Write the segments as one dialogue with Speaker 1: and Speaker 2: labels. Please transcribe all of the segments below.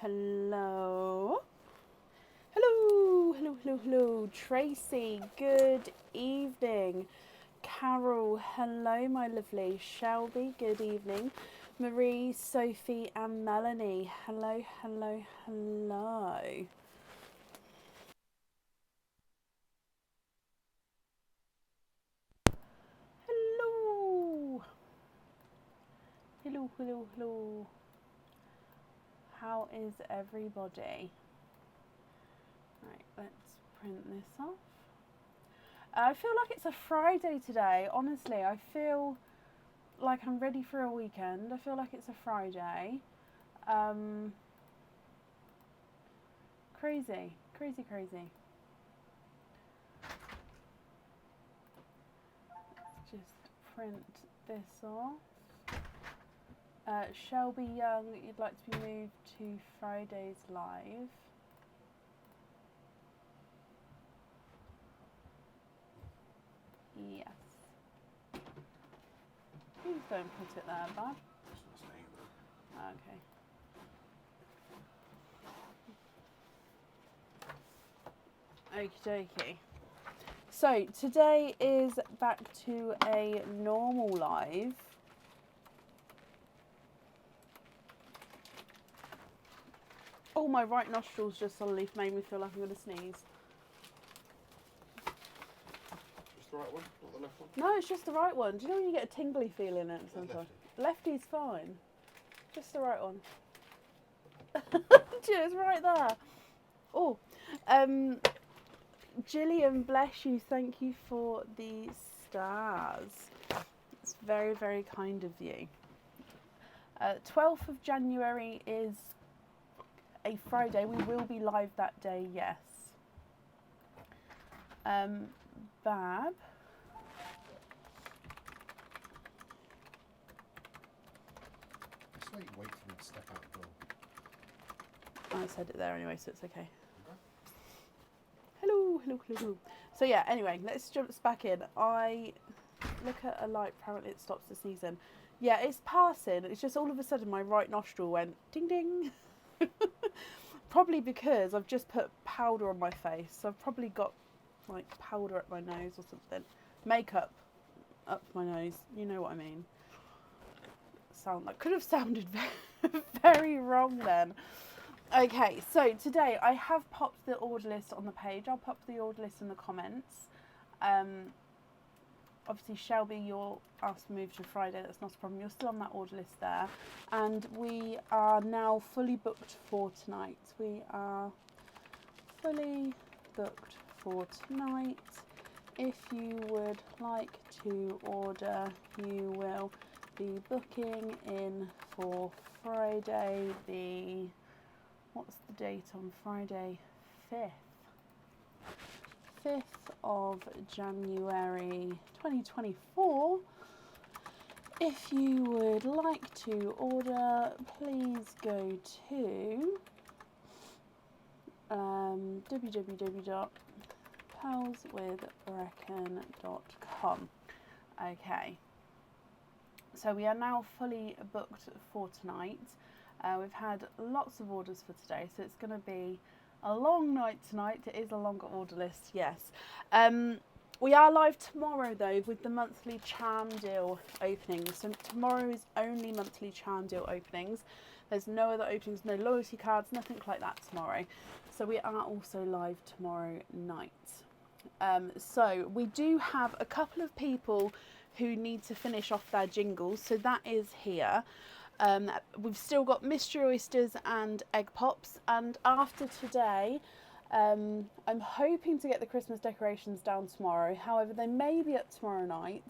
Speaker 1: Hello. Hello, hello, hello, hello. Tracy, good evening. Carol, hello, my lovely. Shelby, good evening. Marie, Sophie, and Melanie, hello, hello, hello. Hello. Hello, hello, hello. How is everybody? Right, let's print this off. I feel like it's a Friday today. Honestly, I feel like I'm ready for a weekend. I feel like it's a Friday. Crazy, crazy, crazy. Let's just print this off. Shelby Young, you'd like to be moved to Friday's live. Yes. Please don't put it there, bud. Okay. Okie dokie. So today is back to a normal live. Oh, my right nostril's just suddenly made me feel like I'm going to sneeze.
Speaker 2: Just the right one, not the left one?
Speaker 1: No, it's just the right one. Do you know when you get a tingly feeling in it sometimes? Lefty's fine. Just the right one. It's right there. Oh, Gillian, bless you. Thank you for the stars. It's very, very kind of you. 12th of January is a Friday. We will be live that day, yes. Bab.
Speaker 2: It's like wait for me to step out the door.
Speaker 1: I said it there anyway, so it's okay. Hello, hello, hello, hello. So yeah, anyway, let's jump back in. I look at a light, apparently it stops the sneezing. Yeah, it's passing. It's just all of a sudden my right nostril went ding ding. Probably because I've just put powder on my face. So I've probably got like powder up my nose or something. Makeup up my nose. You know what I mean. Could have sounded very wrong then. Okay, so today I have popped the order list on the page. I'll pop the order list in the comments. Obviously, Shelby, you're asked to move to Friday. That's not a problem. You're still on that order list there. And we are now fully booked for tonight. We are fully booked for tonight. If you would like to order, you will be booking in for Friday the... What's the date on Friday? 5th. 5th of January 2024. If you would like to order, please go to www.pelswithbrecken.com. Okay, so we are now fully booked for tonight. We've had lots of orders for today, so it's going to be a long night tonight. It is a longer order list, yes. We are live tomorrow, though, with the monthly charm deal openings. So tomorrow is only monthly charm deal openings. There's no other openings, no loyalty cards, nothing like that tomorrow. So we are also live tomorrow night. So we do have a couple of people who need to finish off their jingles. So that is here. We've still got mystery oysters and egg pops, and after today I'm hoping to get the Christmas decorations down tomorrow. However, they may be up tomorrow night,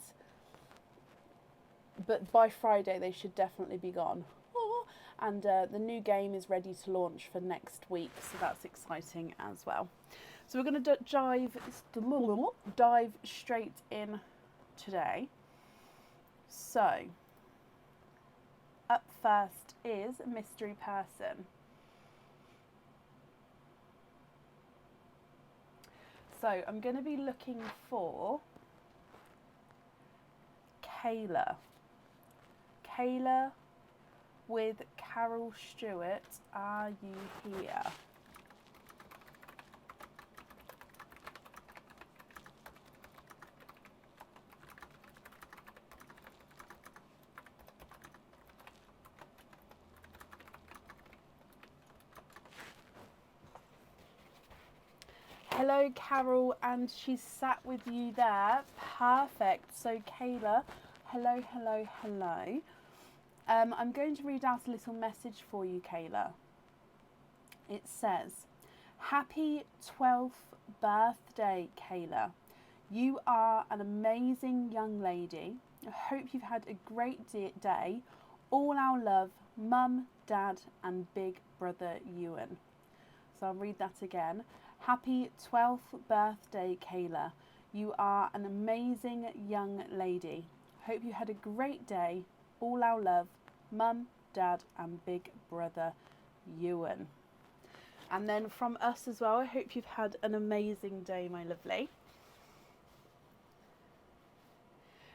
Speaker 1: but by Friday they should definitely be gone. And the new game is ready to launch for next week, so that's exciting as well. So we're going to dive straight in today. So up first is a mystery person. So I'm going to be looking for Kayla. Kayla with Carol Stewart. Are you here? Hello, Carol, and she's sat with you there. Perfect. So, Kayla, hello, hello, hello. I'm going to read out a little message for you, Kayla. It says, happy 12th birthday, Kayla. You are an amazing young lady. I hope you've had a great day. All our love, Mum, Dad, and big brother Ewan. So I'll read that again. Happy 12th birthday, Kayla. You are an amazing young lady. Hope you had a great day. All our love, Mum, Dad, and big brother Ewan. And then from us as well, I hope you've had an amazing day, my lovely.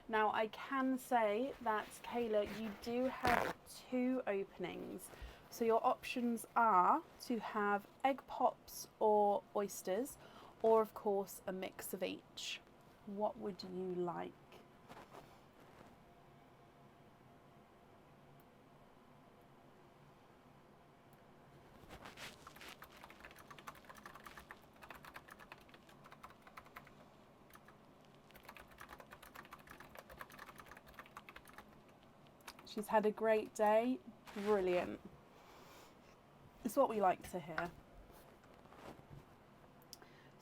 Speaker 1: Now, I can say that, Kayla, you do have 2 openings. So your options are to have egg pops or oysters, or of course a mix of each. What would you like? She's had a great day. Brilliant. It's what we like to hear.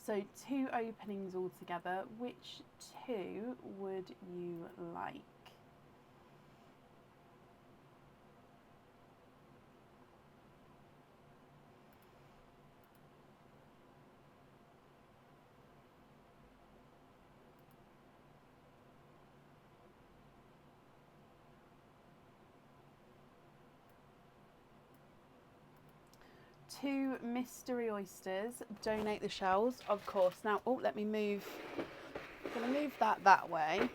Speaker 1: So 2 openings altogether. Which 2 would you like? Two mystery oysters. Donate the shells, of course. Now, oh, let me move. I'm going to move that way.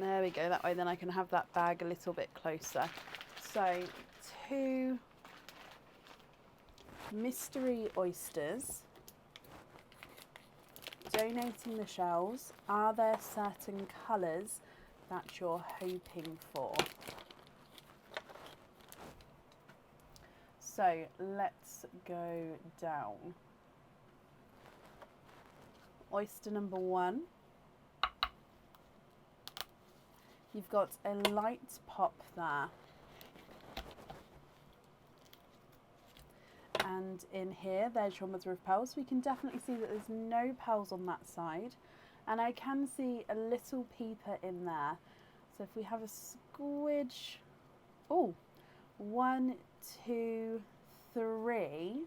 Speaker 1: There we go. That way, then I can have that bag a little bit closer. So, 2 mystery oysters. Donating the shells. Are there certain colours that you're hoping for? So let's go down. Oyster number 1. You've got a light pop there. And in here, there's your mother of pearls. We can definitely see that there's no pearls on that side. And I can see a little peeper in there. So if we have a squidge, oh, 1, 2, 3.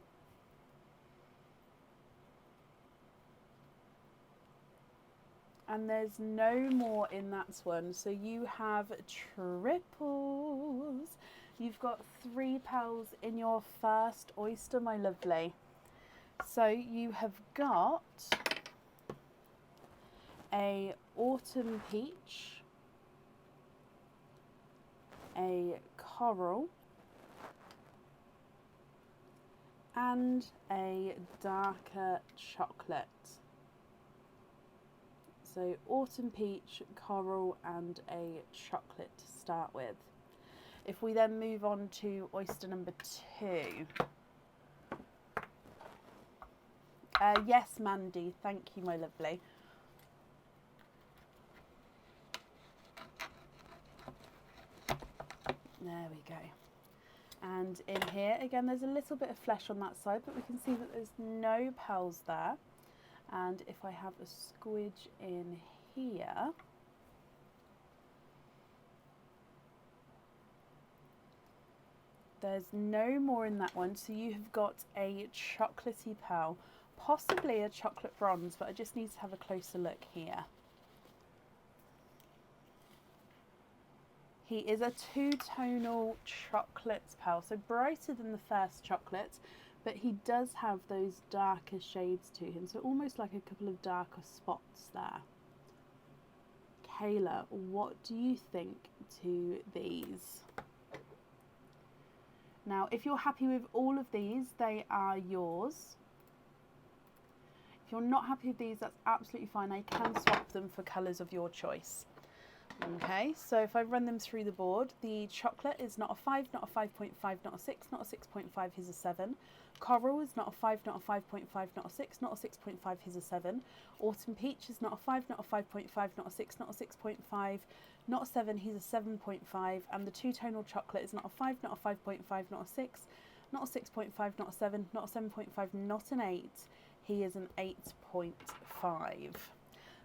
Speaker 1: And there's no more in that one. So you have triples. You've got 3 pearls in your first oyster, my lovely. So you have got a autumn peach, a coral, and a darker chocolate. So autumn peach, coral, and a chocolate to start with. If we then move on to oyster number 2. Yes, Mandy, thank you, my lovely. There we go. And in here, again, there's a little bit of flesh on that side, but we can see that there's no pearls there. And if I have a squidge in here, there's no more in that one. So you have got a chocolatey pearl, possibly a chocolate bronze, but I just need to have a closer look here. He is a 2-tonal chocolate pearl, so brighter than the first chocolate, but he does have those darker shades to him, so almost like a couple of darker spots there. Kayla, what do you think to these? Now, if you're happy with all of these, they are yours. If you're not happy with these, that's absolutely fine. I can swap them for colours of your choice. Okay, so if I run them through the board, the chocolate is not a 5, not a 5.5, not a 6, not a 6.5, here's a 7. Coral is not a 5, not a 5.5, not a 6, not a 6.5, here's a 7. Autumn peach is not a 5, not a 5.5, not a 6, not a 6.5, not a 7, here's a 7.5. And the two-tonal chocolate is not a 5, not a 5.5, not a 6, not a 6.5, not a 7, not a 7.5, not an 8. He is an 8.5.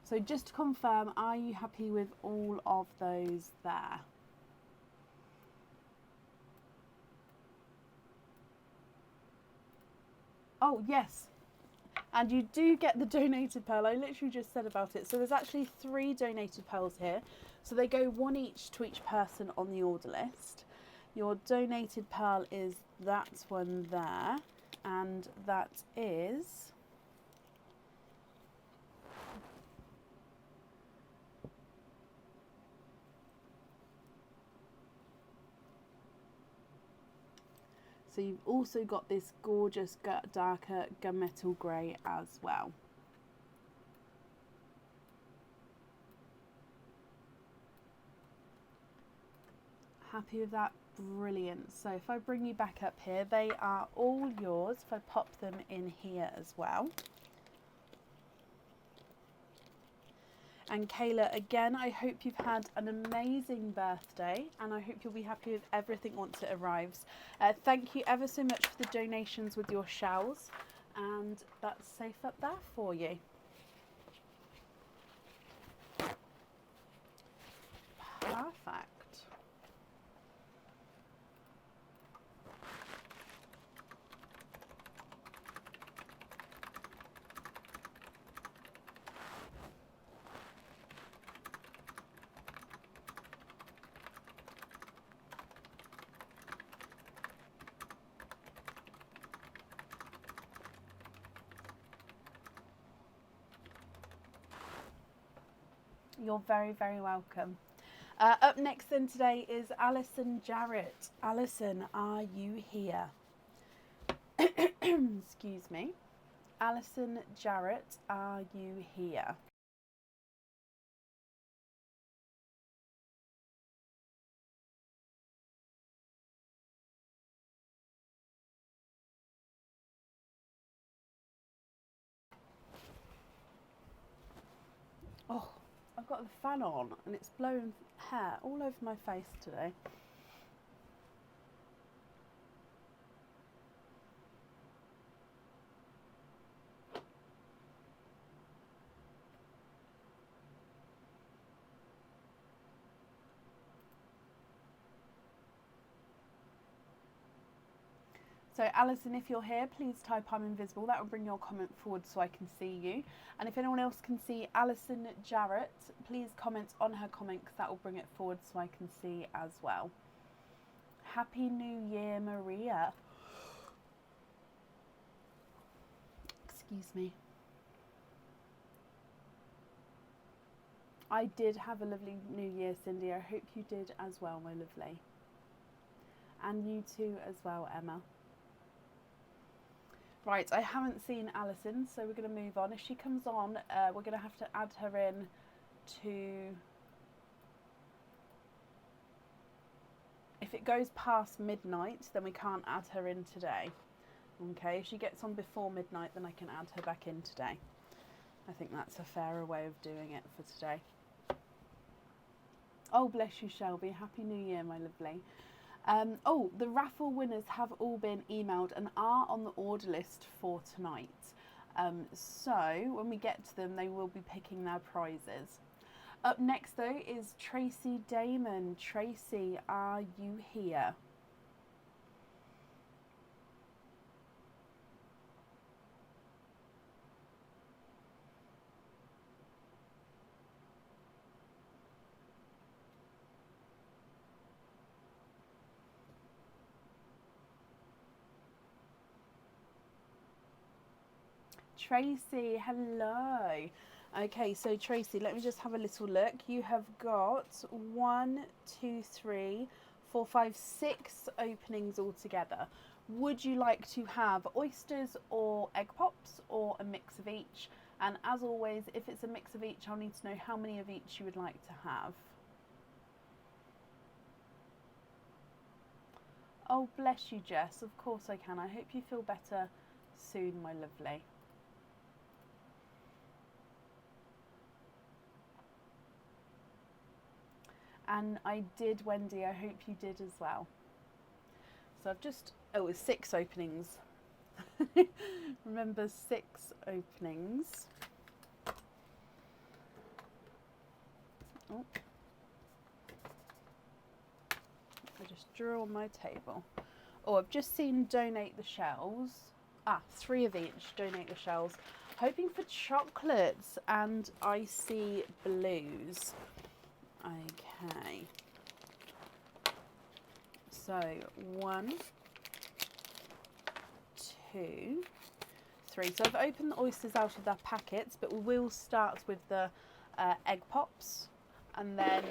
Speaker 1: So just to confirm, are you happy with all of those there? Oh, yes. And you do get the donated pearl. I literally just said about it. So there's actually 3 donated pearls here. So they go 1 each to each person on the order list. Your donated pearl is that one there. And that is... So you've also got this gorgeous darker gunmetal grey as well. Happy with that? Brilliant. So if I bring you back up here, they are all yours. If I pop them in here as well. And Kayla, again, I hope you've had an amazing birthday and I hope you'll be happy with everything once it arrives. Thank you ever so much for the donations with your shells, and that's safe up there for you. Perfect. You're very, very welcome. Up next then today is Alison Jarrett. Alison, are you here? Excuse me. Alison Jarrett, are you here? Oh, I've got the fan on and it's blowing hair all over my face today. So Alison, if you're here, please type I'm invisible. That will bring your comment forward so I can see you. And if anyone else can see Alison Jarrett, please comment on her comment because that will bring it forward so I can see as well. Happy New Year, Maria. Excuse me. I did have a lovely New Year, Cindy. I hope you did as well, my lovely. And you too as well, Emma. Right, I haven't seen Alison, so we're going to move on. If she comes on, we're going to have to add her in to... If it goes past midnight, then we can't add her in today. Okay, if she gets on before midnight, then I can add her back in today. I think that's a fairer way of doing it for today. Oh, bless you, Shelby. Happy New Year, my lovely. Oh, the raffle winners have all been emailed and are on the order list for tonight. So when we get to them, they will be picking their prizes. Up next, though, is Tracy Damon. Tracy, are you here? Tracy, hello. Okay, so Tracy, let me just have a little look. You have got 1, 2, 3, 4, 5, 6 openings altogether. Would you like to have oysters or egg pops or a mix of each? And as always, if it's a mix of each, I'll need to know how many of each you would like to have. Oh, bless you, Jess. Of course I can. I hope you feel better soon, my lovely. And I did, Wendy. I hope you did as well. So I've just, oh, it's 6 openings. Remember, 6 openings. Oh. I just drew on my table. Oh, I've just seen donate the shells. 3 of each, donate the shells. Hoping for chocolates and icy blues. Okay. So 1, 2, 3. So I've opened the oysters out of their packets, but we will start with the egg pops and then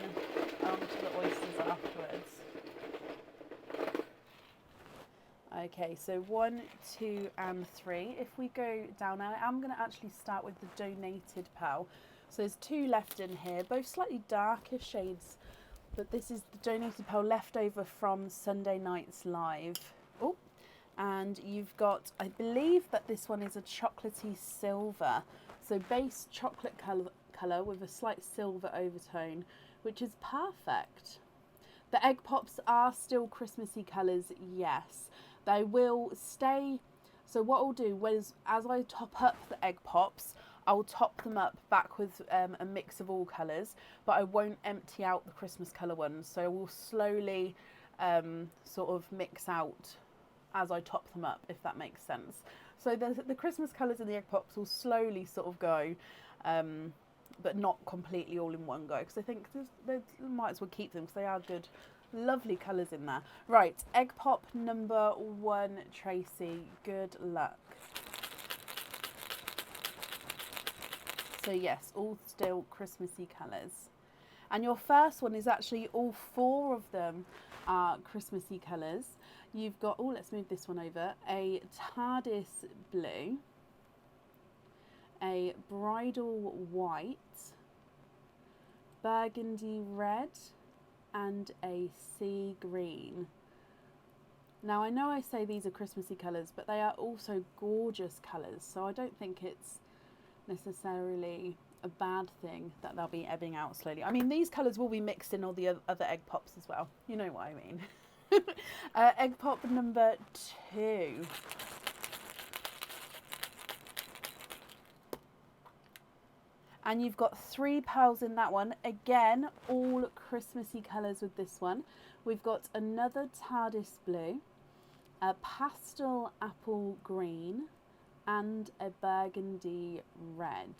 Speaker 1: onto the oysters afterwards. Okay, so 1, 2, and 3. If we go down, I'm going to actually start with the donated pearl. So there's 2 left in here, both slightly darker shades, but this is the donated pearl left over from Sunday night's live. Oh, and you've got, I believe that this one is a chocolatey silver. So base chocolate colour with a slight silver overtone, which is perfect. The egg pops are still Christmassy colours, yes. They will stay. So what I'll do is, as I top up the egg pops, I'll top them up back with a mix of all colours, but I won't empty out the Christmas colour ones. So we'll slowly sort of mix out as I top them up, if that makes sense. So the Christmas colours in the egg pops will slowly sort of go, but not completely all in one go, because I think they might as well keep them because they are good. Lovely colours in there. Right, egg pop number 1, Tracy. Good luck. So yes, all still Christmassy colours. And your first one is actually all 4 of them are Christmassy colours. You've got, oh, let's move this one over, a TARDIS blue, a bridal white, burgundy red, and a sea green. Now I know I say these are Christmassy colours, but they are also gorgeous colours, so I don't think it's necessarily a bad thing that they'll be ebbing out slowly. I mean, these colours will be mixed in all the other egg pops as well. You know what I mean. Egg pop number 2. And you've got 3 pearls in that one. Again, all Christmassy colours with this one. We've got another TARDIS blue, a pastel apple green, and a burgundy red.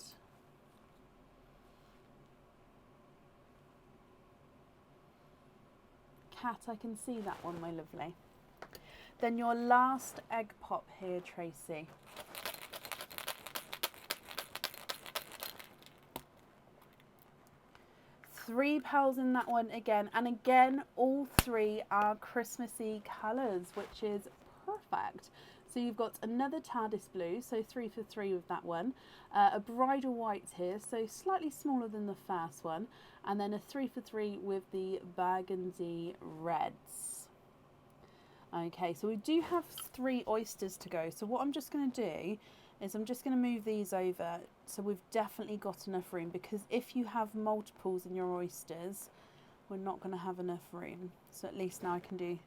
Speaker 1: Cat, I can see that one, my lovely. Then your last egg pop here, Tracy. Three pearls in that one again, and again all 3 are Christmassy colours, which is perfect. So you've got another TARDIS blue, so 3 for 3 with that one, a bridal white here, so slightly smaller than the first one, and then a 3 for 3 with the burgundy reds. Okay, so we do have 3 oysters to go, so what I'm just going to do is I'm just going to move these over so we've definitely got enough room, because if you have multiples in your oysters, we're not going to have enough room. So at least now I can do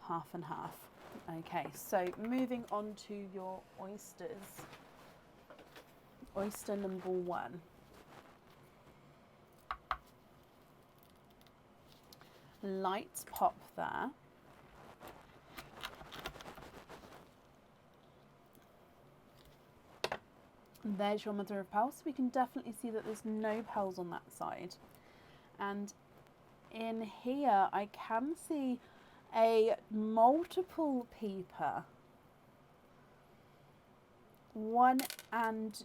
Speaker 1: half and half. Okay, so moving on to your oysters. Oyster number 1. Light pop there. And there's your mother of pearl. So we can definitely see that there's no pearls on that side. And in here I can see a multiple peeper, 1 and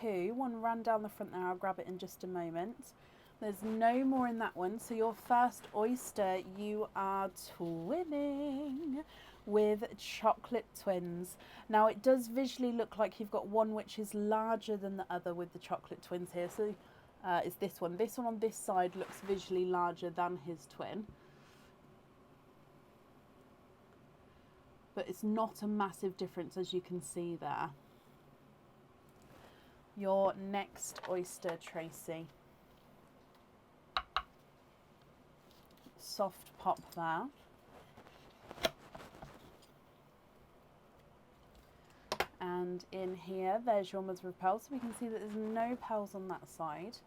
Speaker 1: 2. One ran down the front there. I'll grab it in just a moment. There's no more in that one. So your first oyster, you are twinning with chocolate twins. Now it does visually look like you've got one which is larger than the other with the chocolate twins here. So it's this one. This one on this side looks visually larger than his twin. But it's not a massive difference, as you can see there. Your next oyster, Tracy. Soft pop there. And in here, there's your mother of pearl. So we can see that there's no pearls on that side.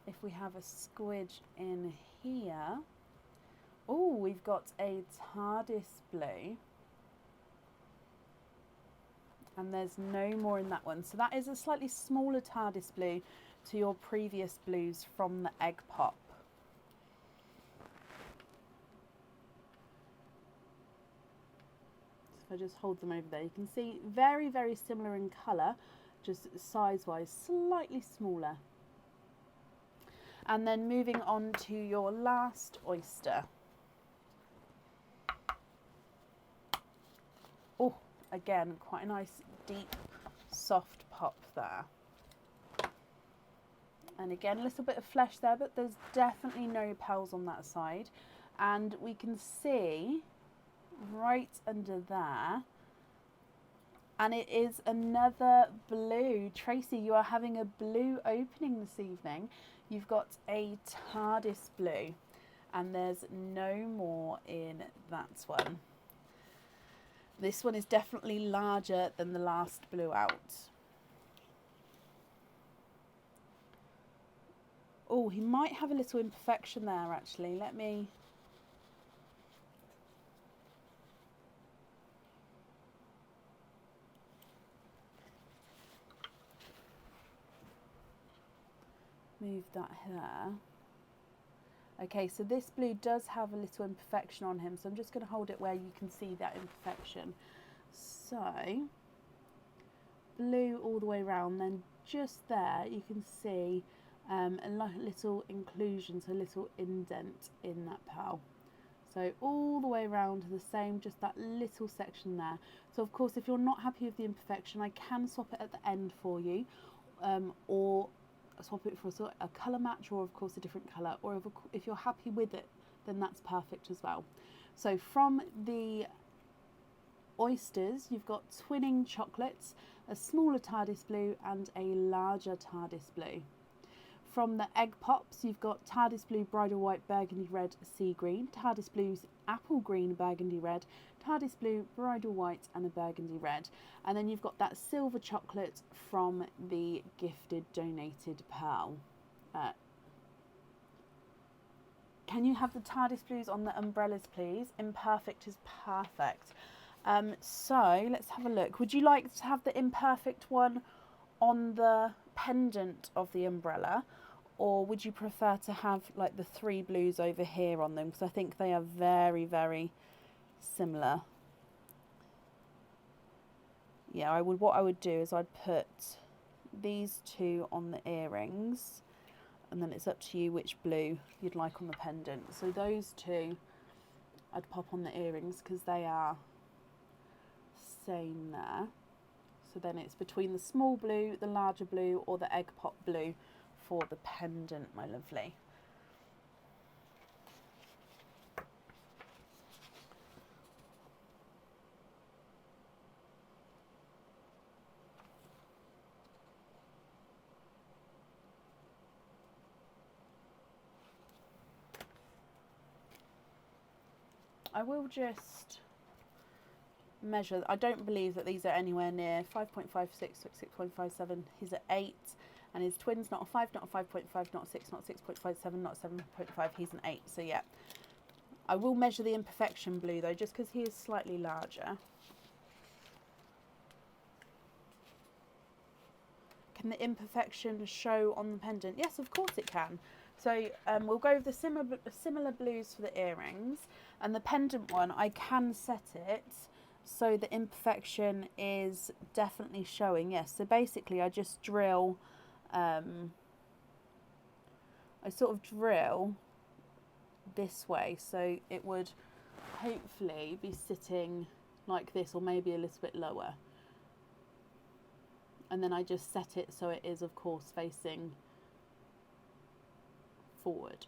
Speaker 1: If we have a squidge in here, oh, we've got a TARDIS blue. And there's no more in that one. So that is a slightly smaller TARDIS blue to your previous blues from the egg pop. So if I just hold them over there, you can see very, very similar in colour, just size-wise, slightly smaller. And then moving on to your last oyster. Oh, again, quite a nice deep soft pop there. And again, a little bit of flesh there, but there's definitely no pearls on that side. And we can see right under there, and it is another blue. Tracy, you are having a blue opening this evening. You've got a TARDIS blue, and there's no more in that one. This one is definitely larger than the last blue out. Oh, he might have a little imperfection there actually. Let me... move that here. Okay, so this blue does have a little imperfection on him, so I'm just going to hold it where you can see that imperfection. So, blue all the way around, then just there you can see a little inclusion, so a little indent in that pearl. So all the way around the same, just that little section there. So of course, if you're not happy with the imperfection, I can swap it at the end for you, or swap it for a colour match, or of course a different colour, or if you're happy with it, then that's perfect as well. So from the oysters, you've got twinning chocolates, a smaller TARDIS blue and a larger TARDIS blue. From the egg pops, you've got TARDIS blue, bridal white, burgundy red, sea green, TARDIS blues, apple green, burgundy red, TARDIS blue, bridal white and a burgundy red. And then you've got that silver chocolate from the gifted donated pearl. Can you have the TARDIS blues on the umbrellas, please? Imperfect is perfect. So let's have a look. Would you like to have the imperfect one on the pendant of the umbrella, or would you prefer to have like the 3 blues over here on them, because I think they are very, very similar. Yeah, what I would do is I'd put these 2 on the earrings, and then it's up to you which blue you'd like on the pendant. So those 2 I'd pop on the earrings because they are same there. So then it's between the small blue, the larger blue, or the egg pop blue for the pendant, my lovely. I will just measure. I don't believe that these are anywhere near 5.56 to 6.57. He's at 8, and his twin's not a 5, not a 5.5, not a 6, not 6.57, not 7.5. He's an 8. So yeah, I will measure the imperfection blue though, just because he is slightly larger. Can the imperfection show on the pendant? Yes, of course it can. So we'll go with the similar blues for the earrings, and the pendant one I can set it so the imperfection is definitely showing. Yes, so basically I just drill, I sort of drill this way, so it would hopefully be sitting like this, or maybe a little bit lower, and then I just set it so it is of course facing forward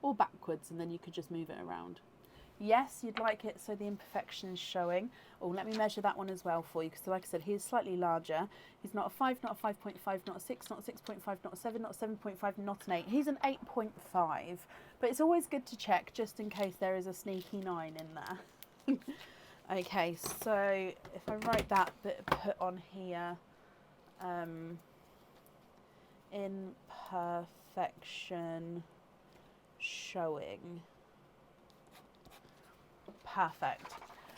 Speaker 1: or backwards, and then you could just move it around. Yes, you'd like it so the imperfection's showing. Oh, let me measure that one as well for you, because like I said, he's slightly larger. He's not a 5, not a 5.5, not a 6, not a 6.5, not a 7, not a 7.5, not an 8. He's an 8.5, but it's always good to check just in case there is a sneaky 9 in there. Okay, so if I write that bit put on here, imperfection showing. Perfect.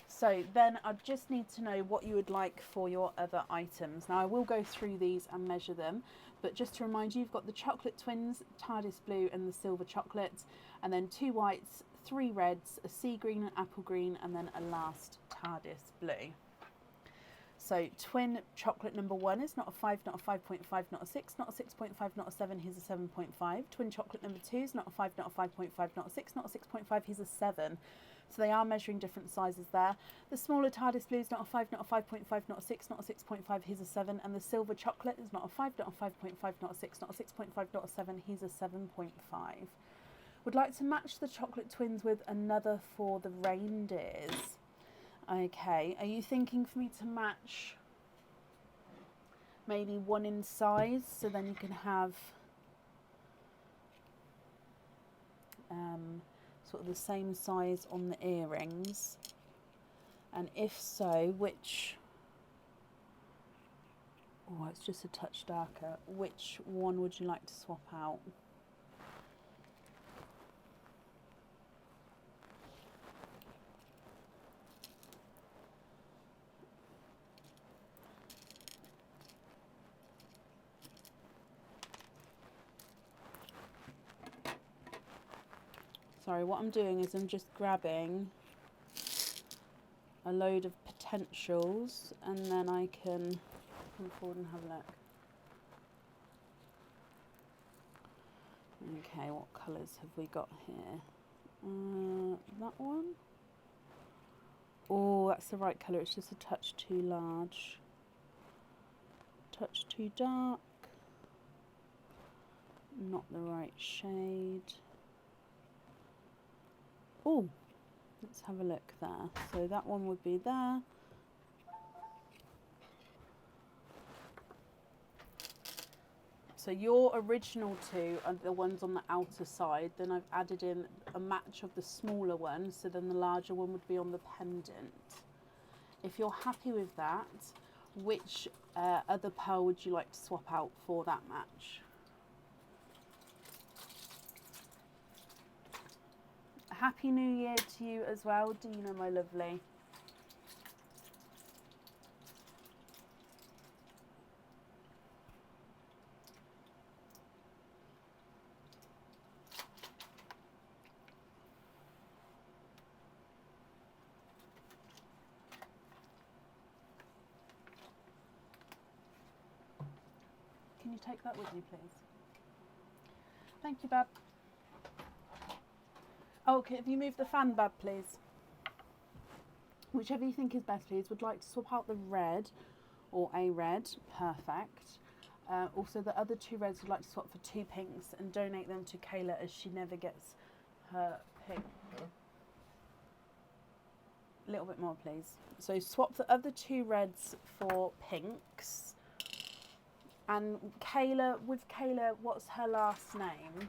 Speaker 1: So then I just need to know what you would like for your other items. Now I will go through these and measure them, but just to remind you, you've got the chocolate twins, TARDIS blue and the silver chocolate, and then 2 whites, 3 reds, a sea green, an apple green, and then a last TARDIS blue. So twin chocolate number 1 is not a 5, not a 5.5, not a 6, not a 6.5, not a 7, he's a 7.5. Twin chocolate number 2 is not a 5, not a 5.5, not a 6, not a 6.5, he's a 7. So they are measuring different sizes there. The smaller TARDIS blue is not a 5, not a 5.5, not a 6, not a 6.5, he's a 7. And the silver chocolate is not a 5, not a 5.5, not a 6, not a 6.5, not a 7, he's a 7.5. Would like to match the chocolate twins with another for the reindeers. Okay, are you thinking for me to match maybe 1 in size, so then you can have sort of the same size on the earrings? And if so, which, oh, it's just a touch darker, which one would you like to swap out? Sorry, what I'm doing is I'm just grabbing a load of potentials, and then I can come forward and have a look. Okay, what colours have we got here? That one? Oh, that's the right colour, it's just a touch too large. Touch too dark. Not the right shade. Oh, let's have a look there. So that one would be there. So your original 2 are the ones on the outer side. Then I've added in a match of the smaller one, so then the larger one would be on the pendant. If you're happy with that, which other pearl would you like to swap out for that match? Happy New Year to you as well, Dina, my lovely. Can you take that with you, please? Thank you, Bab. Oh, okay, if you move the fan, Bab, please. Whichever you think is best, please. Would like to swap out the red or a red. Perfect. Also, the other 2 reds would like to swap for 2 pinks and donate them to Kayla, as she never gets her pink. A little bit more, please. So swap the other 2 reds for pinks. And Kayla, with Kayla, what's her last name?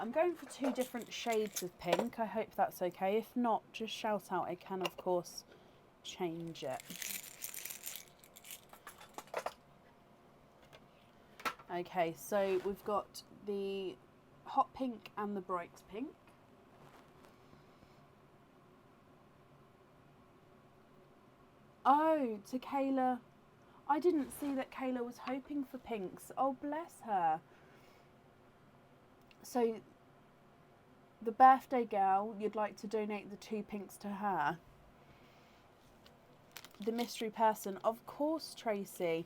Speaker 1: I'm going for 2 different shades of pink. I hope that's okay. If not, just shout out. I can, of course, change it. Okay, so we've got the hot pink and the bright pink. Oh, to Kayla. I didn't see that Kayla was hoping for pinks. Oh, bless her. So, the birthday girl, you'd like to donate the 2 pinks to her. The mystery person, of course, Tracy.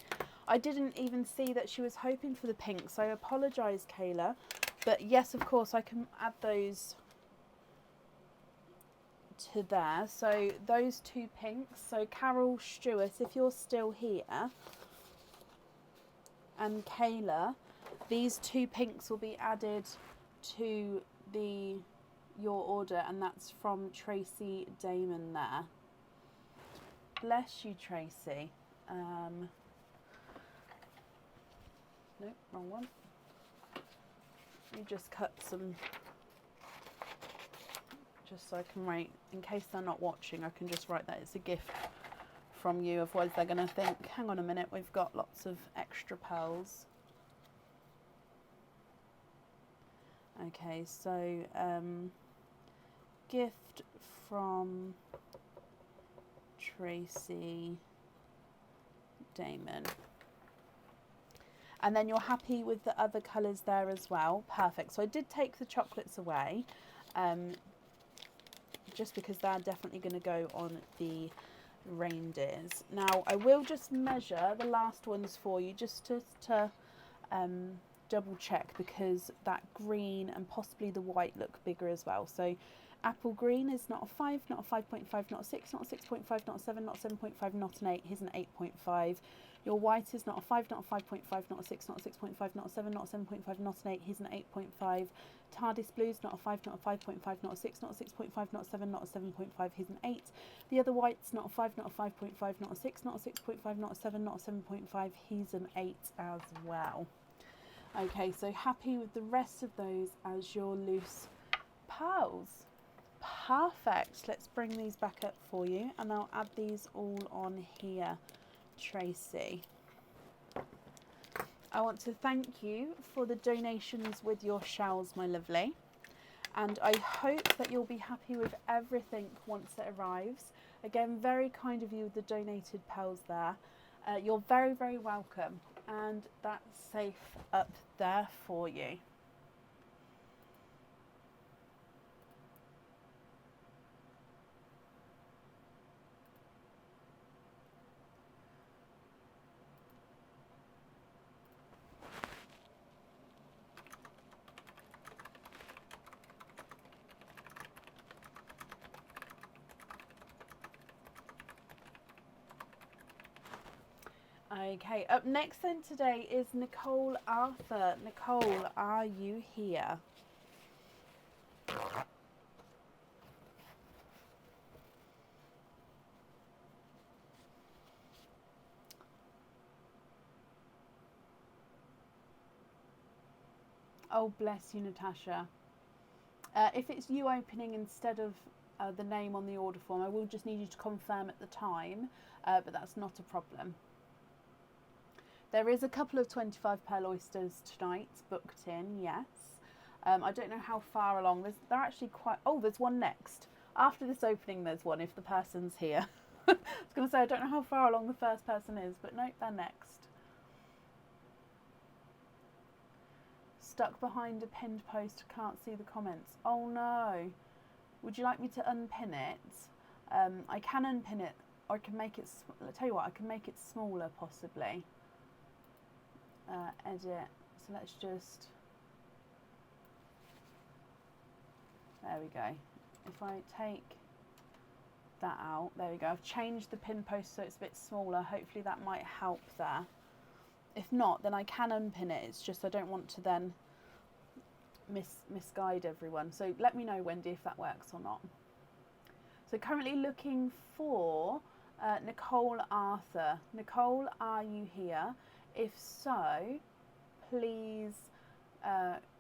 Speaker 1: I didn't even see that she was hoping for the pinks. I apologise, Kayla. But yes, of course, I can add those to there. So those 2 pinks. So Carol Stewart, if you're still here, and Kayla, these 2 pinks will be added to your order, and that's from Tracy Damon there. Bless you, Tracy. Nope, wrong one. You just cut some, just so I can write, in case they're not watching, I can just write that it's a gift from you, otherwise they're going to think, hang on a minute, we've got lots of extra pearls. Okay, so gift from Tracy Damon. And then you're happy with the other colours there as well. Perfect. So I did take the chocolates away, just because they're definitely going to go on the reindeers. Now I will just measure the last ones for you, just to double check, because that green and possibly the white look bigger as well. So apple green is not a 5, not a 5.5, not a 6, not a 6.5, not a 7, not a 7.5, not an 8. Here's an 8.5. Your white is not a 5, not a 5.5, not a 6, not a 6.5, not a 7, not a 7.5, not an 8. Here's an 8.5. TARDIS blue is not a 5, not a 5.5, not a 6, not a 6.5, not a 7, not a 7.5. Here's an 8. The other white's not a 5, not a 5.5, not a 6, not a 6.5, not a 7, not a 7.5. Here's an 8 as well. Okay, so happy with the rest of those as your loose pearls. Perfect. Let's bring these back up for you, and I'll add these all on here, Tracy. I want to thank you for the donations with your shells, my lovely, and I hope that you'll be happy with everything once it arrives. Again, very kind of you with the donated pearls there. You're very, very welcome, and that's safe up there for you. Okay, up next then today is Nicole Arthur. Nicole, are you here? Oh, bless you, Natasha. If it's you opening instead of the name on the order form, I will just need you to confirm at the time, but that's not a problem. There is a couple of 25 pearl oysters tonight booked in, yes. I don't know how far along. They're actually quite... Oh, there's one next. After this opening, there's one, if the person's here. I was going to say, I don't know how far along the first person is, but nope, they're next. Stuck behind a pinned post, can't see the comments. Oh no. Would you like me to unpin it? I can unpin it, or I can make it... I'll tell you what, I can make it smaller, possibly. Edit. So let's just... There we go. If I take that out, there we go. I've changed the pin post so it's a bit smaller. Hopefully that might help there. If not, then I can unpin it. It's just I don't want to then misguide everyone. So let me know, Wendy, if that works or not. So currently looking for Nicole Arthur. Nicole, are you here? If so, please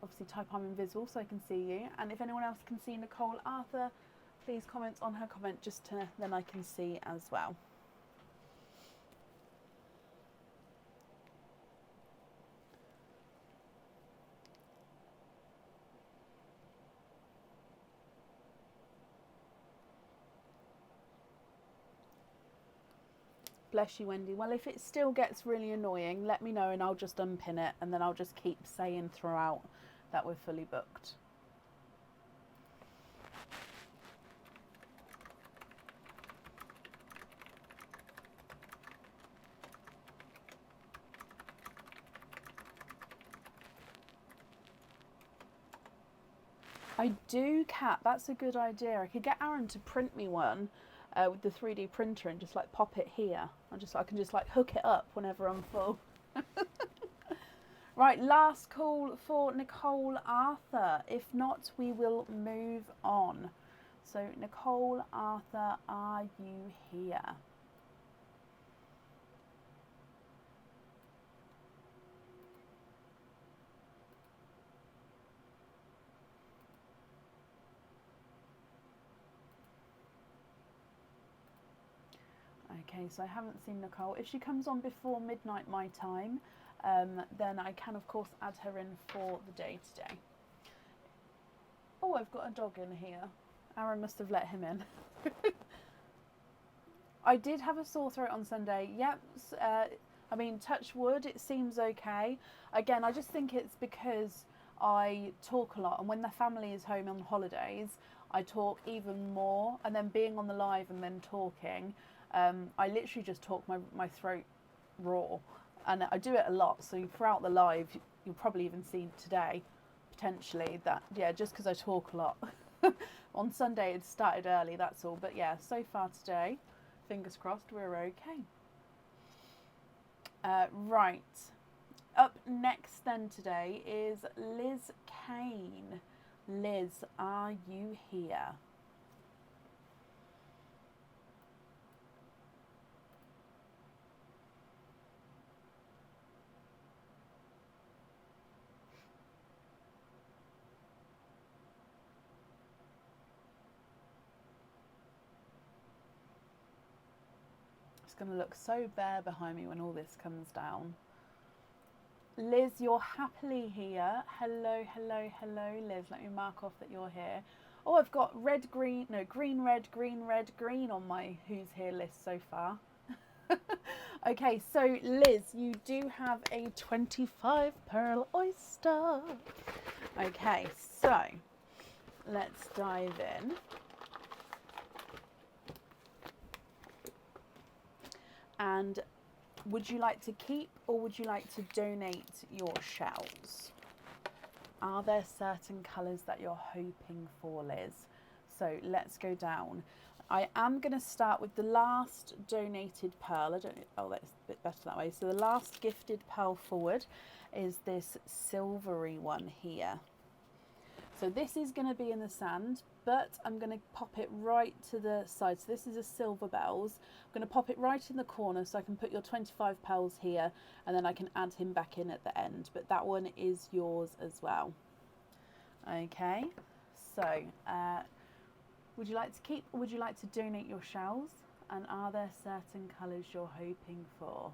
Speaker 1: obviously type I'm invisible so I can see you. And if anyone else can see Nicole Arthur, please comment on her comment just to then I can see as well. Bless you, Wendy. Well, if it still gets really annoying, let me know and I'll just unpin it, and then I'll just keep saying throughout that we're fully booked. I do, Kat. That's a good idea. I could get Aaron to print me one with the 3D printer and just like pop it here. I can just like hook it up whenever I'm full. Right, last call for Nicole Arthur. If not, we will move on. So Nicole Arthur, are you here? Okay, so I haven't seen Nicole. If she comes on before midnight my time, then I can of course add her in for the day today. Oh, I've got a dog in here. Aaron must have let him in. I did have a sore throat on Sunday. Yep, I mean, touch wood, it seems okay. Again, I just think it's because I talk a lot, and when the family is home on holidays, I talk even more, and then being on the live and then talking, I literally just talk my throat raw, and I do it a lot, so throughout the live you'll probably even see today potentially that, yeah, just because I talk a lot. On Sunday it started early, that's all, but yeah, so far today, fingers crossed, we're okay. Right, up next then today is Liz Kane. Liz, are you here? It's going to look so bare behind me when all this comes down. Liz, you're happily here. Hello, hello, hello, Liz. Let me mark off that you're here. Oh, I've got red, green, no, green, red, green on my who's here list so far. Okay, so Liz, you do have a 25 pearl oyster. Okay, so let's dive in. And would you like to keep or would you like to donate your shells? Are there certain colours that you're hoping for, Liz? So let's go down. I am going to start with the last donated pearl. Oh, that's a bit better that way. So the last gifted pearl forward is this silvery one here. So this is going to be in the sand, but I'm going to pop it right to the side. So this is a silver bells. I'm going to pop it right in the corner so I can put your 25 pearls here, and then I can add him back in at the end. But that one is yours as well. Okay, so would you like to keep or would you like to donate your shells? And are there certain colours you're hoping for?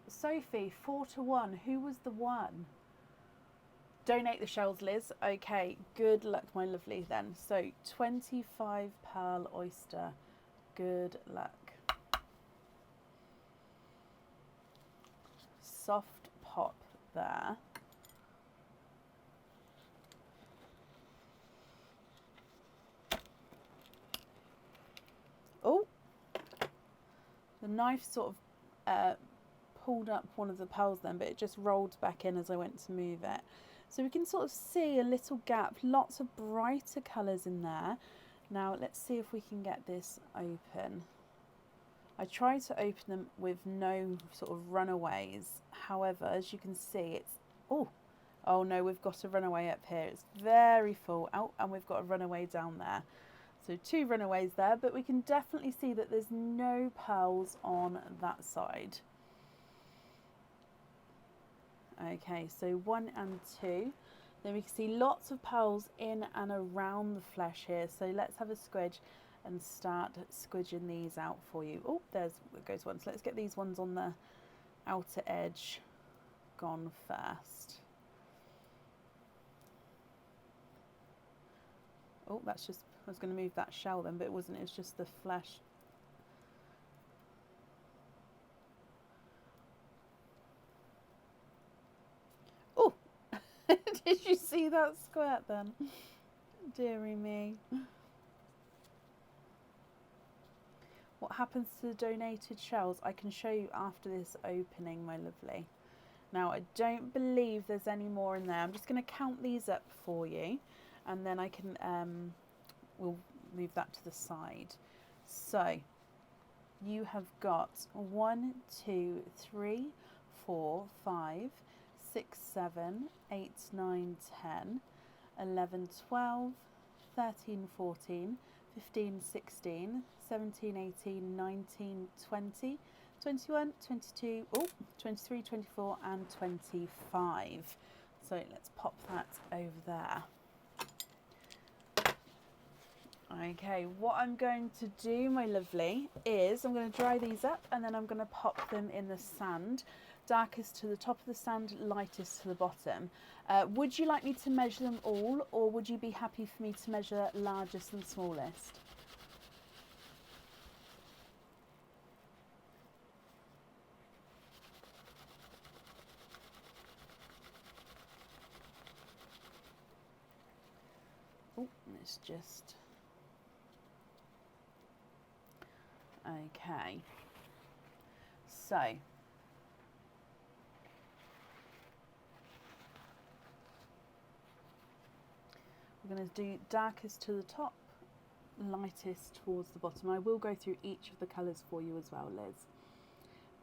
Speaker 1: Sophie, 4-1. Who was the one? Donate the shells, Liz. Okay, good luck, my lovely, then. So 25 pearl oyster. Good luck. Soft pop there. Oh, the knife sort of pulled up one of the pearls then, but it just rolled back in as I went to move it. So we can sort of see a little gap, lots of brighter colours in there. Now let's see if we can get this open. I try to open them with no sort of runaways. However, as you can see, it's, oh no, we've got a runaway up here. It's very full. Oh, and we've got a runaway down there. So 2 runaways there, but we can definitely see that there's no pearls on that side. Okay, so 1 and 2. Then we can see lots of pearls in and around the flesh here. So let's have a squidge and start squidging these out for you. Oh, there goes one. So let's get these ones on the outer edge gone first. Oh, that's just, I was going to move that shell then, but it wasn't. It's just the flesh. Did you see that squirt then? Dearie me. What happens to the donated shells? I can show you after this opening, my lovely. Now, I don't believe there's any more in there. I'm just going to count these up for you, and then I can, we'll move that to the side. So, you have got 1, 2, 3, 4, 5, 6, 7, 8, 9, 10, 11, 12, 13, 14, 15, 16, 17, 18, 19, 20, 21, 22, 23, 24 and 25. So let's pop that over there. Okay, what I'm going to do, my lovely, is I'm going to dry these up and then I'm going to pop them in the sand. Darkest to the top of the sand, lightest to the bottom. Would you like me to measure them all, or would you be happy for me to measure largest and smallest? Oh, let's just... Okay. So... we're going to do darkest to the top, lightest towards the bottom. I will go through each of the colours for you as well, Liz.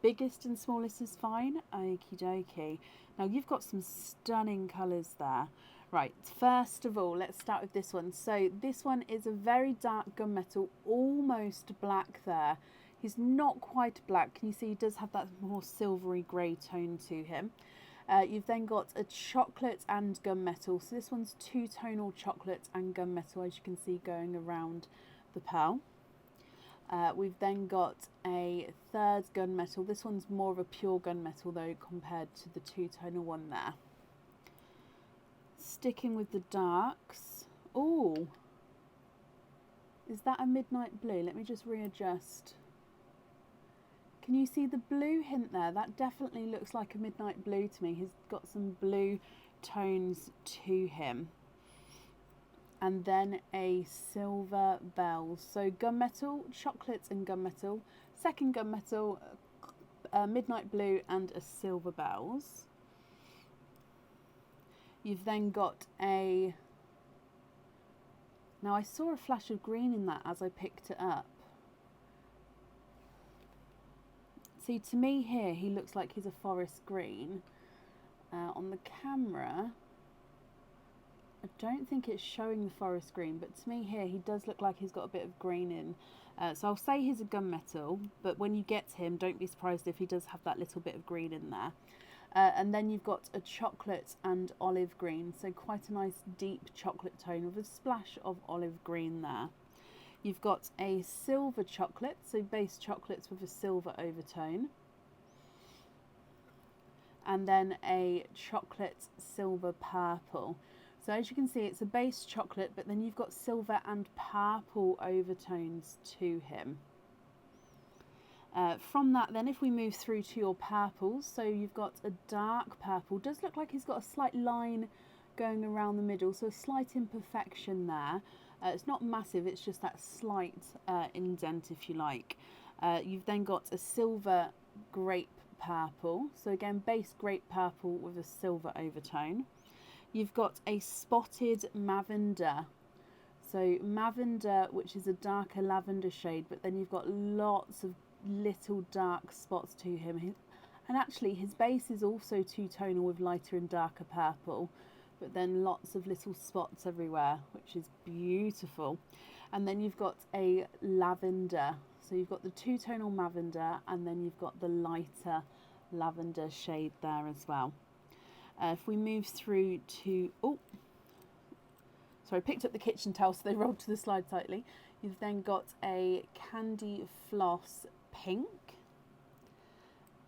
Speaker 1: Biggest and smallest is fine. Okie dokie. Now you've got some stunning colours there. Right, first of all, let's start with this one. So this one is a very dark gunmetal, almost black there. He's not quite black. Can you see he does have that more silvery grey tone to him? You've then got a chocolate and gunmetal. So this one's two-tonal chocolate and gunmetal, as you can see going around the pearl. We've then got a third gunmetal. This one's more of a pure gunmetal though compared to the two-tonal one there. Sticking with the darks. Oh, is that a midnight blue? Let me just readjust. Can you see the blue hint there? That definitely looks like a midnight blue to me. He's got some blue tones to him. And then a silver bells. So gunmetal, chocolate and gunmetal. Second gunmetal, midnight blue and a silver bells. You've then got a... Now I saw a flash of green in that as I picked it up. See, to me here, he looks like he's a forest green. On the camera, I don't think it's showing the forest green, but to me here, he does look like he's got a bit of green in. So I'll say he's a gunmetal, but when you get him, don't be surprised if he does have that little bit of green in there. And then you've got a chocolate and olive green, so quite a nice deep chocolate tone with a splash of olive green there. You've got a silver chocolate, so base chocolates with a silver overtone. And then a chocolate silver purple. So as you can see, it's a base chocolate, but then you've got silver and purple overtones to him. From that then, if we move through to your purples, so you've got a dark purple. Does look like he's got a slight line going around the middle, so a slight imperfection there. It's not massive, it's just that slight indent, if you like. You've then got a silver grape purple. So again, base grape purple with a silver overtone. You've got a spotted lavender. So lavender, which is a darker lavender shade, but then you've got lots of little dark spots to him. And actually, his base is also two-tonal with lighter and darker purple. But then lots of little spots everywhere, which is beautiful. And then you've got a lavender. So you've got the two-tonal lavender, and then you've got the lighter lavender shade there as well. If we move through to... Oh, sorry, I picked up the kitchen towel, so they rolled to the slide tightly. You've then got a candy floss pink.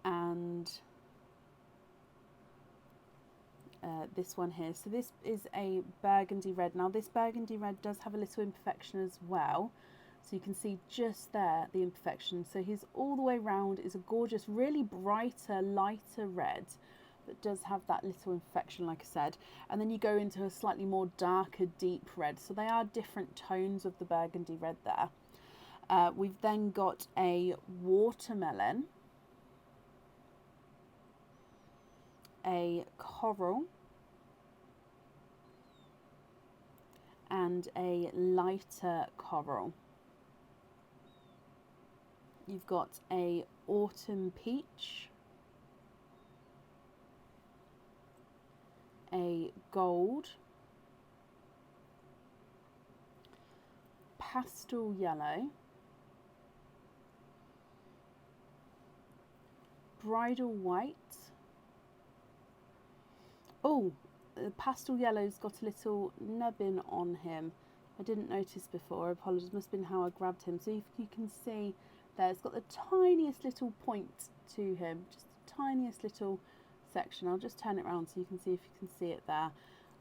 Speaker 1: And... this one here. So this is a burgundy red. Now this burgundy red does have a little imperfection as well. So you can see just there the imperfection. So he's all the way round is a gorgeous, really brighter, lighter red. that does have that little infection, like I said. And then you go into a slightly more darker, deep red. So they are different tones of the burgundy red there. We've then got a watermelon, a coral, and a lighter coral. You've got a autumn peach, a gold, pastel yellow, bridal white. Oh, the pastel yellow's got a little nubbin on him. I didn't notice before. Apologies, must have been how I grabbed him. So if you can see there, it's got the tiniest little point to him, just the tiniest little section. I'll just turn it around so you can see if you can see it there.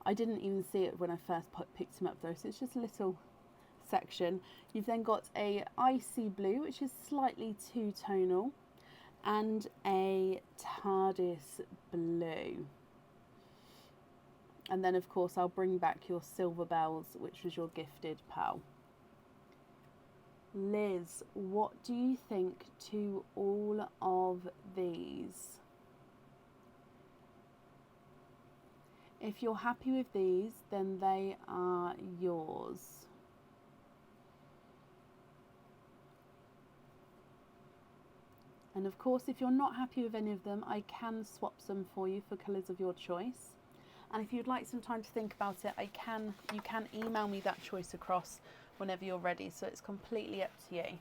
Speaker 1: I didn't even see it when I first picked him up though, so it's just a little section. You've then got a icy blue, which is slightly two-tonal, and a TARDIS blue. And then of course I'll bring back your silver bells, which was your gifted pearl. Liz, what do you think to all of these? If you're happy with these, then they are yours. And of course, if you're not happy with any of them, I can swap some for you for colours of your choice. And if you'd like some time to think about it, you can email me that choice across whenever you're ready. So it's completely up to you.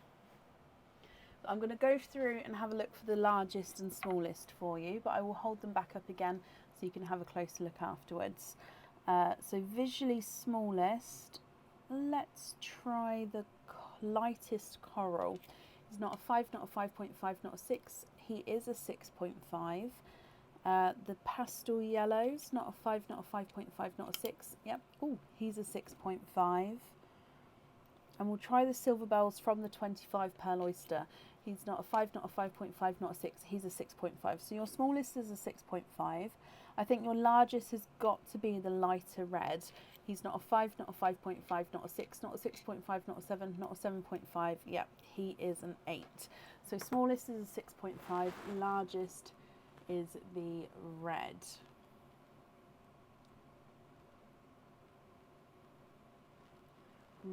Speaker 1: But I'm going to go through and have a look for the largest and smallest for you, but I will hold them back up again so you can have a closer look afterwards. So visually smallest, let's try the lightest coral. He's not a 5, not a 5.5, not a 6. He is a 6.5. The pastel yellows, not a 5, not a 5.5, not a 6. Yep. Oh, he's a 6.5. And we'll try the silver bells from the 25 pearl oyster. He's not a 5, not a 5.5, not a 6. He's a 6.5. So your smallest is a 6.5. I think your largest has got to be the lighter red. He's not a 5, not a 5.5, not a 6, not a 6.5, not a 7, not a 7.5. Yep, he is an 8. So smallest is a 6.5, largest is the red.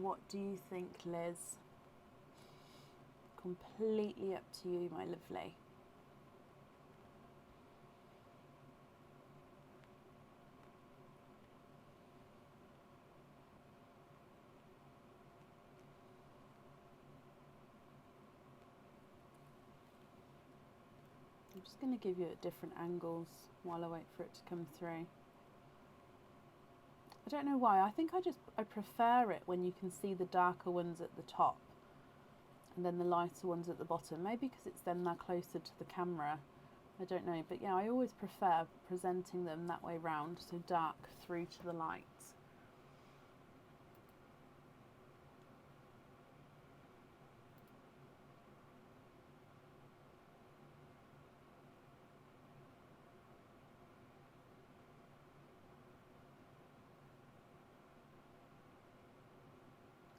Speaker 1: What do you think, Liz? Completely up to you, my lovely. I'm just going to give you at different angles while I wait for it to come through. I don't know why, I think I prefer it when you can see the darker ones at the top and then the lighter ones at the bottom. Maybe because it's then they're closer to the camera. I don't know, but yeah, I always prefer presenting them that way round, so dark through to the light.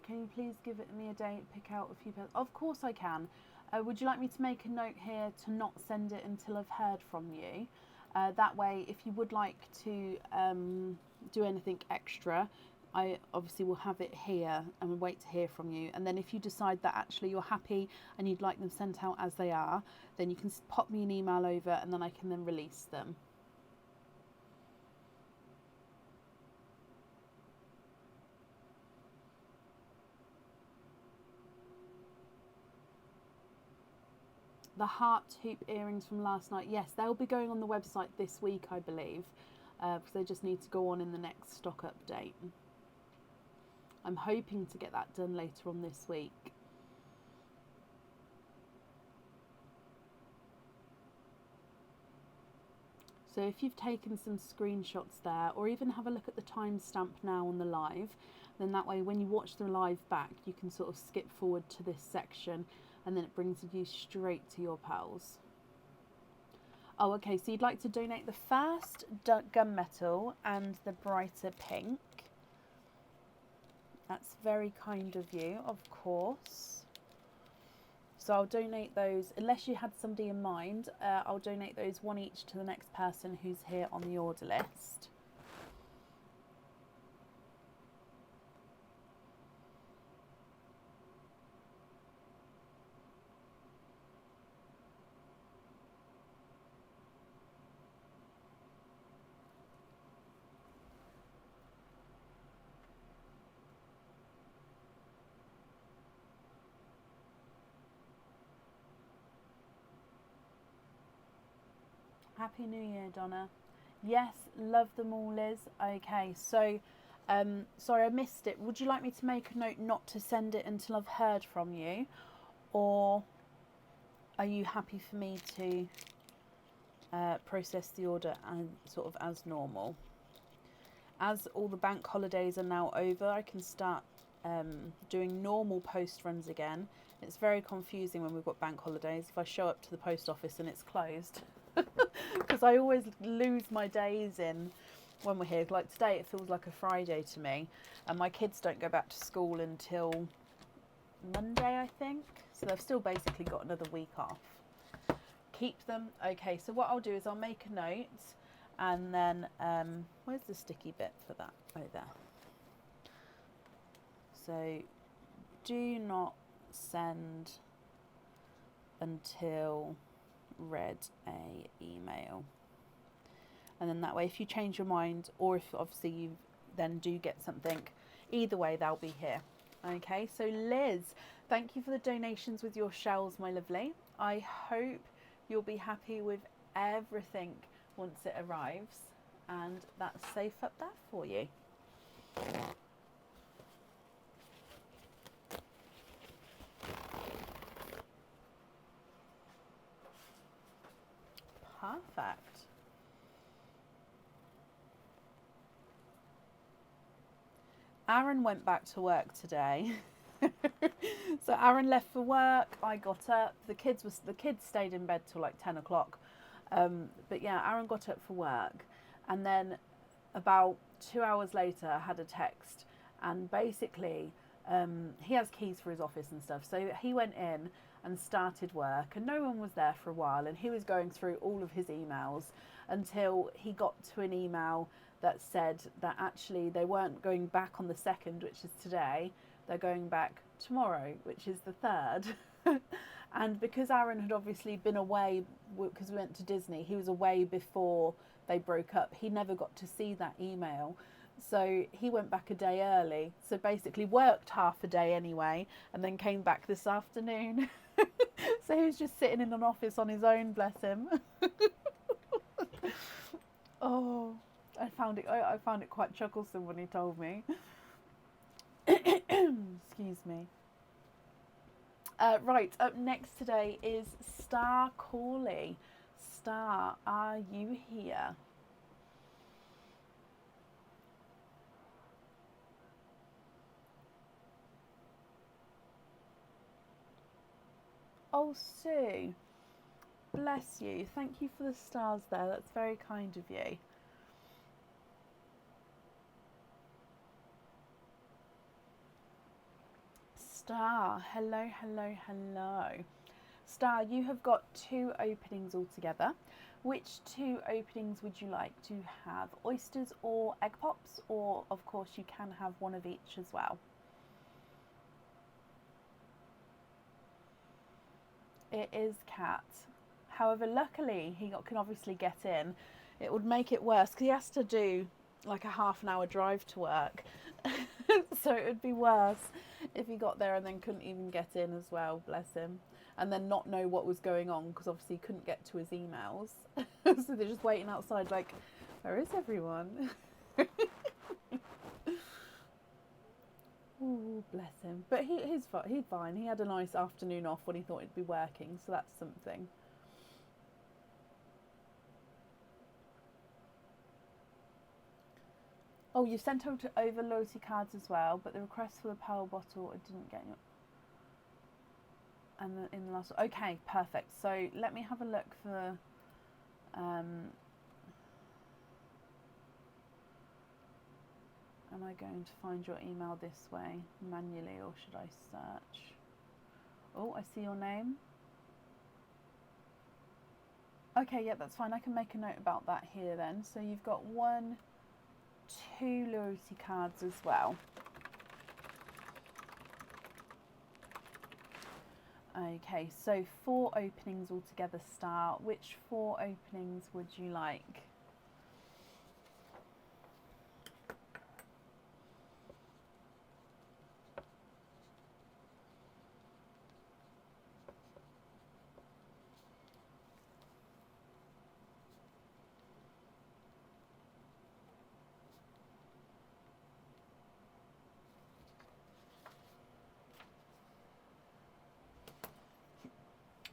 Speaker 1: Can you please give it me a date, pick out a few pairs? Of course I can. Would you like me to make a note here to not send it until I've heard from you? That way, if you would like to do anything extra, I obviously will have it here and wait to hear from you. And then if you decide that actually you're happy and you'd like them sent out as they are, then you can pop me an email over and then I can then release them. The heart hoop earrings from last night, yes, they'll be going on the website this week, I believe, because they just need to go on in the next stock update. I'm hoping to get that done later on this week. So if you've taken some screenshots there, or even have a look at the timestamp now on the live, then that way when you watch the live back, you can sort of skip forward to this section and then it brings you straight to your pearls. Oh, okay, so you'd like to donate the first gunmetal and the brighter pink. That's very kind of you, of course. So I'll donate those, unless you had somebody in mind, I'll donate those one each to the next person who's here on the order list. Happy New Year, Donna. Yes, love them all, Liz. Okay, so, sorry I missed it. Would you like me to make a note not to send it until I've heard from you? Or are you happy for me to process the order and sort of as normal? As all the bank holidays are now over, I can start doing normal post runs again. It's very confusing when we've got bank holidays if I show up to the post office and it's closed. Because I always lose my days in when we're here. Like today, it feels like a Friday to me, and my kids don't go back to school until Monday, I think. So they've still basically got another week off. Keep them. Okay, so what I'll do is I'll make a note, and then where's the sticky bit for that? Oh, there. So do not send until read a email, and then that way if you change your mind, or if obviously you then do get something, either way they'll be here. Okay, so Liz, thank you for the donations with your shells, my lovely. I hope you'll be happy with everything once it arrives, and that's safe up there for you. Perfect. Aaron went back to work today. So Aaron left for work, I got up, the kids stayed in bed till like 10 o'clock. But yeah, Aaron got up for work, and then about 2 hours later I had a text, and basically he has keys for his office and stuff, so he went in and started work, and no one was there for a while, and he was going through all of his emails until he got to an email that said that actually they weren't going back on the 2nd, which is today, they're going back tomorrow, which is the 3rd. And because Aaron had obviously been away, because we went to Disney, he was away before they broke up, he never got to see that email. So he went back a day early, so basically worked half a day anyway, and then came back this afternoon. So he was just sitting in an office on his own, bless him. Oh, I found it quite chucklesome when he told me. Excuse me. Right, up next today is Star Corley. Star, are you here? Oh, Sue, bless you. Thank you for the stars there. That's very kind of you. Star, hello, hello, hello. Star, you have got 2 openings altogether. Which 2 openings would you like to have? Oysters or egg pops? Or, of course, you can have one of each as well. It is Cat. However, luckily, he can obviously get in. It would make it worse because he has to do like a half an hour drive to work. So it would be worse if he got there and then couldn't even get in as well, bless him. And then not know what was going on because obviously he couldn't get to his emails. So they're just waiting outside like, where is everyone? Oh, bless him. But he's fine. He had a nice afternoon off when he thought he'd be working, so that's something. Oh, you sent over loyalty cards as well, but the request for the Pearl bottle, I didn't get. And in the last, okay, perfect. So let me have a look for Am I going to find your email this way manually, or should I search? Oh, I see your name. Okay, yeah, that's fine. I can make a note about that here then. So you've got 1, 2 loyalty cards as well. Okay, so 4 openings altogether, Star. Which 4 openings would you like?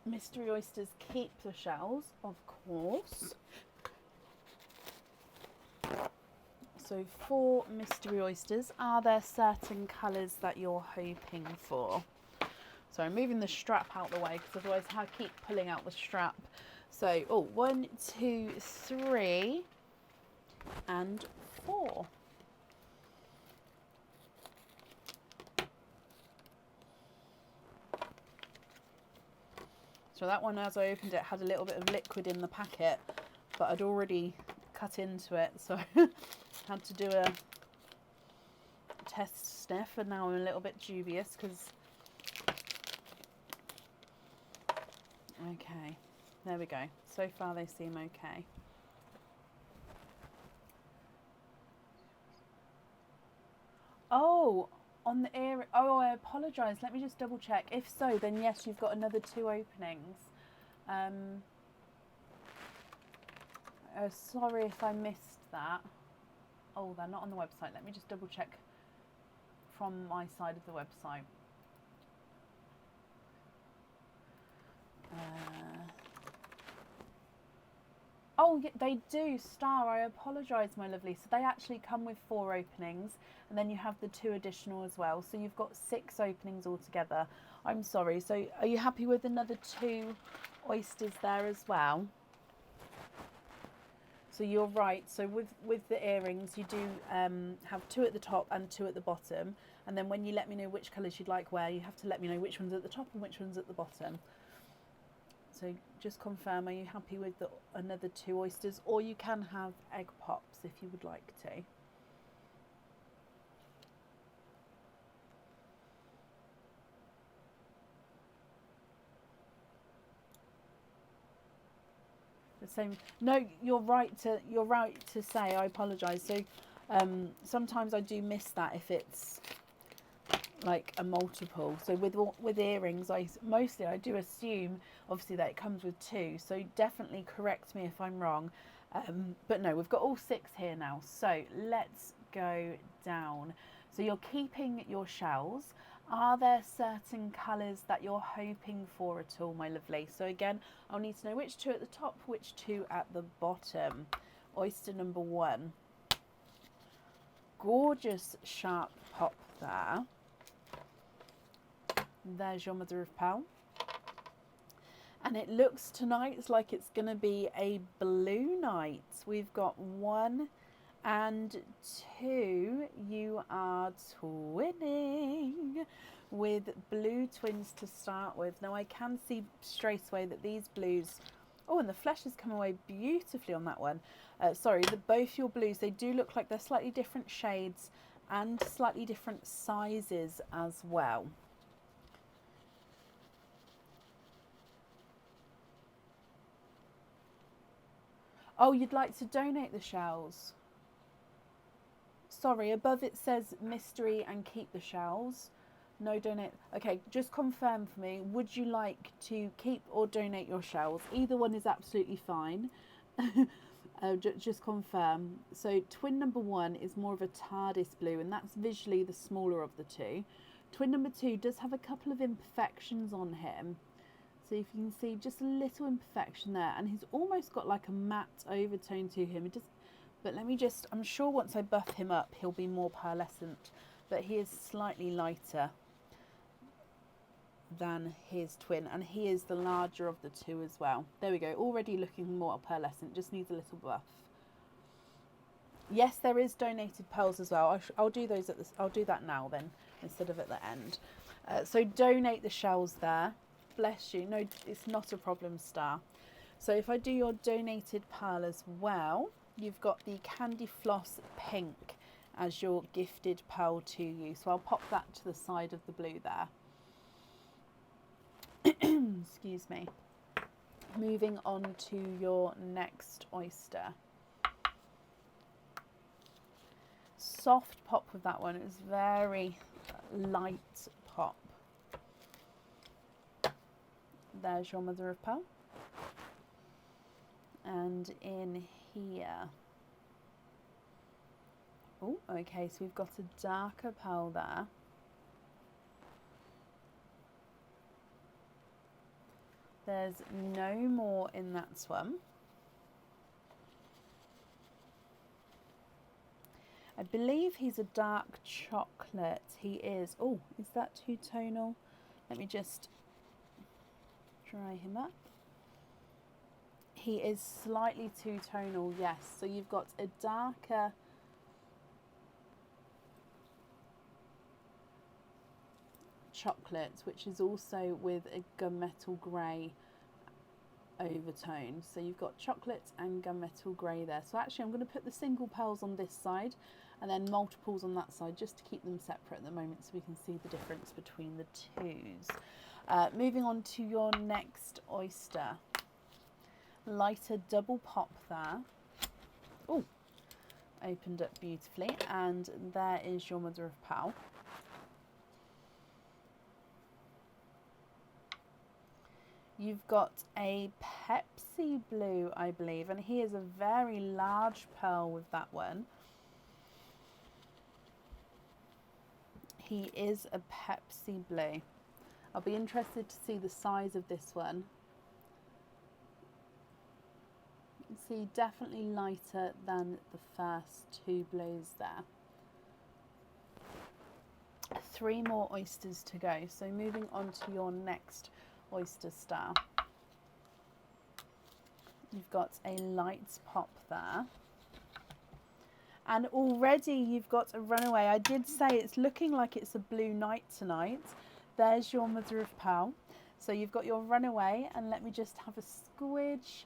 Speaker 1: Mystery oysters keep the shells, of course. So 4 mystery oysters. Are there certain colours that you're hoping for? So I'm moving the strap out the way because otherwise I keep pulling out the strap. So, 1, 2, 3 and 4. So that one, as I opened it, had a little bit of liquid in the packet, but I'd already cut into it, so I had to do a test sniff, and now I'm a little bit dubious because... Okay, there we go. So far they seem okay. Oh, on the ear. Oh, I apologise. Let me just double check. If so, then yes, you've got another 2 openings. Sorry if I missed that. Oh, they're not on the website. Let me just double check from my side of the website. Oh, yeah, they do, Star. I apologise, my lovely. So they actually come with 4 openings, and then you have the 2 additional as well. So you've got 6 openings altogether. I'm sorry. So are you happy with another 2 oysters there as well? So you're right. So with the earrings, you do have 2 at the top and 2 at the bottom. And then when you let me know which colours you'd like where, you have to let me know which one's at the top and which one's at the bottom. So just confirm, are you happy with another 2 oysters? Or you can have egg pops if you would like to. The same. No, you're right to say. I apologise. So sometimes I do miss that if it's like a multiple. So with earrings, I do assume obviously that it comes with 2. So definitely correct me if I'm wrong. But no, we've got all 6 here now. So let's go down. So you're keeping your shells. Are there certain colours that you're hoping for at all, my lovely? So again, I'll need to know which 2 at the top, which 2 at the bottom. Oyster number 1. Gorgeous sharp pop there. There's your mother of pearl. And it looks tonight like it's going to be a blue night. We've got 1 and 2. You are twinning with blue twins to start with. Now I can see straight away that these blues... Oh, and the flesh has come away beautifully on that one. Sorry, both your blues, they do look like they're slightly different shades and slightly different sizes as well. Oh, you'd like to donate the shells? Sorry, above it says mystery and keep the shells. No donate. Okay, just confirm for me. Would you like to keep or donate your shells? Either one is absolutely fine. Just confirm. So twin number 1 is more of a TARDIS blue, and that's visually the smaller of the 2. Twin number 2 does have a couple of imperfections on him. So if you can see just a little imperfection there, and he's almost got like a matte overtone to him. But let me just, I'm sure once I buff him up, he'll be more pearlescent, but he is slightly lighter. than his twin, and he is the larger of the two as well. There we go, already looking more pearlescent, just needs a little buff. Yes, there is donated pearls as well. I'll do those at this. I'll do that now then instead of at the end. So donate the shells there. Bless you. No, it's not a problem, Star. So if I do your donated pearl as well, you've got the Candy Floss Pink as your gifted pearl to you. So I'll pop that to the side of the blue there. Excuse me. Moving on to your next oyster. Soft pop with that one. It was very light pop. There's your mother of pearl. And in here. Oh, okay, so we've got a darker pearl there. There's no more in that one. I believe he's a dark chocolate. He is. Oh, is that two-tonal? Let me just dry him up. He is slightly two-tonal, yes. So you've got a darker chocolate, which is also with a gunmetal grey overtone. So you've got chocolate and gunmetal grey there. So actually I'm going to put the single pearls on this side and then multiples on that side, just to keep them separate at the moment so we can see the difference between the twos. Moving on to your next oyster. Lighter double pop there. Oh, opened up beautifully, and there is your mother of pearl. You've got a Pepsi blue, I believe, and he is a very large pearl with that one. He is a Pepsi blue. I'll be interested to see the size of this one. You can see definitely lighter than the first two blues there. 3 more oysters to go. So moving on to your next oyster star. You've got a light pop there. And already you've got a runaway. I did say it's looking like it's a blue night tonight. There's your mother of pearl. So you've got your runaway, and let me just have a squidge.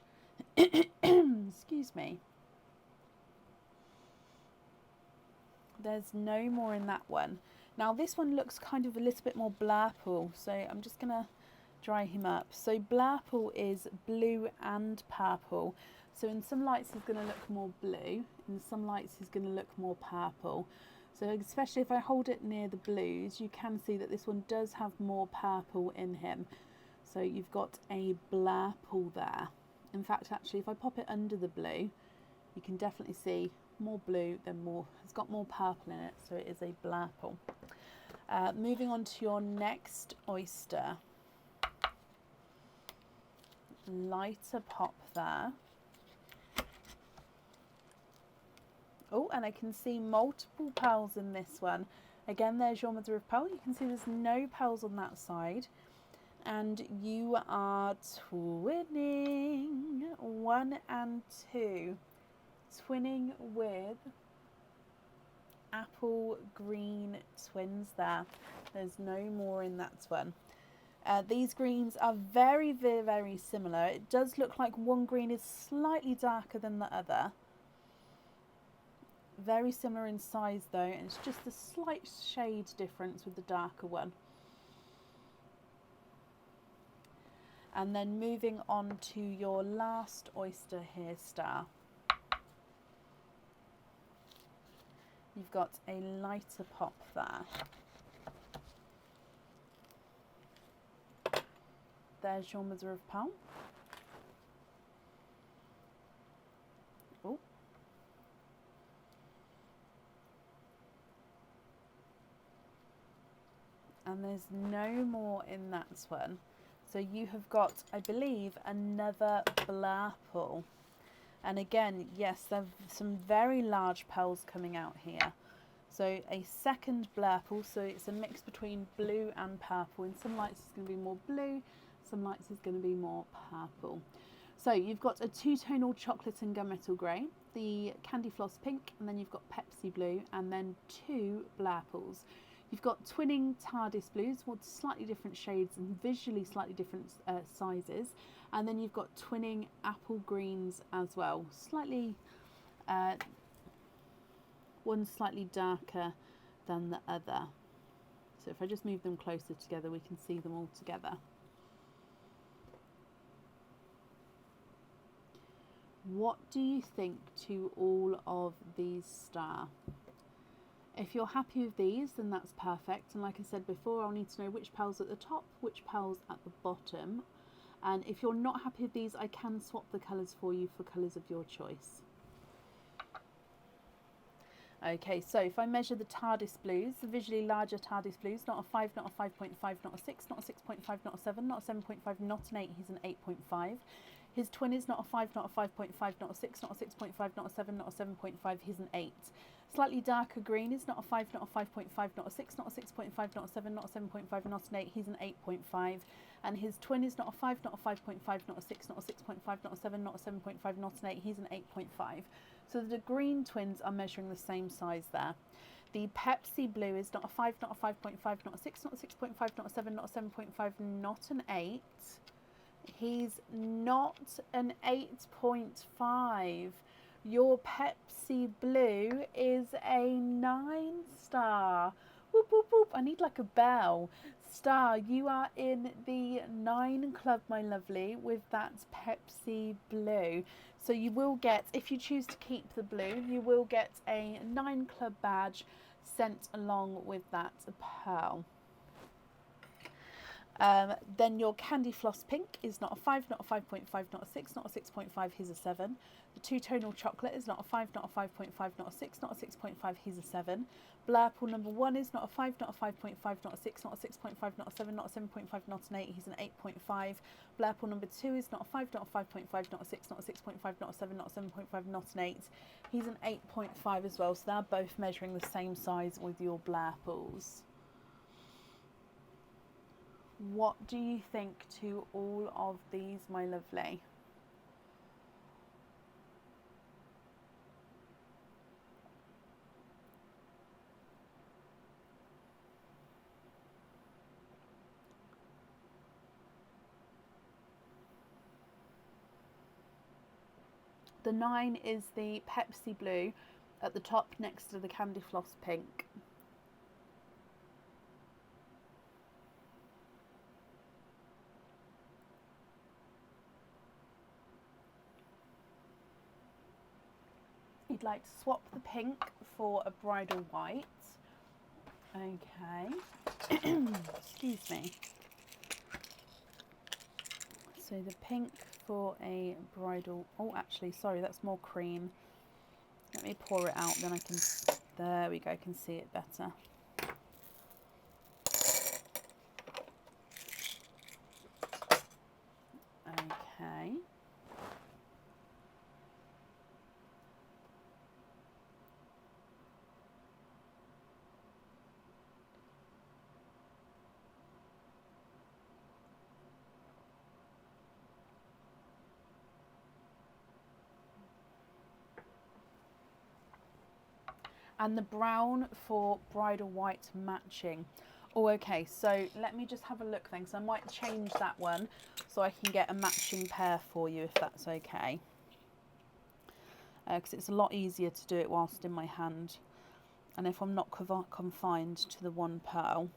Speaker 1: Excuse me. There's no more in that one. Now this one looks kind of a little bit more blurple, so I'm just gonna dry him up. So blurple is blue and purple. So in some lights he's going to look more blue, in some lights he's going to look more purple. So especially if I hold it near the blues, you can see that this one does have more purple in him. So you've got a blurple there. In fact, actually, if I pop it under the blue, you can definitely see more blue than more. It's got more purple in it, so it is a blurple. Moving on to your next oyster. Lighter pop there. Oh, and I can see multiple pearls in this one. Again, there's your mother of pearl. You can see there's no pearls on that side. And you are twinning 1 and 2. Twinning with apple green twins there. There's no more in that one. These greens are very, very, very similar. It does look like one green is slightly darker than the other. Very similar in size though, and it's just a slight shade difference with the darker one. And then moving on to your last oyster here, Star. You've got a lighter pop there. There's your mother of pearl. Oh. And there's no more in that one. So you have got, I believe, another blurple. And again, yes, there are some very large pearls coming out here. So a second blurple, so it's a mix between blue and purple. In some lights it's going to be more blue, some lights is going to be more purple. So you've got a two-tonal chocolate and gunmetal grey, the candy floss pink, and then you've got Pepsi blue, and then two blurples. You've got twinning TARDIS blues with slightly different shades and visually slightly different sizes, and then you've got twinning apple greens as well, slightly one slightly darker than the other. So if I just move them closer together, we can see them all together. What do you think to all of these star? If you're happy with these, then that's perfect. And like I said before, I'll need to know which pearls at the top, which pearls at the bottom. And if you're not happy with these, I can swap the colours for you for colours of your choice. Okay, so if I measure the TARDIS blues, the visually larger TARDIS blues, not a 5, not a 5.5, not a 6, not a 6.5, not a 7, not a 7.5, not an 8, he's an 8.5. His twin is not a 5, not a 5.5, not a 6, not a 6.5, not a 7, not a 7.5, he's an 8. Slightly darker green is not a 5, not a 5.5, not a 6, not a 6.5, not a 7, not a 7.5, not an 8, he's an 8.5. And his twin is not a 5, not a 5.5, not a 6, not a 6.5, not a 7, not a 7.5, not an 8, he's an 8.5. So the green twins are measuring the same size there. The Pepsi blue is not a 5, not a 5.5, not a 6, not a 6.5, not a 7, not a 7.5, not an 8. He's not an 8.5. Your Pepsi blue is a 9 star. Whoop, whoop, whoop. I need like a bell. Star, you are in the 9 club, my lovely, with that Pepsi blue. So you will get, if you choose to keep the blue, you will get a 9 club badge sent along with that pearl. Then your candy floss pink is not a 5, not a 5.5, not a 6, not a 6.5, he's a 7. The two-tonal chocolate is not a 5, not a 5.5, not a 6, not a 6.5, he's a 7. Blurple number 1 is not a 5, not a 5.5, not a 6, not a 6.5, not a 7, not a 7.5, not an 8, he's an 8.5. Blurple number 2 is not a 5, not a 5.5, not a 6, not a 6.5, not a 7, not a 7.5, not an 8. He's an 8.5 as well, so they're both measuring the same size with your blurples. What do you think to all of these, my lovely? The 9 is the Pepsi blue at the top next to the candy floss pink. You'd like to swap the pink for a bridal white. Okay. Excuse me. So the pink for a bridal, oh actually sorry, that's more cream. Let me pour it out, then I can, there we go, I can see it better. Okay. And the brown for bridal white matching. Oh, okay, so let me just have a look then, because I might change that one so I can get a matching pair for you, if that's okay. Because it's a lot easier to do it whilst in my hand, and if I'm not confined to the one pearl.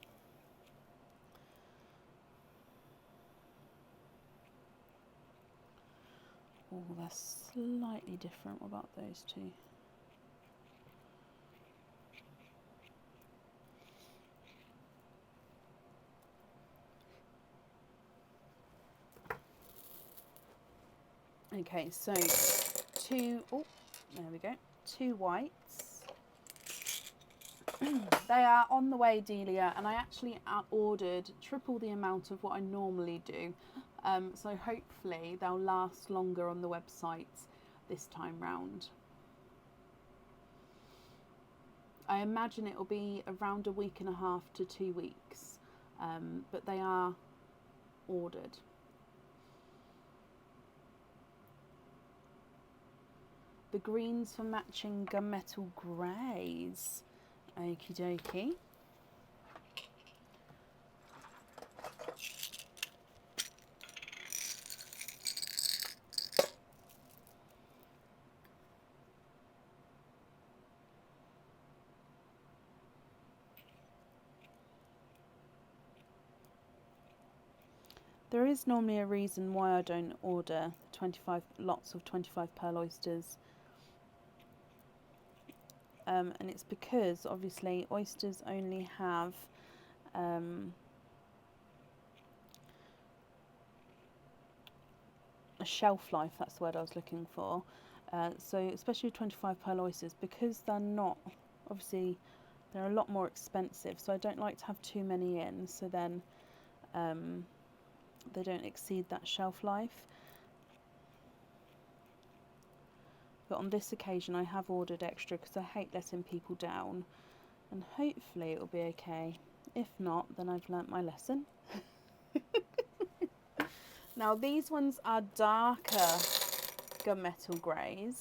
Speaker 1: Oh, they're slightly different. What about those two? Okay, so two, oh, there we go, 2 whites. They are on the way, Delia, and I actually ordered triple the amount of what I normally do. So hopefully they'll last longer on the website this time round. I imagine it will be around a week and a half to 2 weeks, but they are ordered. The greens for matching gunmetal greys. Okie dokie. There is normally a reason why I don't order 25 lots of 25 pearl oysters. And it's because obviously oysters only have a shelf life, that's the word I was looking for. So especially with 25 pearl oysters, because they're not, obviously they're a lot more expensive, so I don't like to have too many in, so then they don't exceed that shelf life. But on this occasion I have ordered extra because I hate letting people down, and hopefully it will be okay. If not, then I've learnt my lesson. Now these ones are darker gunmetal greys.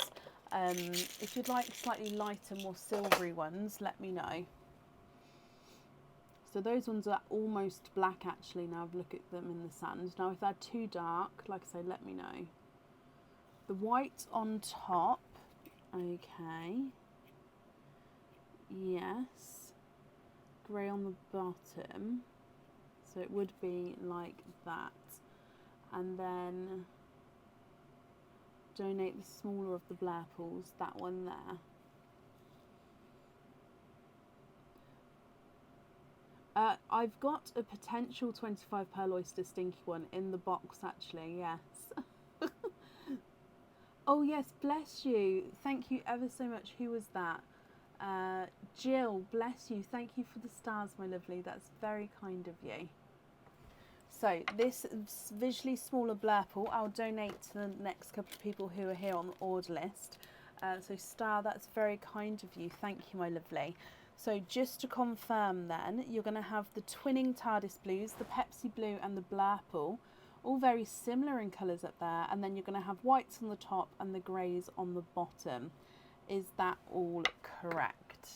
Speaker 1: If you'd like slightly lighter, more silvery ones, let me know. So those ones are almost black actually, now I've looked at them in the sand. Now if they're too dark, like I say, let me know. The white on top, okay, yes, grey on the bottom, so it would be like that, and then donate the smaller of the Blairpools, that one there. I've got a potential 25 pearl oyster stinky one in the box actually, yes. Oh yes, bless you. Thank you ever so much. Who was that? Jill, bless you. Thank you for the stars, my lovely. That's very kind of you. So this visually smaller Blairpool, I'll donate to the next couple of people who are here on the order list. So Star, that's very kind of you. Thank you, my lovely. So just to confirm then, you're going to have the twinning TARDIS blues, the Pepsi blue and the Blairpool, all very similar in colours up there, and then you're going to have whites on the top and the greys on the bottom. Is that all correct?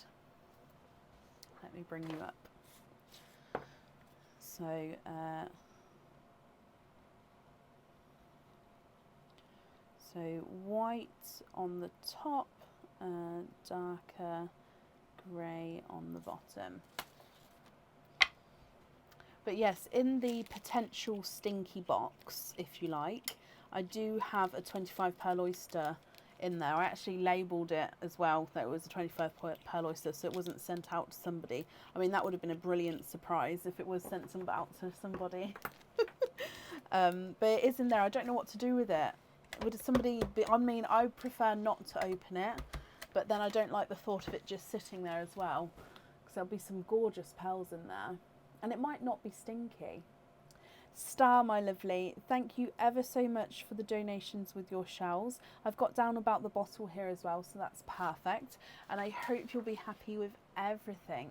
Speaker 1: Let me bring you up. So white on the top, darker grey on the bottom. But yes, in the potential stinky box, if you like, I do have a 25 pearl oyster in there. I actually labelled it as well that it was a 25 pearl oyster, so it wasn't sent out to somebody. I mean, that would have been a brilliant surprise if it was sent out to somebody. But it is in there. I don't know what to do with it. Would somebody be, I mean, I prefer not to open it, but then I don't like the thought of it just sitting there as well, because there'll be some gorgeous pearls in there. And it might not be stinky. Star, my lovely, thank you ever so much for the donations with your shells. I've got down about the bottle here as well, so that's perfect. And I hope you'll be happy with everything.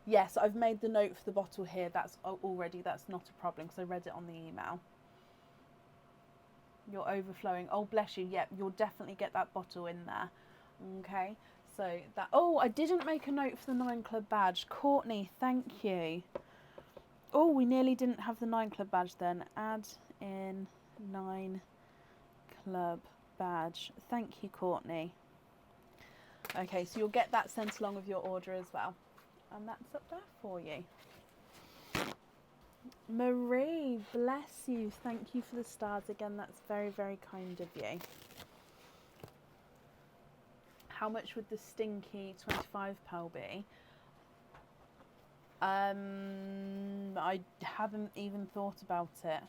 Speaker 1: Yes, I've made the note for the bottle here. That's already, that's not a problem because I read it on the email. You're overflowing. Oh, bless you. Yep, you'll definitely get that bottle in there. Okay. So that, oh, I didn't make a note for the 9 Club badge. Courtney, thank you. Oh, we nearly didn't have the 9 Club badge then. Add in 9 Club badge. Thank you, Courtney. Okay, so you'll get that sent along with your order as well. And that's up there for you. Marie, bless you. Thank you for the stars again. That's very, very kind of you. How much would the stinky 25 pearl be? I haven't even thought about it.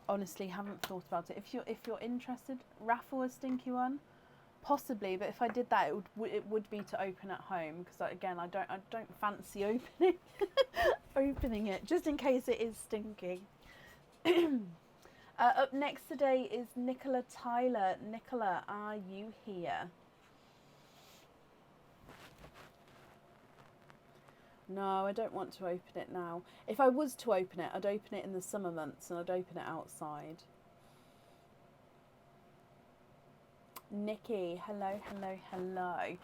Speaker 1: Honestly, haven't thought about it. If you're interested, raffle a stinky one, possibly. But if I did that, it would be to open at home, because again, I don't fancy opening it just in case it is stinky. Up next today is Nicola Tyler. Nicola, are you here? No, I don't want to open it now. If I was to open it, I'd open it in the summer months and I'd open it outside. Nikki, hello, hello, hello.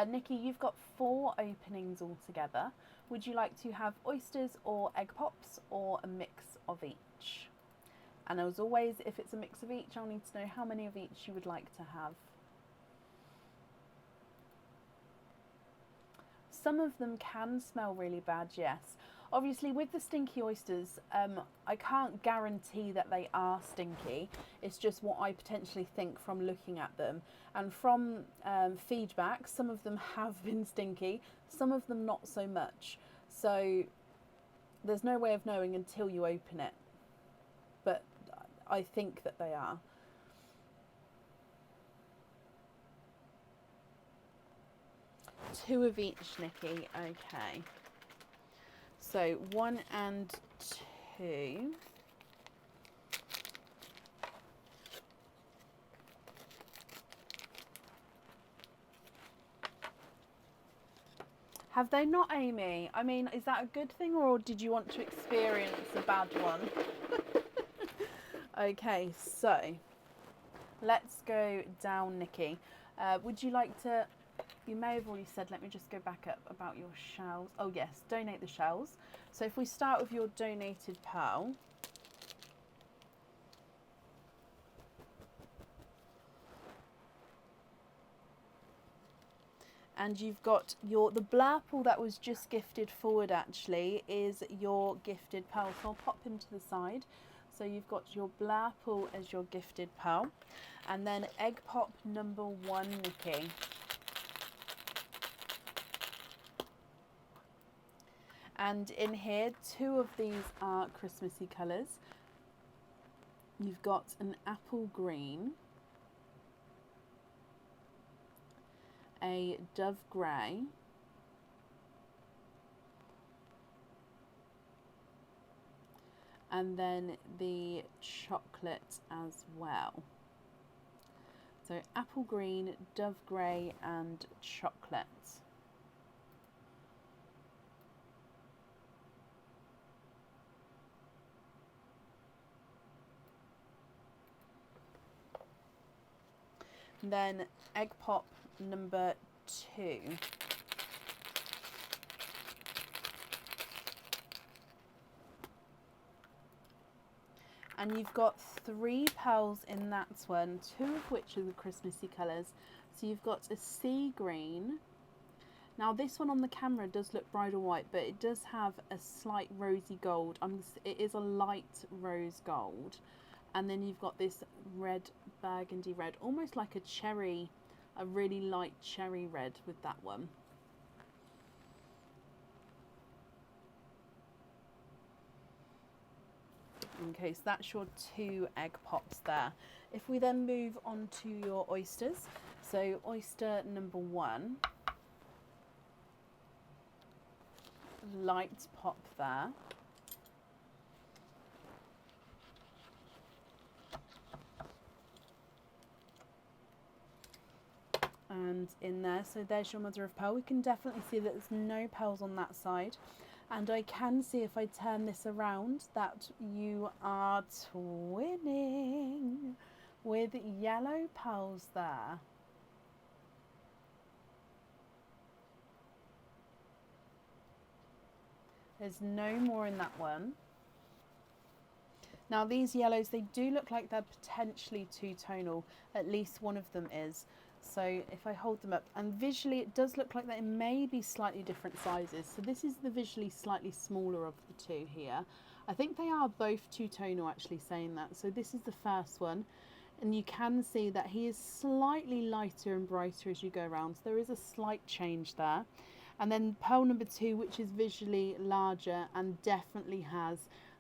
Speaker 1: Nikki, you've got 4 openings altogether. Would you like to have oysters or egg pops or a mix of each? And as always, if it's a mix of each, I'll need to know how many of each you would like to have. Some of them can smell really bad, yes. Obviously, with the stinky oysters, I can't guarantee that they are stinky. It's just what I potentially think from looking at them. And from feedback, some of them have been stinky, some of them not so much. So there's no way of knowing until you open it. But I think that they are. Two of each, Nikki. Okay. So 1 and 2. Have they not, Amy? I mean, is that a good thing, or did you want to experience a bad one? Okay, so let's go down, Nikki. Would you like to, you may have already said, let me just go back up about your shells. Oh yes, donate the shells. So if we start with your donated pearl. And you've got the Blurple that was just gifted forward actually is your gifted pearl. So I'll pop him to the side. So you've got your Blurple as your gifted pearl. And then egg pop number 1, Nikki. And in here, 2 of these are Christmassy colours. You've got an apple green, a dove grey, and then the chocolate as well. So apple green, dove grey and chocolate. Then egg pop number 2. And you've got 3 pearls in that one, 2 of which are the Christmassy colours. So you've got a sea green. Now this one on the camera does look bridal white, but it does have a slight rosy gold. It is a light rose gold. And then you've got this red, burgundy red, almost like a cherry, a really light cherry red with that one. Okay, so that's your 2 egg pops there. If we then move on to your oysters, so oyster number 1, light pop there. And in there, so there's your mother of pearl. We can definitely see that there's no pearls on that side. And I can see if I turn this around that you are twinning with yellow pearls there. There's no more in that one. Now these yellows, they do look like they're potentially two-tonal. At least one of them is. So if I hold them up, and visually it does look like they may be slightly different sizes. So this is the visually slightly smaller of the 2 here. I think they are both two-tonal actually, saying that. So this is the first one. And you can see that he is slightly lighter and brighter as you go around. So there is a slight change there. And then pearl number 2, which is visually larger and definitely has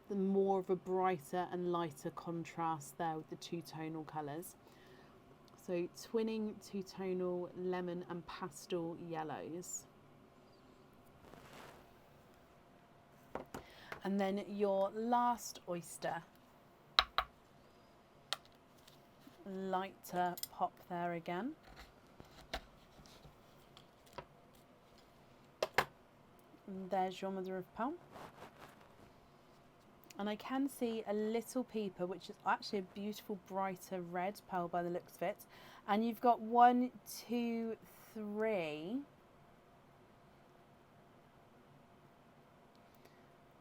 Speaker 1: the more of a brighter and lighter contrast there with the two-tonal colours. So twinning two-tonal lemon and pastel yellows. And then your last oyster. Lighter pop there again. And there's your mother of pearl. And I can see a little peeper, which is actually a beautiful brighter red pearl by the looks of it. And you've got 1, 2, 3.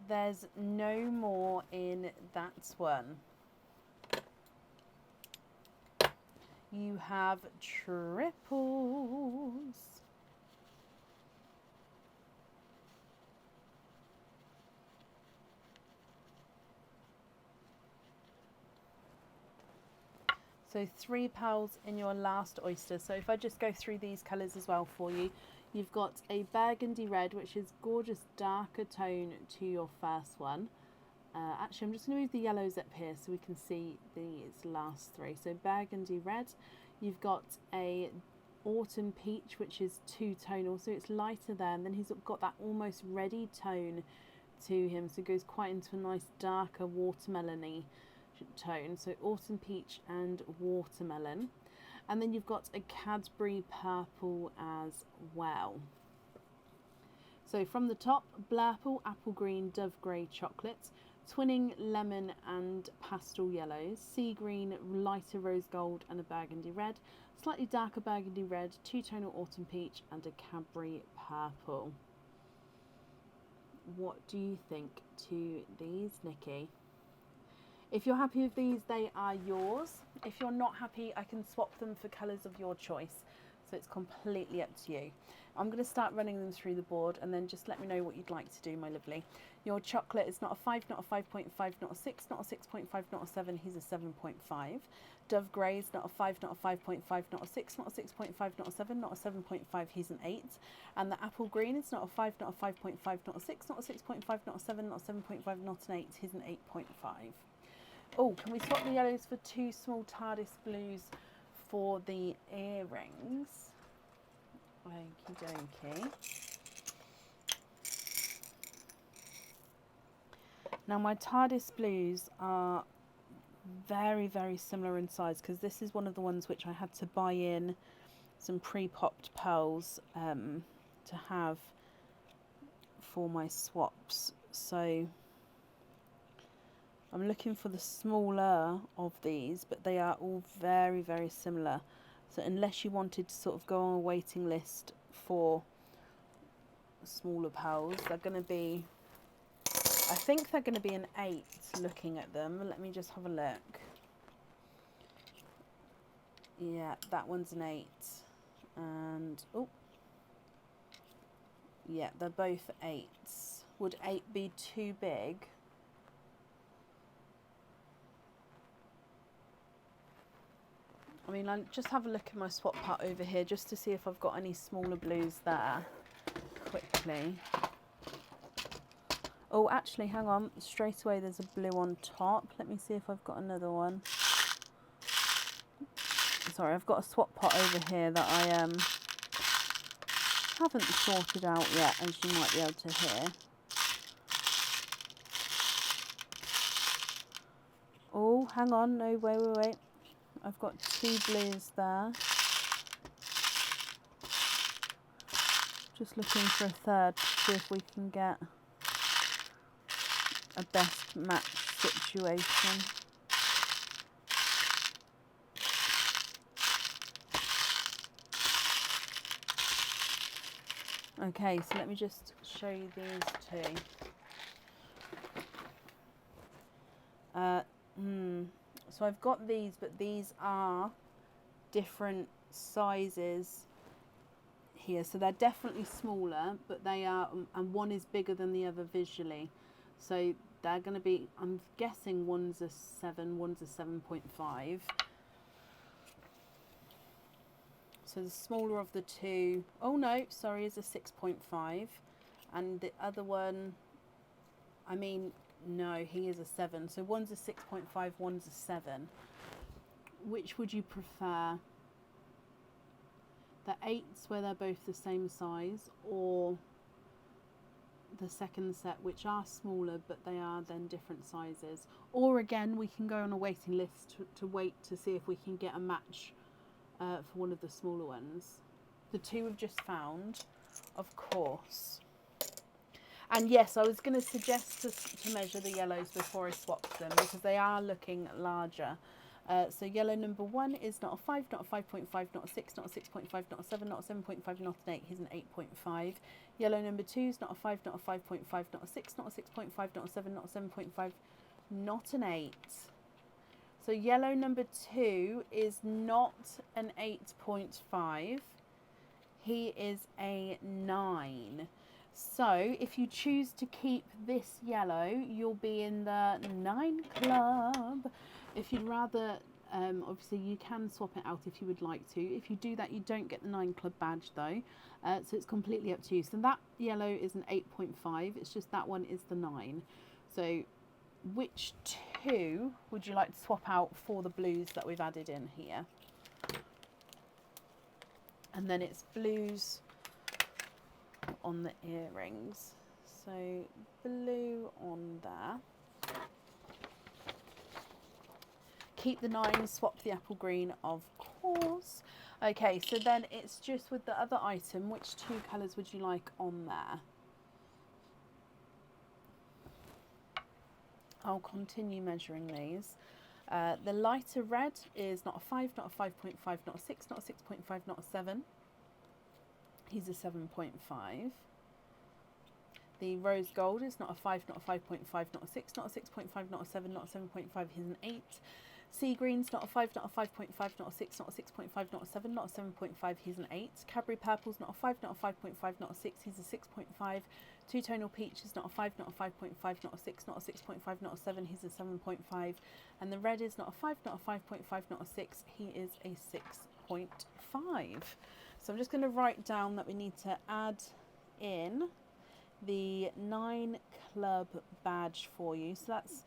Speaker 1: There's no more in that one. You have triples. So 3 pearls in your last oyster. So if I just go through these colours as well for you, you've got a burgundy red, which is gorgeous darker tone to your first one. Actually, I'm just going to move the yellows up here so we can see these last 3. So burgundy red, you've got a autumn peach, which is 2-tonal, so it's lighter there, and then he's got that almost reddy tone to him, so it goes quite into a nice darker watermelony tone. So autumn peach and watermelon. And then you've got a Cadbury purple as well. So from the top, Blurple, apple green, dove grey chocolate, twinning lemon and pastel yellows, sea green, lighter rose gold and a burgundy red, slightly darker burgundy red, 2-tonal autumn peach and a Cadbury purple. What do you think to these, Nikki? If you're happy with these, they are yours. If you're not happy, I can swap them for colours of your choice. So it's completely up to you. I'm going to start running them through the board and then just let me know what you'd like to do, my lovely. Your chocolate is not a 5, not a 5.5, not a 6, not a 6.5, not a 7. He's a 7.5. Dove Grey is not a 5, not a 5.5, not a 6, not a 6.5, not a 7, not a 7.5. He's an 8. And the apple green is not a 5, not a 5.5, not a 6, not a 6.5, not a 7, not a 7.5, not an 8. He's an 8.5. Oh, can we swap the yellows for 2 small TARDIS blues for the earrings? Okie dokie. Now my TARDIS blues are very, very similar in size, because this is one of the ones which I had to buy in some pre-popped pearls to have for my swaps. So I'm looking for the smaller of these, but they are all very, very similar. So unless you wanted to sort of go on a waiting list for smaller pearls, they're going to be, I think they're going to be an 8 looking at them. Let me just have a look. Yeah, that one's an 8. And, oh, yeah, they're both 8s. Would 8 be too big? I mean, I'll just have a look at my swap pot over here just to see if I've got any smaller blues there quickly. Oh, actually, hang on. Straight away, there's a blue on top. Let me see if I've got another one. Sorry, I've got a swap pot over here that I haven't sorted out yet, as you might be able to hear. Oh, hang on. No, wait. I've got 2 blues there. Just looking for a third to see if we can get a best match situation. Okay, so let me just show you these 2. So I've got these, but these are different sizes here. So they're definitely smaller, but they are, and one is bigger than the other visually. So they're going to be, I'm guessing one's a 7, one's a 7.5. So the smaller of the 2, oh no, sorry, is a 6.5. And the other one, I mean, no, he is a 7. So one's a 6.5, one's a 7. Which would you prefer? The 8s where they're both the same size, or the second set which are smaller but they are then different sizes? Or again, we can go on a waiting list to wait to see if we can get a match for one of the smaller ones. The 2 we've just found, of course. And yes, I was going to suggest to measure the yellows before I swapped them because they are looking larger. So yellow number 1 is not a 5, not a 5.5, not a 6, not a 6.5, not a 7, not a 7.5, not an 8. He's an 8.5. Yellow number 2 is not a 5, not a 5.5, not a 6, not a 6.5, not a 7, not a 7.5, not an 8. So yellow number 2 is not an 8.5. He is a 9. So if you choose to keep this yellow, you'll be in the 9 club. If you'd rather, obviously you can swap it out if you would like to. If you do that, you don't get the 9 club badge though. So it's completely up to you. So that yellow is an 8.5. It's just that one is the 9. So which 2 would you like to swap out for the blues that we've added in here? And then it's blues on the earrings. So blue on there. Keep the 9, swap the apple green, of course. Okay, so then it's just with the other item, which 2 colours would you like on there? I'll continue measuring these. The lighter red is not a 5, not a 5.5, not a 6, not a 6.5, not a 7. He's a 7.5. The rose gold is not a 5, not a 5.5, not a 6, not a 6.5, not a 7, not a 7.5. He's an 8. Sea green's not a 5, not a 5.5, not a 6, not a 6.5, not a 7, not a 7.5. He's an 8. Cadbury purple's not a 5, not a 5.5, not a 6. He's a 6.5. Two-tonal peach is not a 5, not a 5.5, not a 6, not a 6.5, not a 7. He's a 7.5. And the red is not a 5, not a 5.5, not a 6. He is a 6.5. So I'm just going to write down that we need to add in the 9 club badge for you. So that's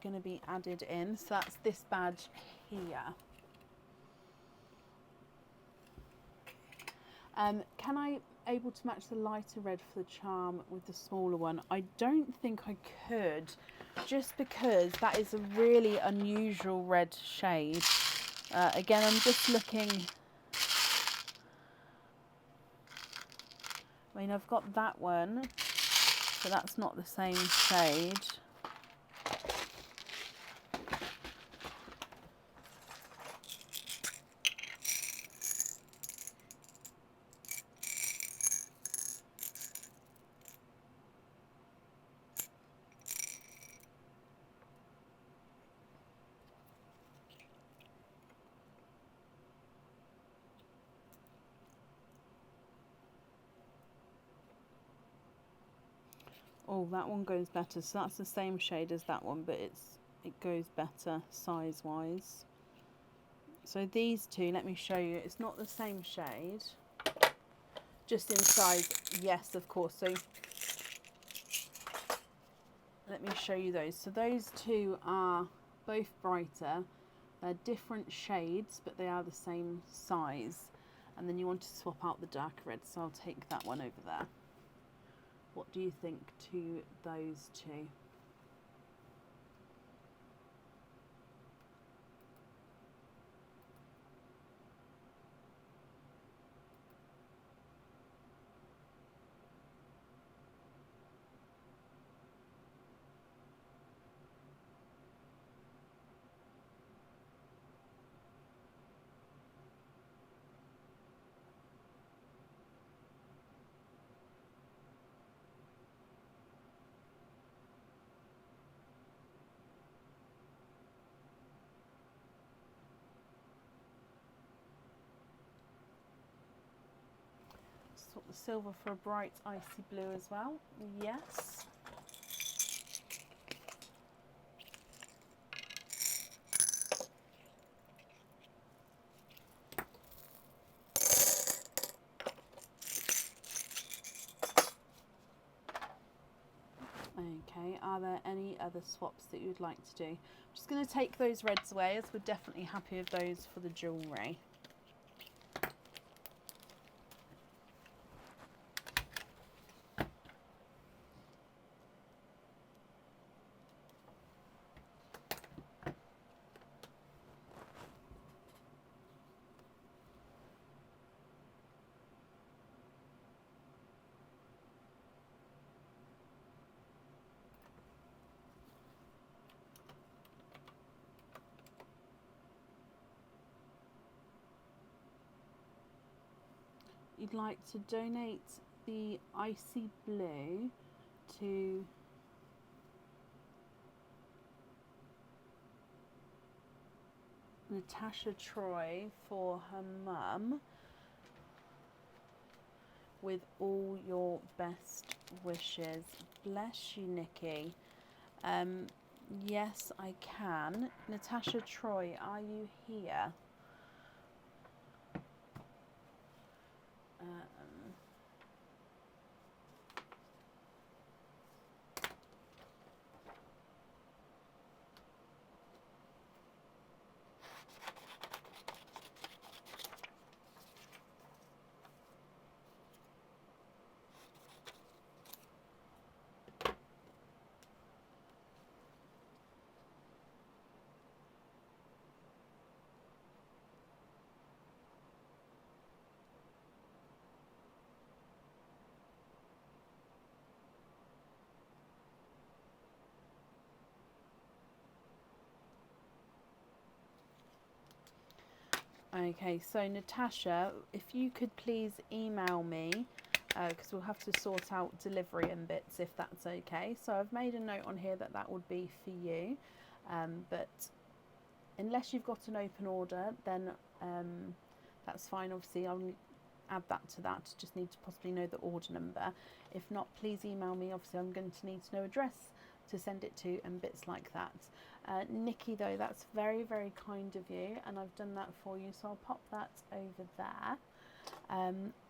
Speaker 1: going to be added in. So that's this badge here. Can I able to match the lighter red for the charm with the smaller one? I don't think I could, just because that is a really unusual red shade. Again, I'm just looking. I mean, I've got that one, but that's not the same shade. Oh, that one goes better. So that's the same shade as that one, but it goes better size-wise. So these 2, let me show you. It's not the same shade, just in size. Yes, of course. So let me show you those. So those 2 are both brighter. They're different shades, but they are the same size. And then you want to swap out the dark red, so I'll take that one over there. What do you think to those 2? Swap the silver for a bright icy blue as well. Yes. Okay, are there any other swaps that you'd like to do? I'm just going to take those reds away, as we're definitely happy with those for the jewellery. you'd like to donate the icy blue to Natasha Troy for her mum, with all your best wishes. Bless you, Nikki. Yes, I can. Natasha Troy, are you here? Okay, so Natasha, if you could please email me, because we'll have to sort out delivery and bits if that's okay. So I've made a note on here that that would be for you, but unless you've got an open order, then that's fine. Obviously, I'll add that to that. Just need to possibly know the order number. If not, please email me. Obviously, I'm going to need to know address to send it to and bits like that. Nikki, though, that's very, very kind of you, and I've done that for you, so I'll pop that over there.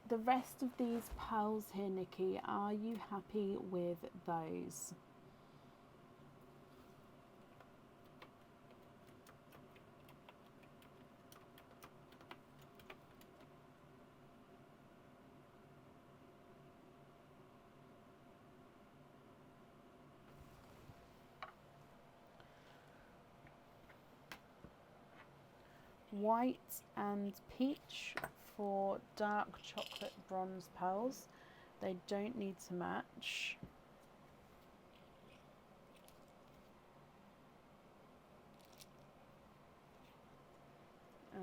Speaker 1: The rest of these pearls here, Nikki, are you happy with those? White and peach for dark chocolate bronze pearls. They don't need to match.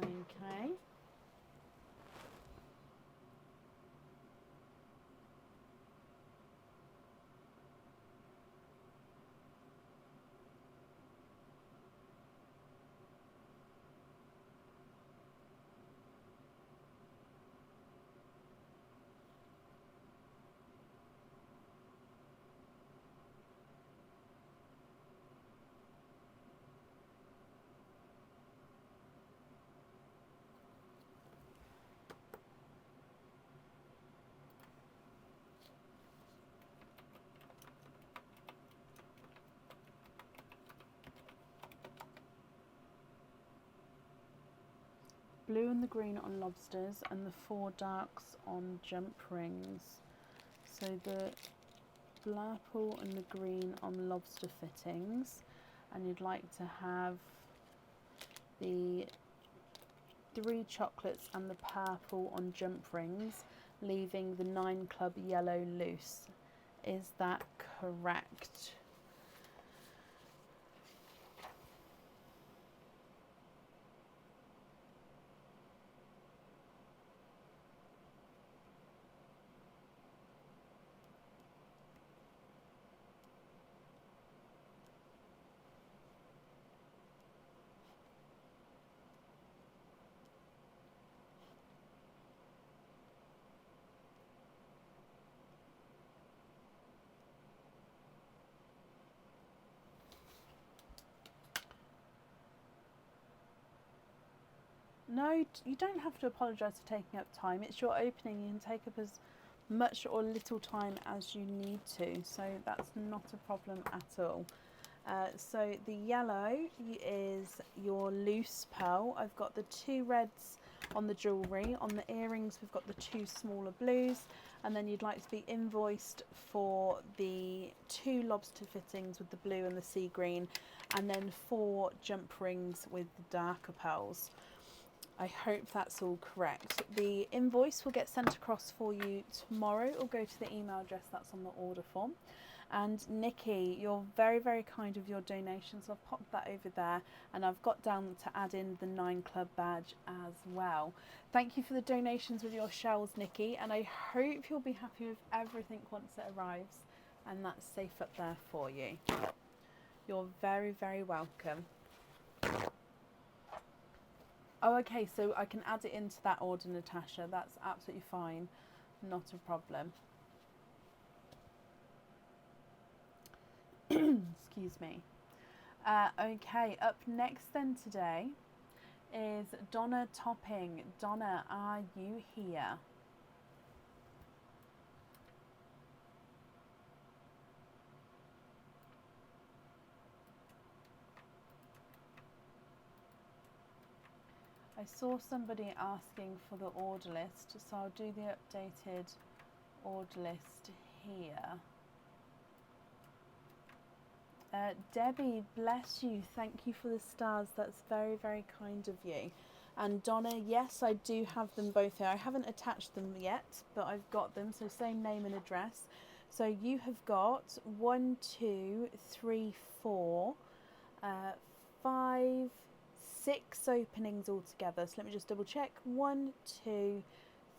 Speaker 1: Okay. Blue and the green on lobsters and the 4 darks on jump rings. So the purple and the green on lobster fittings, and you'd like to have the 3 chocolates and the purple on jump rings, leaving the 9 club yellow loose. Is that correct? No, you don't have to apologise for taking up time. It's your opening. You can take up as much or little time as you need to, so that's not a problem at all. So the yellow is your loose pearl. I've got the 2 reds on the jewellery. On the earrings we've got the 2 smaller blues, and then you'd like to be invoiced for the 2 lobster fittings with the blue and the sea green, and then 4 jump rings with the darker pearls. I hope that's all correct. The invoice will get sent across for you tomorrow. It'll go to the email address that's on the order form. And Nikki, you're very, very kind with your donation, so I've popped that over there, and I've got down to add in the 9 Club badge as well. Thank you for the donations with your shells, Nikki, and I hope you'll be happy with everything once it arrives, and that's safe up there for you. You're very, very welcome. Oh, okay, so I can add it into that order, Natasha. That's absolutely fine. Not a problem. Excuse me. Okay, up next then today is Donna Topping. Donna, are you here? I saw somebody asking for the order list, so I'll do the updated order list here. Debbie, bless you. Thank you for the stars. That's very, very kind of you. And Donna, yes, I do have them both here. I haven't attached them yet, but I've got them. So same name and address. So you have got 1, 2, 3, 4, 5, 6 openings altogether. So let me just double check. 1, 2,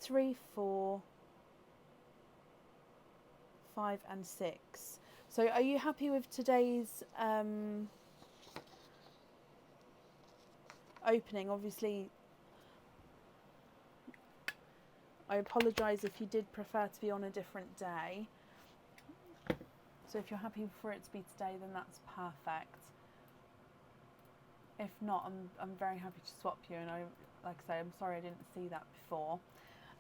Speaker 1: 3, 4, 5 and 6. So are you happy with today's opening? Obviously, I apologise if you did prefer to be on a different day. So if you're happy for it to be today, then that's perfect. If not, I'm very happy to swap you. And like I say, I'm sorry I didn't see that before.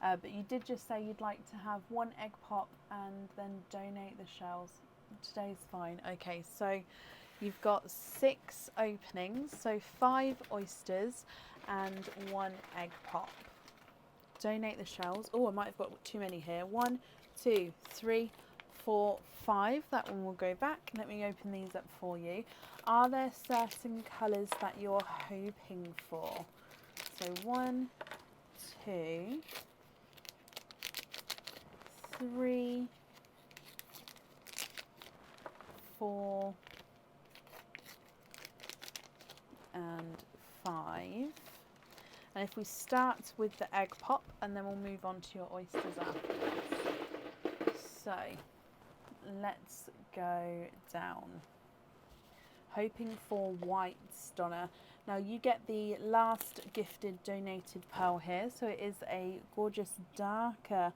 Speaker 1: But you did just say you'd like to have 1 egg pop and then donate the shells. Today's fine. Okay, so you've got 6 openings, so 5 oysters and 1 egg pop. Donate the shells. Oh, I might have got too many here. 1, 2, 3, 4, 5. That one will go back. Let me open these up for you. Are there certain colours that you're hoping for? So 1, 2, 3, 4 and 5. And if we start with the egg pop, and then we'll move on to your oysters afterwards. So let's go down. Hoping for whites, Donna. Now you get the last gifted donated pearl here, so it is a gorgeous darker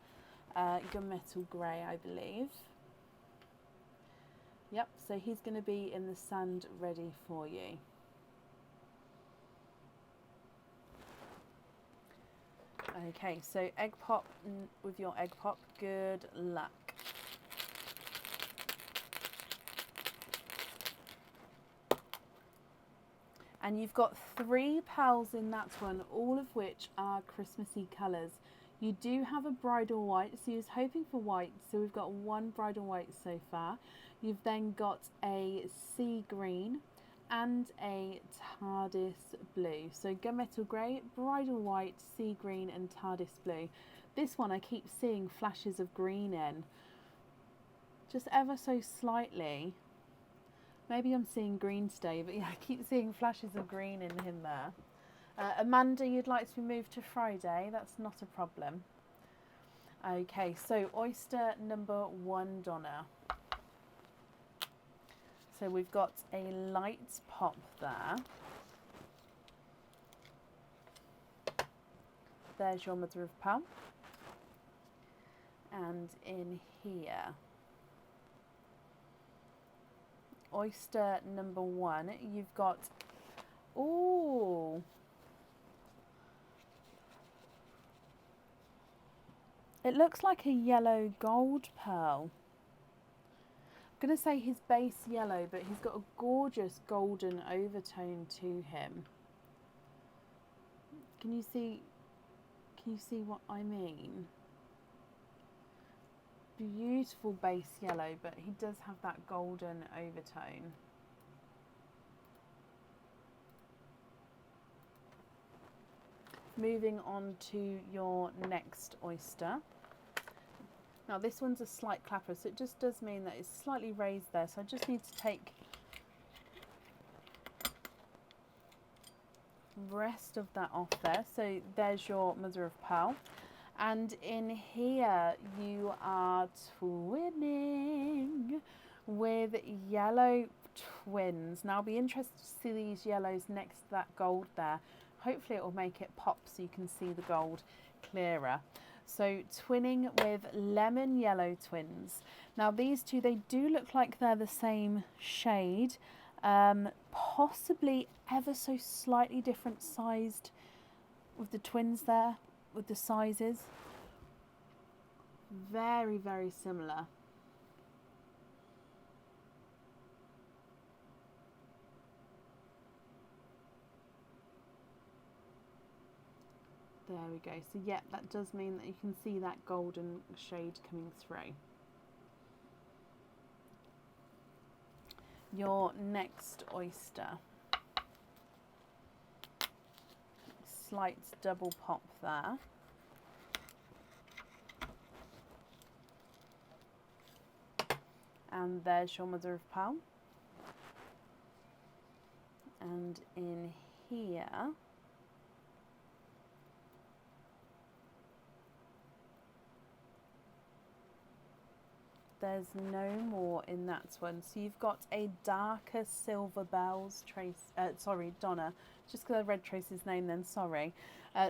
Speaker 1: gunmetal grey, I believe. Yep, so he's going to be in the sand ready for you. Okay, so egg pop with your egg pop, good luck. And you've got 3 pearls in that one, all of which are Christmassy colours. You do have a bridal white, so you was hoping for white, so we've got 1 bridal white so far. You've then got a sea green and a TARDIS blue. So gunmetal grey, bridal white, sea green and TARDIS blue. This one I keep seeing flashes of green in. Just ever so slightly. Maybe I'm seeing green today, but yeah, I keep seeing flashes of green in him there. Amanda, you'd like to be moved to Friday? That's not a problem. Okay, so oyster number 1, Donna. So we've got a light pop there. There's your mother of pearl. And in here, oyster number 1, you've got, ooh, it looks like a yellow gold pearl. I'm going to say his base yellow, but he's got a gorgeous golden overtone to him. Can you see what I mean? Beautiful base yellow, but he does have that golden overtone. Moving on to your next oyster. Now this one's a slight clapper, so it just does mean that it's slightly raised there. So I just need to take the rest of that off there. So there's your mother of pearl. And in here you are twinning with yellow twins. Now I'll be interested to see these yellows next to that gold there. Hopefully it will make it pop so you can see the gold clearer. So twinning with lemon yellow twins. Now these two, they do look like they're the same shade, possibly ever so slightly different sized with the twins there, with the sizes. Very, very similar. There we go. So yeah, that does mean that you can see that golden shade coming through. Your next oyster. Slight double pop there. And there's your mother of pearl. And in here, there's no more in that one. So you've got a darker silver bells trace, Donna, just because I read Tracy's name then, sorry.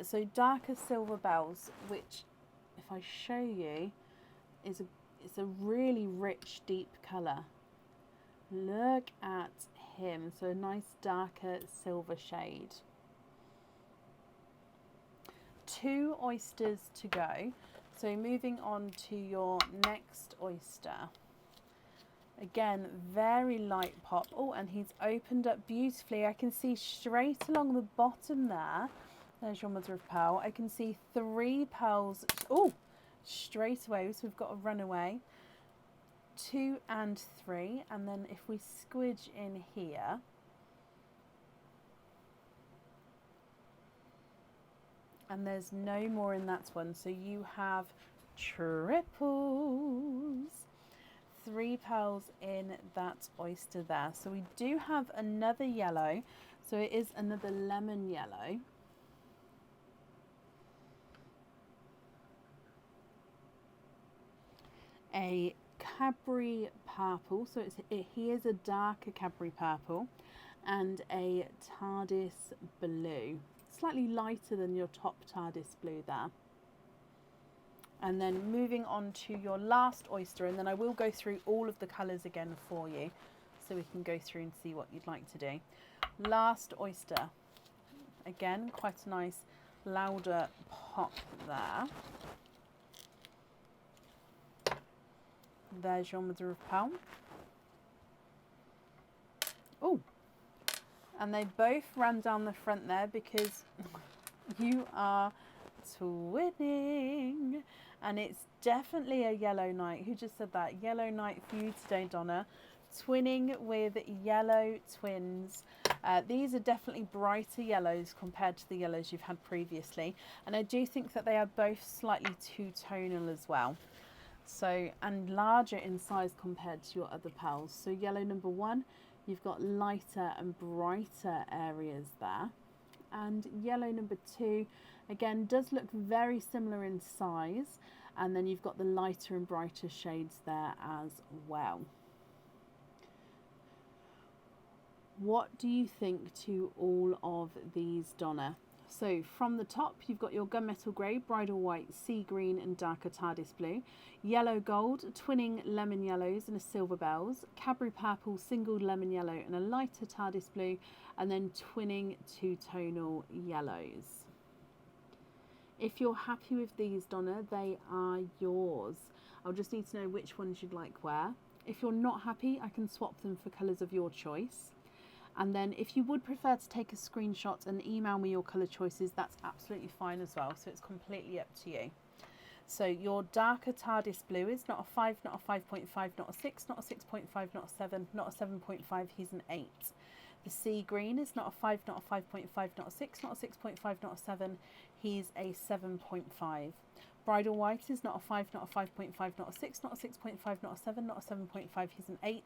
Speaker 1: So darker silver bells, which if I show you, it's a really rich deep colour. Look at him, so a nice darker silver shade. 2 oysters to go. So moving on to your next oyster. Again, very light pop. Oh, and he's opened up beautifully. I can see straight along the bottom there. There's your mother of pearl. I can see 3 pearls. Oh, straight away. So we've got a runaway. 2 and 3. And then if we squidge in here, and there's no more in that one, so you have triples. 3 pearls in that oyster there. So we do have another yellow, so it is another lemon yellow. A Cadbury purple, so he is a darker Cadbury purple, and a TARDIS blue. Slightly lighter than your top TARDIS blue there. And then moving on to your last oyster, and then I will go through all of the colours again for you so we can go through and see what you'd like to do. Last oyster. Again, quite a nice louder pop there. There's your mother of pearl. Oh, and they both ran down the front there because you are twinning. And it's definitely a yellow knight. Who just said that? Yellow knight for you today, Donna. Twinning with yellow twins. These are definitely brighter yellows compared to the yellows you've had previously. And I do think that they are both slightly two-tonal as well. So, and larger in size compared to your other pearls. So yellow number 1, you've got lighter and brighter areas there. And yellow number 2, again, does look very similar in size. And then you've got the lighter and brighter shades there as well. What do you think to all of these, Donna? So from the top, you've got your gunmetal grey, bridal white, sea green and darker TARDIS blue, yellow gold, twinning lemon yellows and a silver bells, Cadbury purple, single lemon yellow and a lighter TARDIS blue, and then twinning two-tonal yellows. If you're happy with these, Donna, they are yours. I'll just need to know which ones you'd like where. If you're not happy, I can swap them for colours of your choice. And then if you would prefer to take a screenshot and email me your colour choices, that's absolutely fine as well. So it's completely up to you. So your darker TARDIS blue is not a 5, not a 5.5, not a 6, not a 6.5, not a 7, not a 7.5, he's an 8. The sea green is not a 5, not a 5.5, not a 6, not a 6.5, not a 7, he's a 7.5. Bridal white is not a 5, not a 5.5, not a 6, not a 6.5, not a 7, not a 7.5, he's an 8.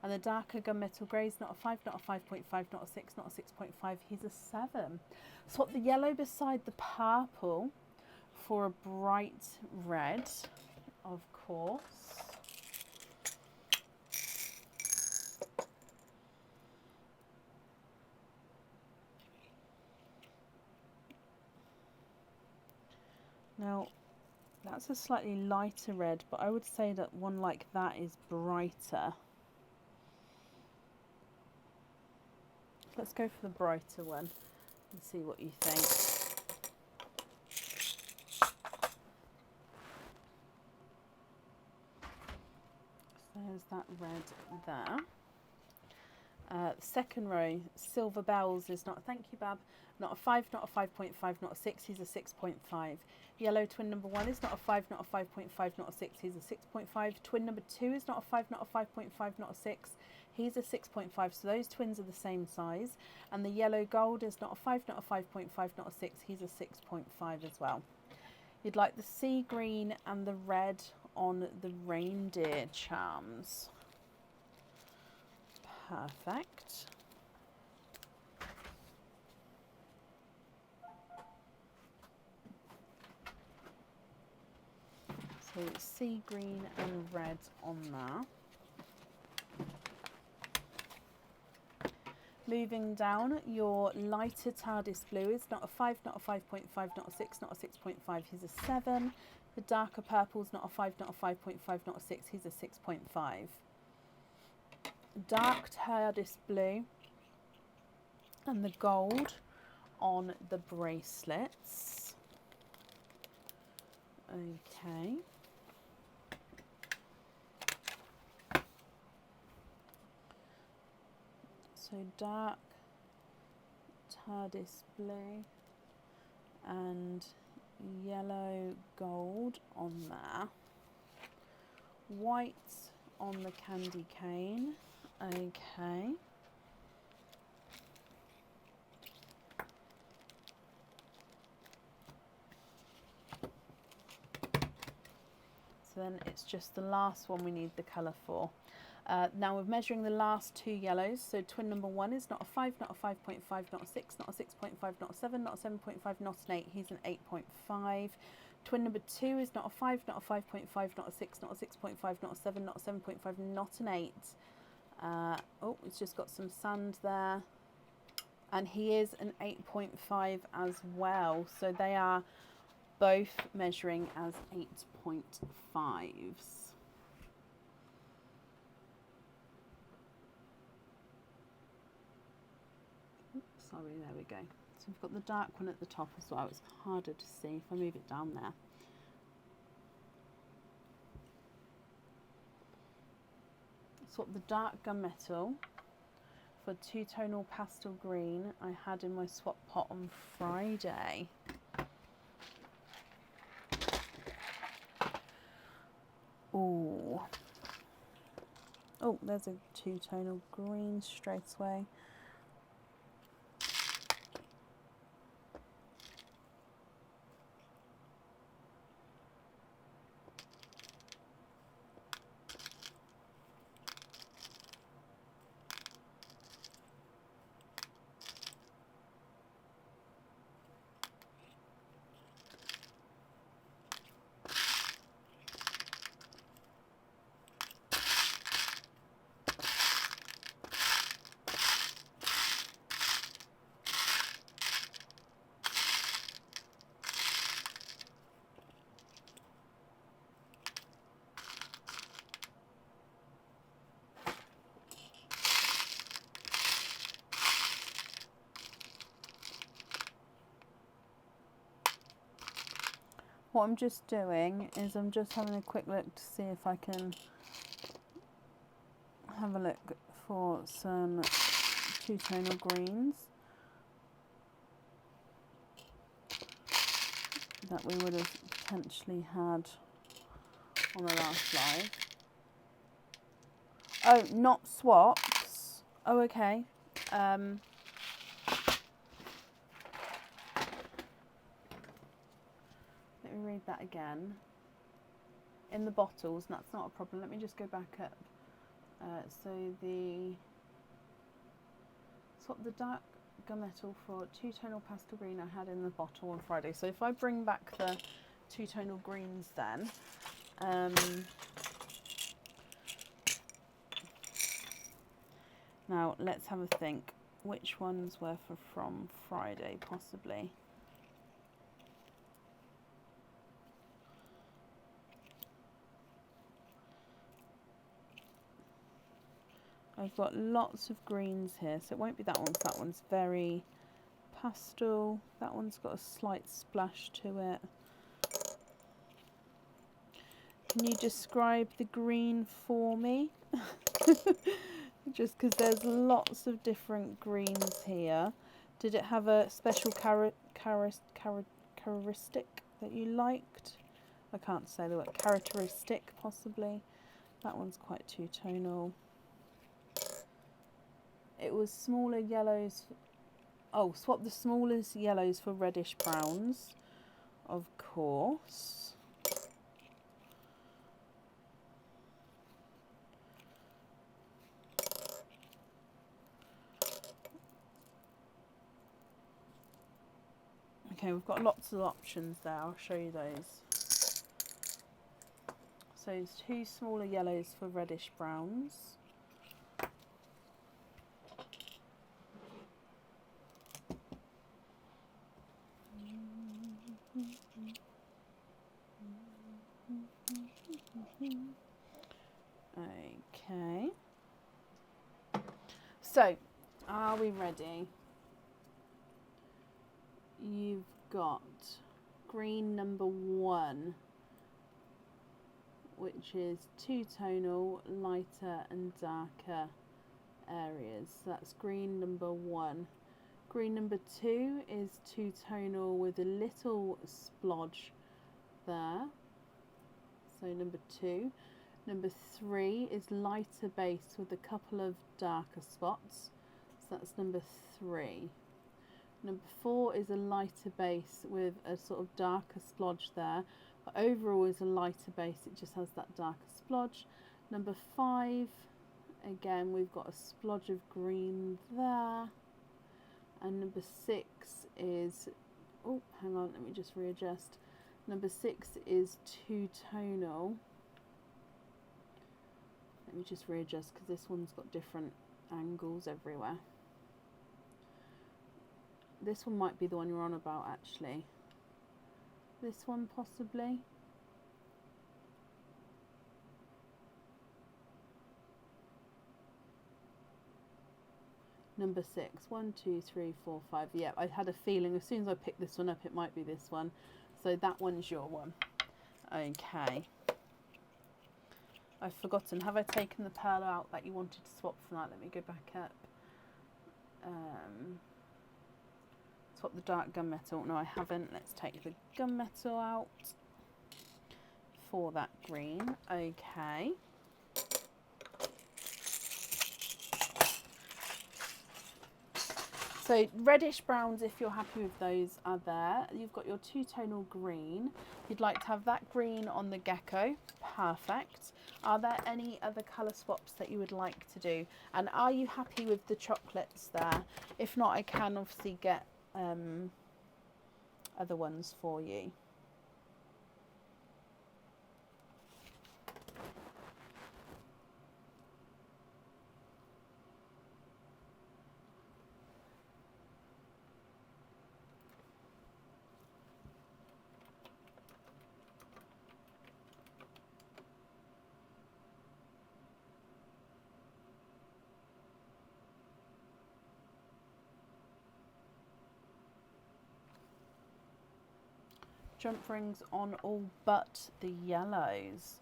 Speaker 1: And the darker gunmetal grey is not a 5, not a 5.5, not a 6, not a 6.5, he's a 7. Swap the yellow beside the purple for a bright red, of course. Now, that's a slightly lighter red, but I would say that one like that is brighter. Let's go for the brighter one and see what you think. So there's that red there. Second row, silver bells is not, thank you Bab, not a 5, not a 5.5, not a 6, he's a 6.5. Yellow twin number 1 is not a 5, not a 5.5, not a 6, he's a 6.5. Twin number 2 is not a 5, not a 5.5, not a 6, he's a 6.5. So those twins are the same size. And the yellow gold is not a 5, not a 5.5, not a 6, he's a 6.5 as well. You'd like the sea green and the red on the reindeer charms. Perfect. So sea green and red on there. Moving down, your lighter TARDIS blue is not a 5, not a 5.5, not a 6, not a 6.5, he's a 7. The darker purple is not a 5, not a 5.5, not a 6, he's a 6.5. Dark TARDIS blue and the gold on the bracelets. Okay. So dark TARDIS blue and yellow gold on there. White on the candy cane. Okay. So then it's just the last one we need the colour for. Now we're measuring the last two yellows. So twin number 1 is not a 5, not a 5.5, not a 6, not a 6.5, not a 7, not a 7.5, not an 8. He's an 8.5. Twin number 2 is not a 5, not a 5.5, not a 6, not a 6.5, not a 7, not a 7.5, not an 8. Oh, it's just got some sand there. And he is an 8.5 as well. So they are both measuring as 8.5s. Sorry, there we go. So we've got the dark one at the top as well. It's harder to see if I move it down there. Swap the dark gunmetal for two-tonal pastel green I had in my swap pot on Friday. Ooh. Oh, there's a two-tonal green straight away. What I'm just doing is I'm just having a quick look to see if I can have a look for some two-tonal greens that we would have potentially had on the last live. Oh, not swaps. Oh, okay. Let me read that again. In the bottles, and that's not a problem. Let me just go back up. So swap the dark gunmetal for two-tonal pastel green I had in the bottle on Friday. So if I bring back the two-tonal greens then, now let's have a think. Which ones were from Friday, possibly? I've got lots of greens here, so it won't be that one. That one's very pastel. That one's got a slight splash to it. Can you describe the green for me? Just because there's lots of different greens here. Did it have a special characteristic that you liked? I can't say the word. Characteristic, possibly. That one's quite two-tonal. It was smaller yellows. Oh, swap the smallest yellows for reddish browns. Of course. Okay, we've got lots of options there. I'll show you those. So it's 2 smaller yellows for reddish browns. Okay. So, are we ready? You've got green number 1, which is two-tonal, lighter and darker areas. So that's green number 1. Green number 2 is two-tonal with a little splodge there. So number 2. Number 3 is lighter base with a couple of darker spots. So that's number 3. Number 4 is a lighter base with a sort of darker splodge there. But overall is a lighter base, it just has that darker splodge. Number 5, again we've got a splodge of green there. And number 6 is, oh hang on, let me just readjust. Number 6 is two-tonal. Let me just readjust because this one's got different angles everywhere. This one might be the one you're on about actually. This one possibly. Number 6. 1, 2, 3, 4, 5. Yeah, I had a feeling as soon as I picked this one up it might be this one. So that one's your one. Okay. I've forgotten. Have I taken the pearl out that you wanted to swap for that? Let me go back up. Swap the dark gunmetal. No, I haven't. Let's take the gunmetal out for that green. Okay. So reddish browns, if you're happy with those, are there. You've got your two-tonal green. You'd like to have that green on the gecko. Perfect. Are there any other colour swaps that you would like to do? And are you happy with the chocolates there? If not, I can obviously get other ones for you. Jump rings on all but the yellows.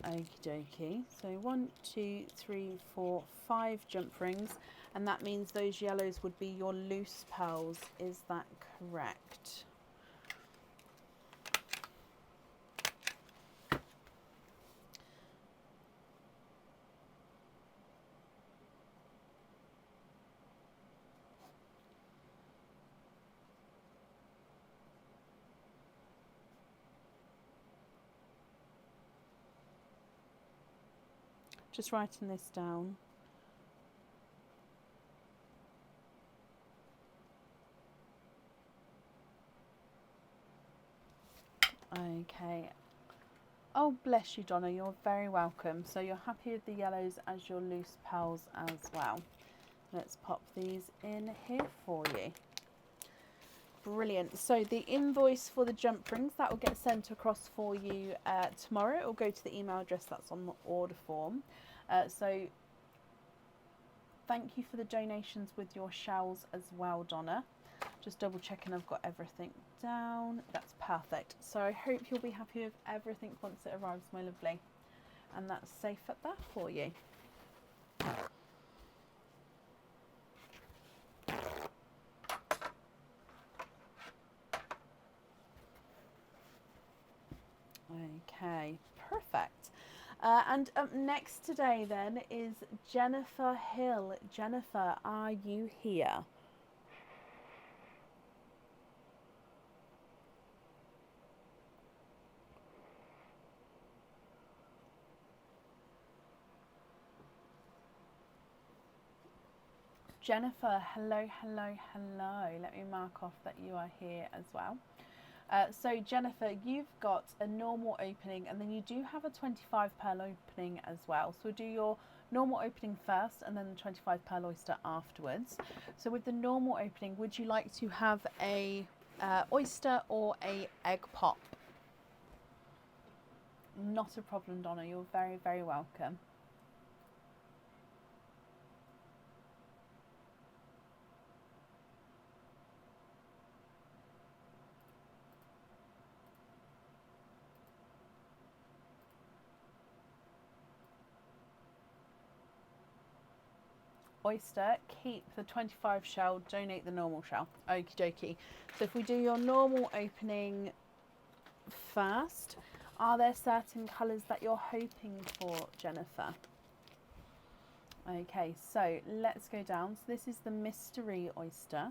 Speaker 1: Okie dokie. So 1, 2, 3, 4, 5 jump rings, and that means those yellows would be your loose pearls. Is that correct? Just writing this down. Okay. Oh, bless you, Donna. You're very welcome. So you're happy with the yellows as your loose pearls as well. Let's pop these in here for you. Brilliant. So the invoice for the jump rings, that will get sent across for you tomorrow. It will go to the email address that's on the order form. So thank you for the donations with your shells as well, Donna. Just double checking I've got everything down. That's perfect. So I hope you'll be happy with everything once it arrives, my lovely. And that's safe at that for you. Okay, perfect. And up next today then is Jennifer Hill. Jennifer, are you here? Jennifer, hello, hello, hello. Let me mark off that you are here as well. So Jennifer, you've got a normal opening and then you do have a 25 pearl opening as well. So we'll do your normal opening first and then the 25 pearl oyster afterwards. So with the normal opening, would you like to have a oyster or a egg pop? Not a problem, Donna. You're very, very welcome. Oyster, keep the 25 shell, donate the normal shell. Okie dokie. So if we do your normal opening first, are there certain colours that you're hoping for, Jennifer? Okay, so let's go down. So this is the mystery oyster.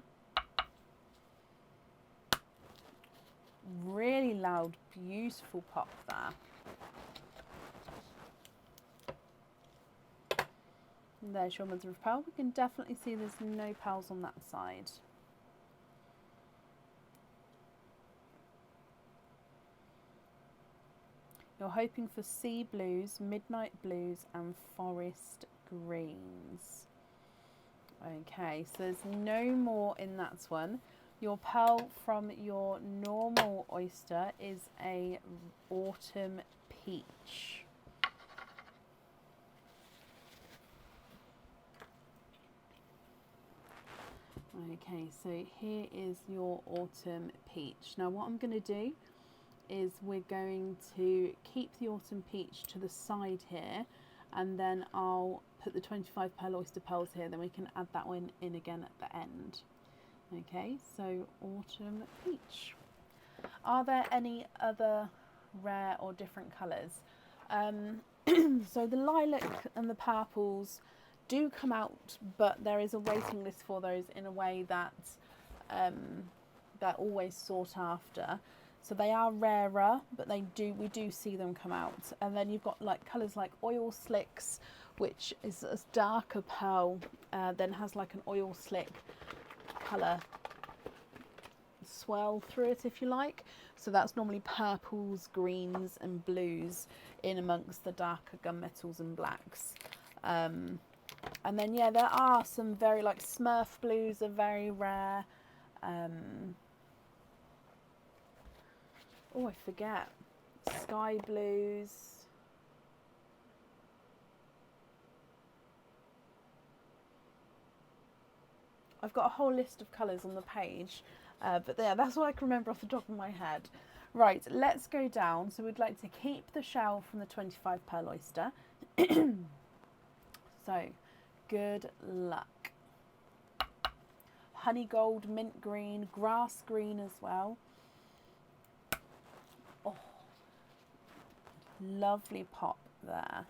Speaker 1: Really loud, beautiful pop there. There's your mother of pearl. We can definitely see there's no pearls on that side. You're hoping for sea blues, midnight blues and forest greens. Okay, so there's no more in that one. Your pearl from your normal oyster is a autumn peach. Okay, so here is your autumn peach. Now what I'm going to do is we're going to keep the autumn peach to the side here and then I'll put the 25 pearl oyster pearls here, then we can add that one in again at the end. Okay, so autumn peach. Are there any other rare or different colours? So the lilac and the purples do come out, but there is a waiting list for those in a way that they're always sought after. So they are rarer, but we do see them come out. And then you've got like colours like oil slicks, which is a darker pearl, then has like an oil slick colour swell through it, if you like. So that's normally purples, greens and blues in amongst the darker gunmetals and blacks. And then, yeah, there are some very, like, Smurf blues are very rare. Oh, I forget. Sky blues. I've got a whole list of colours on the page. But yeah, that's what I can remember off the top of my head. Right, let's go down. So we'd like to keep the shell from the 25 pearl oyster. So, good luck. Honey gold, mint green, grass green as well. Oh, lovely pop there.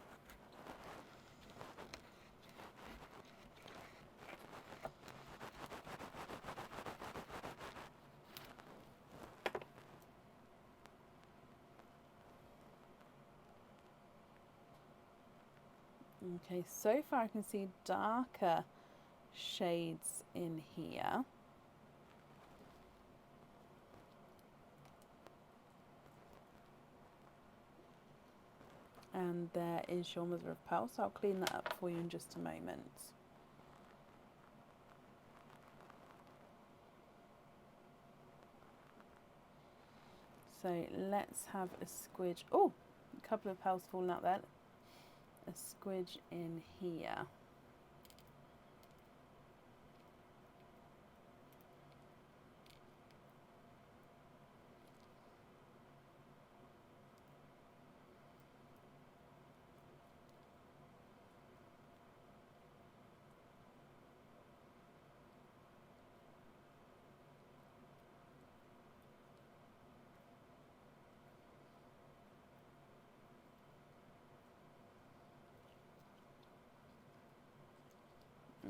Speaker 1: Okay, so far I can see darker shades in here. And there is your mother of pearl, so I'll clean that up for you in just a moment. So let's have a squidge. Oh, a couple of pearls falling out there. A squidge in here.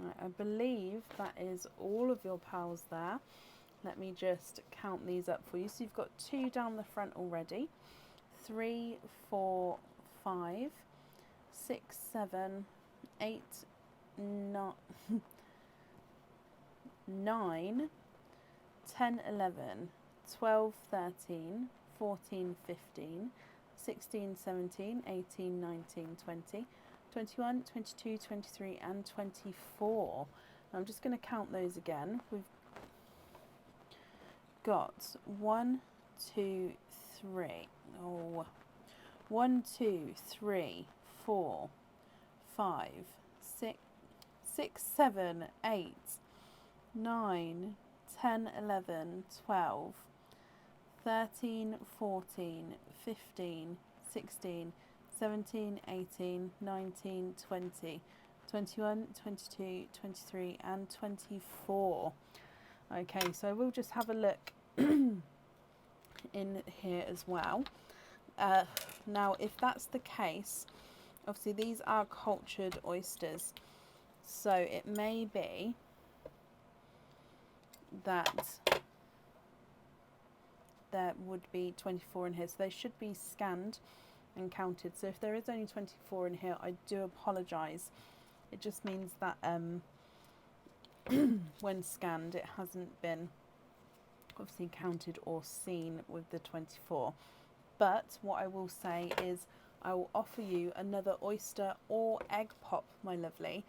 Speaker 1: Right, I believe that is all of your pearls there. Let me just count these up for you. So you've got 2 down the front already. 3, 4, 5, 6, 7, 8, 9, 9, 10, 11, 12, 13, 14, 15, 16, 17, 18, 19, 20, 21, 22, 23 and 24. I'm just going to count those again. We've got 1, 2, 3. Oh, 1, 2, 3, 4, 5, 6, 7, 8, 9, 10, 11, 12, 13, 14, 15, 16, 17, 18, 19, 20, 21, 22, 23 and 24. Okay, so we'll just have a look in here as well. Now, if that's the case, obviously these are cultured oysters, so it may be that there would be 24 in here, so they should be scanned and counted. So if there is only 24 in here, I do apologise. It just means that when scanned it hasn't been obviously counted or seen with the 24. But what I will say is I will offer you another oyster or egg pop, my lovely,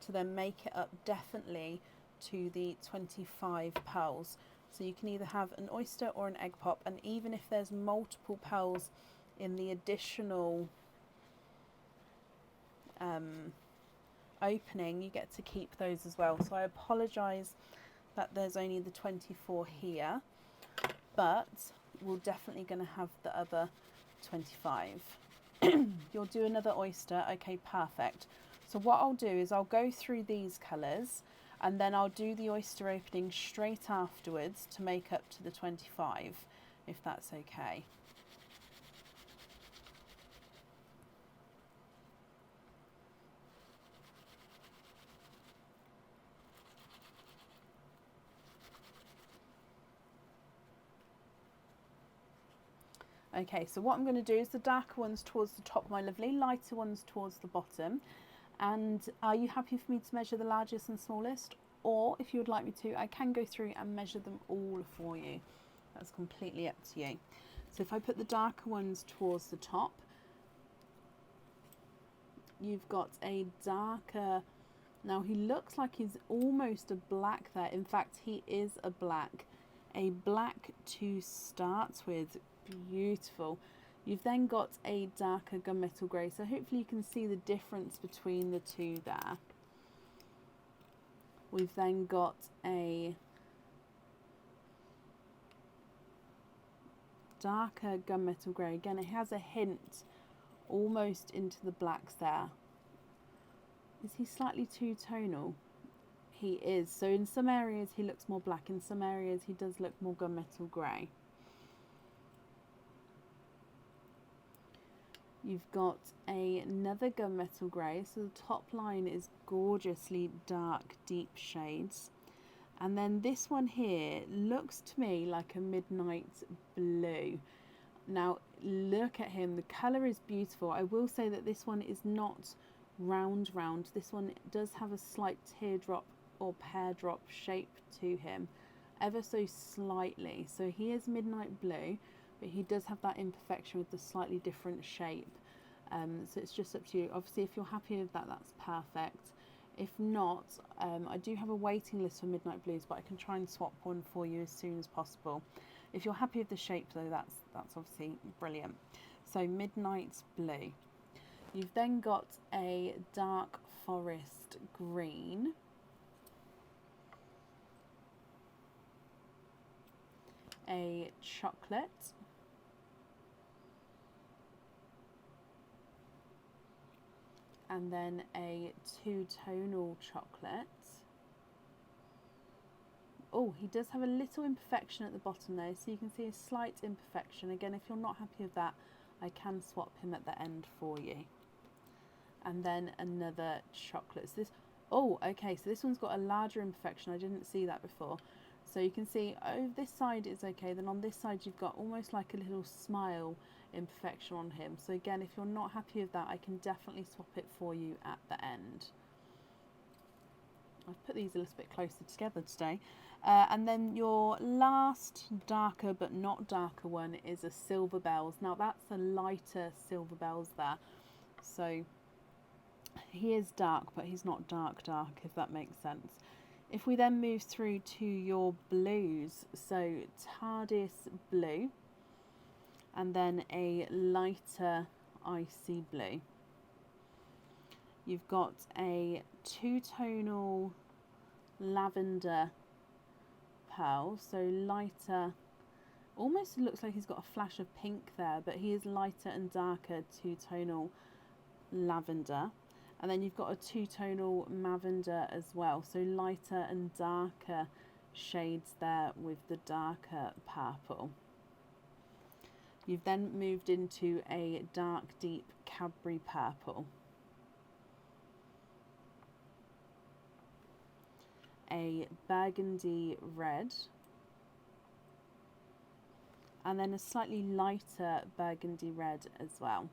Speaker 1: to then make it up definitely to the 25 pearls. So you can either have an oyster or an egg pop, and even if there's multiple pearls in the additional opening, you get to keep those as well. So I apologise that there's only the 24 here, but we're definitely going to have the other 25. You'll do another oyster. Okay, perfect. So what I'll do is I'll go through these colours and then I'll do the oyster opening straight afterwards to make up to the 25, if that's okay. Okay, so what I'm going to do is the darker ones towards the top, my lovely, lighter ones towards the bottom. And are you happy for me to measure the largest and smallest? Or if you would like me to, I can go through and measure them all for you. That's completely up to you. So if I put the darker ones towards the top, you've got a darker, now he looks like he's almost a black there. In fact, he is a black to start with. Beautiful. You've then got a darker gunmetal grey, so hopefully you can see the difference between the two there. We've then got a darker gunmetal grey. Again, it has a hint almost into the blacks there. Is he slightly two-tonal? He is. So in some areas he looks more black, in some areas he does look more gunmetal grey. You've got another gunmetal grey, so the top line is gorgeously dark, deep shades. And then this one here looks to me like a midnight blue. Now look at him, the colour is beautiful. I will say that this one is not round. This one does have a slight teardrop or pear drop shape to him, ever so slightly. So he is midnight blue, but he does have that imperfection with the slightly different shape. So it's just up to you. Obviously, if you're happy with that, that's perfect. If not, I do have a waiting list for midnight blues, but I can try and swap one for you as soon as possible. If you're happy with the shape though, that's obviously brilliant. So midnight blue. You've then got a dark forest green, a chocolate, and then a two-tonal chocolate. Oh, he does have a little imperfection at the bottom there, so you can see a slight imperfection. Again, if you're not happy with that, I can swap him at the end for you. And then another chocolate. So this, oh, okay, so this one's got a larger imperfection. I didn't see that before. So you can see, oh, this side is okay. Then on this side, you've got almost like a little smile imperfection on him. So again, if you're not happy with that, I can definitely swap it for you at the end. I've put these a little bit closer together today. And then your last darker but not darker one is a silver bells. Now that's a lighter silver bells there. So he is dark, but he's not dark, if that makes sense. If we then move through to your blues, so TARDIS blue, and then a lighter icy blue. You've got a two-tonal lavender pearl, so lighter, almost looks like he's got a flash of pink there, but he is lighter and darker two-tonal lavender. And then you've got a two-tonal mavender as well, so lighter and darker shades there with the darker purple. You've then moved into a dark deep Cadbury purple, a burgundy red, and then a slightly lighter burgundy red as well.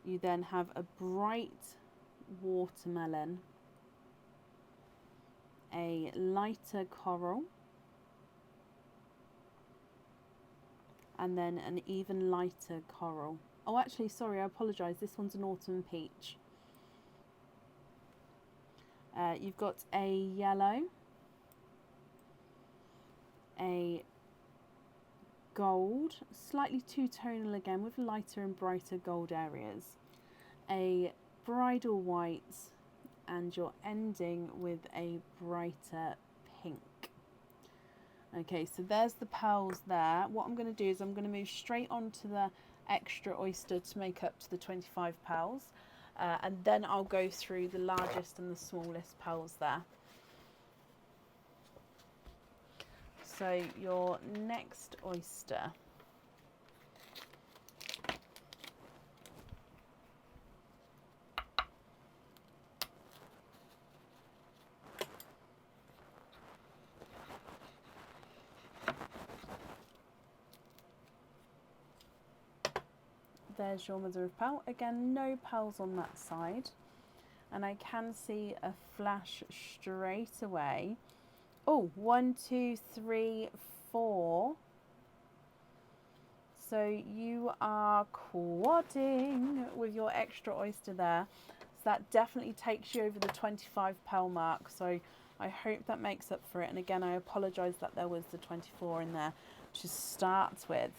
Speaker 1: You then have a bright watermelon, a lighter coral, and then an even lighter coral. Oh, actually, sorry, I apologise. This one's an autumn peach. You've got a yellow, a gold, slightly two-tonal again with lighter and brighter gold areas, a bridal white, and you're ending with a brighter pink. Okay, so there's the pearls there. What I'm going to do is I'm going to move straight on to the extra oyster to make up to the 25 pearls, and then I'll go through the largest and the smallest pearls there. So your next oyster, there's your mother of pearl. Again, no pearls on that side, and I can see a flash straight away. Oh, 1, 2, 3, 4. So you are quadding with your extra oyster there. So that definitely takes you over the 25 pearl mark. So I hope that makes up for it. And again, I apologise that there was the 24 in there to start with.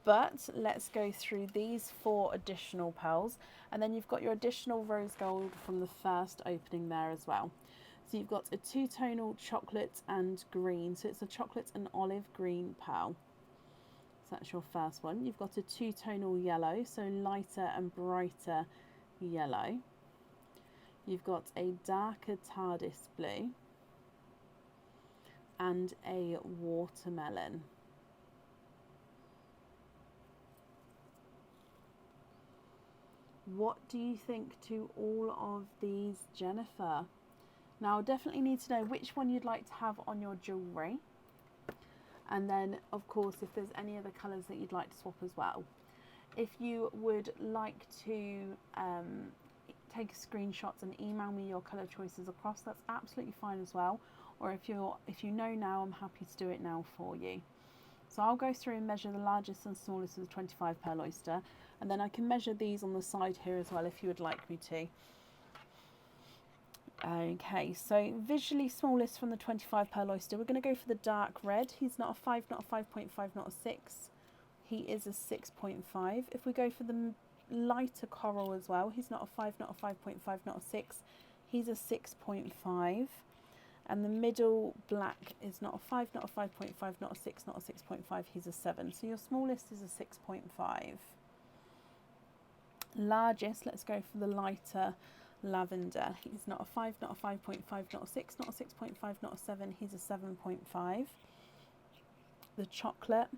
Speaker 1: But let's go through these 4 additional pearls. And then you've got your additional rose gold from the first opening there as well. So you've got a two-tonal chocolate and green. So it's a chocolate and olive green pearl. So that's your first one. You've got a two-tonal yellow, so lighter and brighter yellow. You've got a darker TARDIS blue and a watermelon. What do you think to all of these, Jennifer? Now, I definitely need to know which one you'd like to have on your jewellery. And then, of course, if there's any other colours that you'd like to swap as well. If you would like to take screenshots and email me your colour choices across, that's absolutely fine as well. Or if you know now, I'm happy to do it now for you. So I'll go through and measure the largest and smallest of the 25 pearl oyster, and then I can measure these on the side here as well if you would like me to. Okay, so visually smallest from the 25 pearl oyster, we're going to go for the dark red. He's not a 5, not a 5.5, not a 6. He is a 6.5. If we go for the lighter coral as well, he's not a 5, not a 5.5, not a 6. He's a 6.5. And the middle black is not a 5, not a 5.5, not a 6, not a 6.5. He's a 7. So your smallest is a 6.5. Largest, let's go for the lighter lavender. He's not a 5, not a 5.5, not a 6, not a 6.5, not a 7. He's a 7.5. The chocolate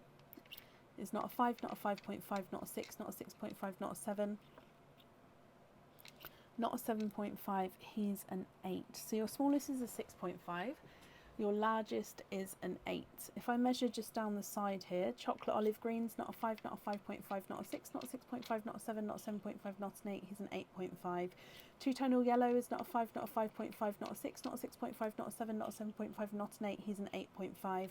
Speaker 1: is not a 5, not a 5.5, not a 6, not a 6.5, not a 7. Not a 7.5, he's an 8. So your smallest is a 6.5, your largest is an 8. If I measure just down the side here, chocolate olive green's not a 5, not a 5.5, not a 6, not a 6.5, not a 7, not a 7.5, not an 8, he's an 8.5. Two-tonal yellow is not a 5, not a 5.5, not a 6, not a 6.5, not a 7, not a 7.5, not an 8, he's an 8.5.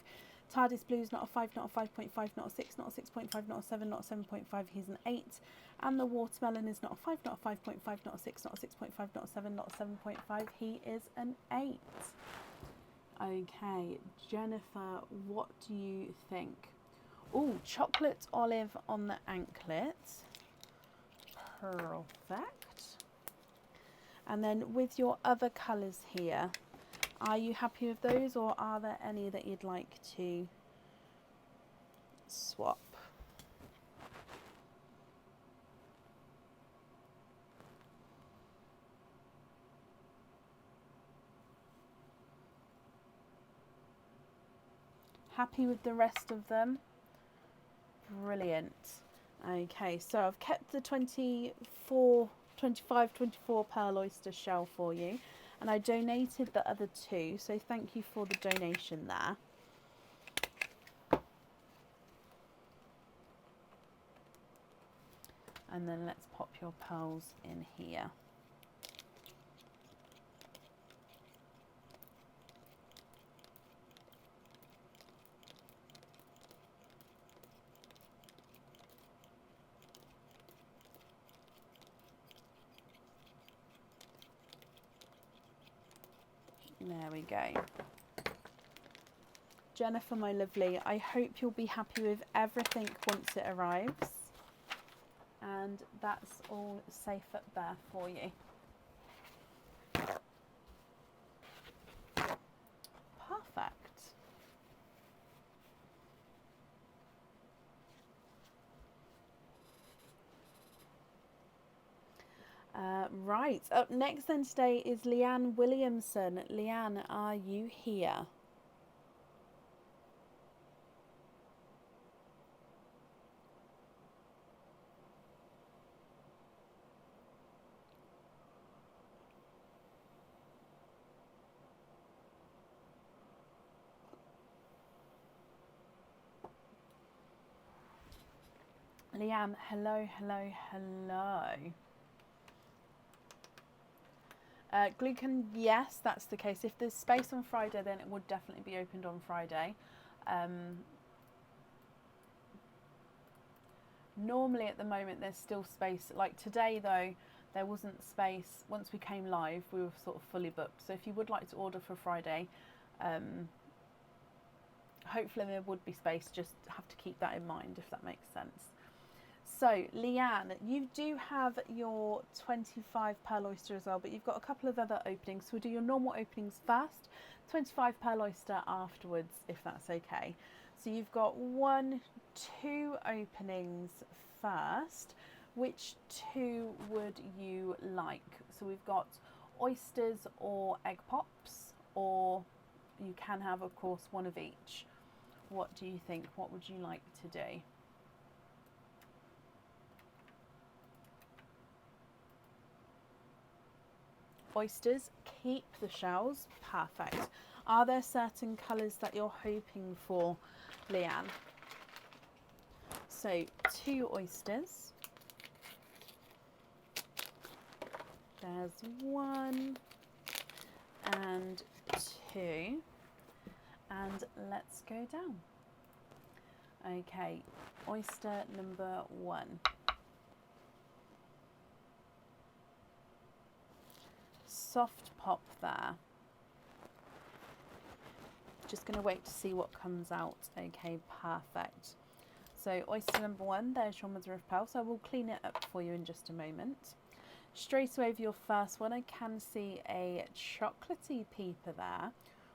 Speaker 1: TARDIS blue is not a 5, not a 5.5, not a 6, not a 6.5, not a 7, not a 7.5, he's an 8. And the watermelon is not a 5, not a 5.5, not a 6, not a 6.5, not a 7, not a 7.5, he is an 8. Okay, Jennifer, what do you think? Oh, chocolate olive on the anklet. Perfect. And then with your other colours here, are you happy with those, or are there any that you'd like to swap? Happy with the rest of them? Brilliant. Okay, so I've kept the 25, 24 pearl oyster shell for you, and I donated the other 2, so thank you for the donation there. And then let's pop your pearls in here. There we go. Jennifer, my lovely, I hope you'll be happy with everything once it arrives. And that's all safe up there for you. Perfect. Right, up next then today is Leanne Williamson. Leanne, are you here? Leanne, hello, hello, hello. Glucan, yes, that's the case. If there's space on Friday, then it would definitely be opened on Friday. Normally at the moment there's still space. Like today though, there wasn't space. Once we came live, we were sort of fully booked. So if you would like to order for Friday, hopefully there would be space. Just have to keep that in mind, if that makes sense. So, Leanne, you do have your 25 pearl oyster as well, but you've got a couple of other openings. So we'll do your normal openings first, 25 pearl oyster afterwards, if that's okay. So you've got 2 openings first. Which 2 would you like? So we've got oysters or egg pops, or you can have, of course, one of each. What do you think? What would you like to do? Oysters, keep the shells. Perfect. Are there certain colours that you're hoping for, Leanne? so 2 oysters. There's 1 and 2. And let's go down. Okay, oyster number 1. Soft pop there. Just going to wait to see what comes out. Okay, perfect. So oyster number 1, there's your mother of pearl. So I will clean it up for you in just a moment. Straight away for your first one, I can see a chocolatey peeper there,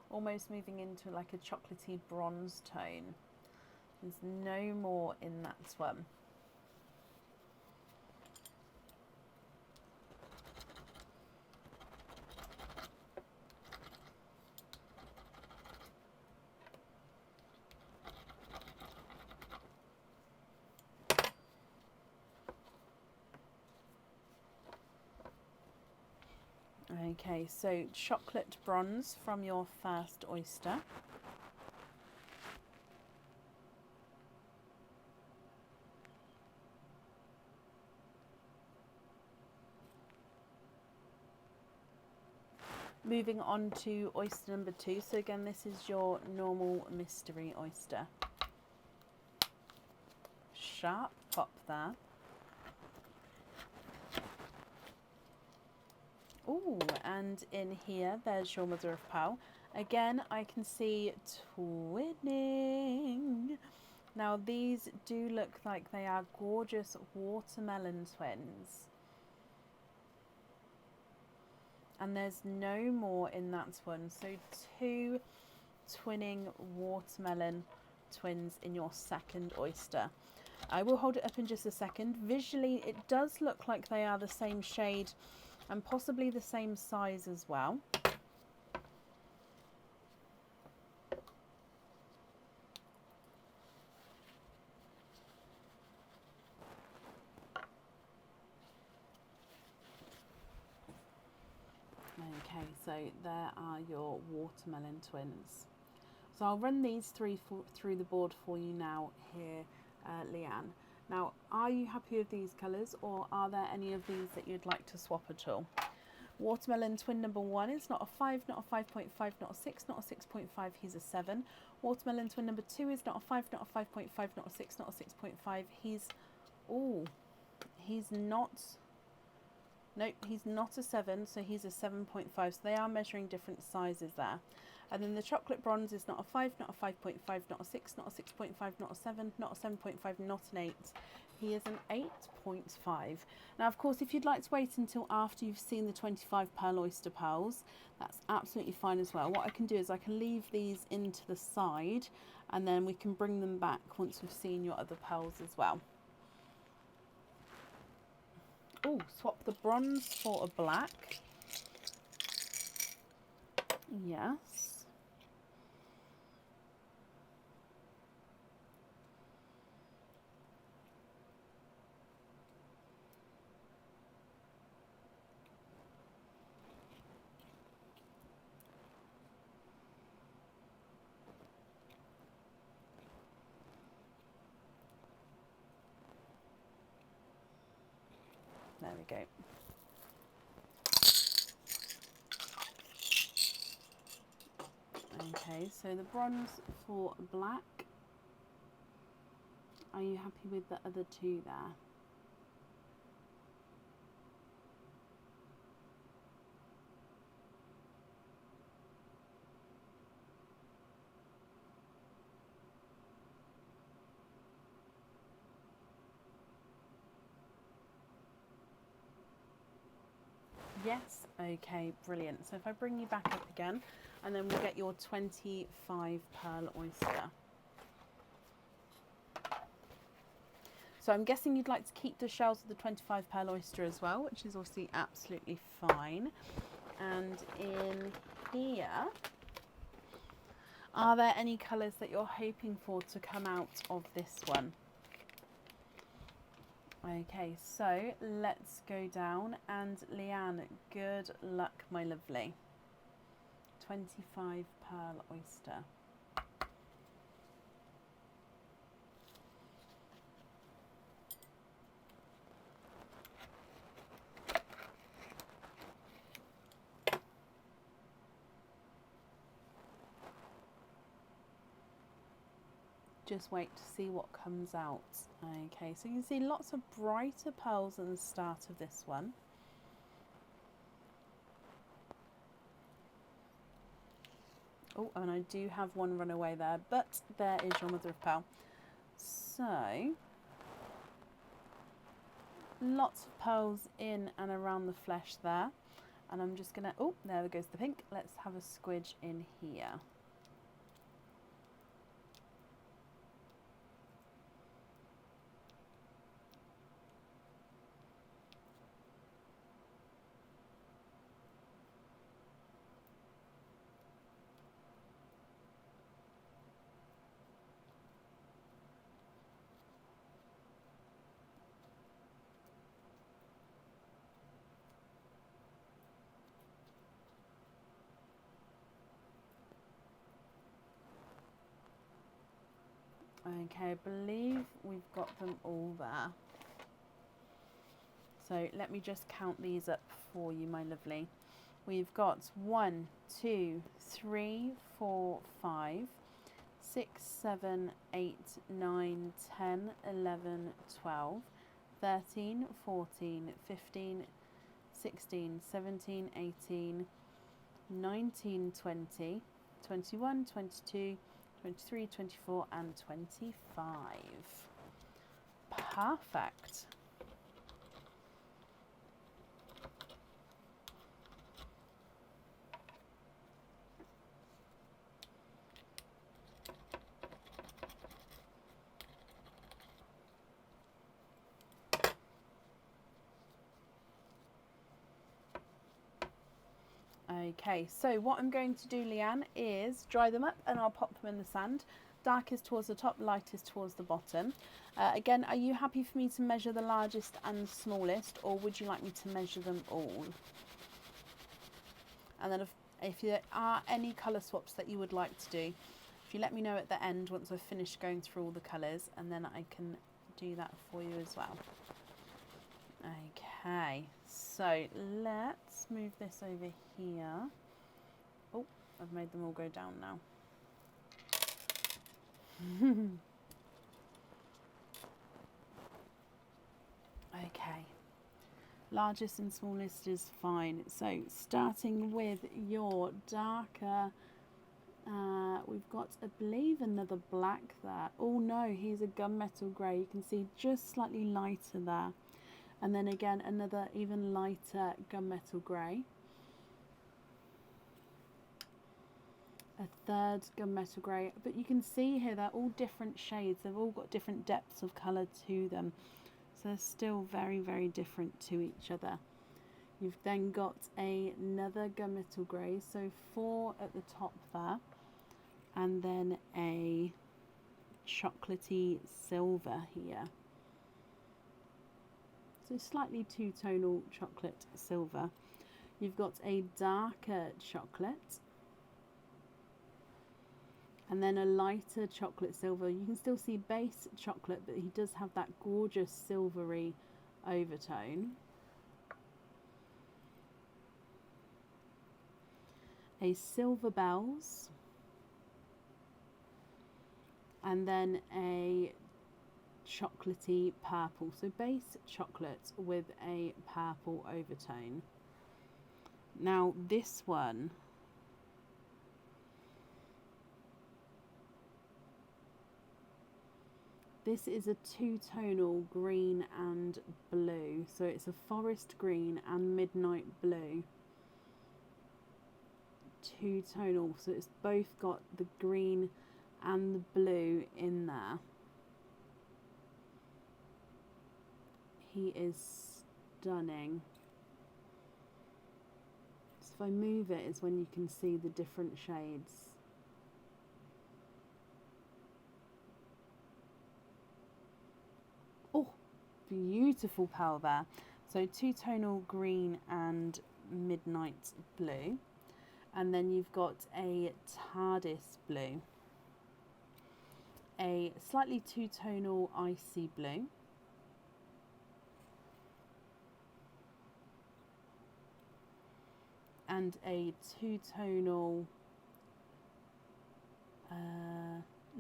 Speaker 1: almost moving into like a chocolatey bronze tone. There's no more in that one. Okay, so chocolate bronze from your first oyster. Moving on to oyster number 2. So again, this is your normal mystery oyster. Sharp pop there. Oh, and in here, there's your mother of pearl. Again, I can see twinning. Now, these do look like they are gorgeous watermelon twins. And there's no more in that one. So 2 twinning watermelon twins in your second oyster. I will hold it up in just a second. Visually, it does look like they are the same shade and possibly the same size as well. Okay, so there are your watermelon twins. So I'll run these 3 through the board for you now here, Leanne. Now, are you happy with these colours, or are there any of these that you'd like to swap at all? Watermelon twin number 1 is not a 5, not a 5.5, not a 6, not a 6.5, he's a 7. Watermelon twin number 2 is not a 5, not a 5.5, not a 6, not a 6.5, he's not, nope, he's not a 7, so he's a 7.5, so they are measuring different sizes there. And then the chocolate bronze is not a 5, not a 5.5, not a 6, not a 6.5, not a 7, not a 7.5, not an 8. He is an 8.5. Now, of course, if you'd like to wait until after you've seen the 25 pearl oyster pearls, that's absolutely fine as well. What I can do is I can leave these into the side, and then we can bring them back once we've seen your other pearls as well. Oh, swap the bronze for a black. Yes. There we go. Okay, so the bronze for black. Are you happy with the other 2 there? Yes, okay, brilliant. So if I bring you back up again, and then we'll get your 25 pearl oyster. So I'm guessing you'd like to keep the shells of the 25 pearl oyster as well, which is obviously absolutely fine. And in here, are there any colours that you're hoping for to come out of this one? Okay, so let's go down, and Leanne, good luck, my lovely. 25 pearl oyster. Just wait to see what comes out. Okay, so you can see lots of brighter pearls at the start of this one. Oh, and I do have one run away there, but there is your mother of pearl. So, lots of pearls in and around the flesh there. And I'm just gonna, oh, there goes the pink. Let's have a squidge in here. Okay, I believe we've got them all there. So let me just count these up for you, my lovely. We've got 1, 2, 3, 4, 5, 6, 7, 8, 9, 10, 11, 12, 13, 14, 15, 16, 17, 18, 19, 20, 21, 22, 23, 24 and 25. Perfect. Okay, so what I'm going to do, Leanne, is dry them up and I'll pop them in the sand. Darkest towards the top, lightest towards the bottom. Again, are you happy for me to measure the largest and smallest, or would you like me to measure them all? And then if there are any colour swaps that you would like to do, if you let me know at the end once I've finished going through all the colours, and then I can do that for you as well. Okay, so let's move this over here. Oh, I've made them all go down now. Okay, largest and smallest is fine. So starting with your darker, we've got, I believe, another black there. Oh no, he's a gunmetal grey. You can see just slightly lighter there. And then again, another even lighter gunmetal grey. A third gunmetal grey. But you can see here they're all different shades. They've all got different depths of colour to them. So they're still very, very different to each other. You've then got another gunmetal grey. So 4 at the top there. And then a chocolatey silver here. So slightly two-tonal chocolate silver. You've got a darker chocolate. And then a lighter chocolate silver. You can still see base chocolate, but he does have that gorgeous silvery overtone. A silver bells. And then a chocolatey purple, so base chocolate with a purple overtone. Now this one, this is a two-tonal green and blue, so it's a forest green and midnight blue. Two-tonal, so it's both got the green and the blue in there. He is stunning. So if I move it is when you can see the different shades. Oh, beautiful pearl there. So two-tonal green and midnight blue. And then you've got a TARDIS blue. A slightly two-tonal icy blue. And a two-tonal,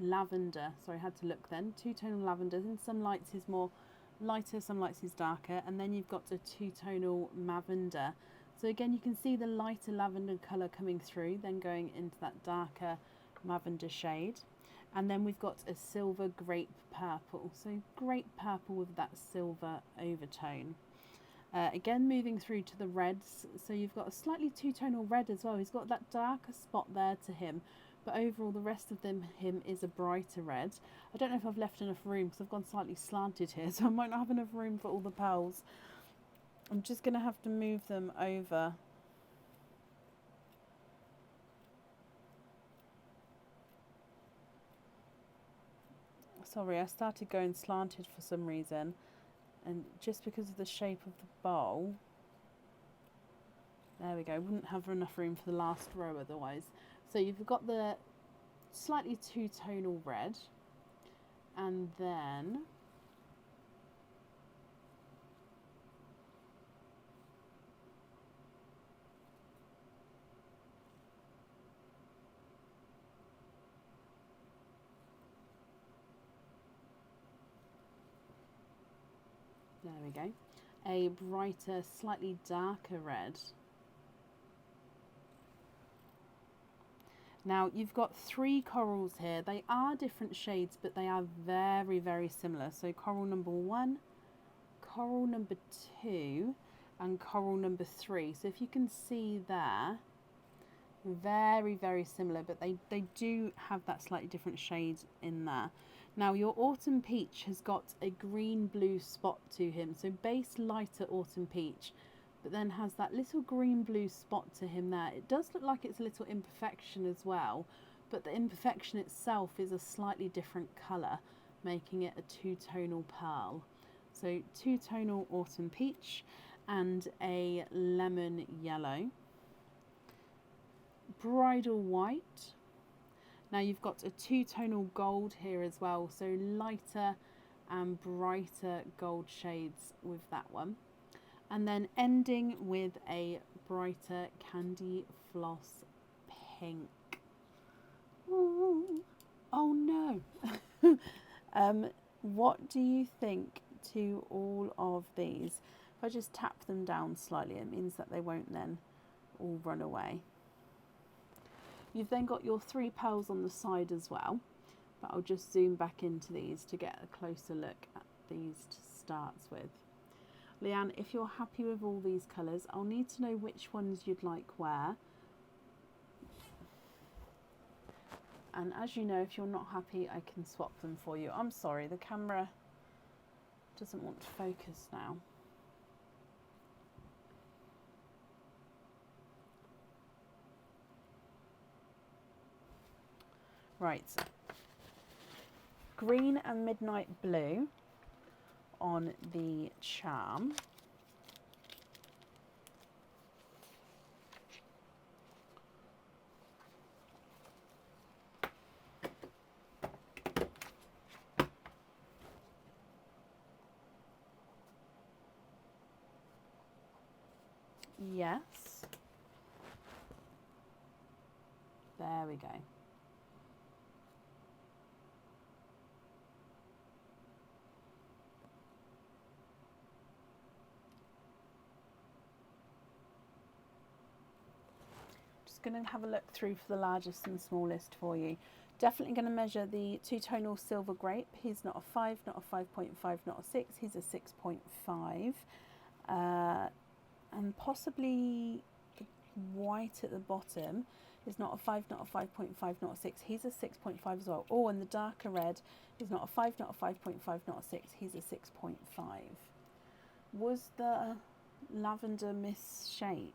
Speaker 1: lavender. Sorry, I had to look then. Two-tonal lavender. In some lights is more lighter, some lights is darker. And then you've got a two-tonal lavender. So again, you can see the lighter lavender colour coming through, then going into that darker lavender shade. And then we've got a silver grape purple. So grape purple with that silver overtone. Again, moving through to the reds. So you've got a slightly two-tonal red as well. He's got that darker spot there to him. But overall, the rest of him is a brighter red. I don't know if I've left enough room because I've gone slightly slanted here. So I might not have enough room for all the pearls. I'm just going to have to move them over. Sorry, I started going slanted for some reason. And just because of the shape of the bowl, there we go, wouldn't have enough room for the last row otherwise. So you've got the slightly two-tonal red, and then there we go, a brighter, slightly darker red. Now you've got 3 corals here. They are different shades, but they are very, very similar. So coral number 1, coral number 2, and coral number 3. So if you can see there, very, very similar, but they do have that slightly different shade in there. Now your autumn peach has got a green blue spot to him. So base lighter autumn peach, but then has that little green blue spot to him there. It does look like it's a little imperfection as well, but the imperfection itself is a slightly different colour, making it a two-tonal pearl. So two-tonal autumn peach and a lemon yellow. Bridal white. Now you've got a two-tonal gold here as well, so lighter and brighter gold shades with that one. And then ending with a brighter candy floss pink. Ooh. Oh no. What do you think to all of these? If I just tap them down slightly, it means that they won't then all run away. You've then got your 3 pearls on the side as well, but I'll just zoom back into these to get a closer look at these to start with. Leanne, if you're happy with all these colours, I'll need to know which ones you'd like where. And as you know, if you're not happy, I can swap them for you. I'm sorry, the camera doesn't want to focus now. Right, green and midnight blue on the charm. Yes. There we go. Going to have a look through for the largest and smallest for you. Definitely going to measure the two-tonal silver grape. He's not a 5, not a 5.5, not a 6. He's a 6.5. And possibly the white at the bottom is not a 5, not a 5.5, not a 6. He's a 6.5 as well. Oh, and the darker red is not a 5, not a 5.5, not a 6. He's a 6.5. Was the lavender misshaped?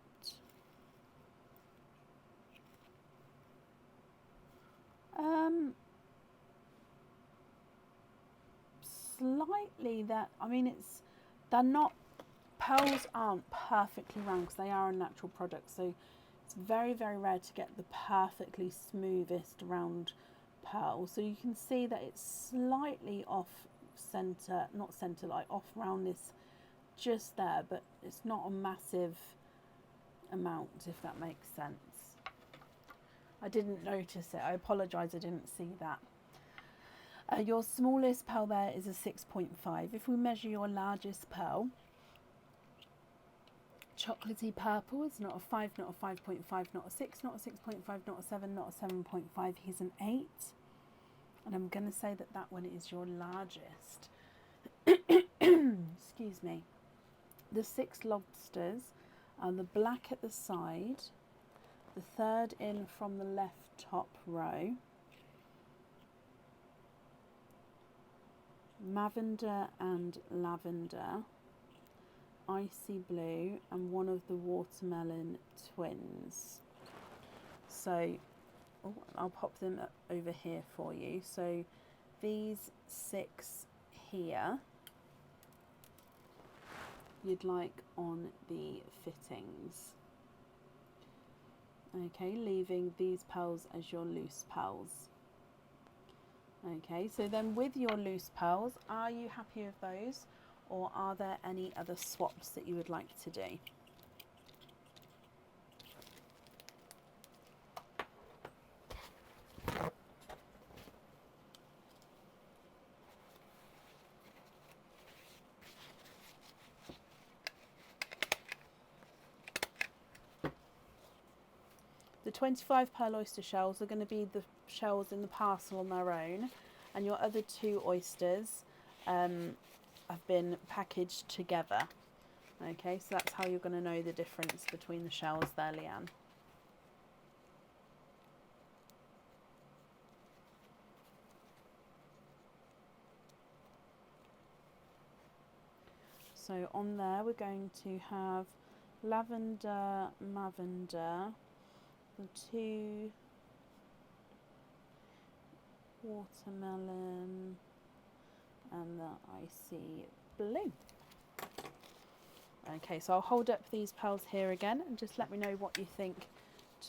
Speaker 1: Slightly. That, I mean, they're not, pearls aren't perfectly round because they are a natural product, so it's very, very rare to get the perfectly smoothest round pearl. So you can see that it's slightly off center, not center, like off roundness just there, but it's not a massive amount, if that makes sense. I didn't notice it. I apologise, I didn't see that. Your smallest pearl there is a 6.5. If we measure your largest pearl, chocolatey purple, is not a 5, not a 5.5, not a 6, not a 6.5, not a 7, not a 7.5. He's an 8. And I'm going to say that that one is your largest. Excuse me. The 6 lobsters are the black at the side, the third in from the left top row, Mavender and Lavender, Icy Blue, and one of the Watermelon Twins. So I'll pop them over here for you. So these 6 here you'd like on the fittings. Okay, leaving these pearls as your loose pearls. Okay, so then with your loose pearls, are you happy with those, or are there any other swaps that you would like to do? The 25 pearl oyster shells are going to be the shells in the parcel on their own, and your other 2 oysters have been packaged together. Okay, so that's how you're going to know the difference between the shells there, Leanne. So on there we're going to have lavender, mavender, the 2 watermelon, and the icy blue. Okay, so I'll hold up these pearls here again and just let me know what you think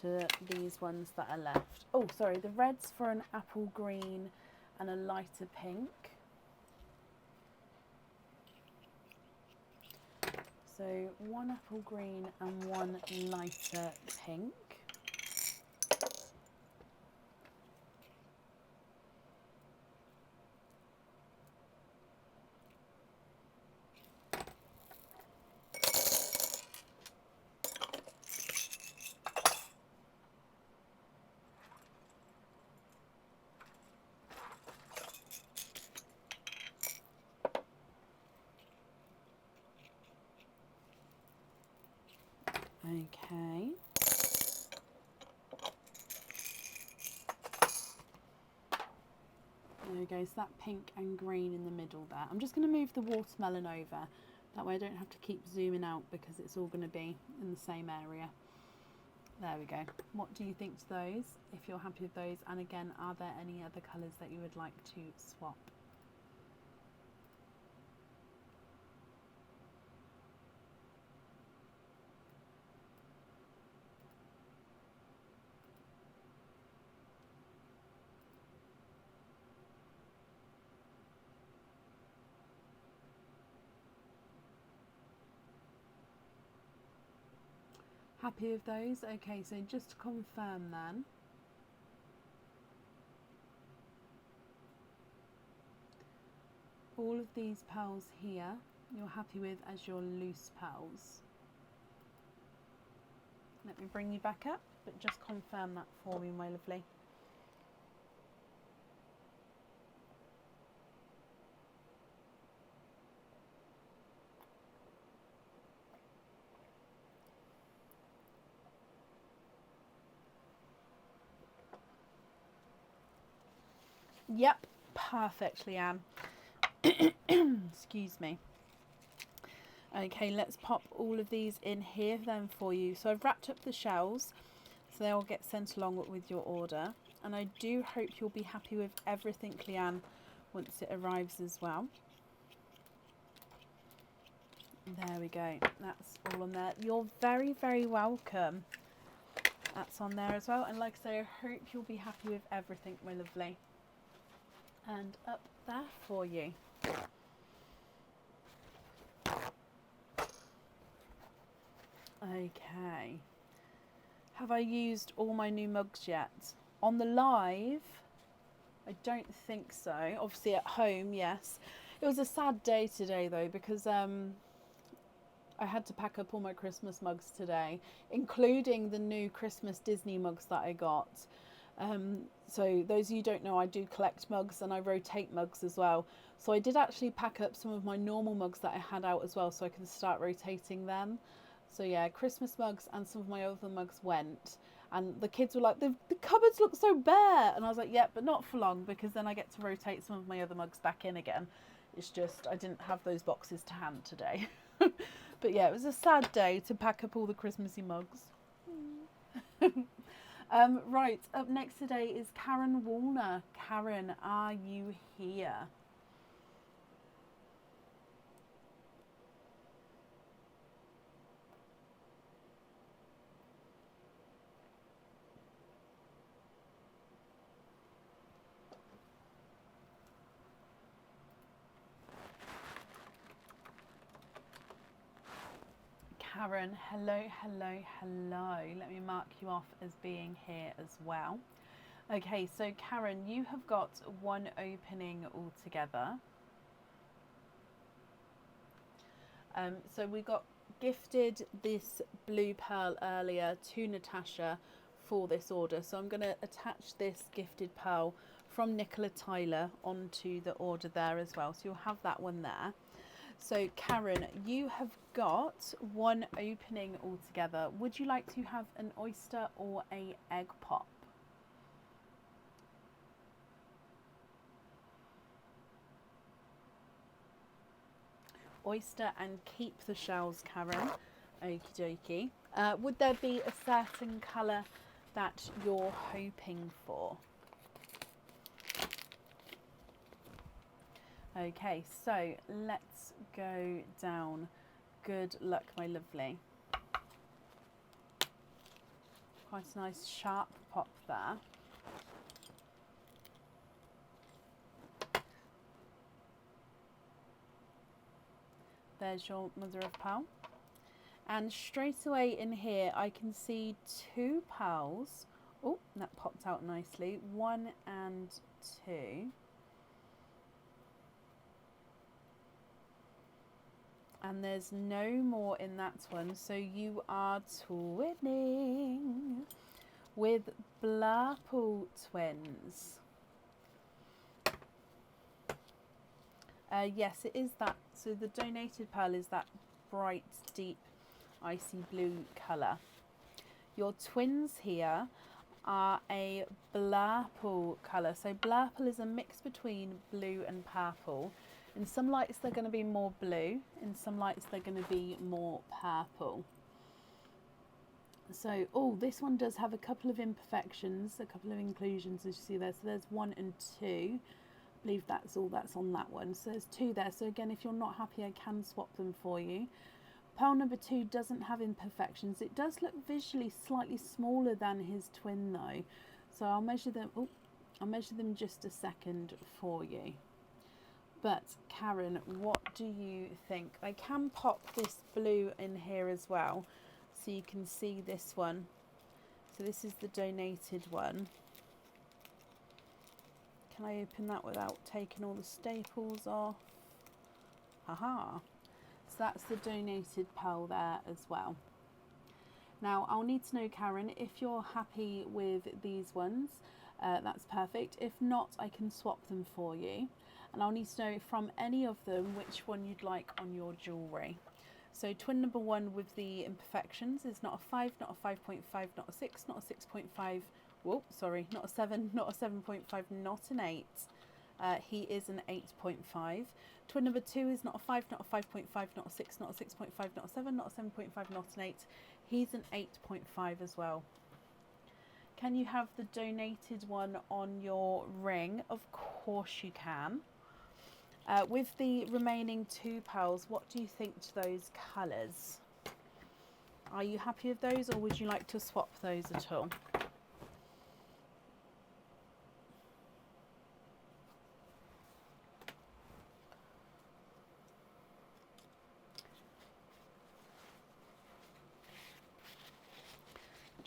Speaker 1: to these ones that are left. Oh, sorry, the red's for an apple green and a lighter pink. So 1 apple green and 1 lighter pink. Okay. There we go, so that pink and green in the middle there. I'm just going to move the watermelon over. That way I don't have to keep zooming out because it's all going to be in the same area. There we go. What do you think to those, if you're happy with those? And again, are there any other colours that you would like to swap? Happy with those? Okay, so just to confirm then, all of these pearls here you're happy with as your loose pearls. Let me bring you back up, but just confirm that for me, my lovely. Yep, perfect, Leanne. Excuse me. Okay, let's pop all of these in here then for you. So I've wrapped up the shells, so they'll get sent along with your order. And I do hope you'll be happy with everything, Leanne, once it arrives as well. There we go, that's all on there. You're very, very welcome. That's on there as well. And like I say, I hope you'll be happy with everything, my lovely. And up there for you. Okay. Have I used all my new mugs yet? On the live, I don't think so. Obviously at home, yes. It was a sad day today though, because I had to pack up all my Christmas mugs today, including the new Christmas Disney mugs that I got. So those of you who don't know, I do collect mugs and I rotate mugs as well. So I did actually pack up some of my normal mugs that I had out as well, so I can start rotating them. So yeah, Christmas mugs and some of my other mugs went. And the kids were like, the cupboards look so bare. And I was like, yeah, but not for long, because then I get to rotate some of my other mugs back in again. It's just I didn't have those boxes to hand today. But yeah, it was a sad day to pack up all the Christmassy mugs. Right, up next today is Karen Woolner. Karen, are you here? Karen, hello, hello, hello. Let me mark you off as being here as well. Okay, so Karen, you have got one opening altogether. So we got gifted this blue pearl earlier to Natasha for this order. So I'm going to attach this gifted pearl from Nicola Tyler onto the order there as well. So you'll have that one there. So Karen, you have got one opening altogether. Would you like to have an oyster or a egg pop? Oyster, and keep the shells, Karen. Okie dokie. Would there be a certain colour that you're hoping for? Okay, so let's go down. Good luck, my lovely. Quite a nice sharp pop there. There's your mother of pearl. And straight away in here, I can see two pearls. Oh, that popped out nicely. 1 and 2. And there's no more in that one. So you are twinning with Blurple twins. Yes, it is that. So the donated pearl is that bright, deep, icy blue colour. Your twins here are a Blurple colour. So Blurple is a mix between blue and purple. In some lights they're going to be more blue, in some lights they're going to be more purple. So, oh, this one does have a couple of imperfections, a couple of inclusions as you see there. So there's 1 and 2. I believe that's all that's on that one. So there's 2 there. So again, if you're not happy, I can swap them for you. Pearl number 2 doesn't have imperfections. It does look visually slightly smaller than his twin though. So I'll measure them. Oh, I'll measure them just a second for you. But Karen, what do you think? I can pop this blue in here as well, so you can see this one. So this is the donated one. Can I open that without taking all the staples off? Haha. So that's the donated pearl there as well. Now I'll need to know, Karen, if you're happy with these ones, that's perfect. If not, I can swap them for you. And I'll need to know from any of them which one you'd like on your jewellery. So twin number 1 with the imperfections is not a 5, not a 5.5, not a 6, not a 6.5, whoa, sorry, not a 7, not a 7.5, not an 8. He is an 8.5. Twin number 2 is not a 5, not a 5.5, not a 6, not a 6.5, not a 7, not a 7.5, not an 8. He's an 8.5 as well. Can you have the donated one on your ring? Of course you can. With the remaining 2 pearls, what do you think to those colours? Are you happy with those, or would you like to swap those at all?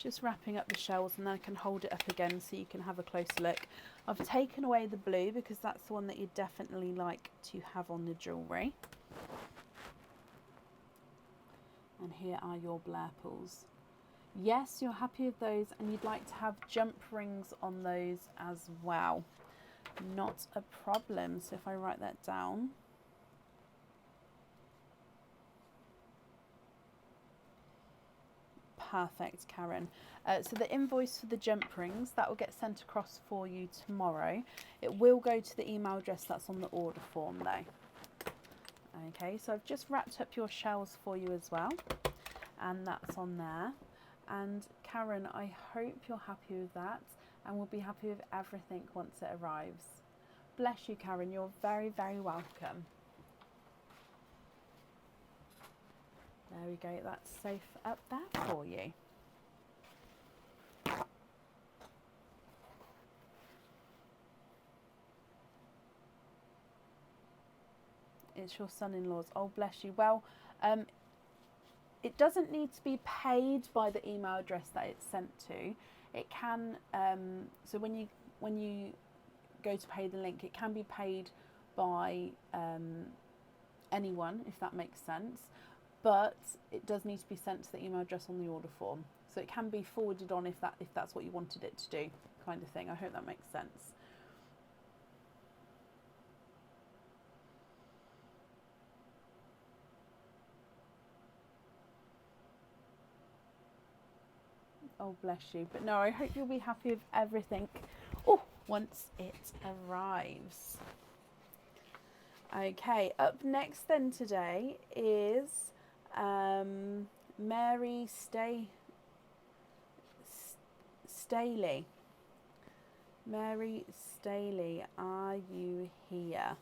Speaker 1: Just wrapping up the shells, and then I can hold it up again so you can have a closer look. I've taken away the blue because that's the one that you'd definitely like to have on the jewellery. And here are your Blair pools. Yes, you're happy with those and you'd like to have jump rings on those as well. Not a problem. So if I write that down. Perfect, Karen. So the invoice for the jump rings, that will get sent across for you tomorrow. It will go to the email address that's on the order form though. Okay, so I've just wrapped up your shells for you as well, and that's on there. And Karen, I hope you're happy with that, and we'll be happy with everything once it arrives. Bless you, Karen, you're very, very welcome. There we go, that's safe up there for you. It's your son-in-law's. Oh, bless you. Well, it doesn't need to be paid by the email address that it's sent to. It can, so when you go to pay the link, it can be paid by anyone, if that makes sense. But it does need to be sent to the email address on the order form. So it can be forwarded on if that's what you wanted it to do, kind of thing. I hope that makes sense. Oh, bless you. But no, I hope you'll be happy with everything once it arrives. Okay, up next then today is Mary Staley. Mary Staley, are you here?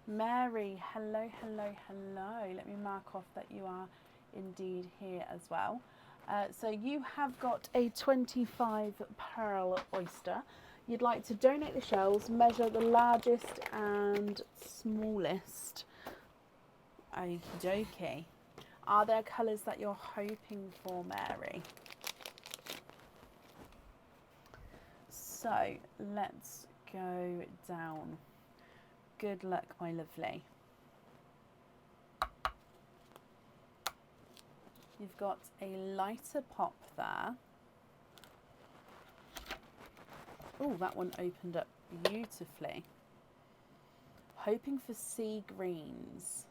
Speaker 1: Mary, hello, hello, hello. Let me mark off that you are indeed here as well. So you have got a 25 pearl oyster. You'd like to donate the shells, measure the largest and smallest. Okie dokie. Are there colours that you're hoping for, Mary? So let's go down. Good luck, my lovely. You've got a lighter pop there. Oh, that one opened up beautifully. Hoping for sea greens.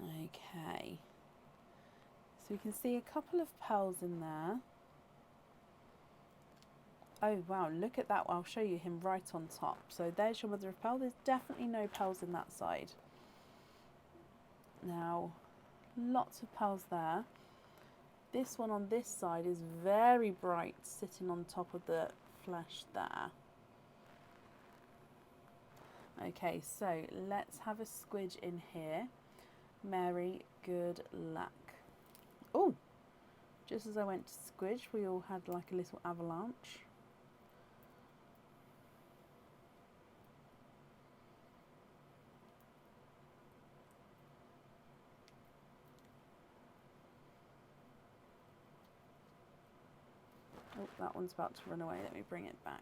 Speaker 1: Okay. So we can see a couple of pearls in there. Oh wow, look at that. I'll show you him right on top. So there's your mother of pearl. There's definitely no pearls in that side. Now, lots of pearls there. This one on this side is very bright, sitting on top of the flesh there. Okay, so let's have a squidge in here. Mary, good luck. Oh, just as I went to squidge, we all had like a little avalanche. Oh, that one's about to run away. Let me bring it back.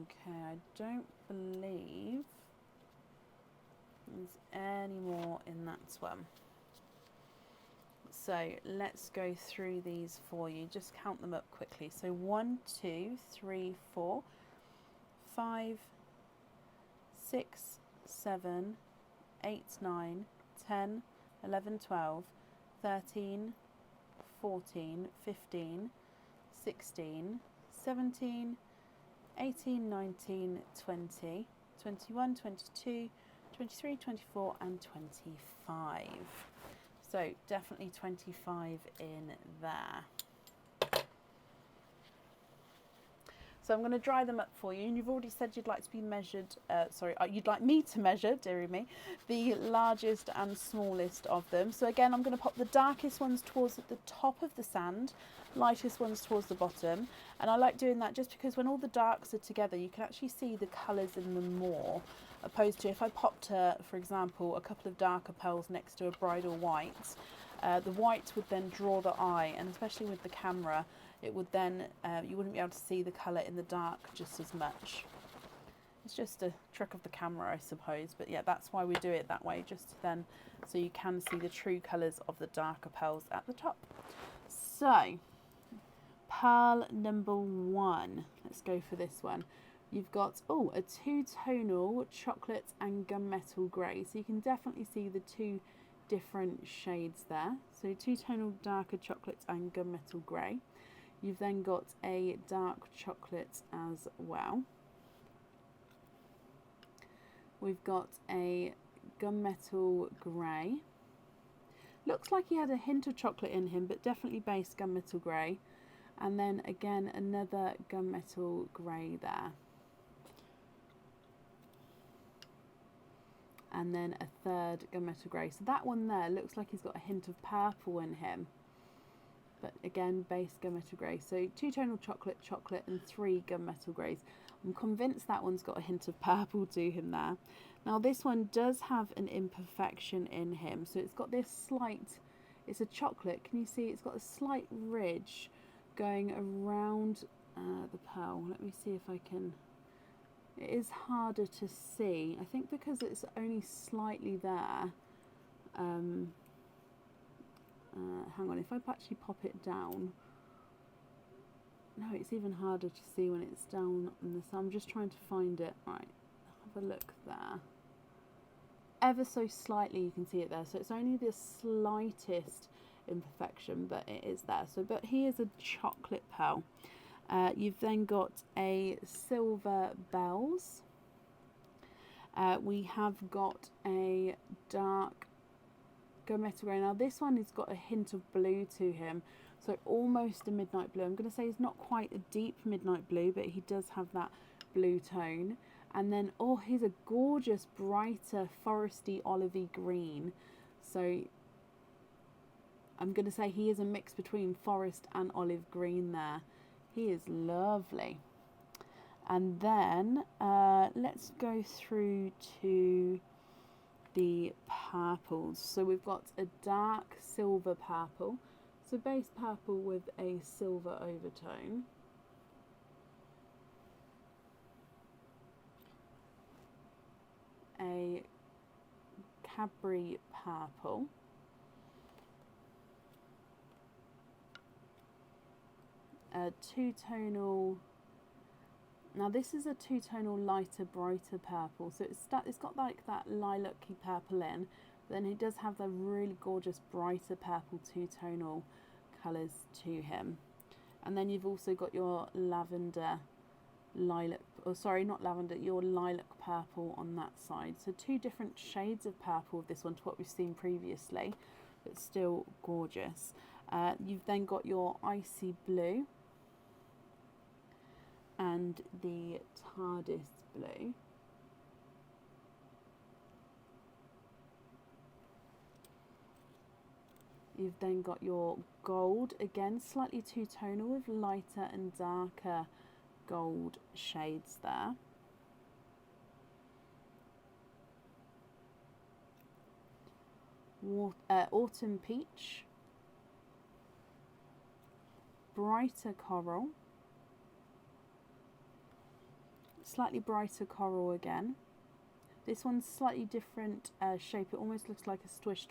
Speaker 1: Okay, I don't believe there's any more in that one. So let's go through these for you. Just count them up quickly. So 1, 2, 3, 4, 5, 6, 7, 8, 9, 10, 11, 12, 13, 14, 15, 16, 17, 18, 19, 20, 21, 22, 23, 24 and 25. So definitely 25 in there. So I'm going to dry them up for you. And you've already said you'd like to be measured, you'd like me to measure, dearie me, the largest and smallest of them. So again, I'm going to pop the darkest ones towards the top of the sand, lightest ones towards the bottom. And I like doing that just because when all the darks are together, you can actually see the colours in them more, opposed to if I popped, for example, a couple of darker pearls next to a bridal white. The white would then draw the eye, and especially with the camera, it would then, you wouldn't be able to see the colour in the dark just as much. It's just a trick of the camera, I suppose, but yeah, that's why we do it that way, just then so you can see the true colours of the darker pearls at the top. So, pearl number 1, let's go for this one. You've got, a two-tonal chocolate and gunmetal grey, so you can definitely see the two different shades there. So two-tonal darker chocolate and gunmetal grey. You've then got a dark chocolate as well. We've got a gunmetal grey. Looks like he had a hint of chocolate in him, but definitely base gunmetal grey. And then again another gunmetal grey there. And then a third gunmetal grey. So that one there looks like he's got a hint of purple in him. But again, base gunmetal grey. So two-tonal chocolate, and 3 gunmetal greys. I'm convinced that one's got a hint of purple to him there. Now this one does have an imperfection in him. So it's got this slight, it's a chocolate. Can you see it's got a slight ridge going around the pearl. Let me see if I can... It is harder to see. I think because it's only slightly there. Hang on, if I actually pop it down. No, it's even harder to see when it's down on the sun. I'm just trying to find it. Right, have a look there. Ever so slightly you can see it there. So it's only the slightest imperfection, but it is there. So, but he is a chocolate pearl. You've then got a silver bells. We have got a dark gunmetal grey. Now this one has got a hint of blue to him, so almost a midnight blue. I'm going to say he's not quite a deep midnight blue, but he does have that blue tone. And then, he's a gorgeous, brighter, foresty, olivey green. So I'm going to say he is a mix between forest and olive green there. He is lovely. And then let's go through to the purples. So we've got a dark silver purple. So base purple with a silver overtone. A Cadbury purple. A two-tonal, now this is a two-tonal lighter, brighter purple, so it's got like that lilac-y purple in, but then it does have the really gorgeous brighter purple two-tonal colours to him. And then you've also got your lavender, lilac, not lavender, your lilac purple on that side. So 2 different shades of purple with this one to what we've seen previously, but still gorgeous. You've then got your icy blue and the TARDIS blue. You've then got your gold, again slightly two-tonal with lighter and darker gold shades there. Autumn peach, brighter coral, slightly brighter coral again. This one's slightly different shape. It almost looks like a squished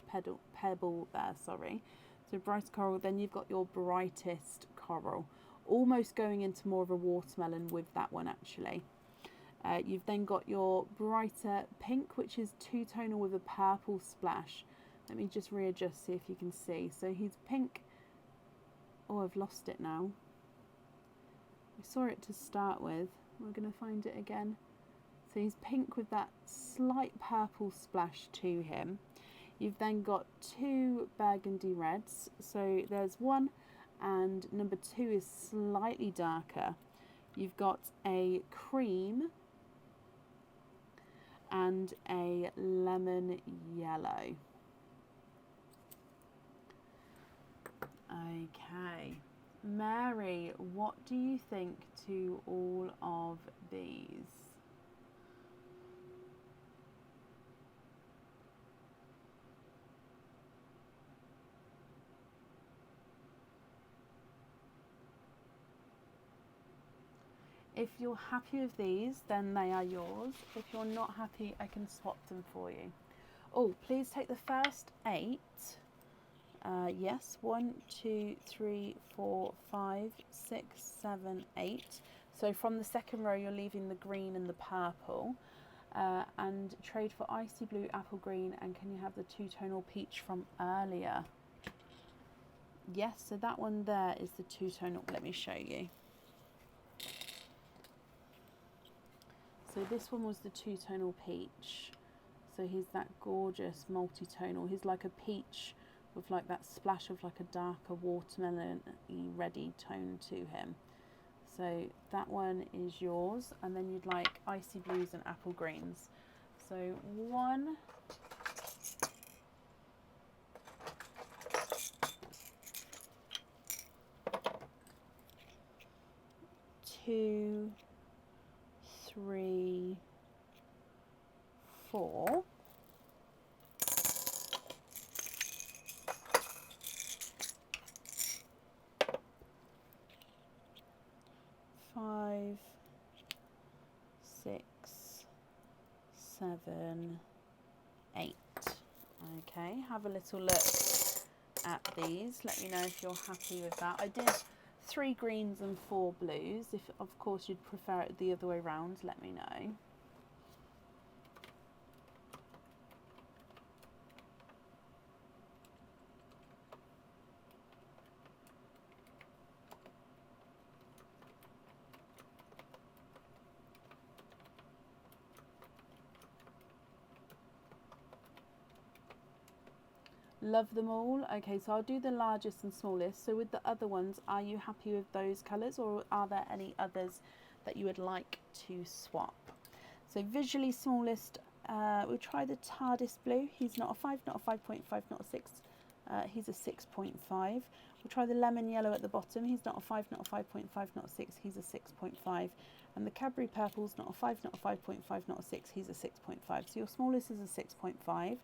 Speaker 1: pebble there, sorry. So brighter coral, then you've got your brightest coral, almost going into more of a watermelon with that one actually. You've then got your brighter pink, which is two-tonal with a purple splash. Let me just readjust, see if you can see. So he's pink. Oh, I've lost it now. I saw it to start with. We're going to find it again. So he's pink with that slight purple splash to him. You've then got 2 burgundy reds. So there's one, and number 2 is slightly darker. You've got a cream and a lemon yellow. Okay, Mary, what do you think to all of these? If you're happy with these, then they are yours. If you're not happy, I can swap them for you. Oh, please take the first 8. Yes, 1, 2, 3, 4, 5, 6, 7, 8. So from the second row, you're leaving the green and the purple. And trade for icy blue, apple green, and can you have the two-tonal peach from earlier? Yes, so that one there is the two-tonal. Let me show you. So this one was the two-tonal peach. So he's that gorgeous multi-tonal. He's like a peach with like that splash of like a darker watermelon-y ready tone to him. So that one is yours, and then you'd like icy blues and apple greens. So 1, 2, 3, 4. 5, 6, 7, 8. Okay, have a little look at these. Let me know if you're happy with that. I did 3 greens and 4 blues. If of course you'd prefer it the other way round, let me know. Love them all. Okay, so I'll do the largest and smallest. So with the other ones, are you happy with those colours, or are there any others that you would like to swap? So visually smallest, we'll try the TARDIS blue. He's not a 5, not a 5.5, not a 6. He's a 6.5. We'll try the lemon yellow at the bottom. He's not a 5, not a 5.5, not a 6. He's a 6.5. And the Cadbury purple's not a 5, not a 5.5, not a 6. He's a 6.5. So your smallest is a 6.5.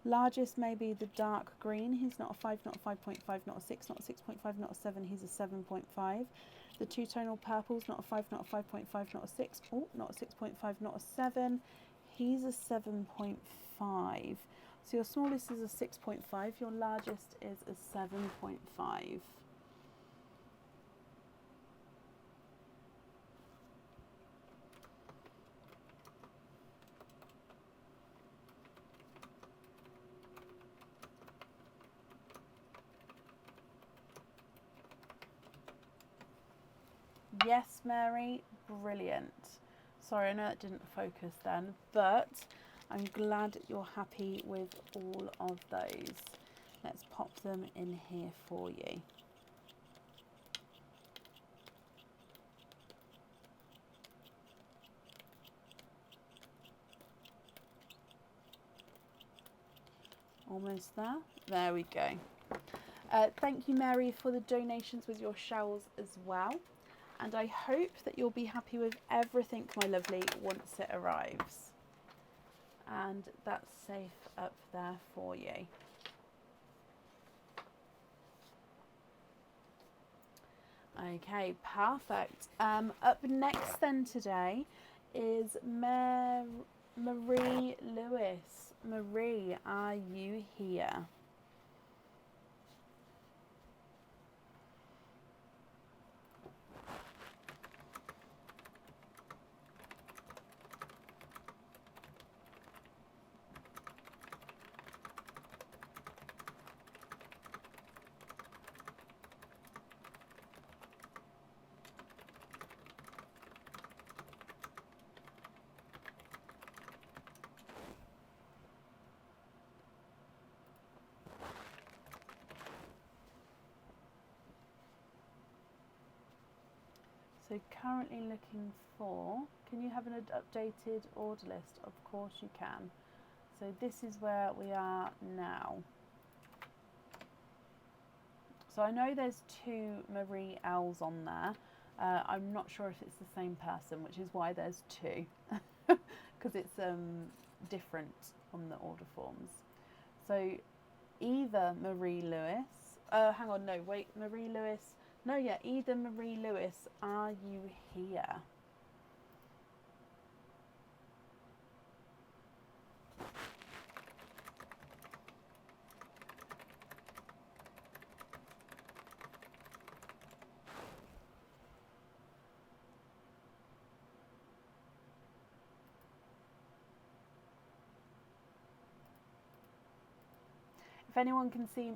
Speaker 1: Largest may be the dark green. He's not a 5, not a 5.5, not a 6, not a 6.5, not a 7. He's a 7.5. The two-tonal purple's not a 5, not a 5.5, not a 6. Oh, not a 6.5, not a 7. He's a 7.5. So your smallest is a 6.5. Your largest is a 7.5. Yes, Mary, brilliant. Sorry, I know that didn't focus then, but I'm glad you're happy with all of those. Let's pop them in here for you. Almost there. There we go. Thank you, Mary, for the donations with your shells as well. And I hope that you'll be happy with everything, my lovely, once it arrives. And that's safe up there for you. Okay, perfect. Up next then today is Marie Lewis. Marie, are you here? So currently looking for, can you have an updated order list? Of course you can. So this is where we are now. So I know there's 2 Marie L's on there. I'm not sure if it's the same person, which is why there's 2, because it's different on the order forms. So either Marie Lewis, hang on, no, wait, Marie Lewis, no, yeah, either Marie Lewis, are you here? If anyone can see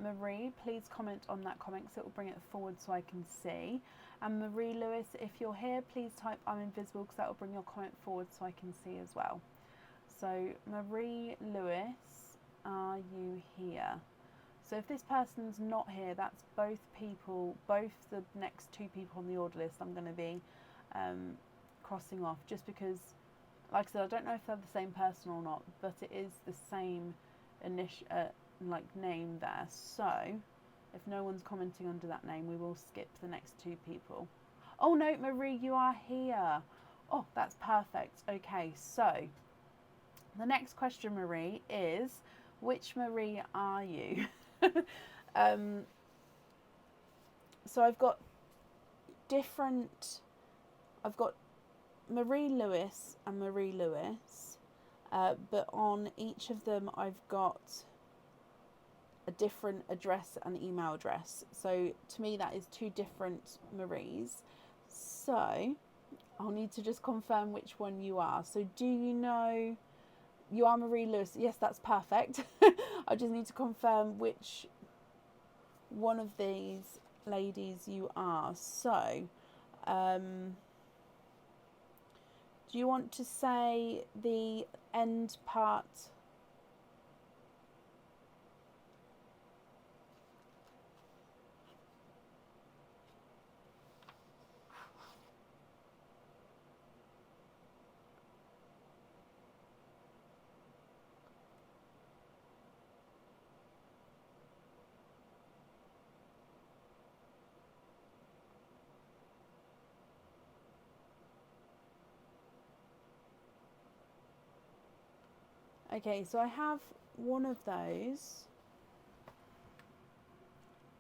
Speaker 1: Marie, please comment on that comment because it will bring it forward so I can see. And Marie Lewis, if you're here, please type I'm invisible because that will bring your comment forward so I can see as well. So Marie Lewis, are you here? So if this person's not here, that's both people, both the next 2 people on the order list I'm going to be crossing off, just because, like I said, I don't know if they're the same person or not, but it is the same name there. So if no one's commenting under that name, we will skip the next 2 people. Oh no, Marie, you are here. Oh, that's perfect. Okay, so the next question, Marie, is which Marie are you? So I've got Marie Lewis and Marie Lewis, but on each of them I've got a different address and email address. So to me that is 2 different Maries. So I'll need to just confirm which one you are. So do you know you are Marie Lewis? Yes, that's perfect. I just need to confirm which one of these ladies you are. So do you want to say the end part? Okay, so I have one of those.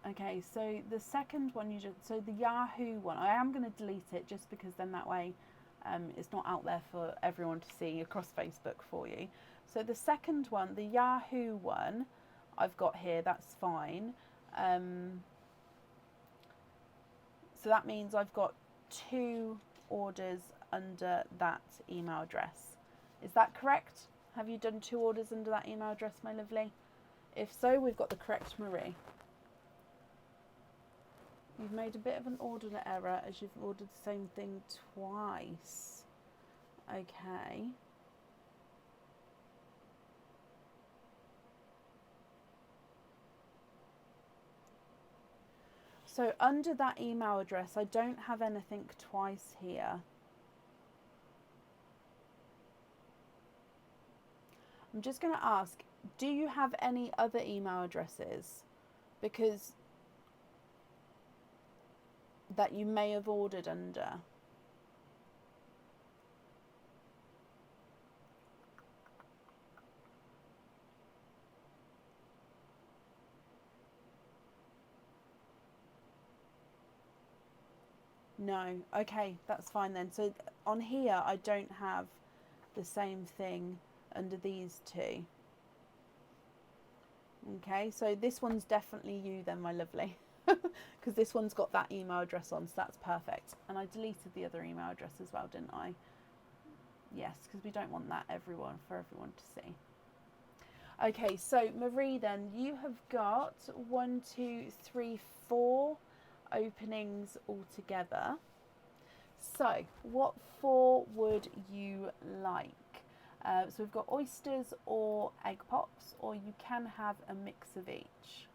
Speaker 1: Okay, so the second one so the Yahoo one, I am going to delete it just because then that way it's not out there for everyone to see across Facebook for you. So the second one, the Yahoo one, I've got here, that's fine. So that means I've got 2 orders under that email address. Is that correct? Have you done 2 orders under that email address, my lovely? If so, we've got the correct Marie. You've made a bit of an order error as you've ordered the same thing twice. Okay. So under that email address, I don't have anything twice here. I'm just going to ask, do you have any other email addresses? Because that you may have ordered under. No. Okay, that's fine then. So on here, I don't have the same thing under these 2. Okay, so this one's definitely you then, my lovely. Because this one's got that email address on, so that's perfect. And I deleted the other email address as well, didn't I? Yes, because we don't want that for everyone to see. Okay, so Marie, then you have got 1, 2, 3, 4 openings altogether. So what 4 would you like? So we've got oysters or egg pops, or you can have a mix of each.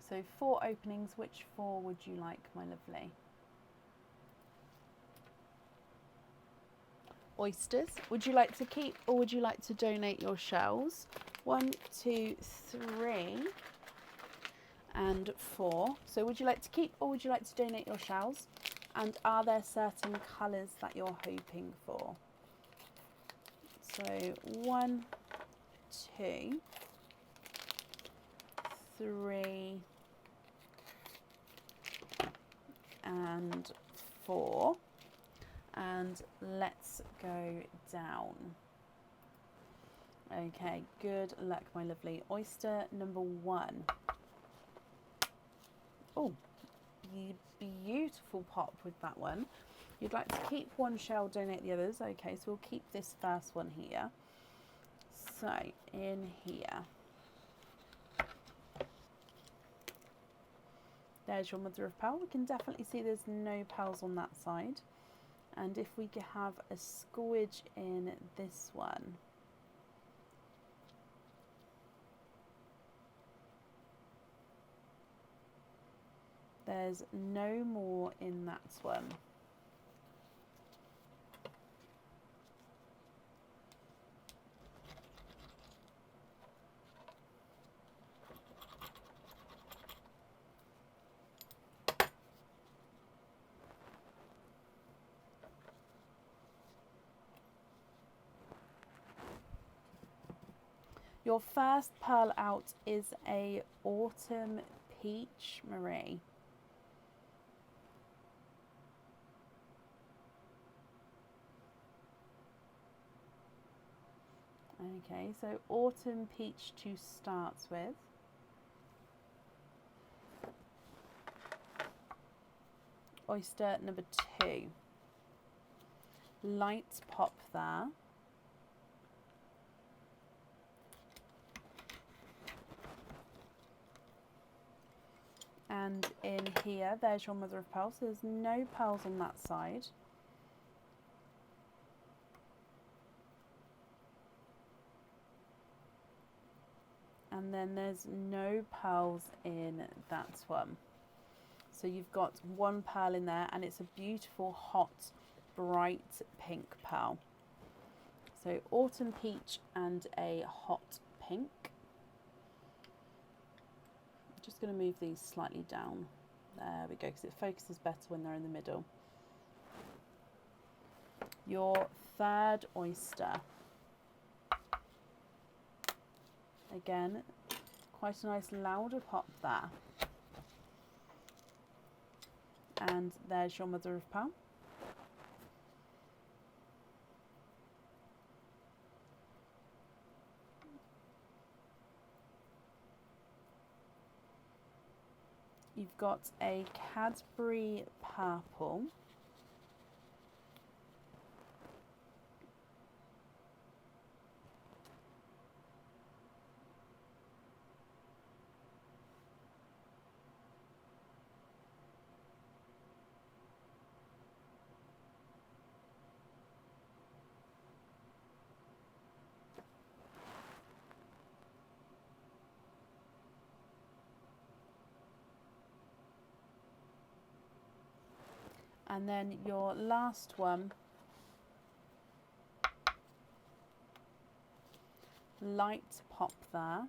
Speaker 1: So 4 openings, which 4 would you like, my lovely? Oysters, would you like to keep or would you like to donate your shells? 1, 2, 3 and 4. So would you like to keep or would you like to donate your shells? And are there certain colours that you're hoping for? So 1, 2, 3 and 4. And let's go down. Okay, good luck, my lovely. Oyster number 1. Oh, beautiful pop with that one. You'd like to keep one shell, donate the others. Okay, so we'll keep this first one here. So in here, there's your mother of pearl. We can definitely see there's no pearls on that side. And if we could have a squidge in this one. There's no more in that one. Your first pearl out is a autumn peach, Marie. Okay, so autumn peach to start with. Oyster number 2. Light pop there. And in here, there's your mother of pearl. So there's no pearls on that side. And then there's no pearls in that one. So you've got one pearl in there, and it's a beautiful, hot, bright pink pearl. So autumn peach and a hot pink. I'm just going to move these slightly down. There we go, because it focuses better when they're in the middle. Your third oyster. Again, quite a nice louder pop there. And there's your mother of pearl. You've got a Cadbury purple. And then your last one, light pop there.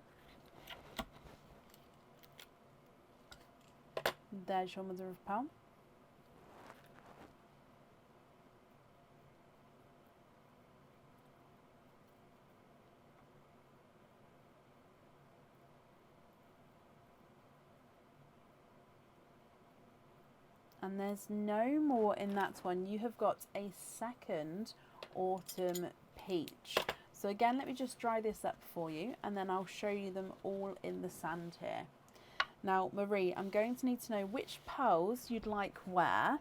Speaker 1: There's your mother of pearl. And there's no more in that one. You have got a second autumn peach. So again, let me just dry this up for you, and then I'll show you them all in the sand here. Now, Marie, I'm going to need to know which pearls you'd like where.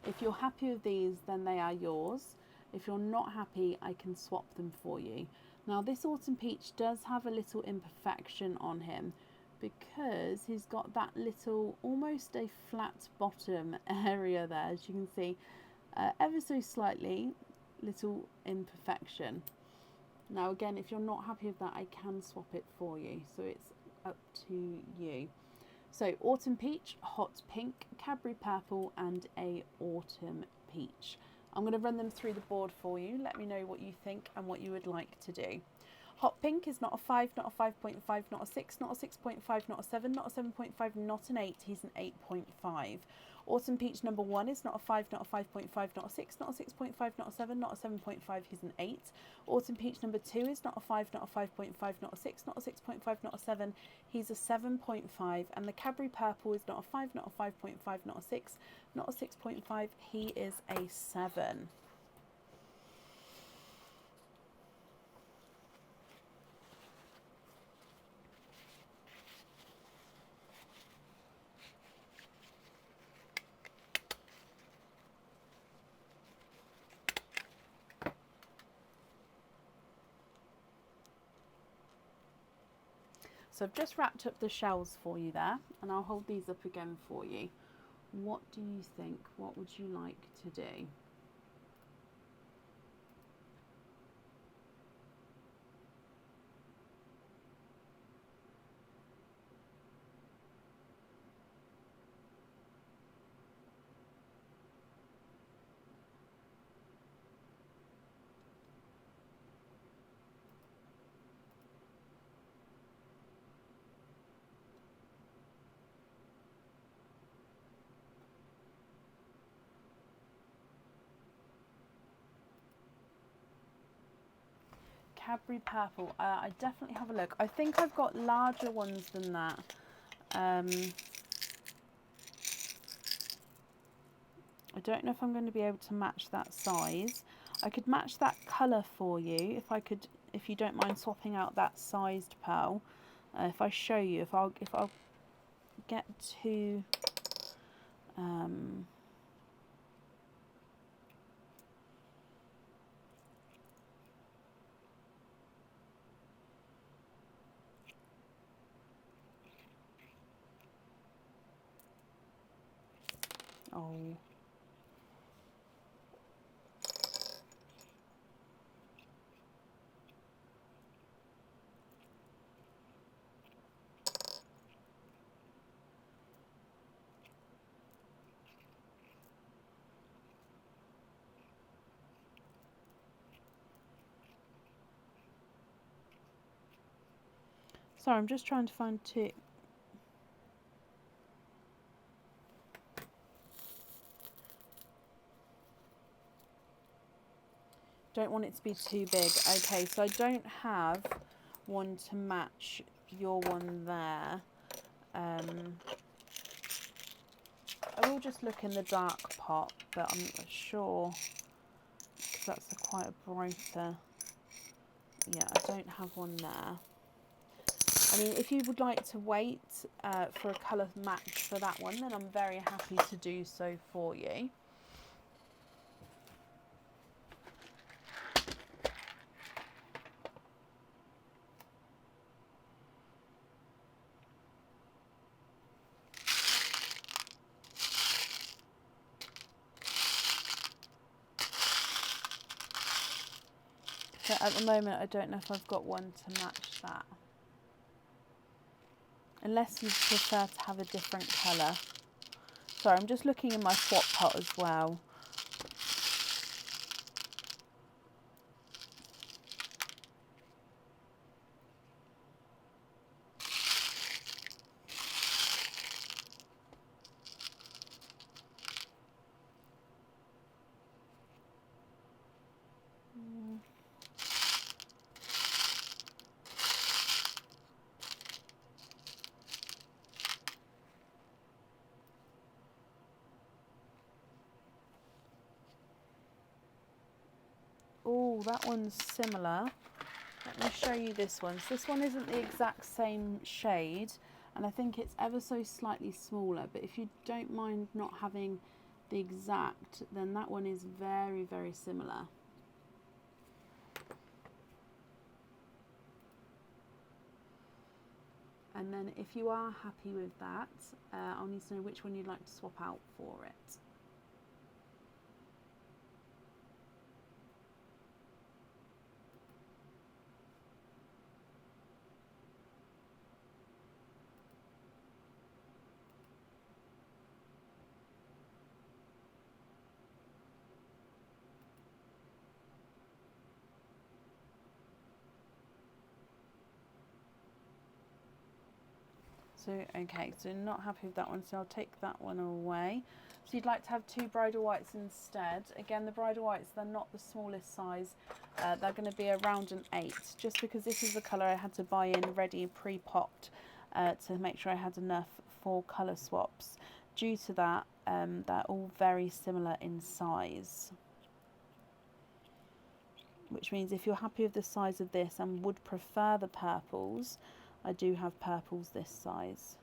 Speaker 1: If you're happy with these, then they are yours. If you're not happy, I can swap them for you. Now, this autumn peach does have a little imperfection on him, because he's got that little, almost a flat bottom area there, as you can see, ever so slightly, little imperfection. Now again, if you're not happy with that, I can swap it for you. So it's up to you. So autumn peach, hot pink, Cadbury purple and a autumn peach. I'm going to run them through the board for you. Let me know what you think and what you would like to do. Hot pink is not a 5, not a 5.5, not a 6, not a 6.5, not a 7, not a 7.5, not an 8. He's an 8.5. Autumn peach number 1 is not a 5, not a 5.5, not a 6, not a 6.5, not a 7, not a 7.5. He's an 8. Autumn peach number 2 is not a 5, not a 5.5, not a 6, not a 6.5, not a 7. He's a 7.5. And the Cadbury purple is not a 5, not a 5.5, not a 6, not a 6.5. He is a 7. So I've just wrapped up the shells for you there, and I'll hold these up again for you. What do you think? What would you like to do? Cadbury purple. I definitely have a look. I think I've got larger ones than that. I don't know if I'm going to be able to match that size. I could match that colour for you if you don't mind swapping out that sized pearl. If I show you, if I'll get to oh. Sorry, I'm just trying to find two. Don't want it to be too big. Okay, so I don't have one to match your one there. I will just look in the dark pot, but I'm not sure because that's quite a brighter. Yeah, I don't have one there. I mean, if you would like to wait for a colour match for that one, then I'm very happy to do so for you. So at the moment, I don't know if I've got one to match that. Unless you prefer to have a different colour. Sorry, I'm just looking in my swap pot as well. Oh, that one's similar. Let me show you this one. So this one isn't the exact same shade, and I think it's ever so slightly smaller, but if you don't mind not having the exact, then that one is very, very similar. And then if you are happy with that, I'll need to know which one you'd like to swap out for it. So, okay, so not happy with that one, so I'll take that one away. So you'd like to have 2 bridal whites instead. Again, the bridal whites, they're not the smallest size. They're going to be around an 8, just because this is the colour I had to buy in ready, pre-popped, to make sure I had enough for colour swaps. Due to that, they're all very similar in size. Which means if you're happy with the size of this and would prefer the purples, I do have purples this size.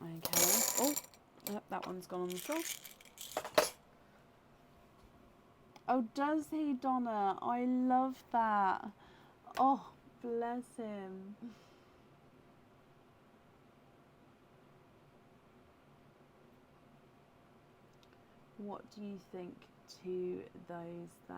Speaker 1: Okay. Oh, yep, that one's gone on the floor. Oh, does he, Donna? I love that. Oh, bless him. What do you think to those there?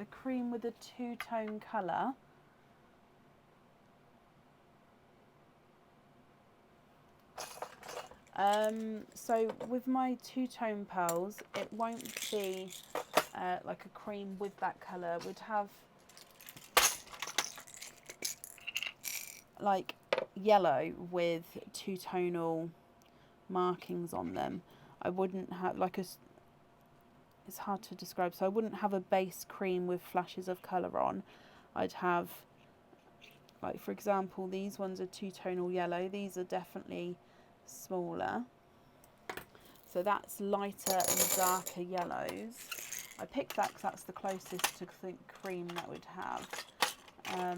Speaker 1: A cream with a 2-tone colour. So with my 2-tone pearls, it won't be like a cream with that colour. We'd have like yellow with 2-tonal markings on them. I wouldn't have like a, it's hard to describe, so I wouldn't have a base cream with flashes of colour on. I'd have, like for example, these ones are 2-tonal yellow. These are definitely smaller. So that's lighter and darker yellows. I picked that because that's the closest to the cream that we'd have. I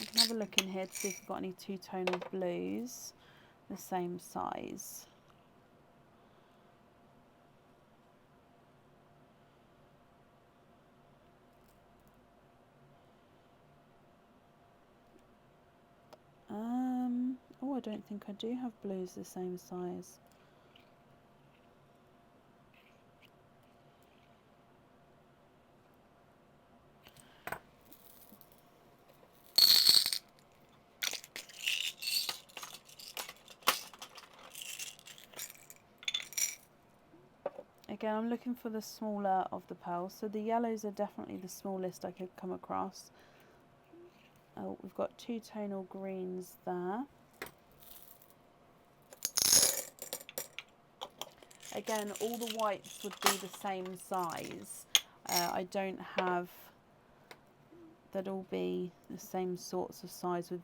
Speaker 1: can have a look in here to see if we've got any 2-tonal blues the same size. Oh, I don't think I do have blues the same size. Again, I'm looking for the smaller of the pearls. So the yellows are definitely the smallest I could come across. Oh, we've got 2-tonal greens there. Again, all the whites would be the same size. I don't have, they'd all be the same sorts of size, with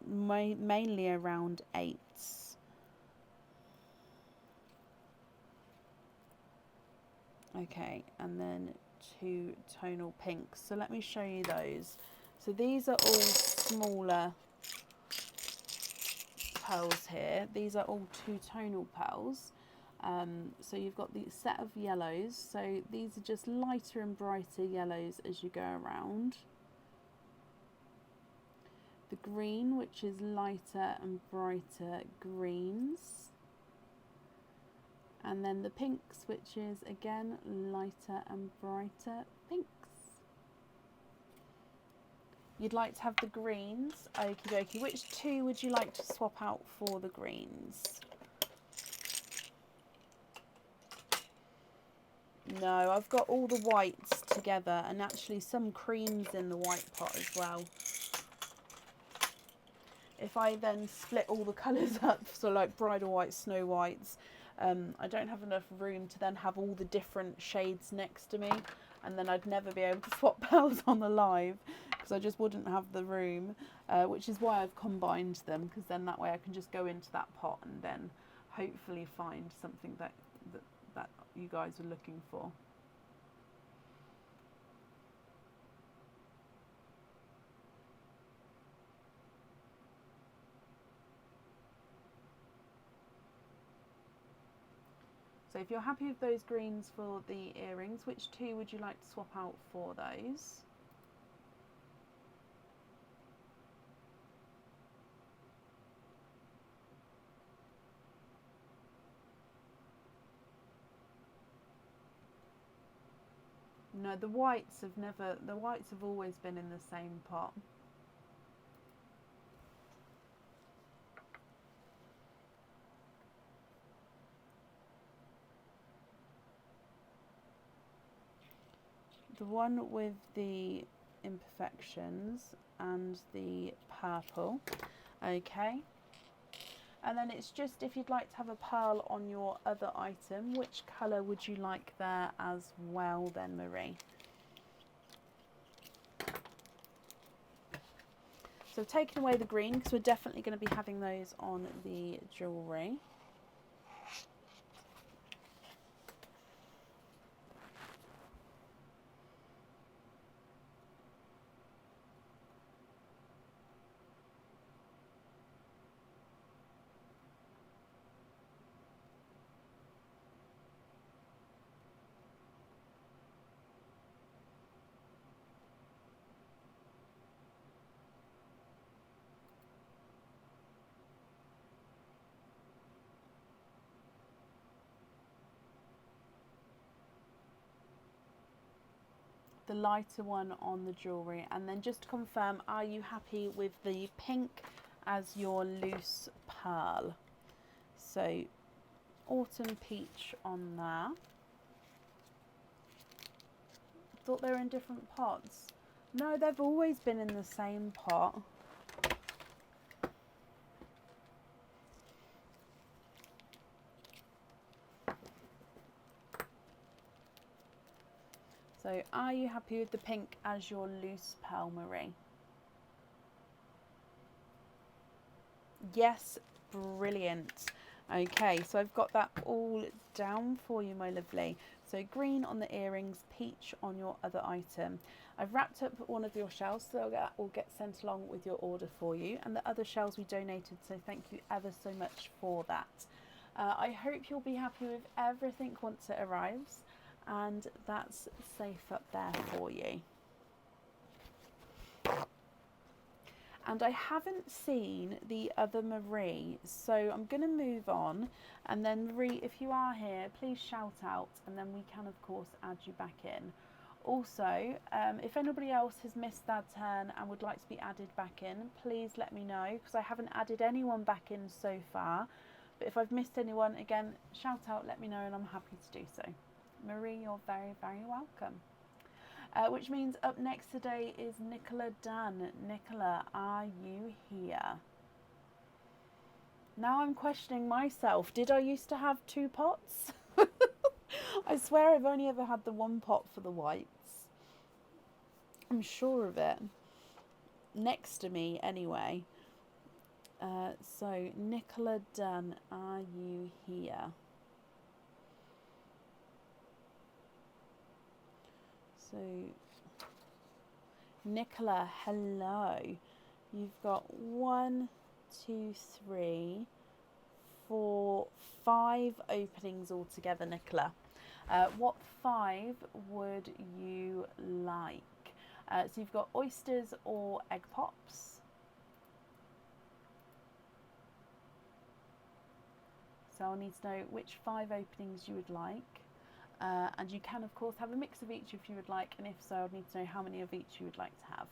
Speaker 1: mainly around 8s. Okay, and then 2-tonal pinks. So let me show you those. So these are all smaller pearls here. These are all 2-tonal pearls. So you've got the set of yellows. So these are just lighter and brighter yellows as you go around. The green, which is lighter and brighter greens. And then the pinks, which is again lighter and brighter pinks. You'd like to have the greens. Okie dokie. Which 2 would you like to swap out for the greens? No, I've got all the whites together and actually some creams in the white pot as well. If I then split all the colours up, so like bridal whites, snow whites, I don't have enough room to then have all the different shades next to me, and then I'd never be able to swap pearls on the live because I just wouldn't have the room, which is why I've combined them, because then that way I can just go into that pot and then hopefully find something that you guys are looking for. So if you're happy with those greens for the earrings, which two would you like to swap out for those? No, the whites have always been in the same pot. The one with the imperfections and the purple, okay. And then it's just if you'd like to have a pearl on your other item, which colour would you like there as well then, Marie? So I've taken away the green because we're definitely going to be having those on the jewellery. The lighter one on the jewellery, and then just to confirm, are you happy with the pink as your loose pearl? So autumn peach on there. Thought they were in different pots. No, they've always been in the same pot. So are you happy with the pink as your loose pearl, Marie? Yes, brilliant. Okay, so I've got that all down for you, my lovely. So green on the earrings, peach on your other item. I've wrapped up one of your shells, so that will get sent along with your order for you. And the other shells we donated, so thank you ever so much for that. I hope you'll be happy with everything once it arrives. And that's safe up there for you. And I haven't seen the other Marie, so I'm going to move on, and then Marie, if you are here, please shout out, and then we can of course add you back in. Also, if anybody else has missed their turn and would like to be added back in, please let me know, because I haven't added anyone back in so far. But if I've missed anyone, again, shout out, let me know, and I'm happy to do so. Marie, you're very, very welcome. Which means up next today is Nicola Dunn. Nicola, are you here? Now I'm questioning myself. Did I used to have two pots? I swear I've only ever had the one pot for the whites. I'm sure of it. Next to me, anyway. So, Nicola Dunn, are you here? So, Nicola, hello. You've got 1, 2, 3, 4, 5 openings altogether, Nicola. What 5 would you like? So you've got oysters or egg pops. So I'll need to know which 5 openings you would like. And you can of course have a mix of each if you would like, and if so, I'd need to know how many of each you would like to have.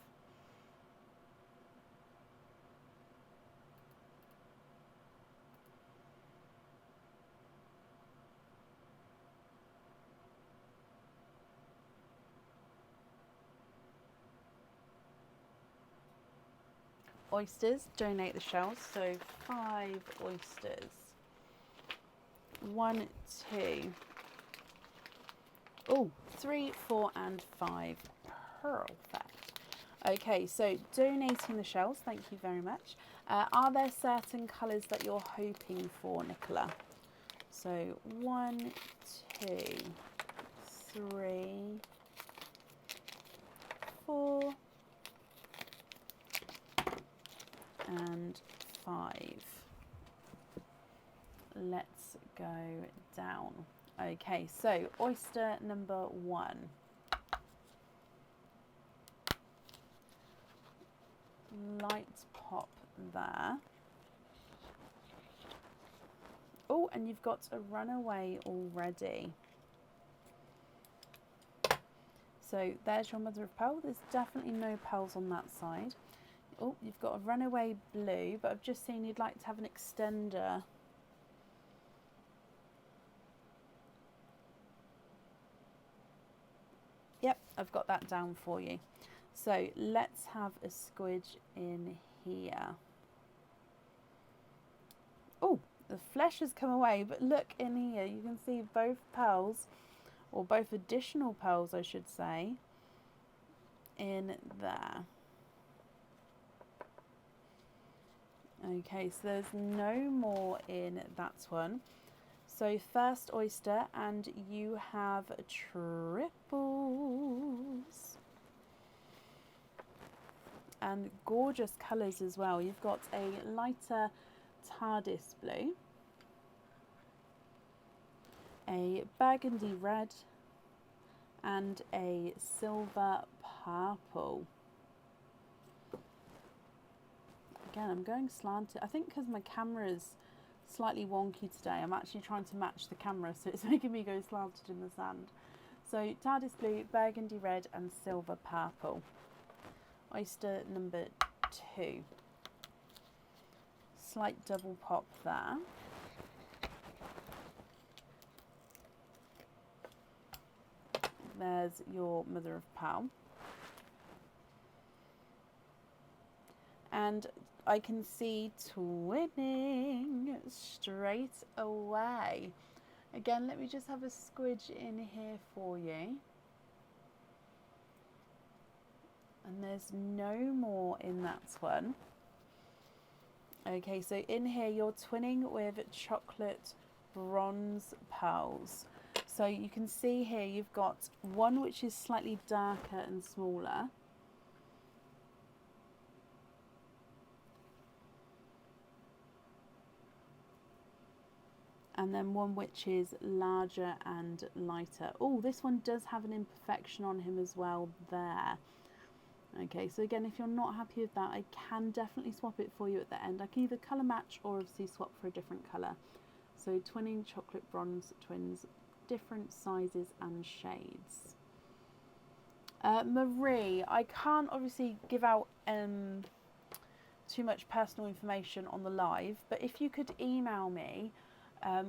Speaker 1: Oysters, donate the shells, so 5 oysters. 1, 2. Oh, 3, 4, and 5. Perfect. Okay, so donating the shells, thank you very much. Are there certain colours that you're hoping for, Nicola? So 1, 2, 3, 4, and 5. Let's go down. Okay, so oyster number 1. Light pop there. Oh, and you've got a runaway already. So there's your mother of pearl. There's definitely no pearls on that side. Oh, you've got a runaway blue, but I've just seen you'd like to have an extender. Yep, I've got that down for you. So let's have a squidge in here. Oh, the flesh has come away, but look in here. You can see both pearls, or both additional pearls, I should say, in there. Okay, so there's no more in that one. So first oyster, and you have triples. And gorgeous colours as well. You've got a lighter TARDIS blue, a burgundy red, and a silver purple. Again, I'm going slanted. I think because my camera is slightly wonky today, I'm actually trying to match the camera, so it's making me go slanted in the sand. So TARDIS blue, burgundy red, and silver purple. Oyster number 2. Slight double pop there. There's your mother of pearl. And I can see twinning straight away. Again, let me just have a squidge in here for you. And there's no more in that one. Okay, so in here you're twinning with chocolate bronze pearls. So you can see here you've got one which is slightly darker and smaller. And then one which is larger and lighter. Oh, this one does have an imperfection on him as well there. Okay, so again, if you're not happy with that, I can definitely swap it for you at the end. I can either colour match or obviously swap for a different colour. So twinning chocolate bronze twins, different sizes and shades. Marie, I can't obviously give out too much personal information on the live, but if you could email me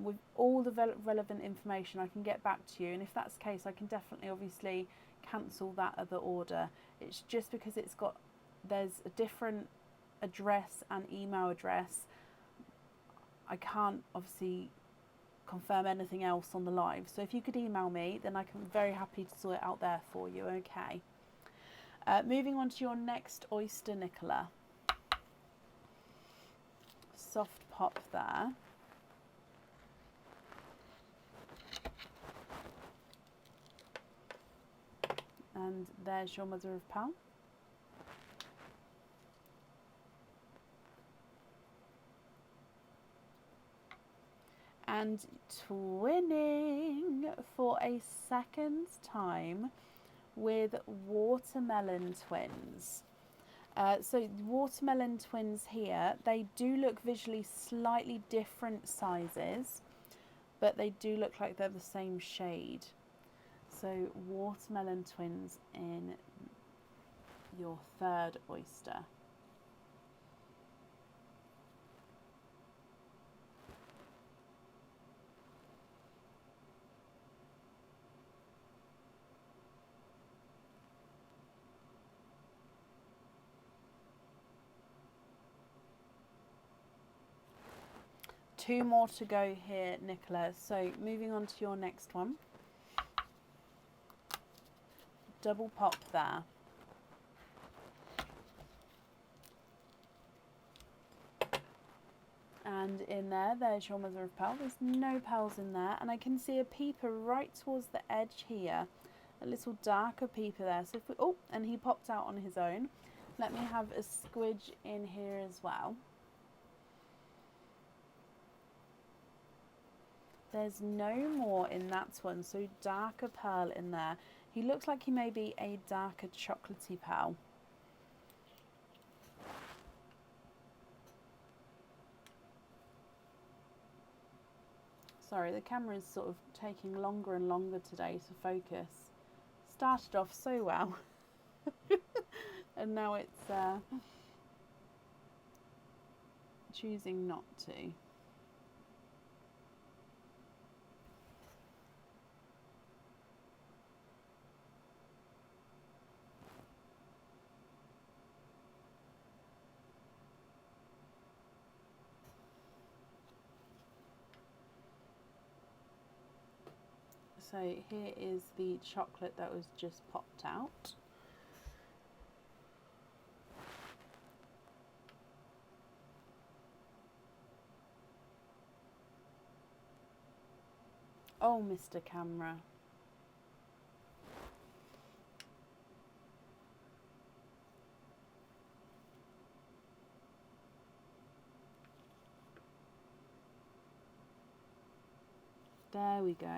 Speaker 1: with all the relevant information, I can get back to you. And if that's the case, I can definitely obviously cancel that other order. It's just because there's a different address and email address. I can't obviously confirm anything else on the live. So if you could email me, then I can be very happy to sort it out there for you. Okay. Moving on to your next oyster, Nicola. Soft pop there. And there's your mother of pearl. And twinning for a second time with watermelon twins. So watermelon twins here, they do look visually slightly different sizes, but they do look like they're the same shade. So watermelon twins in your third oyster. 2 more to go here, Nicola. So moving on to your next one. Double pop there. And in there's your mother of pearl. There's no pearls in there. And I can see a peeper right towards the edge here. A little darker peeper there. So if we, oh, and he popped out on his own. Let me have a squidge in here as well. There's no more in that one. So darker pearl in there. He looks like he may be a darker chocolatey pearl. Sorry, the camera is sort of taking longer and longer today to focus. Started off so well. And now it's choosing not to. So here is the chocolate that was just popped out. Oh, Mr. Camera. There we go.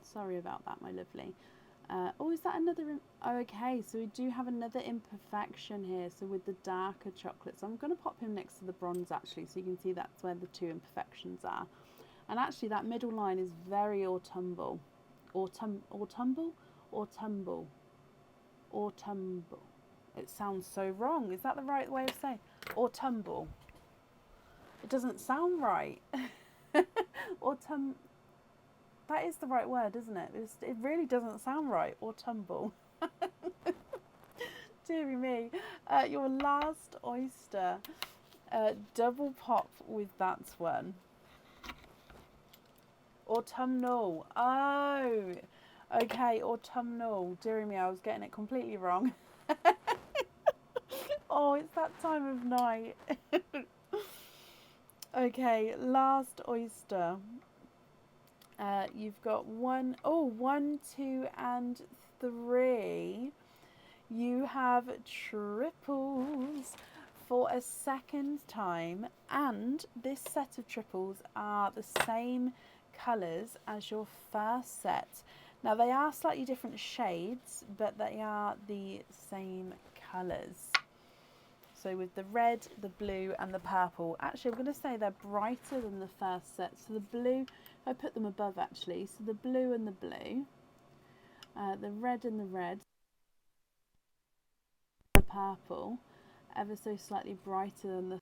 Speaker 1: Sorry about that, my lovely. Oh, is that another? Oh, okay, so we do have another imperfection here. So with the darker chocolate, so I'm going to pop him next to the bronze actually, so you can see that's where the 2 imperfections are. And actually, that middle line is very autumnal. Autumnal. It sounds so wrong. Is that the right way of saying autumnal? It doesn't sound right. Autumn. That is the right word, isn't it? It really doesn't sound right. Autumnal. Deary me. Your last oyster. Double pop with that one. Autumnal. Oh, okay, autumnal. Deary me, I was getting it completely wrong. Oh, it's that time of night. Okay, last oyster. You've got 1, 2, and 3. You have triples for a second time, and this set of triples are the same colours as your first set. Now they are slightly different shades, but they are the same colours. So with the red, the blue and the purple, actually I'm going to say they're brighter than the first set. So the blue, I put them above actually, so the blue and the blue, the red and the red, the purple, ever so slightly brighter than the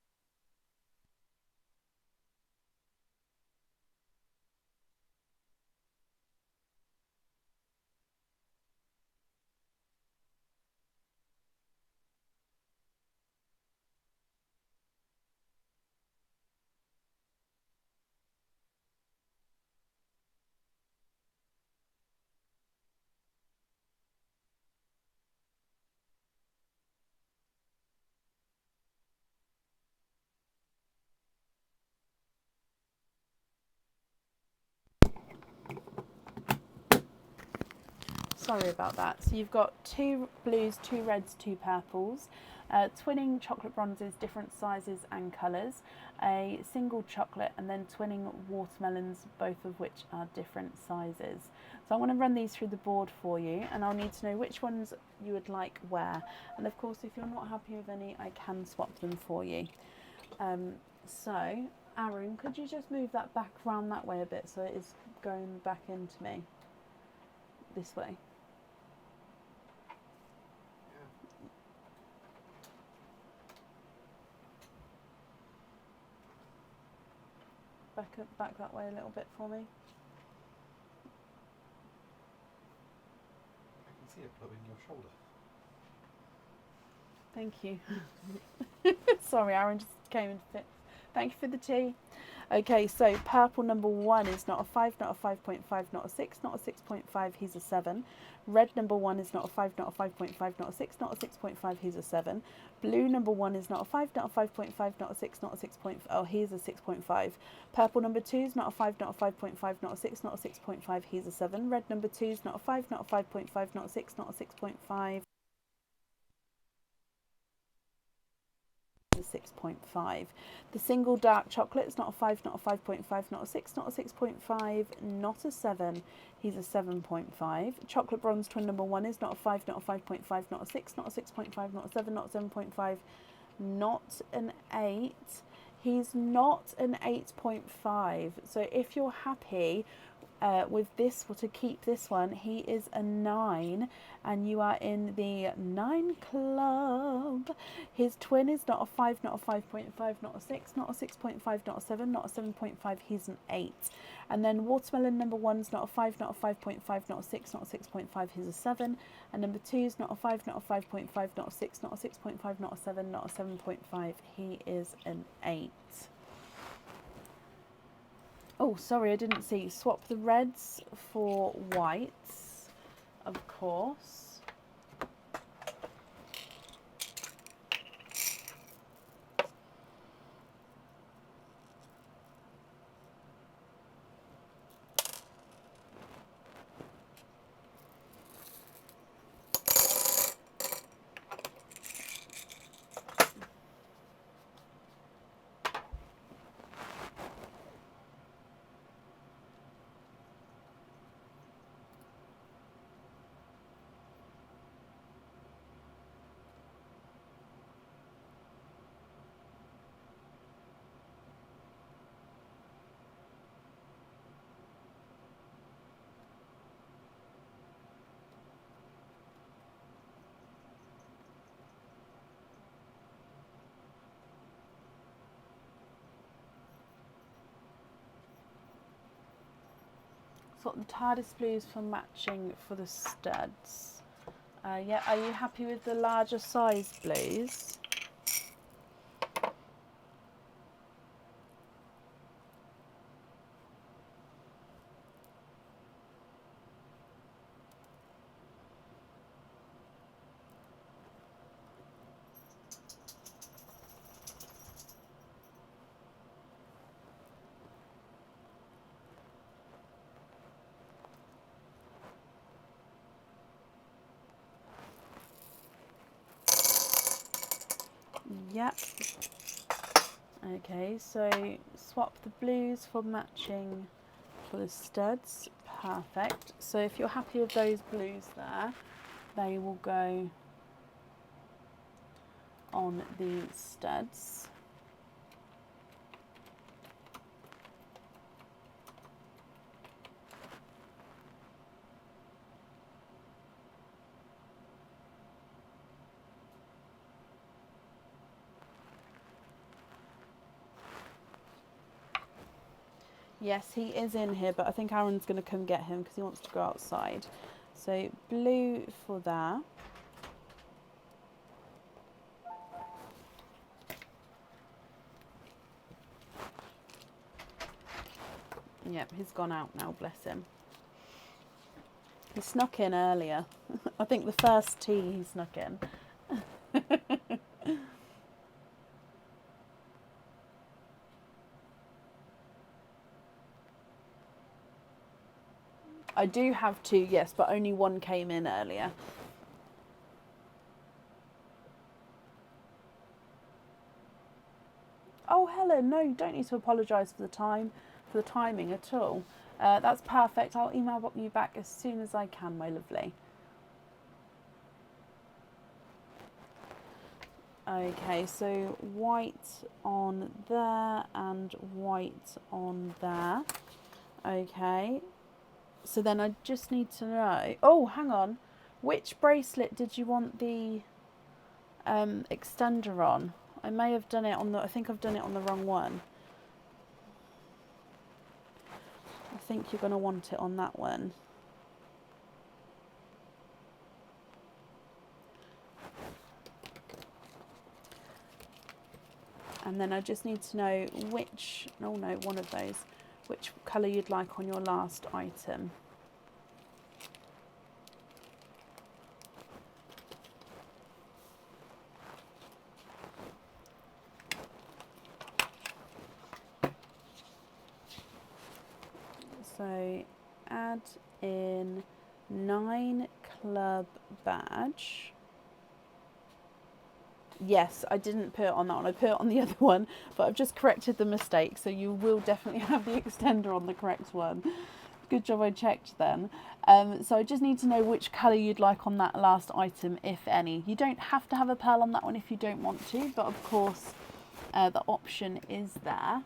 Speaker 1: Sorry about that. So you've got 2 blues, 2 reds, 2 purples, twinning chocolate bronzes, different sizes and colours, a single chocolate, and then twinning watermelons, both of which are different sizes. So I'm going to run these through the board for you, and I'll need to know which ones you would like where. And of course, if you're not happy with any, I can swap them for you. So Aaron, could you just move that back around that way a bit so it is going back into me this way? Back that way a little bit for me.
Speaker 2: I can see it blowing your shoulder.
Speaker 1: Thank you. Sorry, Aaron just came and fit. Thank you for the tea. Okay, so purple number 1 is not a 5, not a 5.5, not a 6, not a 6.5, he's a 7. Red number 1 is not a 5, not a 5.5, not a 6, not a 6.5, he's a 7. Blue number 1 is not a 5, not a 5.5, not a 6, not a 6. Oh, he's a 6.5. Purple number 2 is not a 5, not a 5.5, not a 6, not a 6.5, he's a 7. Red number 2 is not a 5, not a 5.5, not a 6, not a 6.5. 6.5. The single dark chocolate is not a 5, not a 5.5, not a 6, not a 6.5, not a 7. He's a 7.5. Chocolate bronze twin number 1 is not a 5, not a 5.5, not a 6, not a 6.5, not a 7, not a 7.5, not an 8. He's not an 8.5. So if you're happy with this, to keep this one, he is a 9, and you are in the 9 club. His twin is not a 5, not a 5.5, not a 6, not a 6.5, not a 7, not a 7.5, he's an 8. And then watermelon number 1 is not a 5, not a 5.5, not a 6, not a 6.5, he's a 7. And number 2 is not a 5, not a 5.5, not a 6, not a 6.5, not a 7, not a 7.5, he is an 8. Oh, sorry, I didn't see. Swap the reds for whites, of course. Got the TARDIS blues for matching for the studs. Yeah, are you happy with the larger size blues? Yep. Okay, so swap the blues for matching for the studs. Perfect. So if you're happy with those blues there, they will go on the studs. Yes, he is in here, but I think Aaron's going to come get him because he wants to go outside. So blue for that. Yep, he's gone out now, bless him. He snuck in earlier. I think the first tea he snuck in. I do have 2, yes, but only 1 came in earlier. Oh, Helen, no, you don't need to apologise for the timing at all. That's perfect. I'll email you back as soon as I can, my lovely. Okay, so white on there and white on there. Okay, so then I just need to know... Oh, hang on. Which bracelet did you want the extender on? I may have done it on the... I think I've done it on the wrong one. I think you're going to want it on that one. And then I just need to know which, oh no, one of those, which colour you'd like on your last item. So add in 9 club badge. Yes, I didn't put it on that one, I put it on the other one, but I've just corrected the mistake, so you will definitely have the extender on the correct one. Good job I checked then. So I just need to know which colour you'd like on that last item, if any. You don't have to have a pearl on that one if you don't want to, but of course the option is there.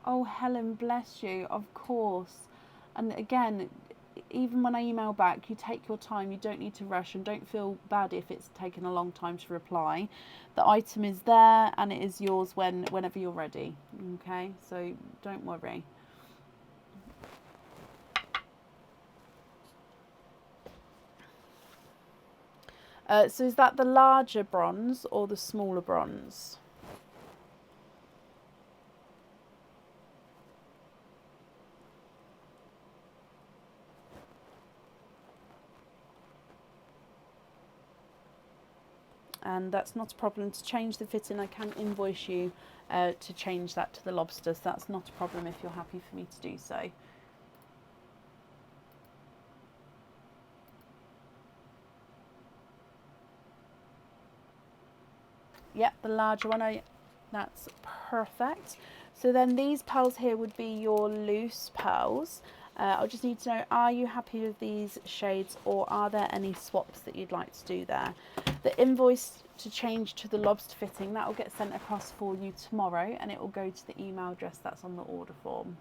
Speaker 1: Oh, Helen, bless you, of course. And again, even when I email back, you take your time, you don't need to rush, and don't feel bad if it's taken a long time to reply. The item is there and it is yours whenever you're ready. Okay, so don't worry. So is that the larger bronze or the smaller bronze? And that's not a problem. To change the fitting, I can invoice you to change that to the lobster, so that's not a problem if you're happy for me to do so. Yep, the larger one, that's perfect. So then these pearls here would be your loose pearls. I just need to know, are you happy with these shades, or are there any swaps that you'd like to do there? The invoice to change to the lobster fitting, that will get sent across for you tomorrow, and it will go to the email address that's on the order form.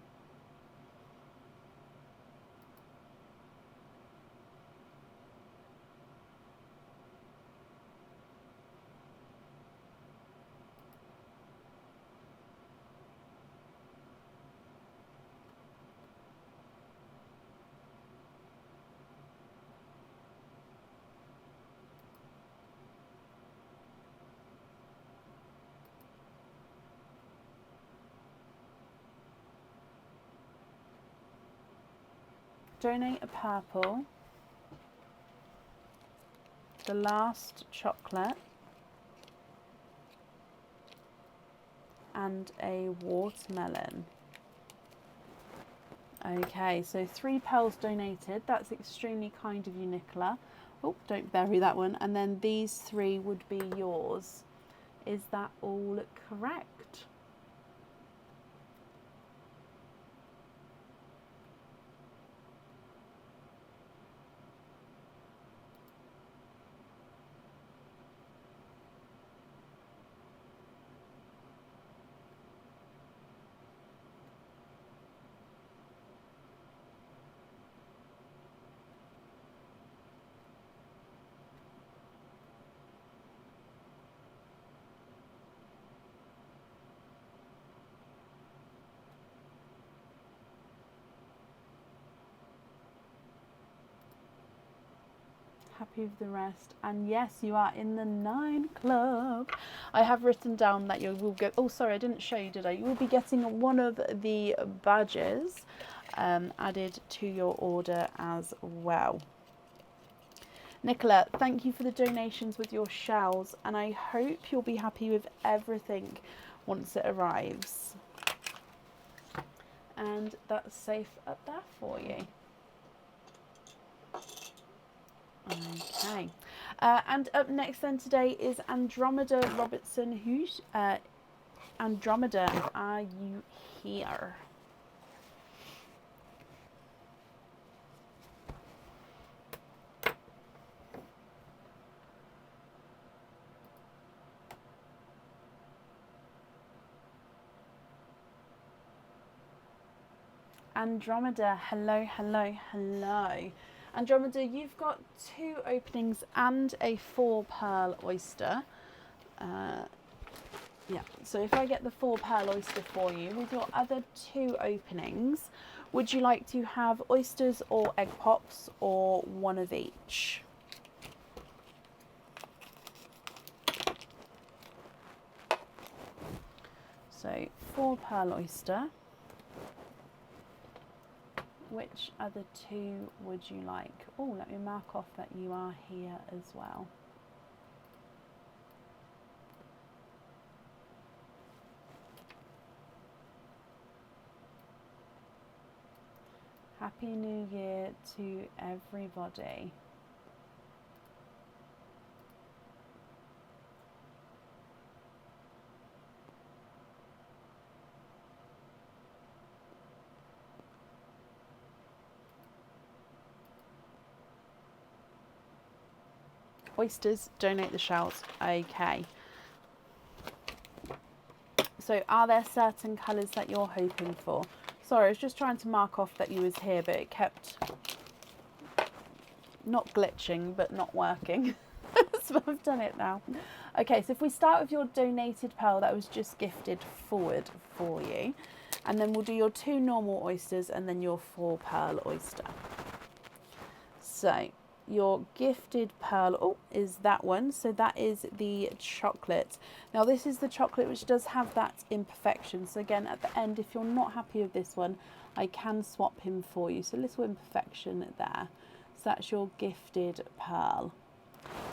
Speaker 1: Donate a purple, the last chocolate, and a watermelon. Okay, so 3 pearls donated. That's extremely kind of you, Nicola. Oh, don't bury that one. And then these 3 would be yours. Is that all correct? Happy with the rest, and yes, you are in the 9 club. I have written down that you will get, oh sorry, I didn't show you, did I? You will be getting one of the badges added to your order as well. Nicola, thank you for the donations with your shells, and I hope you'll be happy with everything once it arrives. And that's safe up there for you. Okay, and up next then today is Andromeda Robertson. Who's Andromeda? Are you here? Andromeda, hello, hello, hello. Andromeda, you've got 2 openings and a 4 pearl oyster. Yeah, so if I get the 4 pearl oyster for you, with your other 2 openings, would you like to have oysters or egg pops, or one of each? So 4 pearl oyster. Which other 2 would you like? Oh, let me mark off that you are here as well. Happy New Year to everybody. Oysters, donate the shells. Okay. So are there certain colours that you're hoping for? Sorry, I was just trying to mark off that you was here, but it kept not glitching, but not working. So I've done it now. Okay, so if we start with your donated pearl that was just gifted forward for you, and then we'll do your 2 normal oysters and then your 4 pearl oyster. So your gifted pearl is that one. So that is the chocolate. Now this is the chocolate which does have that imperfection. So again, at the end, if you're not happy with this one, I can swap him for you. So a little imperfection there. So that's your gifted pearl.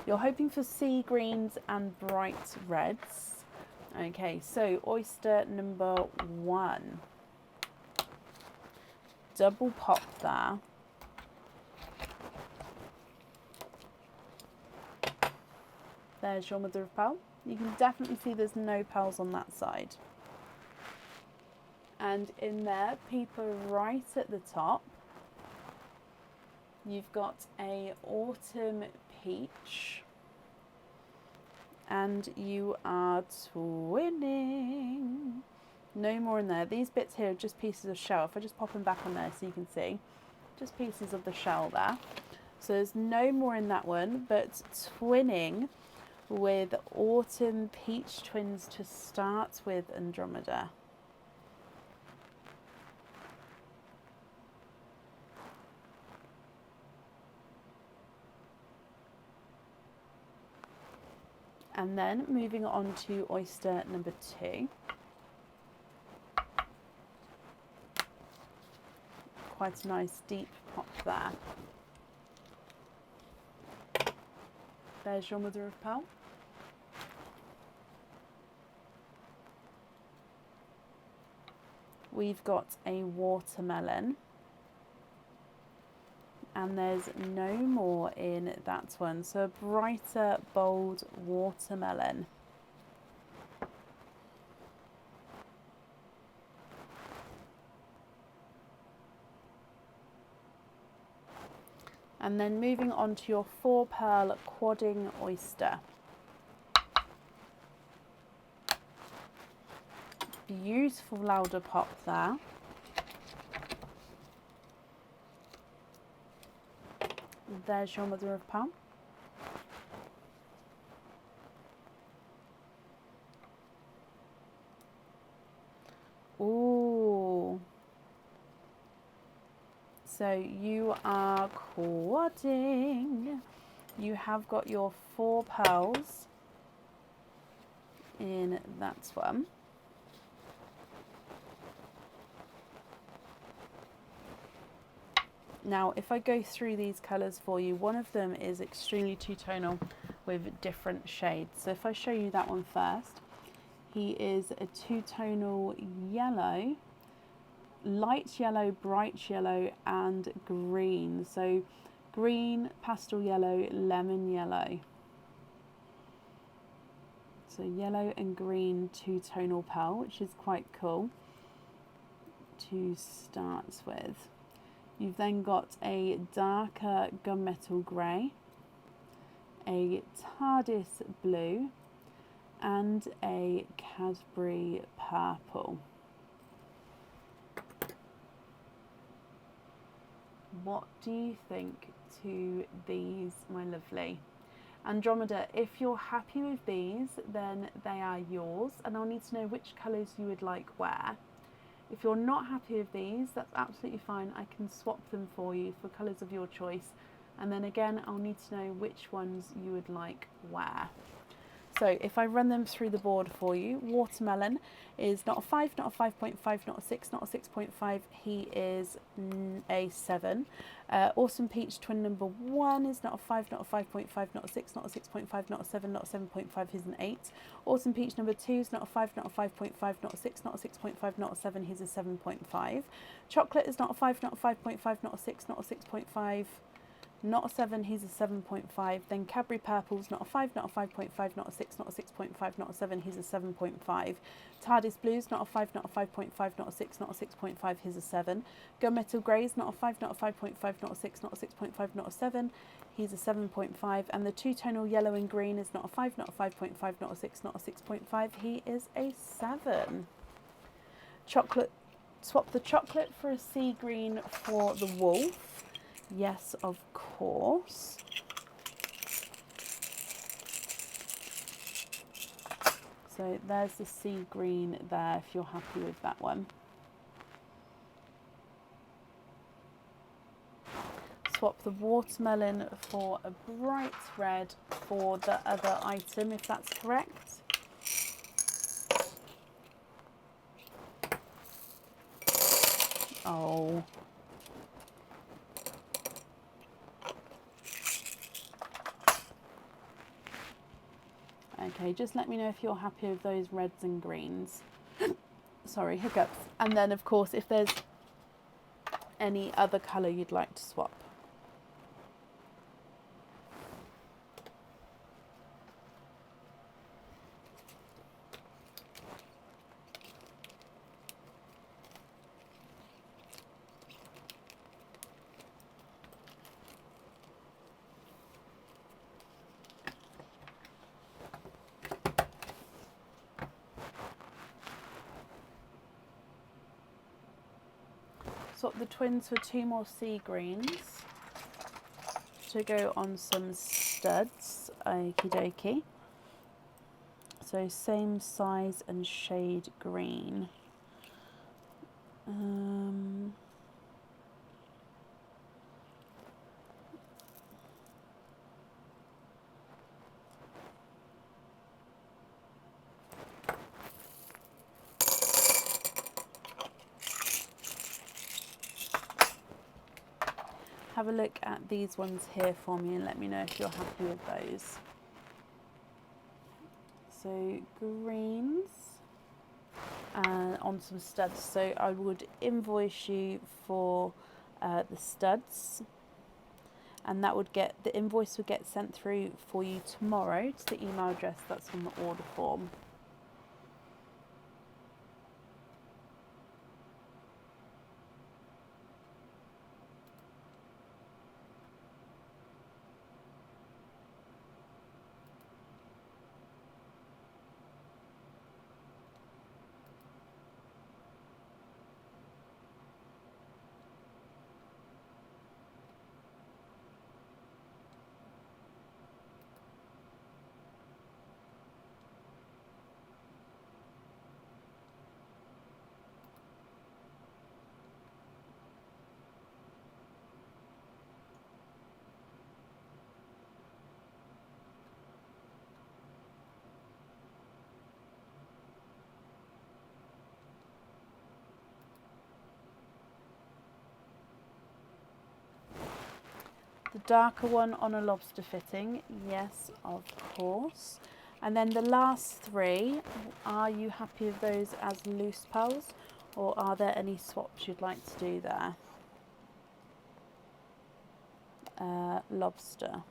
Speaker 1: You're hoping for sea greens and bright reds. Okay, so oyster number 1. Double pop there. There's your mother of pearl. You can definitely see there's no pearls on that side. And in there, peeper right at the top, you've got a autumn peach. And you are twinning. No more in there. These bits here are just pieces of shell. If I just pop them back on there so you can see, just pieces of the shell there. So there's no more in that one, but twinning with autumn peach twins to start with, Andromeda. And then moving on to oyster number 2. Quite a nice deep pop there. There's your mother of pearl. We've got a watermelon. And there's no more in that one. So a brighter, bold watermelon. And then moving on to your 4 pearl quadding oyster. Beautiful louder pop there. There's your mother of pearl. Ooh. So you are quadding. You have got your 4 pearls in that one. Now, if I go through these colours for you, one of them is extremely two-tonal with different shades. So if I show you that one first, he is a two-tonal yellow, light yellow, bright yellow, and green. So green, pastel yellow, lemon yellow. So yellow and green two-tonal pearl, which is quite cool to start with. You've then got a darker gunmetal grey, a TARDIS blue, and a Cadbury purple. What do you think to these, my lovely. Andromeda, if you're happy with these, then they are yours, and I'll need to know which colours you would like where. If you're not happy with these, that's absolutely fine. I can swap them for you for colours of your choice. And then again, I'll need to know which ones you would like where. So if I run them through the board for you, Watermelon is not a 5, not a 5.5, not a 6, not a 6.5. He is a 7. Awesome Peach Twin number 1 is not a 5, not a 5.5, not a 6, not a 6.5, not a 7, not a 7.5. He's an 8. Awesome Peach number 2 is not a 5, not a 5.5, not a 6, not a 6.5, not a 7. He's a 7.5. Chocolate is not a 5, not a 5.5, not a 6, not a 6.5. Not a 7, he's a 7.5. Then Cadbury Purple's not a 5, not a 5.5, not a 6, not a 6.5, not a 7, he's a 7.5. TARDIS Blue's not a 5, not a 5.5, not a 6, not a 6.5, he's a 7. Gunmetal Grey's not a 5, not a 5.5, not a 6, not a 6.5, not a 7, he's a 7.5. And the two-tonal yellow and green is not a 5, not a 5.5, not a 6, not a 6.5, he is a 7. Chocolate, swap the chocolate for a sea green for the wolf. Yes, of course. So there's the sea green there if you're happy with that one. Swap the watermelon for a bright red for the other item, if that's correct. Oh. Okay, just let me know if you're happy with those reds and greens. Sorry, hiccups. And then, of course, if there's any other colour you'd like to swap. Swap the twins for 2 more sea greens to go on some studs. Okie dokie. So same size and shade green. Have a look at these ones here for me and let me know if you're happy with those. So greens and on some studs. So I would invoice you for the studs, and that would get, the invoice would get sent through for you tomorrow to the email address that's on the order form. The darker one on a lobster fitting, yes, of course. And then the last 3, are you happy with those as loose pearls, or are there any swaps you'd like to do there? Lobster.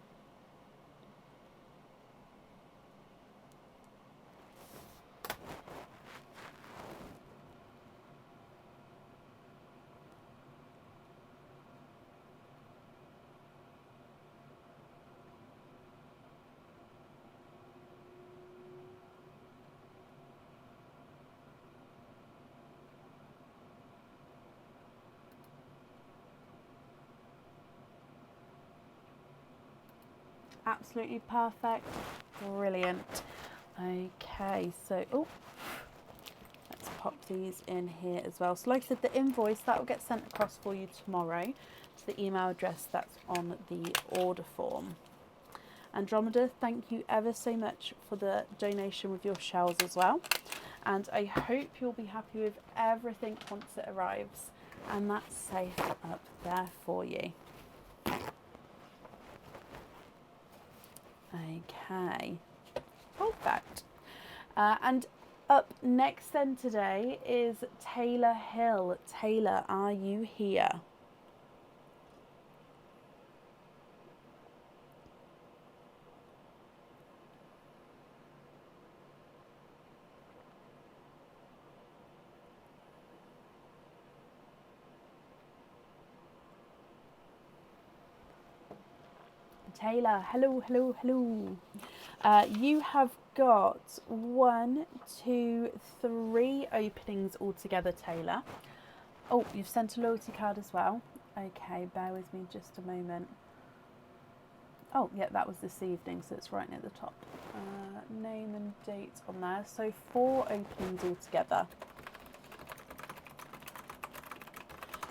Speaker 1: absolutely perfect. Brilliant. Okay, so let's pop these in here as well. So like I said, the invoice, that will get sent across for you tomorrow to the email address that's on the order form. Andromeda, thank you ever so much for the donation with your shells as well. And I hope you'll be happy with everything once it arrives. And that's safe up there for you. Okay, perfect. And up next then today is Taylor Hill. Taylor, are you here? Taylor, hello, hello, hello. You have got 1, 2, 3 openings altogether, Taylor. Oh, you've sent a loyalty card as well. Okay, bear with me just a moment. Oh, yeah, that was this evening, so it's right near the top. Name and date on there. So 4 openings altogether.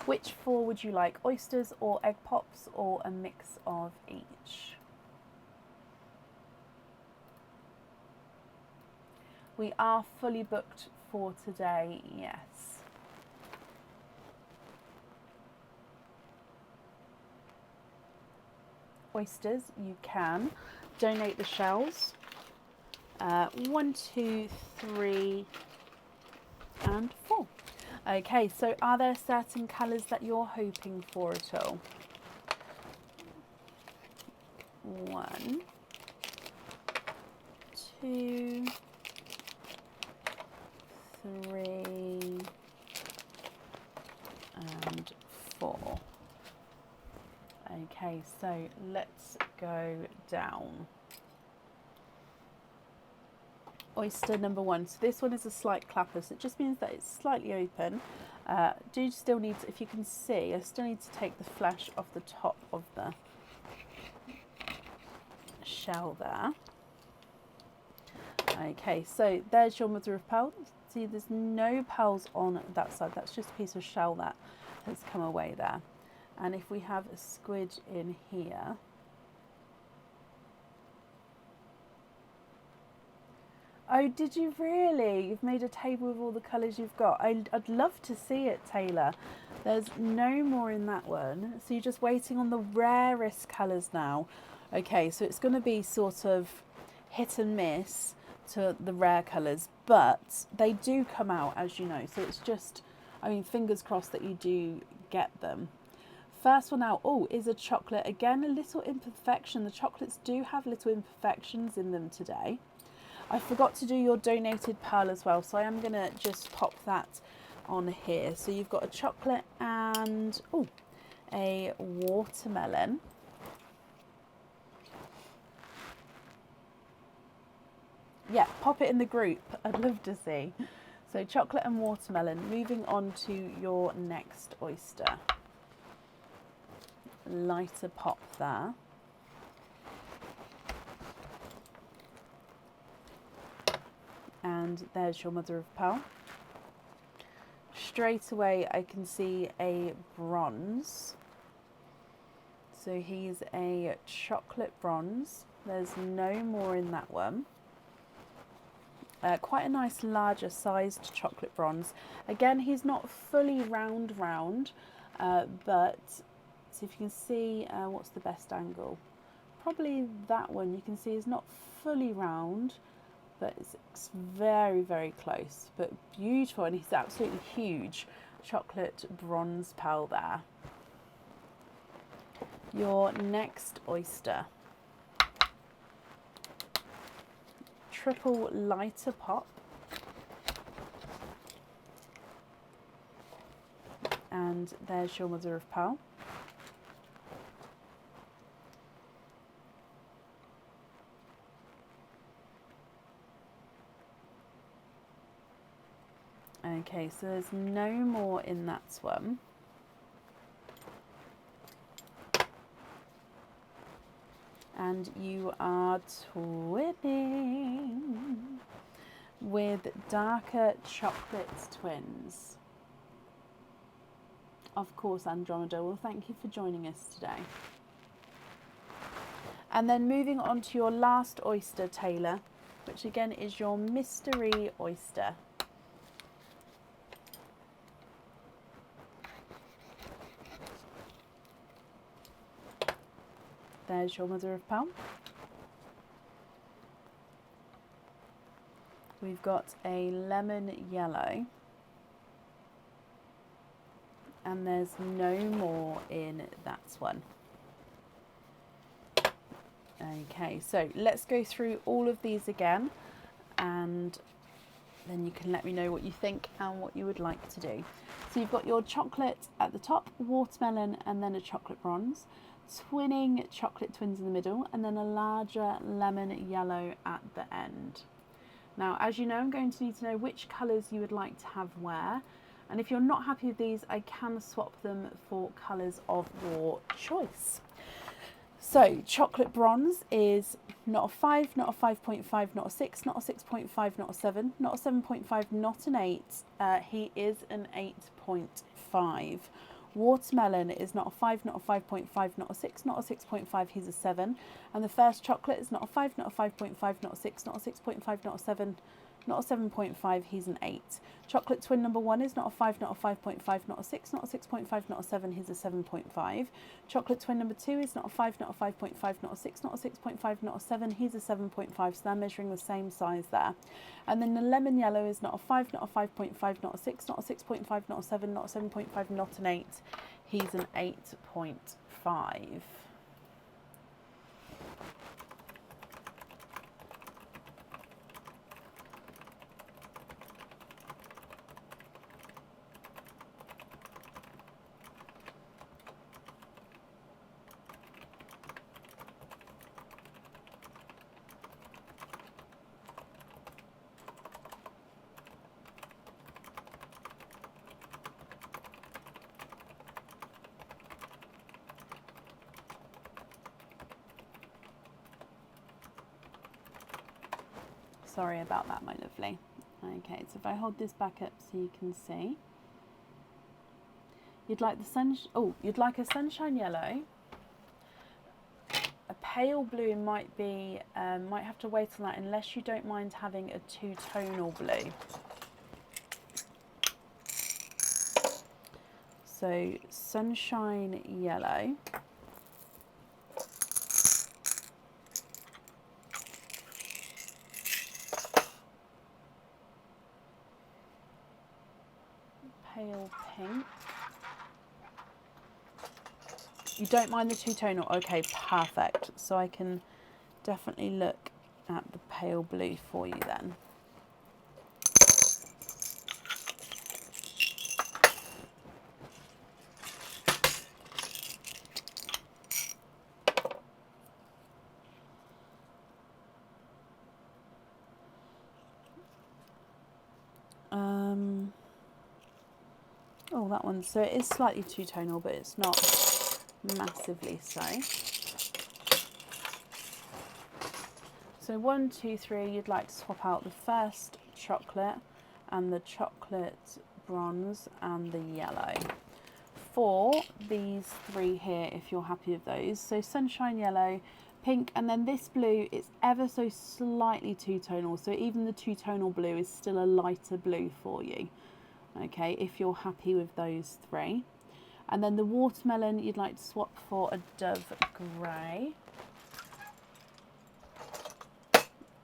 Speaker 1: Which 4 would you like? Oysters or egg pops or a mix of each? We are fully booked for today, yes. Oysters, you can. Donate the shells. 1, 2, 3 and 4. Okay, so are there certain colours that you're hoping for at all? 1, 2, 3 and 4. Okay, so let's go down. Oyster number 1. So this one is a slight clapper, so it just means that it's slightly open. Do still need to, if you can see, I still need to take the flesh off the top of the shell there. Okay, so there's your mother of pearl. See, there's no pearls on that side. That's just a piece of shell that has come away there. And if we have a squid in here, oh, did you really? You've made a table with all the colours you've got. I'd love to see it, Taylor. There's no more in that one. So you're just waiting on the rarest colours now. Okay, so it's going to be sort of hit and miss to the rare colours, but they do come out, as you know. So it's just, I mean, fingers crossed that you do get them. First one out, oh, is a chocolate. Again, a little imperfection. The chocolates do have little imperfections in them today. I forgot to do your donated pearl as well, so I am going to just pop that on here. So you've got a chocolate and, oh, a watermelon. Yeah, pop it in the group. I'd love to see. So chocolate and watermelon. Moving on to your next oyster. Lighter pop there. And there's your mother of pearl. Straight away I can see a bronze. So he's a chocolate bronze. There's no more in that one. Quite a nice larger sized chocolate bronze. Again, he's not fully round, but so if you can see, what's the best angle? Probably that one. You can see is not fully round, but it's very, very close, but beautiful, and he's absolutely huge. Chocolate bronze pearl there. Your next oyster. Triple lighter pop. And there's your mother of pearl. Okay, so there's no more in that one. And you are twinning with darker chocolate twins. Of course, Andromeda. Well, thank you for joining us today. And then moving on to your last oyster, Taylor, which again is your mystery oyster. There's your mother of pearl. We've got a lemon yellow. And there's no more in that one. Okay, so let's go through all of these again, and then you can let me know what you think and what you would like to do. So you've got your chocolate at the top, watermelon, and then a chocolate bronze, twinning chocolate twins in the middle, and then a larger lemon yellow at the end. Now, as you know, I'm going to need to know which colours you would like to have where, and if you're not happy with these, I can swap them for colours of your choice. So chocolate bronze is not a 5, not a 5.5, not a 6, not a 6.5, not a 7, not a 7.5, not an 8. He is an 8.5. Watermelon is not a 5, not a 5.5, not a 6, not a 6.5, he's a 7. And the first chocolate is not a 5, not a 5.5, not a 6, not a 6.5, not a 7, not a 7.5, he's an 8. Chocolate twin number 1 is not a 5, not a 5.5, not a 6, not a 6.5, not a 7, he's a 7.5. Chocolate twin number 2 is not a 5, not a 5.5, not a 6, not a 6.5, not a 7, he's a 7.5, so they're measuring the same size there. And then the lemon yellow is not a 5, not a 5.5, not a 6, not a 6.5, not a 7, not a 7.5, not an 8, he's an 8.5. Sorry about that, my lovely. Okay, so if I hold this back up so you can see. You'd like you'd like a sunshine yellow. A pale blue might have to wait on that unless you don't mind having a two-tonal blue. So sunshine yellow. Pale pink. You don't mind the two-tonal? Okay, perfect. So I can definitely look at the pale blue for you then. Oh, that one. So it is slightly two-tonal, but it's not massively so. So 1, 2, 3, you'd like to swap out the first chocolate and the chocolate bronze and the yellow. 4, these 3 here, if you're happy with those. So sunshine yellow, pink, and then this blue is ever so slightly two-tonal. So even the two-tonal blue is still a lighter blue for you. Okay, if you're happy with those 3. And then the watermelon you'd like to swap for a dove grey.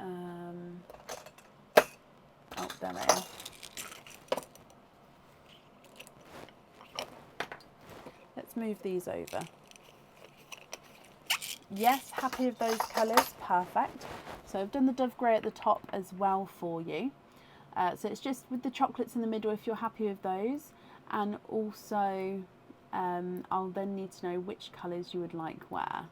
Speaker 1: Oh, there they are. Let's move these over. Yes, happy with those colours, perfect. So I've done the dove grey at the top as well for you. So it's just with the chocolates in the middle if you're happy with those, and also I'll then need to know which colours you would like where.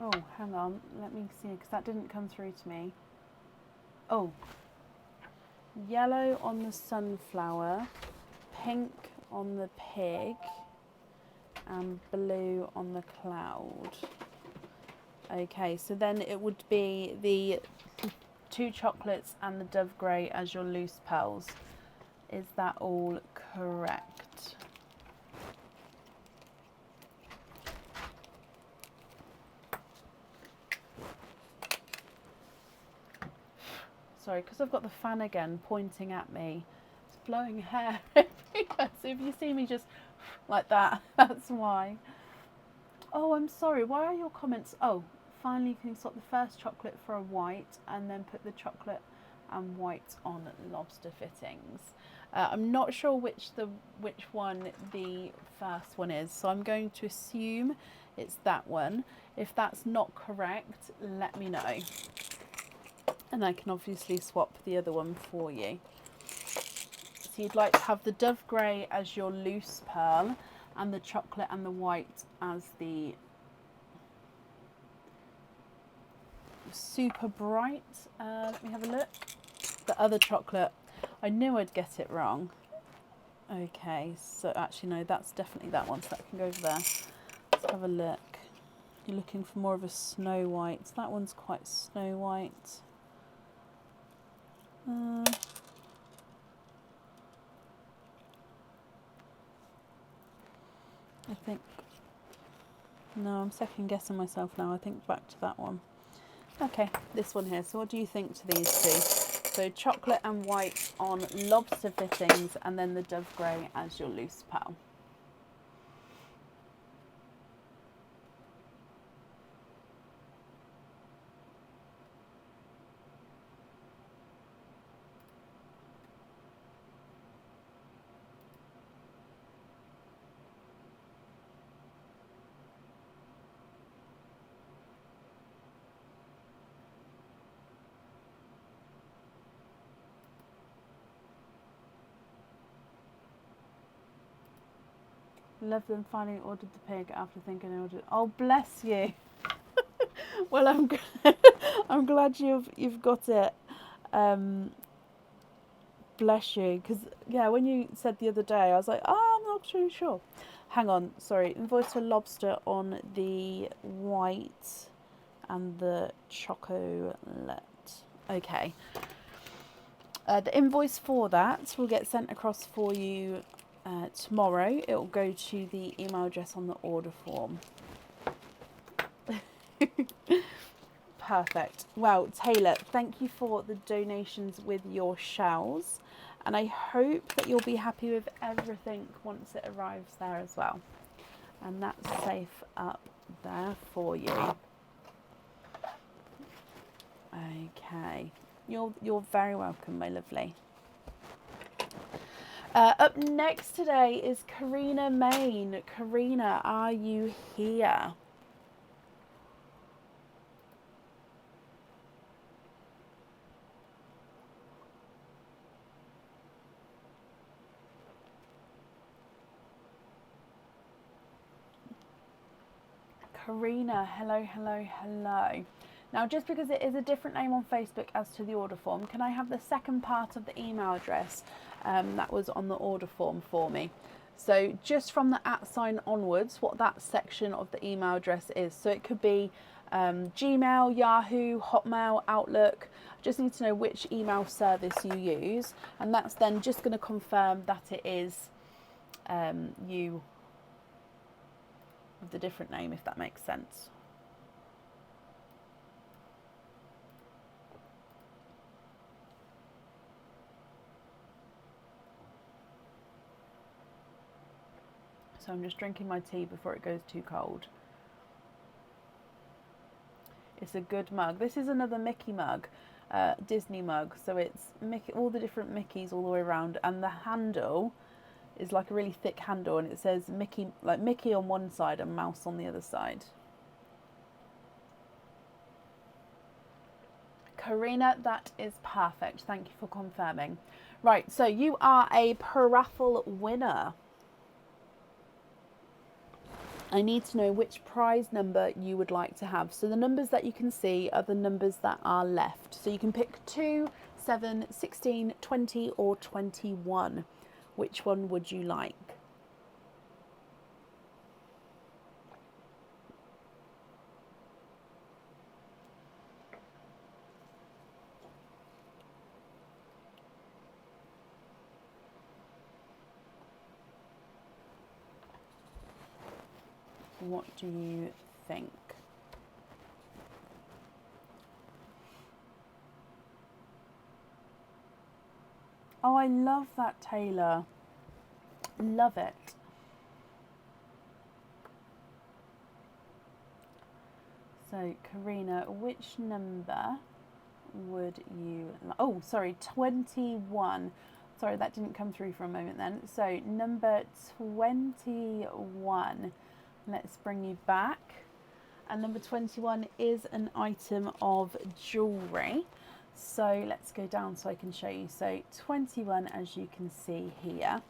Speaker 1: Oh, hang on. Let me see, because that didn't come through to me. Oh. Yellow on the sunflower, pink on the pig, and blue on the cloud. Okay, so then it would be the 2 chocolates and the dove grey as your loose pearls. Is that all correct? Sorry, because I've got the fan again pointing at me. It's blowing hair everywhere. So if you see me just like that, that's why. Oh, I'm sorry. Why are your comments? Oh, finally you can swap the first chocolate for a white and then put the chocolate and white on lobster fittings. I'm not sure which one the first one is, so I'm going to assume it's that one. If that's not correct, let me know. And I can obviously swap the other one for you. So you'd like to have the dove grey as your loose pearl and the chocolate and the white as the super bright. Let me have a look. The other chocolate. I knew I'd get it wrong. Okay, so actually no, that's definitely that one, so that can go over there. Let's have a look. You're looking for more of a snow white. So that one's quite snow white. I think, no, I'm second guessing myself now. I think back to that one. Okay, this one here. So what do you think to these two? So chocolate and white on lobster fittings and then the dove grey as your loose pearl. Love them finally ordered the pig after thinking I ordered. Oh, bless you. Well, I'm glad you've got it. Bless you, because yeah, when you said the other day, I was like, oh, I'm not too sure. Hang on, sorry. Invoice for lobster on the white and the chocolate. Okay. The invoice for that will get sent across for you tomorrow. It will go to the email address on the order form. Perfect. Well, Taylor, thank you for the donations with your shells, and I hope that you'll be happy with everything once it arrives there as well. And that's safe up there for you. Okay. You're very welcome, my lovely. Up next today is Karina Main. Karina, are you here? Karina, hello, hello, hello. Now, just because it is a different name on Facebook as to the order form, can I have the second part of the email address that was on the order form for me? So just from the @ onwards, what that section of the email address is. So it could be Gmail, Yahoo, Hotmail, Outlook. I just need to know which email service you use, and that's then just going to confirm that it is you with the different name, if that makes sense. So I'm just drinking my tea before it goes too cold. It's a good mug. This is another Mickey mug, Disney mug. So it's Mickey, all the different Mickeys all the way around, and the handle is like a really thick handle, and it says Mickey, like Mickey on one side and mouse on the other side. Karina, that is perfect. Thank you for confirming. Right, so you are a paraffle winner. I need to know which prize number you would like to have. So the numbers that you can see are the numbers that are left. So you can pick 2, 7, 16, 20 or 21. Which one would you like? What do you think? Oh, I love that, Taylor. Love it. So, Karina, which number would you like? Oh, sorry, 21. Sorry, that didn't come through for a moment then. So, number 21. Let's bring you back. And number 21 is an item of jewellery. So let's go down so I can show you. So 21, as you can see here.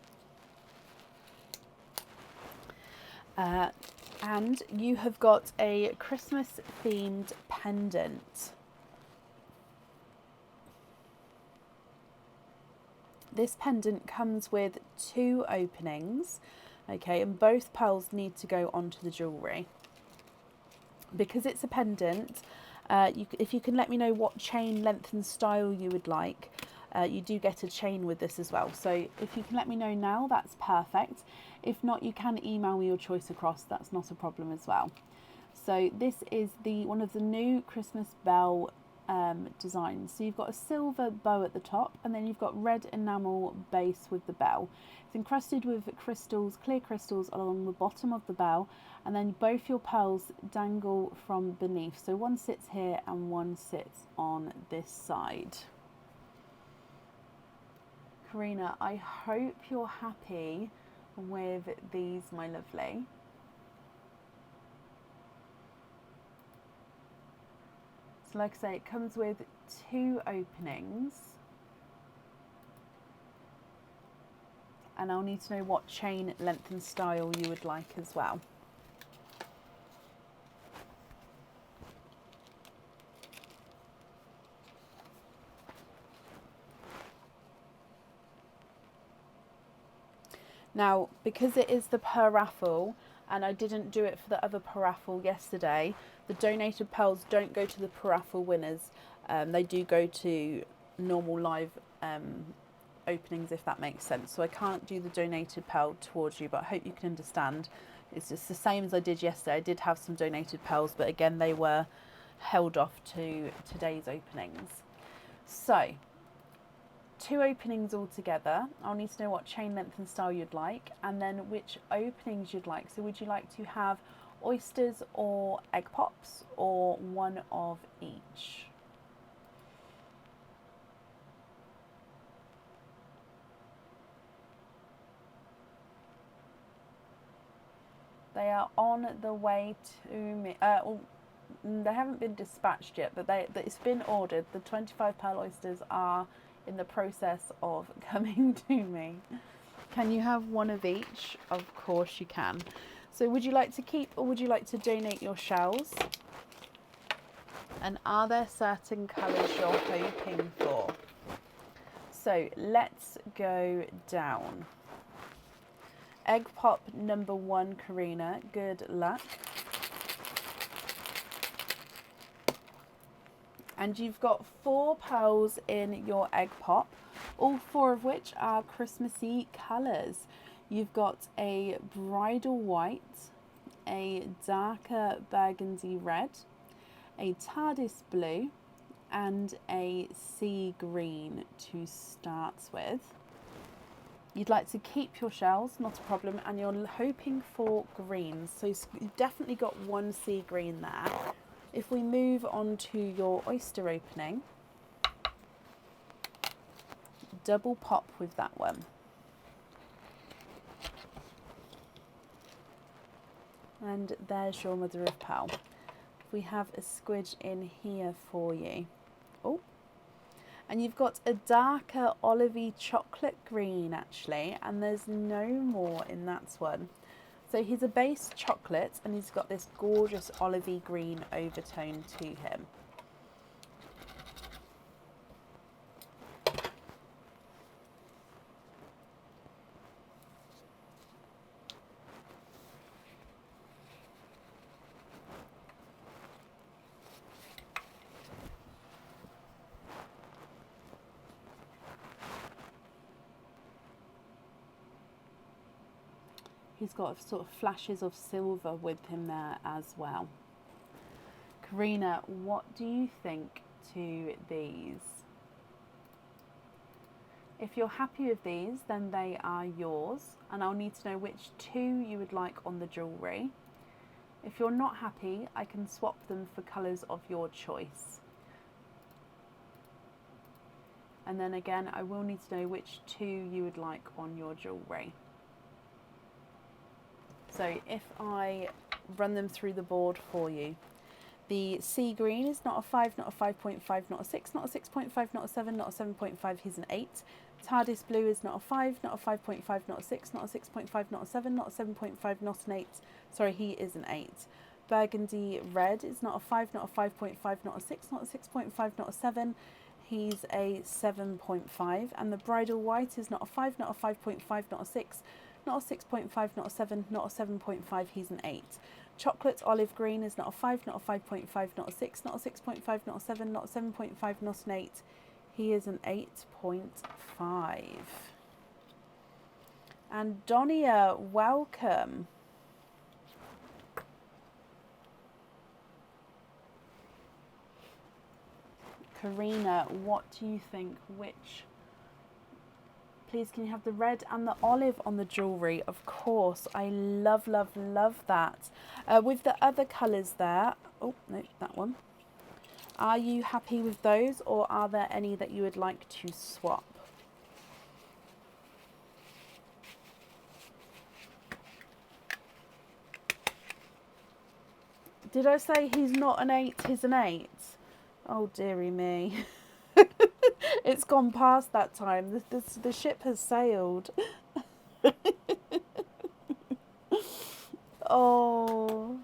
Speaker 1: And you have got a Christmas themed pendant. This pendant comes with 2 openings, okay, and both pearls need to go onto the jewellery. Because it's a pendant, if you can let me know what chain length and style you would like, you do get a chain with this as well. So if you can let me know now, that's perfect. If not, you can email me your choice across, that's not a problem as well. So this is one of the new Christmas bell designs. So you've got a silver bow at the top, and then you've got red enamel base with the bell. It's encrusted with crystals, clear crystals along the bottom of the bell, and then both your pearls dangle from beneath. So one sits here and one sits on this side. Karina, I hope you're happy with these, my lovely. So like I say, it comes with 2 openings. And I'll need to know what chain length and style you would like as well. Now, because it is the per raffle, and I didn't do it for the other per raffle yesterday, the donated pearls don't go to the per raffle winners. They do go to normal live openings, if that makes sense. So I can't do the donated pearl towards you, but I hope you can understand. It's just the same as I did yesterday. I did have some donated pearls, but again, they were held off to today's openings. So 2 openings altogether. I'll need to know what chain length and style you'd like, and then which openings you'd like. So would you like to have oysters or egg pops, or one of each? They are on the way to me. They haven't been dispatched yet, but it's been ordered. The 25 pearl oysters are in the process of coming to me. Can you have one of each? Of course you can. So would you like to keep, or would you like to donate your shells? And are there certain colours you're hoping for? So let's go down. Egg pop number 1, Karina, good luck. And you've got 4 pearls in your egg pop, all 4 of which are Christmassy colours. You've got a bridal white, a darker burgundy red, a TARDIS blue, and a sea green to start with. You'd like to keep your shells, not a problem, and you're hoping for greens. So you've definitely got 1 sea green there. If we move on to your oyster opening, double pop with that one. And there's your mother of pearl. We have a squidge in here for you. Oh, and you've got a darker olivey chocolate green actually, and there's no more in that one. So he's a base chocolate and he's got this gorgeous olivey green overtone to him. He's got sort of flashes of silver with him there as well. Karina, what do you think to these? If you're happy with these, then they are yours, and I'll need to know which two you would like on the jewellery. If you're not happy, I can swap them for colours of your choice. And then again, I will need to know which two you would like on your jewellery. So if I run them through the board for you. The sea green is not a 5, not a 5.5, not a 6, not a 6.5, not a 7, not a 7.5, he's an 8. TARDIS blue is not a 5, not a 5.5, not a 6, not a 6.5, not a 7, not a 7.5, not an 8. Sorry, he is an 8. Burgundy red is not a 5, not a 5.5, not a 6, not a 6.5, not a 7. He's a 7.5. And the bridal white is not a 5, not a 5.5, not a 6, not a 6.5, not a 7, not a 7.5, he's an 8. Chocolate olive green is not a 5, not a 5.5, not a 6, not a 6.5, not a 7, not a 7.5, not an 8. He is an 8.5. And Donia, welcome. Karina, what do you think? Which? Please, can you have the red and the olive on the jewellery? Of course, I love, love, love that. With the other colours there, oh, no, that one. Are you happy with those, or are there any that you would like to swap? Did I say he's not an 8, he's an 8? Oh, dearie me. It's gone past that time. The ship has sailed. Oh.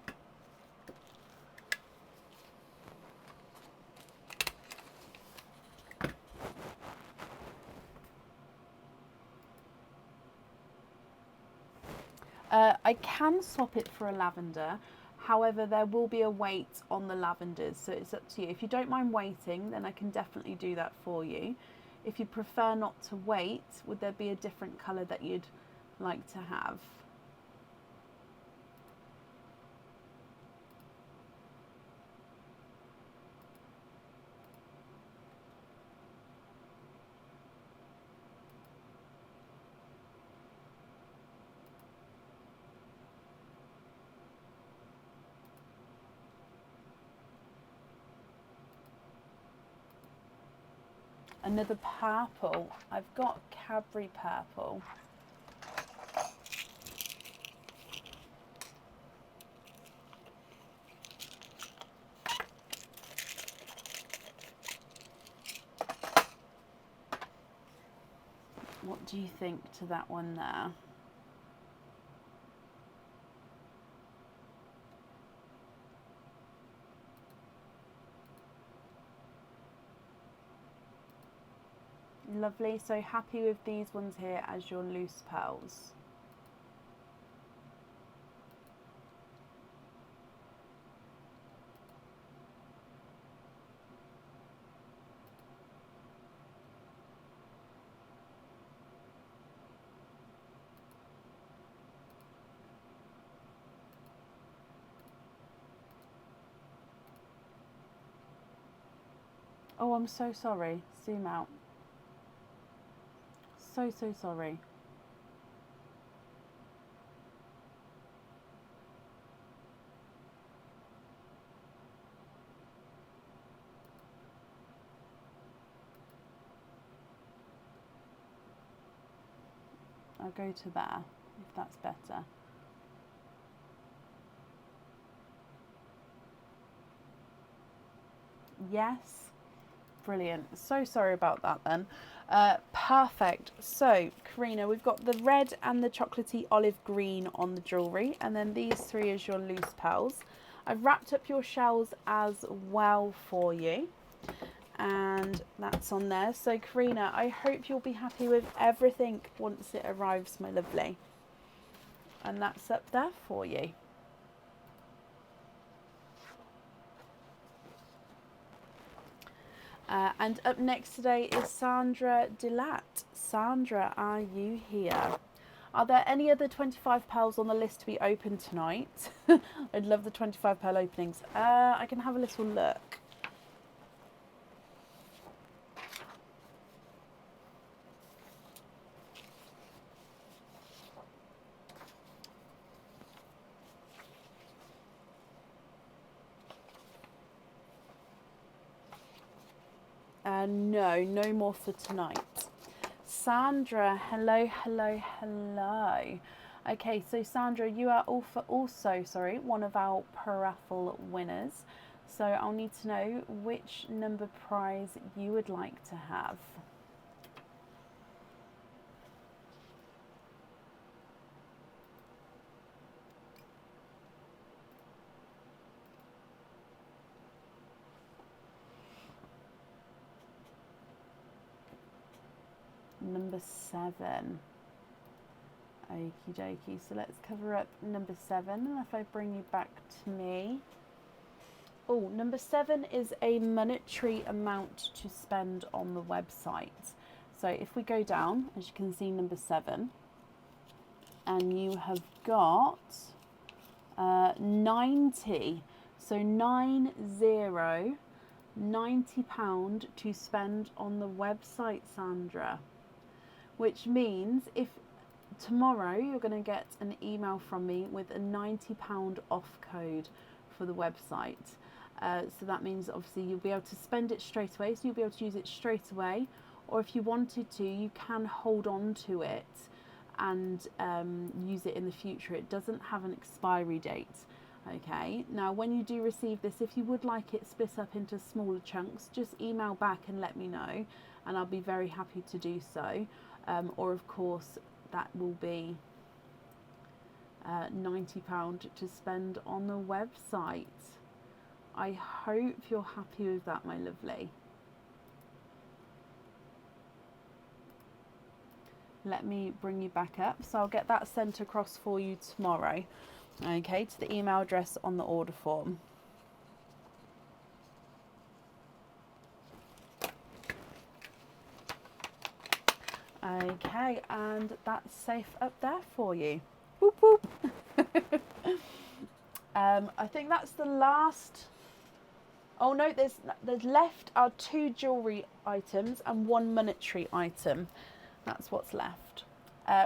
Speaker 1: I can swap it for a lavender. However, there will be a wait on the lavenders, so it's up to you. If you don't mind waiting, then I can definitely do that for you. If you prefer not to wait, would there be a different colour that you'd like to have? Another purple. I've got Cadbury purple. What do you think to that one there? Lovely. So happy with these ones here as your loose pearls. Oh, I'm so sorry. Zoom out. So sorry. I'll go to there, if that's better. Yes. Brilliant. So sorry about that then. Perfect. So, Karina, we've got the red and the chocolatey olive green on the jewellery, and then these three is your loose pearls. I've wrapped up your shells as well for you, and that's on there. So, Karina, I hope you'll be happy with everything once it arrives, my lovely. And that's up there for you. And up next today is Sandra Delat. Sandra, are you here? Are there any other 25 pearls on the list to be opened tonight? I'd love the 25 pearl openings. I can have a little look. No more for tonight. Sandra, hello. Okay, so Sandra, you are also one of our per-raffle winners. So I'll need to know which number prize you would like to have. Number 7. Okie dokie. So let's cover up number 7. And if I bring you back to me. Oh, number 7 is a monetary amount to spend on the website. So if we go down, as you can see, number 7, and you have got 90. So 90, £90 to spend on the website, Sandra. Which means if tomorrow you're going to get an email from me with a £90 off code for the website. So that means obviously you'll be able to spend it straight away, so you'll be able to use it straight away, or if you wanted to, you can hold on to it and use it in the future. It doesn't have an expiry date. Okay, now when you do receive this, if you would like it split up into smaller chunks, just email back and let me know, and I'll be very happy to do so. Or of course that will be £90 to spend on the website. I hope you're happy with that, my lovely. Let me bring you back up. So I'll get that sent across for you tomorrow. Okay, to the email address on the order form. Okay, and that's safe up there for you. Whoop whoop. I think that's the last. Oh no, there's left are 2 jewellery items and 1 monetary item. That's what's left.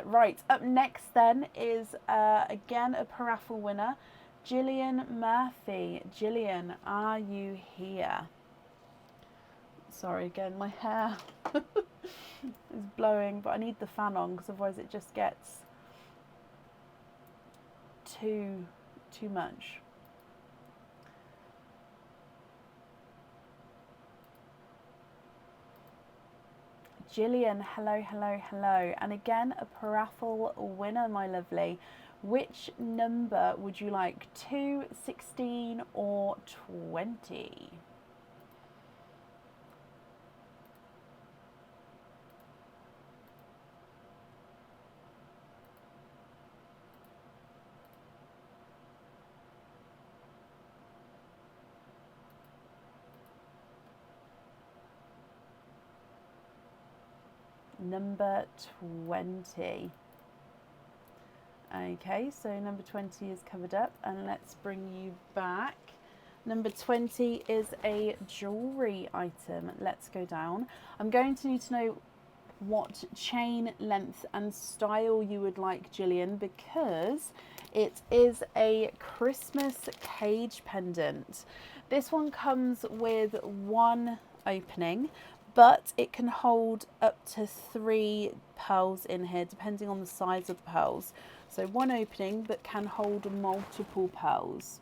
Speaker 1: Right, up next then is again a per-raffle winner, Gillian Murphy. Gillian, are you here? Sorry again, my hair is blowing, but I need the fan on because otherwise it just gets too much. Gillian, hello. And again, a per-raffle winner, my lovely. Which number would you like? 2, 16 or 20? Number 20. Okay, so number 20 is covered up, and let's bring you back. Number 20 is a jewellery item. Let's go down. I'm going to need to know what chain length and style you would like, Gillian, because it is a Christmas cage pendant. This one comes with 1 opening, but it can hold up to 3 pearls in here, depending on the size of the pearls. So 1 opening, but can hold multiple pearls.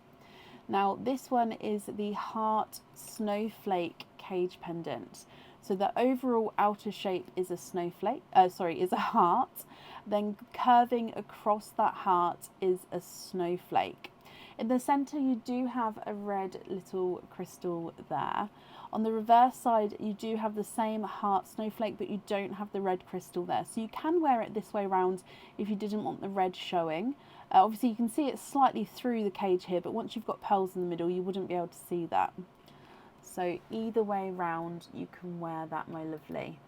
Speaker 1: Now this one is the Heart Snowflake cage pendant. So the overall outer shape is a snowflake, is a heart. Then curving across that heart is a snowflake. In the center, you do have a red little crystal there. On the reverse side, you do have the same heart snowflake, but you don't have the red crystal there. So you can wear it this way around if you didn't want the red showing. Obviously, you can see it slightly through the cage here, but once you've got pearls in the middle, you wouldn't be able to see that. So either way round, you can wear that, my lovely.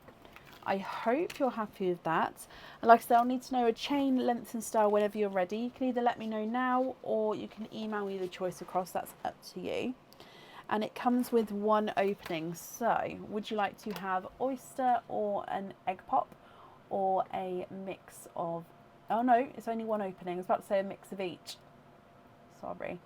Speaker 1: I hope you're happy with that. And like I said, I'll need to know a chain length and style whenever you're ready. You can either let me know now or you can email me the choice across. That's up to you. And it comes with one opening. So would you like to have oyster or an egg pop or a mix of... Oh no, it's only one opening. I was about to say a mix of each. Sorry.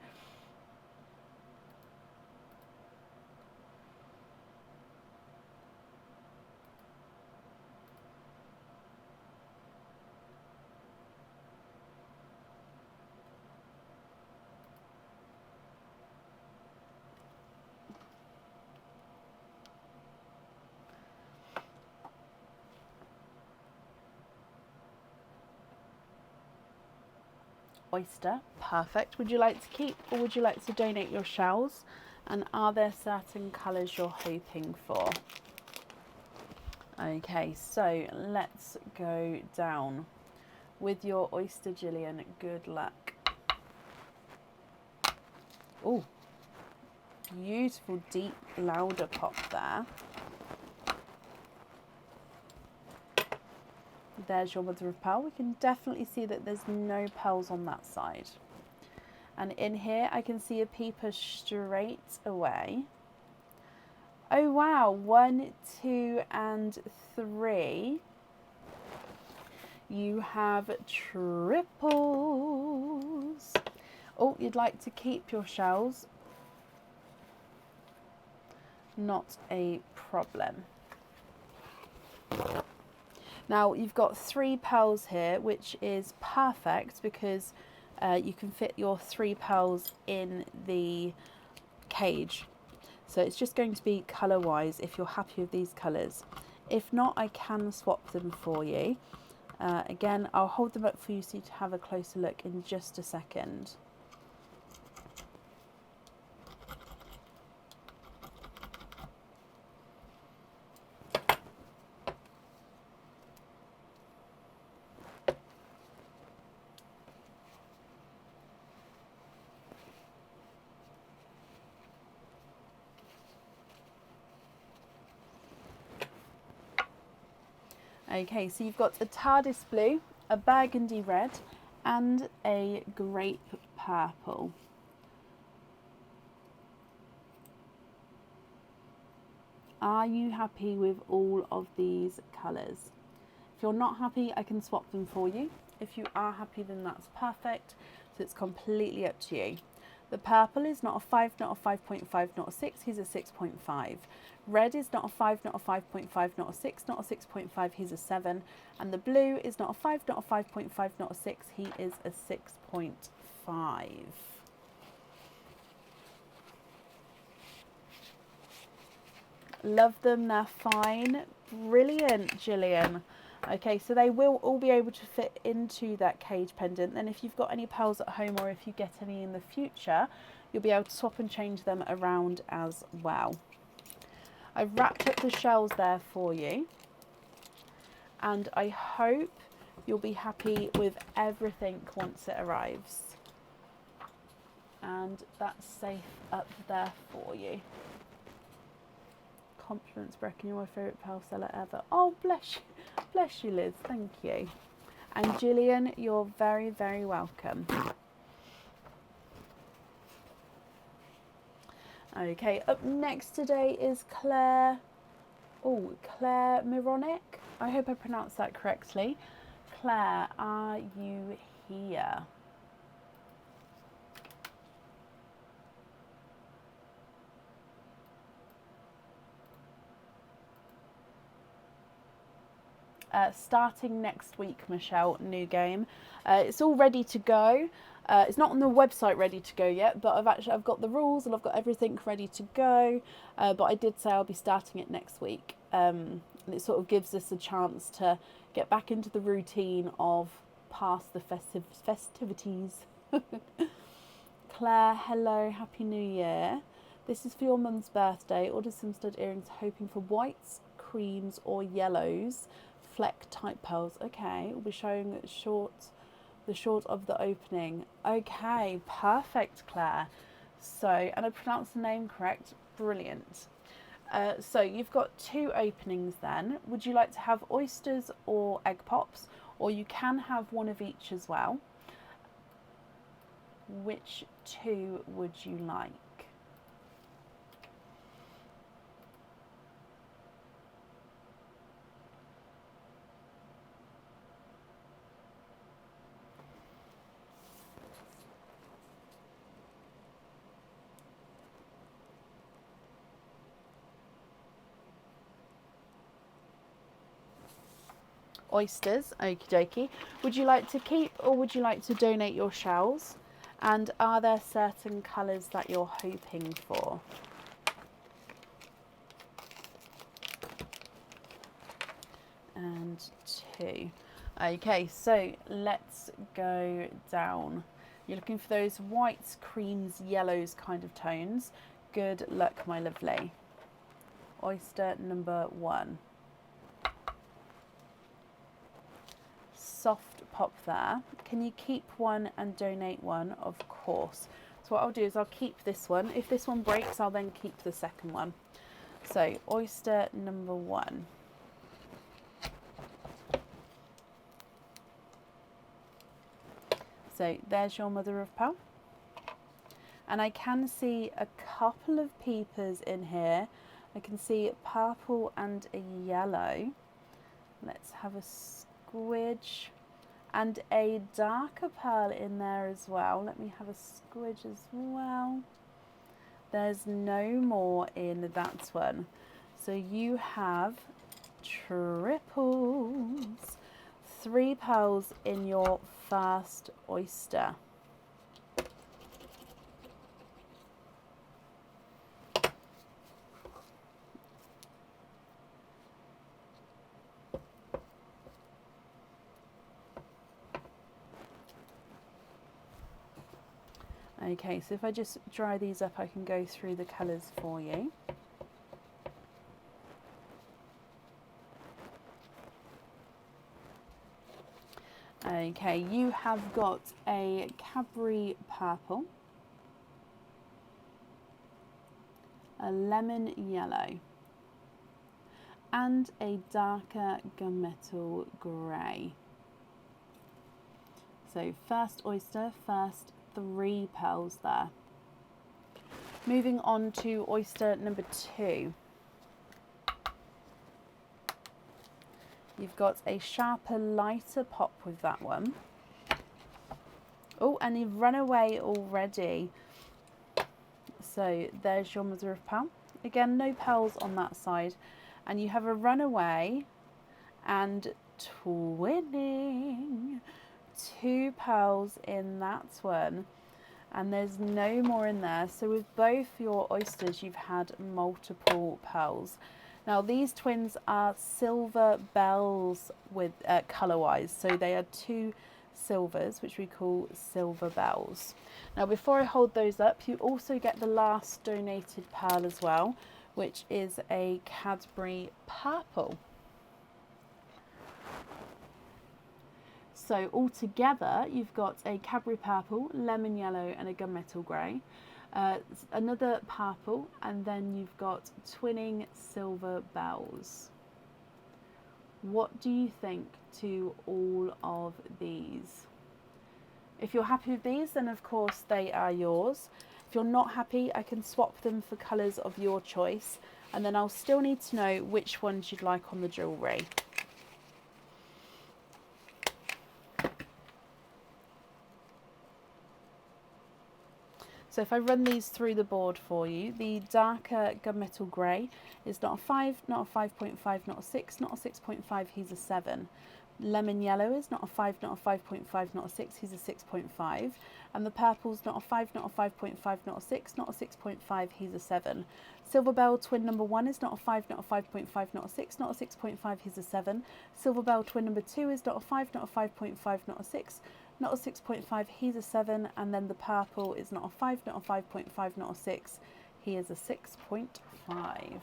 Speaker 1: Oyster, perfect. Would you like to keep or would you like to donate your shells? And are there certain colours you're hoping for? Okay, so let's go down with your oyster, Gillian. Good luck. Oh, beautiful deep louder pop there. There's your mother of pearl. We can definitely see that there's no pearls on that side. And in here, I can see a peeper straight away. Oh, wow. 1, 2, and 3. You have triples. Oh, you'd like to keep your shells. Not a problem. Now you've got 3 pearls here, which is perfect because you can fit your 3 pearls in the cage. So it's just going to be colour wise if you're happy with these colours. If not, I can swap them for you. Again, I'll hold them up for you so you to have a closer look in just a second. Okay, so you've got a TARDIS blue, a burgundy red, and a grape purple. Are you happy with all of these colours? If you're not happy, I can swap them for you. If you are happy, then that's perfect. So it's completely up to you. The purple is not a 5, not a 5.5, not a 6, he's a 6.5. Red is not a 5, not a 5.5, not a 6, not a 6.5, he's a 7. And the blue is not a 5, not a 5.5, not a 6, he is a 6.5. Love them, they're fine. Brilliant, Gillian. Okay, so they will all be able to fit into that cage pendant. Then if you've got any pearls at home or if you get any in the future, you'll be able to swap and change them around as well. I've wrapped up the shells there for you. And I hope you'll be happy with everything once it arrives. And that's safe up there for you. Compliments, Brecken, you're my favourite pearl seller ever. Oh, bless you, Liz, thank you. And Gillian, you're very, very welcome. Okay, up next today is Claire Mironic. I hope I pronounced that correctly. Claire, are you here? starting next week, Michelle. New game. It's all ready to go. It's not on the website ready to go yet, but I've got the rules and I've got everything ready to go. But I did say I'll be starting it next week. And it sort of gives us a chance to get back into the routine of past the festivities. Claire, hello, happy new year. This is for your mum's birthday. Ordered some stud earrings, hoping for whites, creams, or yellows. Fleck type pearls. Okay, we'll be showing the short of the opening. Okay, perfect, Claire. So, and I pronounced the name correct. Brilliant. So you've got 2 openings then. Would you like to have oysters or egg pops? Or you can have one of each as well. Which 2 would you like? Oysters, okie dokie. Would you like to keep or would you like to donate your shells? And are there certain colours that you're hoping for? And 2. Okay, so let's go down. You're looking for those whites, creams, yellows kind of tones. Good luck, my lovely. Oyster number 1. Soft pop there. Can you keep one and donate one? Of course. So what I'll do is I'll keep this one. If this one breaks, I'll then keep the second one. So oyster number 1. So there's your mother of pearl. And I can see a couple of peepers in here. I can see purple and a yellow. Let's have a squidge and a darker pearl in there as well. Let me have a squidge as well. There's no more in that one. So you have triples. 3 pearls in your first oyster. Okay, so if I just dry these up, I can go through the colours for you. Okay, you have got a Cadbury purple, a lemon yellow, and a darker gunmetal grey. So first oyster, first 3 pearls there. Moving on to oyster number 2. You've got a sharper, lighter pop with that one. Oh, and you've run away already. So there's your mother of pearl. Again, no pearls on that side. And you have a runaway and twinning. 2 pearls in that one. And there's no more in there. So with both your oysters, you've had multiple pearls. Now these twins are silver bells with colour-wise. So they are 2 silvers, which we call silver bells. Now before I hold those up, you also get the last donated pearl as well, which is a Cadbury purple. So altogether, you've got a Cadbury purple, lemon yellow, and a gunmetal grey. Another purple, and then you've got twinning silver bells. What do you think to all of these? If you're happy with these, then of course they are yours. If you're not happy, I can swap them for colours of your choice, and then I'll still need to know which ones you'd like on the jewellery. So if I run these through the board for you, the darker gunmetal grey is not a 5, not a 5.5, not a 6, not a 6.5, he's a 7. Lemon yellow is not a 5, not a 5.5, not a 6, he's a 6.5. And the purple's not a 5, not a 5.5, not a 6, not a 6.5, he's a 7. Silver Bell twin number 1 is not a 5, not a 5.5, not a 6, not a 6.5, he's a 7. Silver Bell twin number 2 is not a 5, not a 5.5, not a 6, not a 6.5, he's a 7. And then the purple is not a 5, not a 5.5, not a 6, he is a 6.5.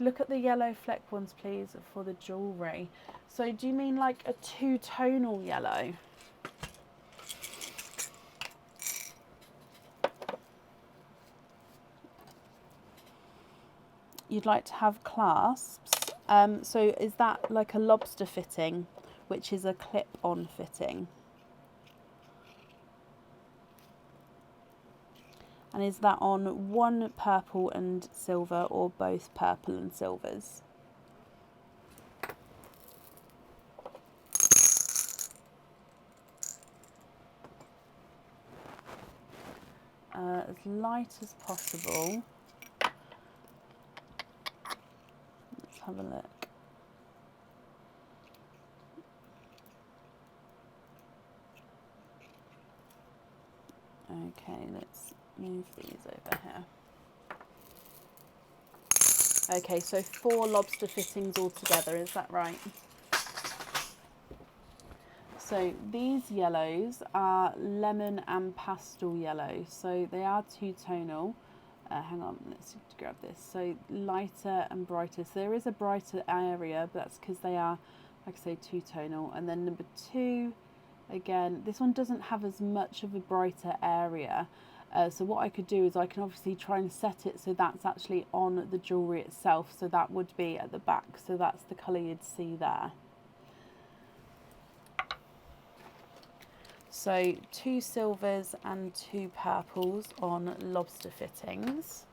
Speaker 1: Look at the yellow fleck ones, please, for the jewellery. So do you mean like a two-tonal yellow? You'd like to have clasps. So is that like a lobster fitting, which is a clip-on fitting? And is that on one purple and silver or both purple and silvers? As light as possible. Let's have a look. Okay, let's move these over here. Okay, so 4 lobster fittings altogether, is that right? So these yellows are lemon and pastel yellow, so they are two-tonal. Hang on, let's grab this. So lighter and brighter. So there is a brighter area, but that's because they are, like I say, two-tonal. And then number 2, again, this one doesn't have as much of a brighter area. So what I could do is I can obviously try and set it so that's actually on the jewellery itself. So that would be at the back. So that's the colour you'd see there. So 2 silvers and 2 purples on lobster fittings.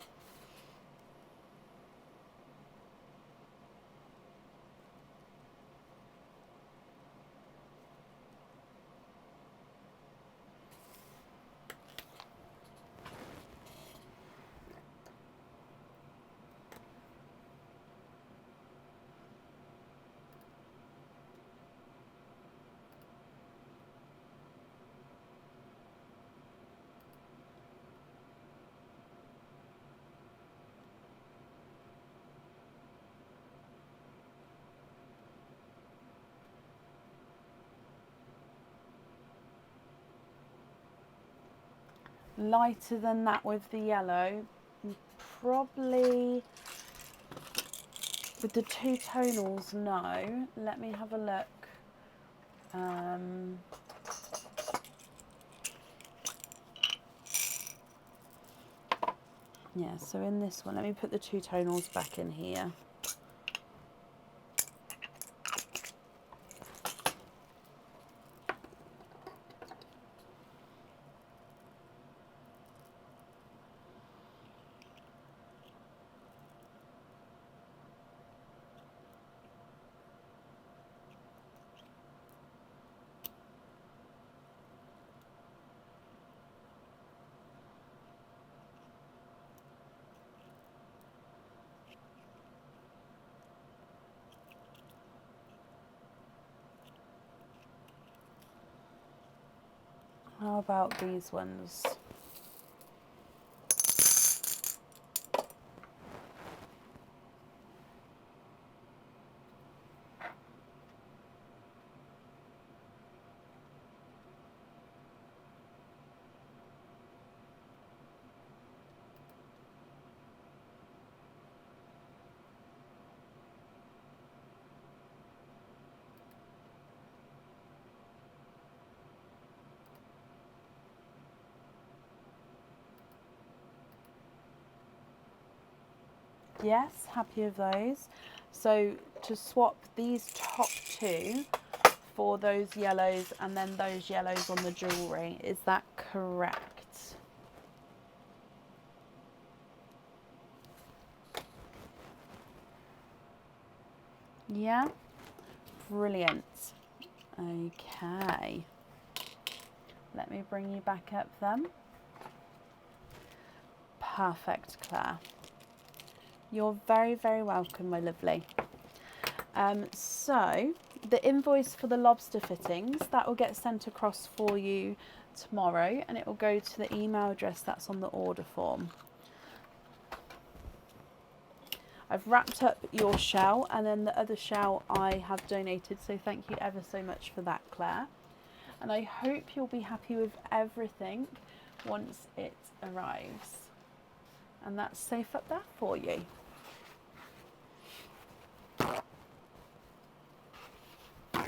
Speaker 1: Lighter than that with the yellow, probably with the 2 tonals, no. Let me have a look. Yeah, so in this one, let me put the 2 tonals back in here. How about these ones? Yes, happy with those. So to swap these top 2 for those yellows and then those yellows on the jewellery, is that correct? Yeah, brilliant. Okay, let me bring you back up then. Perfect, Claire. You're very, very welcome, my lovely. So the invoice for the lobster fittings, that will get sent across for you tomorrow, and it will go to the email address that's on the order form. I've wrapped up your shell, and then the other shell I have donated, so thank you ever so much for that, Claire. And I hope you'll be happy with everything once it arrives. And that's safe up there for you.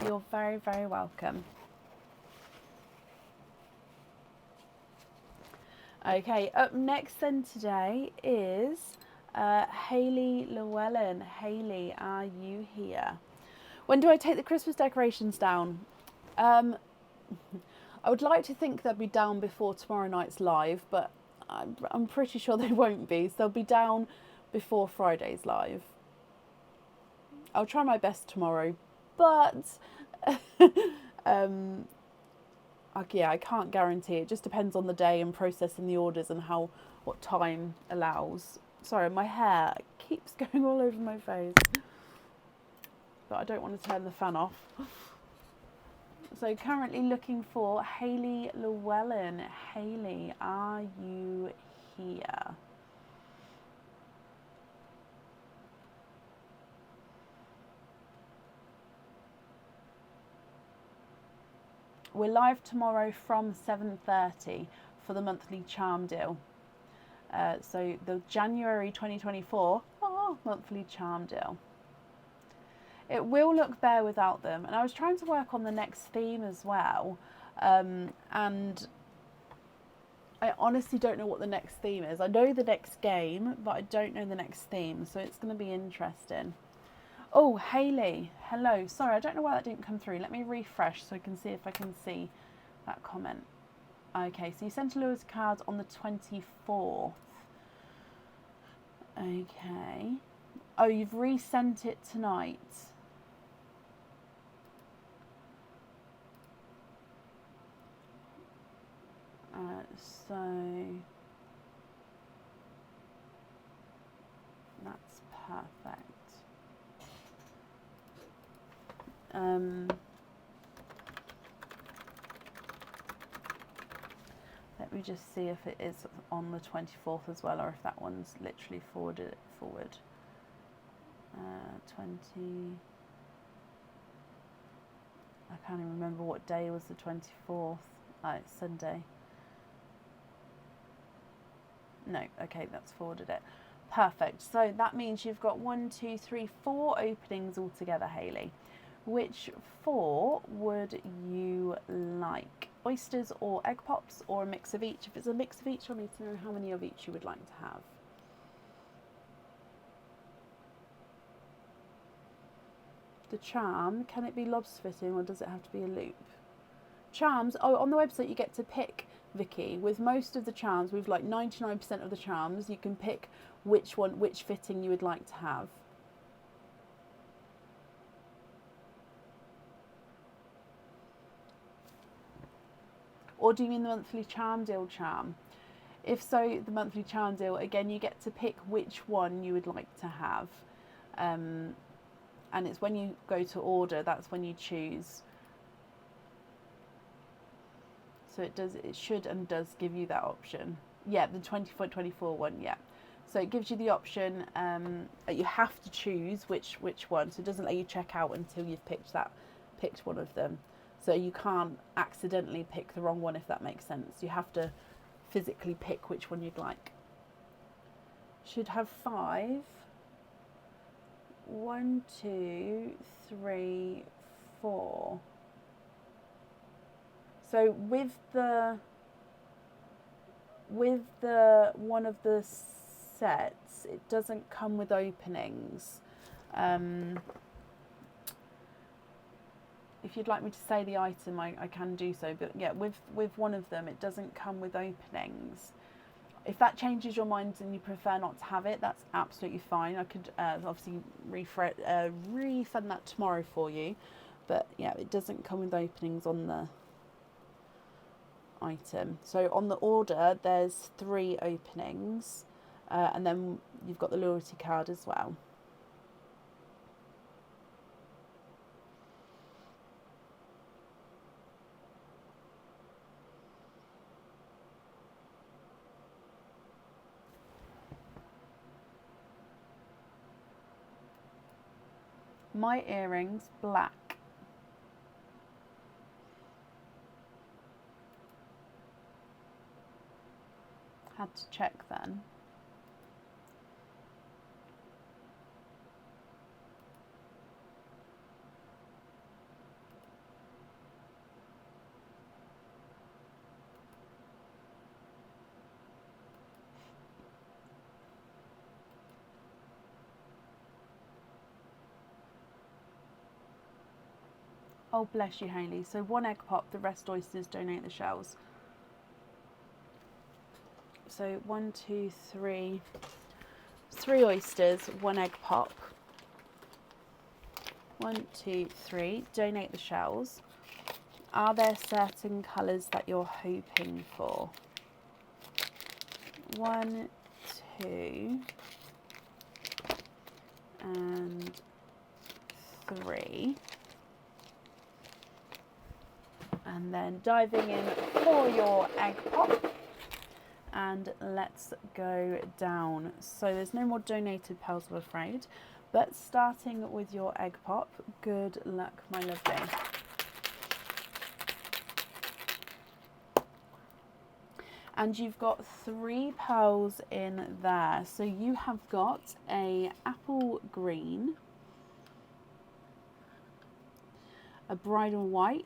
Speaker 1: You're very, very welcome. Okay, up next then today is Hayley Llewellyn. Hayley, are you here? When do I take the Christmas decorations down? I would like to think they'll be down before tomorrow night's live, but I'm pretty sure they won't be. So they'll be down before Friday's live. I'll try my best tomorrow, but yeah, I can't guarantee. It just depends on the day and processing the orders and what time allows. Sorry, my hair keeps going all over my face, but I don't want to turn the fan off. So currently looking for Hayley Llewellyn. Hayley, are you here? We're live tomorrow from 7:30 for the monthly charm deal. So the January 2024 monthly charm deal. It will look bare without them. And I was trying to work on the next theme as well. And I honestly don't know what the next theme is. I know the next game, but I don't know the next theme. So it's going to be interesting. Oh, Hayley. Hello. Sorry, I don't know why that didn't come through. Let me refresh so I can see if I can see that comment. Okay, so you sent a Lewis card on the 24th. Okay. Oh, you've resent it tonight. So that's perfect. Let me just see if it is on the 24th as well, or if that one's literally forwarded it forward. 20. I can't even remember what day was the 24th. Oh, it's Sunday. No, okay, that's forwarded it. Perfect. So that means you've got 1, 2, 3, 4 openings altogether, Hayley. Which 4 would you like? Oysters or egg pops, or a mix of each? If it's a mix of each, I need to know how many of each you would like to have. The charm, can it be lobster fitting or does it have to be a loop? Charms, oh, on the website you get to pick, Vicky. With most of the charms, with like 99% of the charms, you can pick which fitting you would like to have. Or do you mean the monthly charm deal charm? If so, the monthly charm deal, again, you get to pick which one you would like to have. And it's when you go to order, that's when you choose. So it should and does give you that option. Yeah, the 24 one, yeah. So it gives you the option, you have to choose which one. So it doesn't let you check out until you've picked one of them. So you can't accidentally pick the wrong one, if that makes sense. You have to physically pick which one you'd like. Should have 5. 1, 2, 3, 4. So with the one of the sets, it doesn't come with openings. If you'd like me to say the item, I can do so. But yeah, with one of them, it doesn't come with openings. If that changes your mind and you prefer not to have it, that's absolutely fine. I could obviously refund that tomorrow for you. But yeah, it doesn't come with openings on the item. So on the order, there's 3 openings. And then you've got the loyalty card as well. My earrings, black. Had to check then. Oh, bless you, Hayley. So 1 egg pop, the rest oysters, donate the shells. So 1, 2, 3. 3 oysters, 1 egg pop. 1, 2, 3. Donate the shells. Are there certain colours that you're hoping for? 1, 2, and 3. And then diving in for your egg pop, and let's go down. So there's no more donated pearls, I'm afraid, but starting with your egg pop, good luck, my lovely. And you've got 3 pearls in there. So you have got a apple green, a bridal white,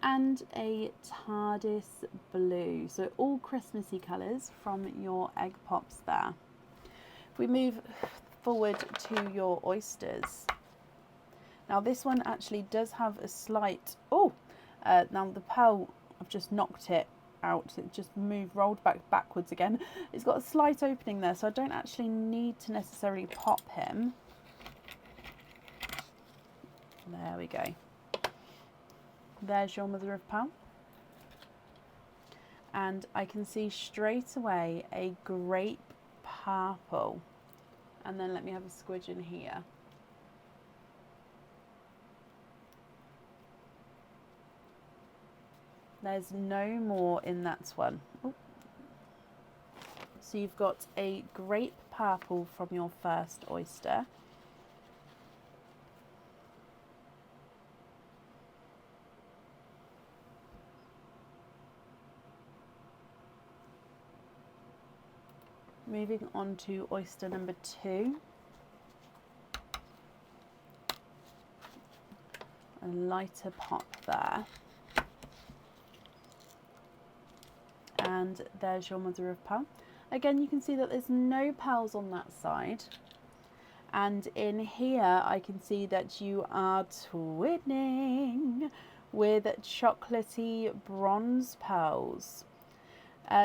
Speaker 1: and a TARDIS blue. So all Christmassy colours from your egg pops there. If we move forward to your oysters. Now this one actually does have a slight, now the pearl, I've just knocked it out. It just rolled backwards again. It's got a slight opening there, so I don't actually need to necessarily pop him. There we go. There's your mother of pearl. And I can see straight away a grape purple. And then let me have a squidge in here. There's no more in that one. Ooh. So you've got a grape purple from your first oyster. Moving on to oyster number 2. A lighter pop there. And there's your mother of pearl. Again, you can see that there's no pearls on that side. And in here, I can see that you are twinning with chocolatey bronze pearls.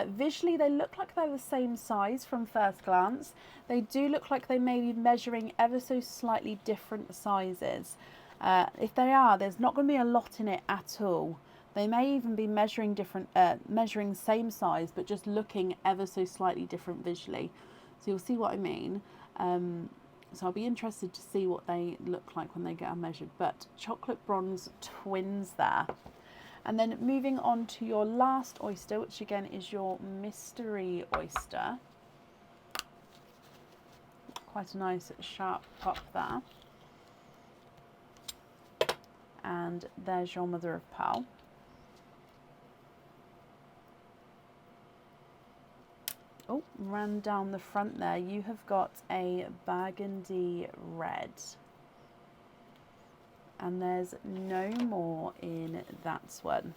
Speaker 1: Visually, they look like they're the same size from first glance. They do look like they may be measuring ever so slightly different sizes. If they are, there's not going to be a lot in it at all. They may even be measuring measuring same size, but just looking ever so slightly different visually. So you'll see what I mean. So I'll be interested to see what they look like when they get measured. But chocolate bronze twins there. And then moving on to your last oyster, which again is your mystery oyster. Quite a nice sharp pop there. And there's your mother of pearl. Oh, ran down the front there. You have got a burgundy red. And there's no more in that one.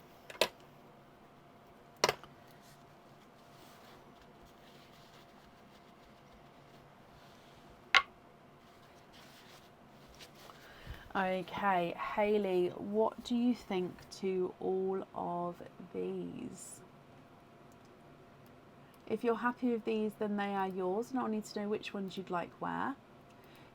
Speaker 1: Okay, Hayley, what do you think to all of these? If you're happy with these, then they are yours, and I'll need to know which ones you'd like where.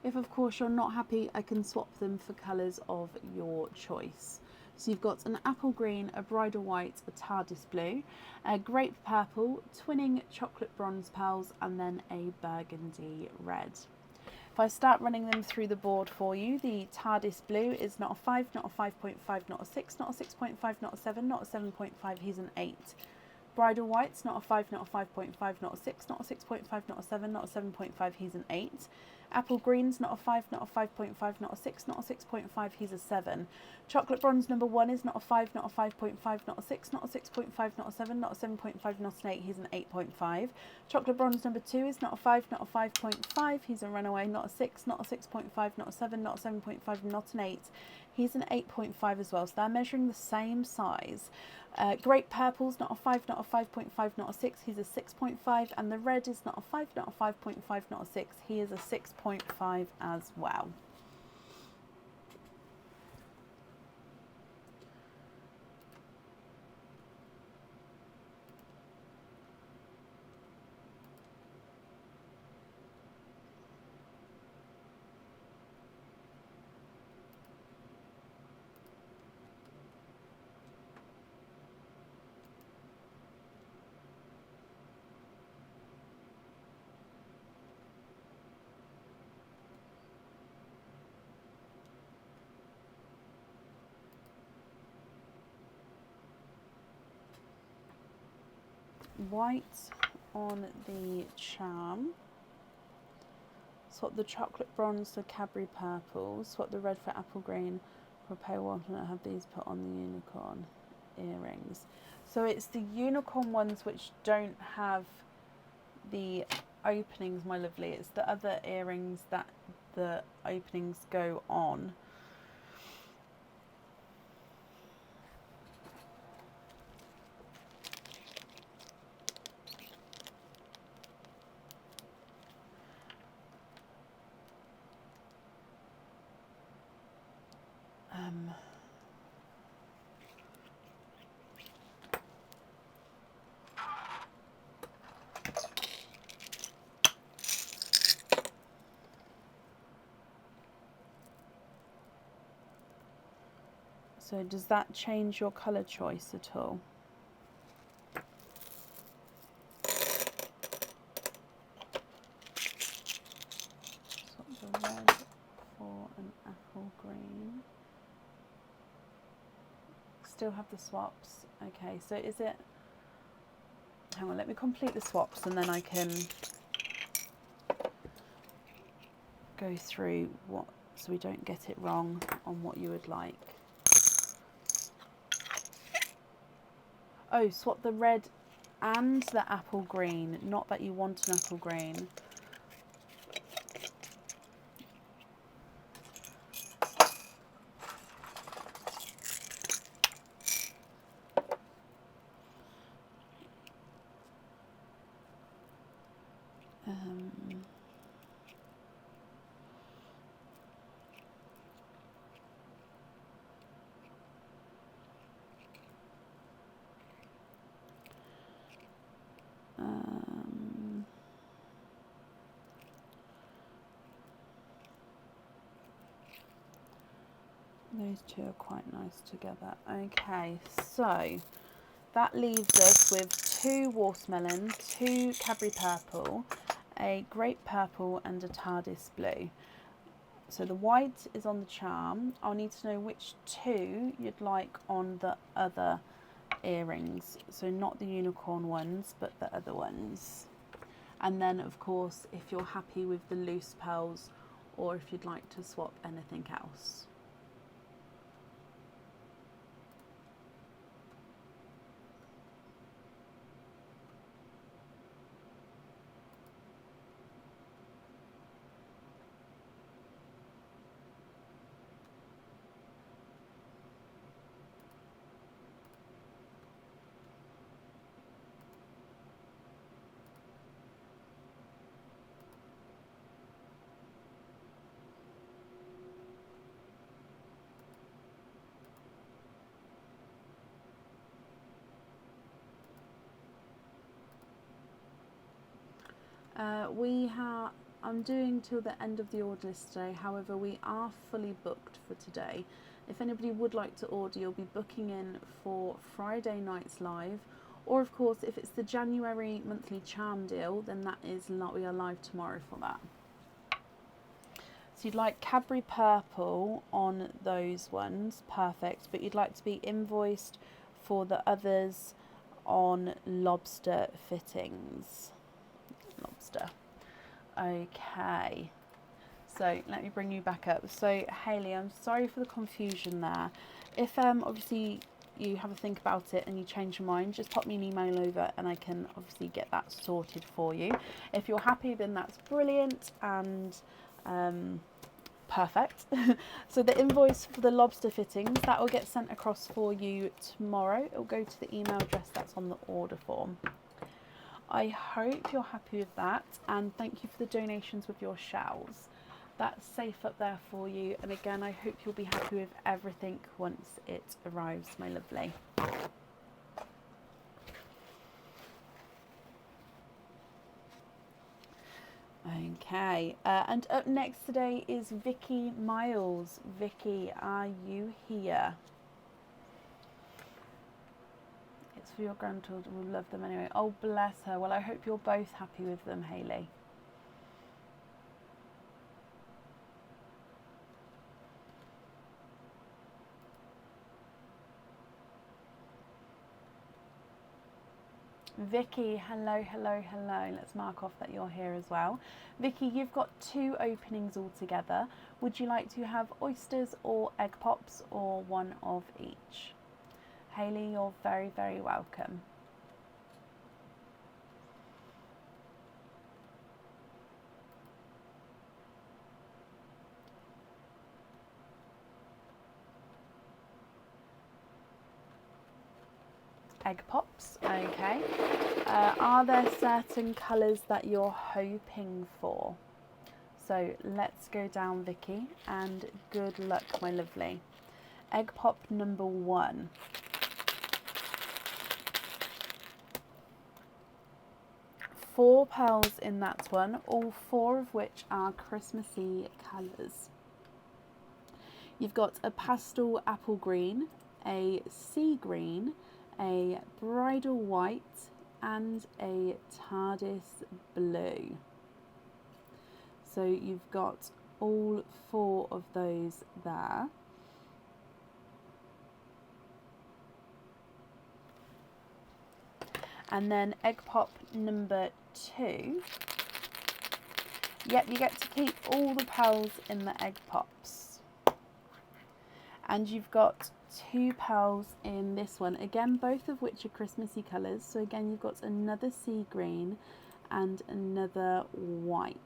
Speaker 1: If of course you're not happy, I can swap them for colours of your choice. So you've got an apple green, a bridal white, a TARDIS blue, a grape purple, twinning chocolate bronze pearls, and then a burgundy red. If I start running them through the board for you, the TARDIS blue is not a 5, not a 5.5, not a 6, not a 6.5, not a 7, not a 7.5, he's an 8. Bridal white's not a 5, not a 5.5, not a 6, not a 6.5, not a 7, not a 7.5, he's an 8. Apple green's not a 5, not a 5.5, not a 6, not a 6.5, he's a 7. Chocolate bronze number 1 is not a 5, not a 5.5, not a 6, not a 6.5, not a 7, not a 7.5, not an 8, he's an 8.5. Chocolate bronze number 2 is not a 5, not a 5.5, he's a runaway, not a 6, not a 6.5, not a 7, not a 7.5, not an 8. He's an 8.5 as well, so they're measuring the same size. Grape purple's not a 5, not a 5.5, not a 6, he's a 6.5, and the red is not a 5, not a 5.5, not a 6, he is a 6.5 as well. White on the charm, swap the chocolate bronze for Cadbury purple, swap the red for apple green, for pale watermelon, have these put on the unicorn earrings. So it's the unicorn ones which don't have the openings, my lovely. It's the other earrings that the openings go on. So does that change your colour choice at all? Swap the red for an apple green. Still have the swaps. Okay, so is it... Hang on, let me complete the swaps and then I can go through what, so we don't get it wrong on what you would like. Oh, swap the red and the apple green, not that you want an apple green. Those two are quite nice together. Okay, so that leaves us with 2 watermelon, 2 Cadbury purple, a grape purple and a TARDIS blue. So the white is on the charm. I'll need to know which 2 you'd like on the other earrings. So not the unicorn ones, but the other ones. And then of course, if you're happy with the loose pearls or if you'd like to swap anything else. I'm doing till the end of the order list today. However, we are fully booked for today. If anybody would like to order, you'll be booking in for Friday night's live, or of course if it's the January monthly charm deal, then that is we are live tomorrow for that. So you'd like Cadbury Purple on those ones, perfect, but you'd like to be invoiced for the others on Lobster fittings. Lobster. Okay. So let me bring you back up. So Hayley, I'm sorry for the confusion there. If obviously you have a think about it and you change your mind, just pop me an email over and I can obviously get that sorted for you. If you're happy, then that's brilliant and perfect. So the invoice for the lobster fittings, that will get sent across for you tomorrow. It will go to the email address that's on the order form. I hope you're happy with that, and thank you for the donations with your shells. That's safe up there for you, and again I hope you'll be happy with everything once it arrives, my lovely. Okay, and up next today is Vicky Miles. Vicky, are you here? It's for your grandchildren, we'll love them anyway. Oh, bless her. Well, I hope you're both happy with them, Hayley. Vicky, hello, hello, hello. Let's mark off that you're here as well. Vicky, you've got 2 openings altogether. Would you like to have oysters or egg pops, or one of each? Hayley, you're very, very welcome. Egg pops, okay. Are there certain colours that you're hoping for? So let's go down, Vicky, and good luck, my lovely. Egg pop number 1. Four pearls in that one, all 4 of which are Christmassy colours. You've got a pastel apple green, a sea green, a bridal white, and a TARDIS blue. So you've got all 4 of those there. And then egg pop number 2. Yep, you get to keep all the pearls in the egg pops. And you've got 2 pearls in this one, again both of which are Christmassy colours. So again you've got another sea green and another white.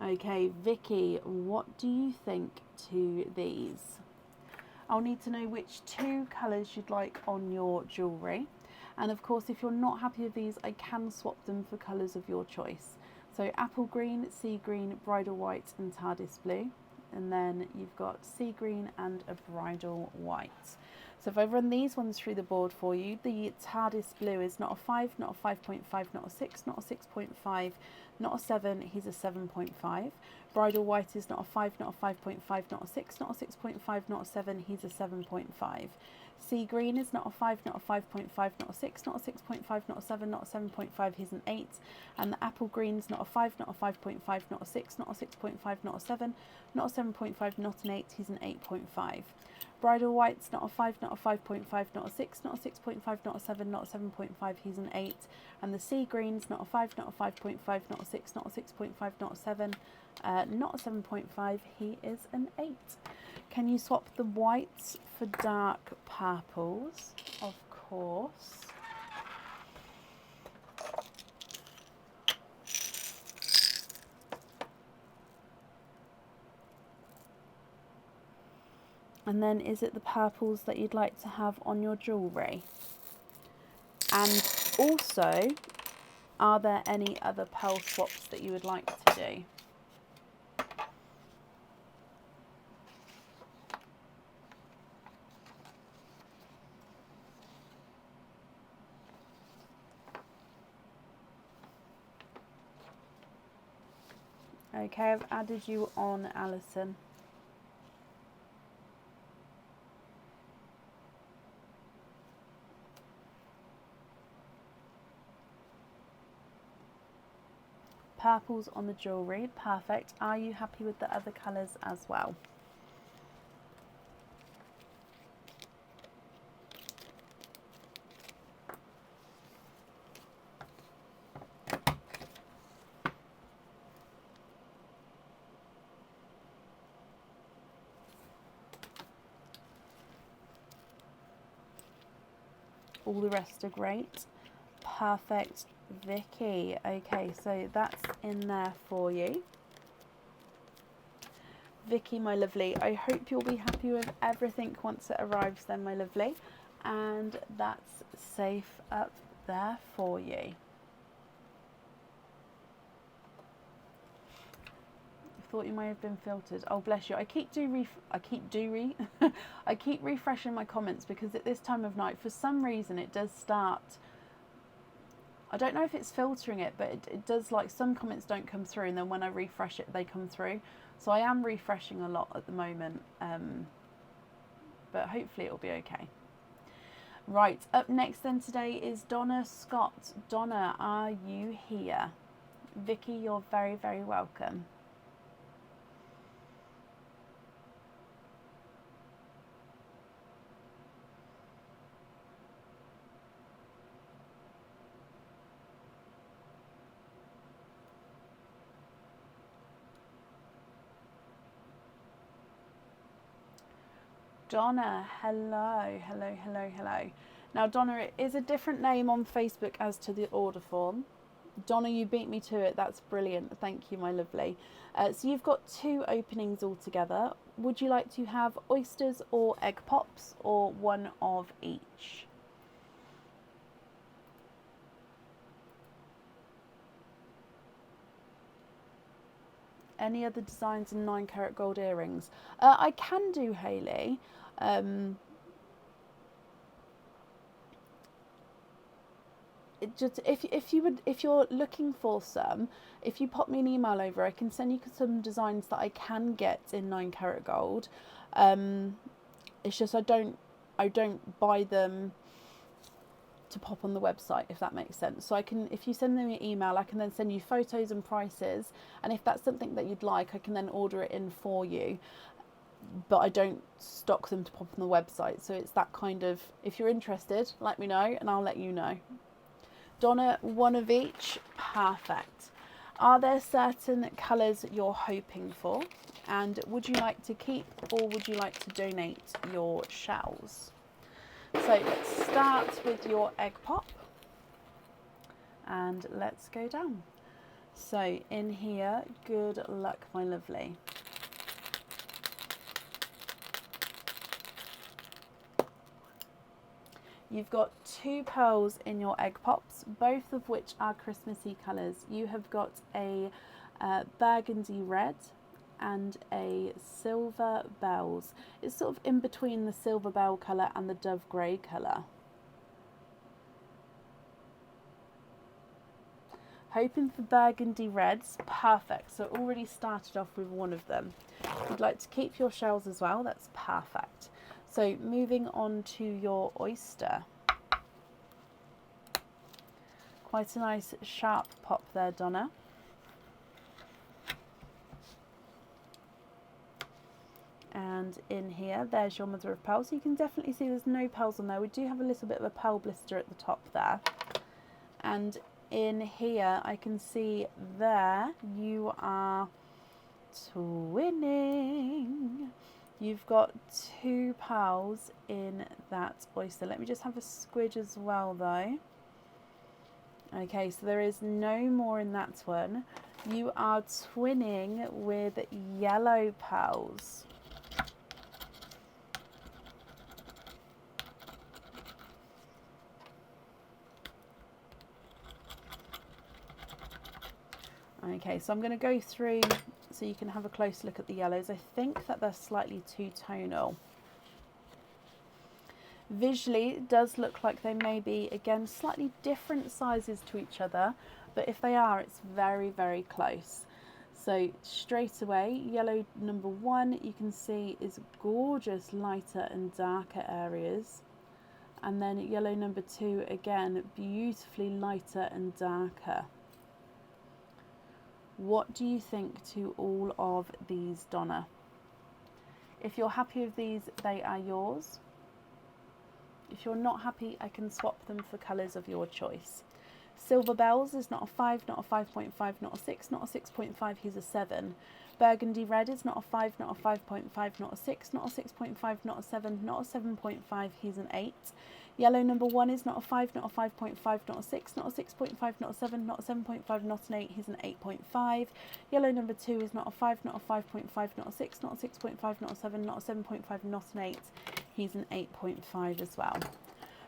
Speaker 1: Okay, Vicky, what do you think to these? I'll need to know which 2 colours you'd like on your jewellery, and of course if you're not happy with these I can swap them for colours of your choice. So apple green, sea green, bridal white and TARDIS blue. And then you've got sea green and a bridal white. So if I run these ones through the board for you, the TARDIS blue is not a 5, not a 5.5, not a 6, not a 6.5, not a 7, he's a 7.5. Bridal white is not a 5, not a 5.5, not a 6, not a 6.5, not a 7, he's a 7.5. Sea green is not a 5, not a 5.5, not a 6, not a 6.5, not a 7, not a 7.5, he's an 8. And the apple green is not a 5, not a 5.5, not a 6, not a 6.5, not a 7, not a 7.5, not an 8, he's an 8.5. Bridal white's not a 5, not a 5.5, not a 6, not a 6.5, not a 7, not a 7.5, he's an 8. And the sea green's not a 5, not a 5.5, not a 6, not a 6.5, not a 7, not a 7.5, he is an 8. Can you swap the whites for dark purples? Of course. And then is it the purples that you'd like to have on your jewellery? And also, are there any other pearl swaps that you would like to do? Okay, I've added you on, Alison. Purples on the jewellery, perfect. Are you happy with the other colours as well? All the rest are great. Perfect, Vicky. Okay, so that's in there for you. Vicky, my lovely, I hope you'll be happy with everything once it arrives then, my lovely. And that's safe up there for you. Thought you may have been filtered. Oh, bless you. I keep refreshing my comments because at this time of night, for some reason, it does start. I don't know if it's filtering it, but it does, like, some comments don't come through, and then when I refresh it, they come through. So I am refreshing a lot at the moment, but hopefully it'll be okay. Right, up next then today is Donna Scott. Donna, are you here? Vicky, you're very, very welcome. Donna, hello, hello, hello, hello. Now, Donna, it is a different name on Facebook as to the order form. Donna, you beat me to it. That's brilliant. Thank you, my lovely. So you've got 2 openings altogether. Would you like to have oysters or egg pops, or one of each? Any other designs in 9 karat gold earrings? I can do, Hayley. It just if you're looking for some, if you pop me an email over, I can send you some designs that I can get in 9 karat gold. It's just I don't buy them to pop on the website, if that makes sense. So I can, if you send me an email, I can then send you photos and prices, and if that's something that you'd like, I can then order it in for you. But I don't stock them to pop on the website. So it's that kind of, if you're interested, let me know and I'll let you know. Donna, one of each, perfect. Are there certain colours you're hoping for? And would you like to keep, or would you like to donate your shells? So let's start with your egg pop and let's go down. So in here, good luck, my lovely. You've got 2 pearls in your egg pops, both of which are Christmassy colours. You have got a burgundy red and a silver bells. It's sort of in between the silver bell colour and the dove grey colour. Hoping for burgundy reds, perfect. So already started off with one of them. If you'd like to keep your shells as well, that's perfect. So moving on to your oyster. Quite a nice sharp pop there, Donna. And in here, there's your mother of pearl. So you can definitely see there's no pearls on there. We do have a little bit of a pearl blister at the top there. And in here, I can see there you are twinning. You've got 2 pearls in that oyster. Let me just have a squidge as well though. Okay, so there is no more in that one. You are twinning with yellow pearls. Okay, so I'm going to go through so you can have a close look at the yellows. I think that they're slightly two-tonal. Visually, it does look like they may be, again, slightly different sizes to each other, but if they are, it's very, very close. So straight away, yellow number 1, you can see is gorgeous lighter and darker areas. And then yellow number 2, again, beautifully lighter and darker. What do you think to all of these, Donna? If you're happy with these, they are yours. If you're not happy, I can swap them for colours of your choice. Silver Bells is not a 5, not a 5.5, not a 6, not a 6.5, he's a 7. Burgundy Red is not a 5, not a 5.5, not a 6, not a 6.5, not a 7, not a 7.5, he's an 8. Yellow number 1 is not a 5, not a 5.5, not a 6, not a 6.5, not a 7, not a 7.5, not an 8, he's an 8.5. Yellow number 2 is not a 5, not a 5.5, not a 6, not a 6.5, not a 7, not a 7.5, not an 8, he's an 8.5 as well.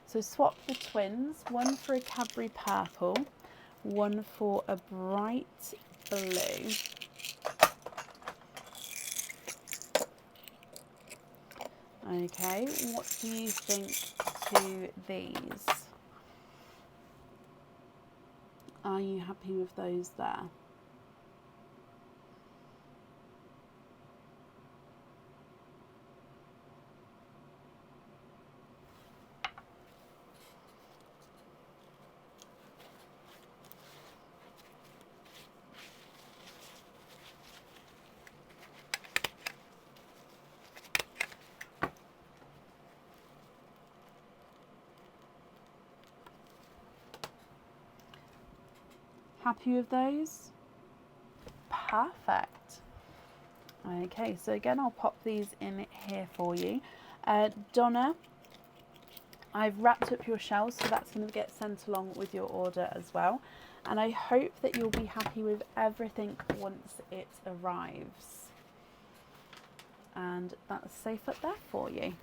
Speaker 1: So swap the twins, one for a Cadbury purple, one for a bright blue. Okay, what do you think to these? Are you happy with those there? Happy with those? Perfect. Okay, so again, I'll pop these in here for you. Donna, I've wrapped up your shells, so that's going to get sent along with your order as well. And I hope that you'll be happy with everything once it arrives. And that's safe up there for you.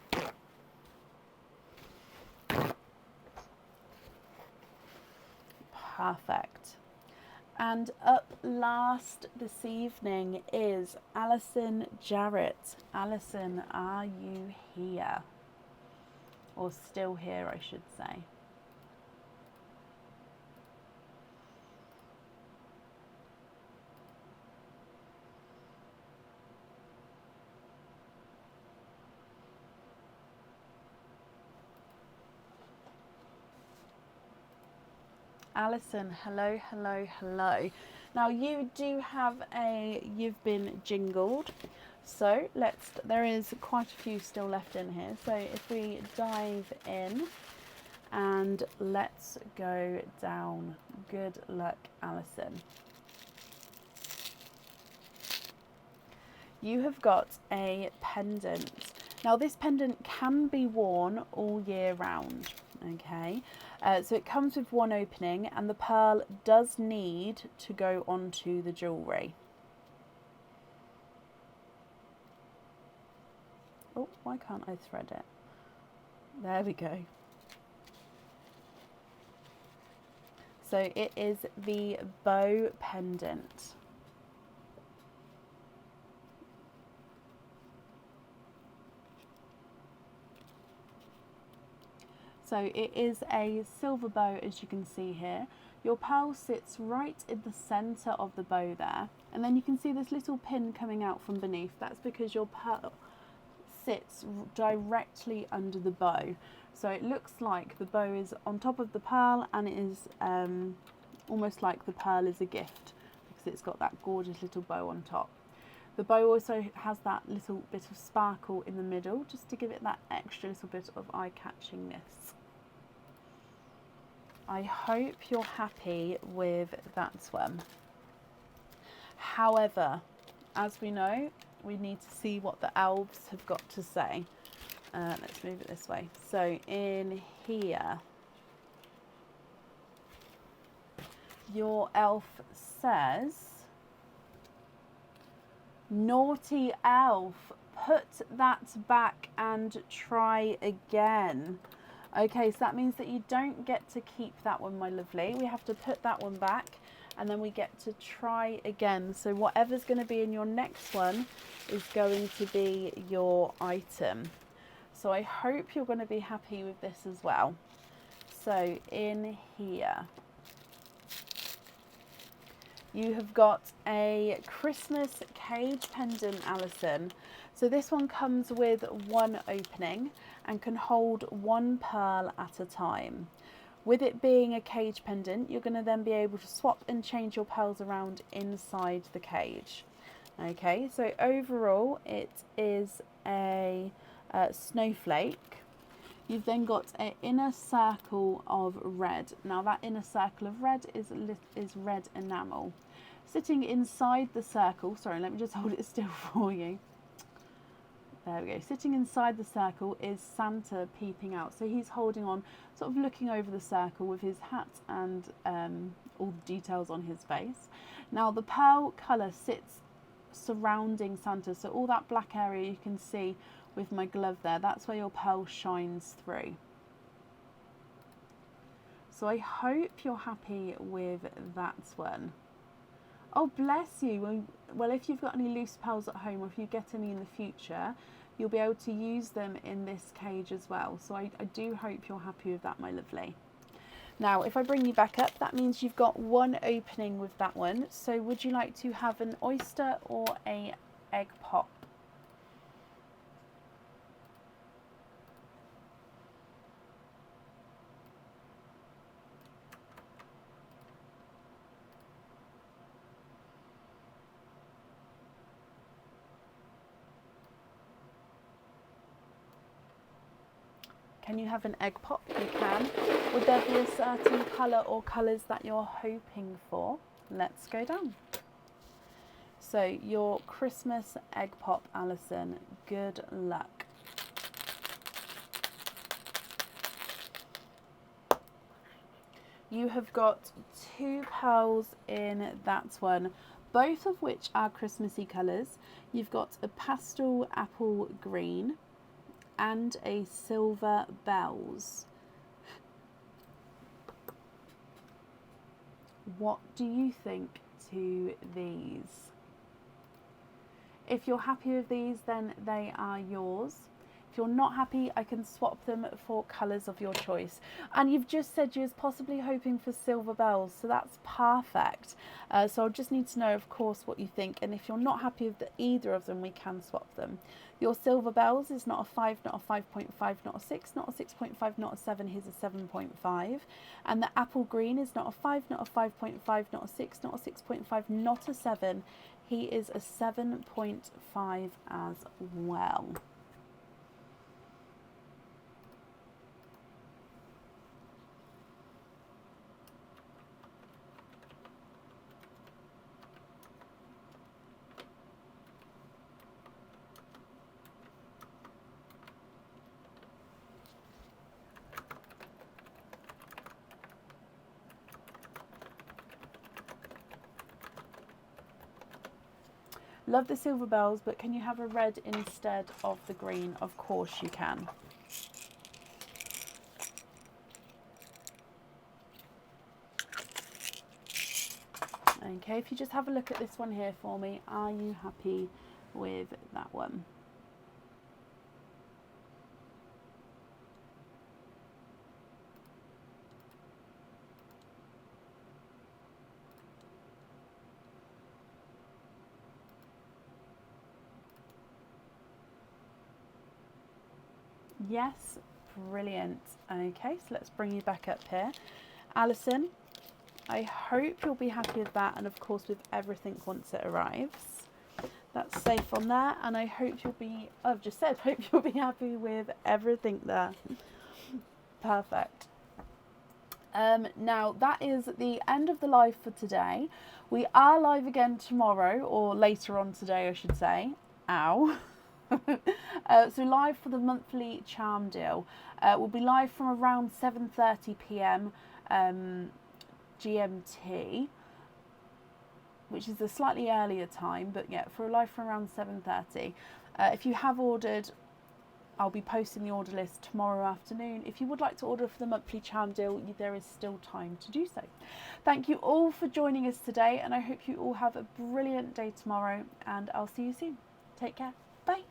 Speaker 1: Perfect. And up last this evening is Alison Jarrett. Alison, are you here? Or still here, I should say. Alison, hello, hello, hello. Now you do have you've been jingled. So there is quite a few still left in here. So if we dive in and let's go down. Good luck, Alison. You have got a pendant. Now this pendant can be worn all year round, okay? So it comes with one opening and the pearl does need to go onto the jewellery. Oh, why can't I thread it? There we go. So it is the bow pendant. So it is a silver bow, as you can see here. Your pearl sits right in the centre of the bow there. And then you can see this little pin coming out from beneath. That's because your pearl sits directly under the bow. So it looks like the bow is on top of the pearl, and it is almost like the pearl is a gift because it's got that gorgeous little bow on top. The bow also has that little bit of sparkle in the middle, just to give it that extra little bit of eye-catchingness. I hope you're happy with that one. However, as we know, we need to see what the elves have got to say. Let's move it this way. So in here, your elf says, "Naughty elf, put that back and try again." Okay, so that means that you don't get to keep that one, my lovely. We have to put that one back and then we get to try again. So whatever's going to be in your next one is going to be your item. So I hope you're going to be happy with this as well. So in here, you have got a Christmas cage pendant, Alison. So this one comes with one opening and can hold one pearl at a time. With it being a cage pendant, you're going to then be able to swap and change your pearls around inside the cage. Okay, so overall it is a snowflake. You've then got an inner circle of red. Now that inner circle of red is red enamel. Sitting inside the circle, sorry, let me just hold it still for you. There we go. Sitting inside the circle is Santa peeping out. So he's holding on, sort of looking over the circle with his hat and all the details on his face. Now the pearl colour sits surrounding Santa. So all that black area you can see with my glove there, that's where your pearl shines through. So I hope you're happy with that one. Oh, bless you. Well, if you've got any loose pearls at home, or if you get any in the future, you'll be able to use them in this cage as well. So I do hope you're happy with that, my lovely. Now, if I bring you back up, that means you've got one opening with that one. So would you like to have an oyster or an egg pop? Can you have an egg pop? You can. Would there be a certain colour or colours that you're hoping for? Let's go down. So your Christmas egg pop, Alison, good luck. You have got 2 pearls in that one, both of which are Christmassy colours. You've got a pastel apple green and a silver bells. What do you think to these? If you're happy with these, then they are yours. If you're not happy, I can swap them for colours of your choice. And you've just said you was possibly hoping for silver bells, so that's perfect. So I'll just need to know, of course, what you think. And if you're not happy with either of them, we can swap them. Your silver bells is not a 5, not a 5.5, not a 6, not a 6.5, not a 7. Here's a 7.5. And the apple green is not a 5, not a 5.5, not a 6, not a 6.5, not a 7. He is a 7.5 as well. Love the silver bells, but can you have a red instead of the green? Of course you can. Okay, if you just have a look at this one here for me, are you happy with that one? Yes, brilliant. Okay, so let's bring you back up here. Alison, I hope you'll be happy with that, and of course with everything once it arrives. That's safe on there, and I hope you'll be, I've just said, hope you'll be happy with everything there. Perfect. Now that is the end of the live for today. We are live again tomorrow, or later on today I should say. Ow. So live for the monthly charm deal. We'll be live from around 7:30 p.m. GMT, which is a slightly earlier time, but yeah, for a live from around 7:30. If you have ordered, I'll be posting the order list tomorrow afternoon. If you would like to order for the monthly charm deal, there is still time to do so. Thank you all for joining us today, and I hope you all have a brilliant day tomorrow, and I'll see you soon. Take care. Bye.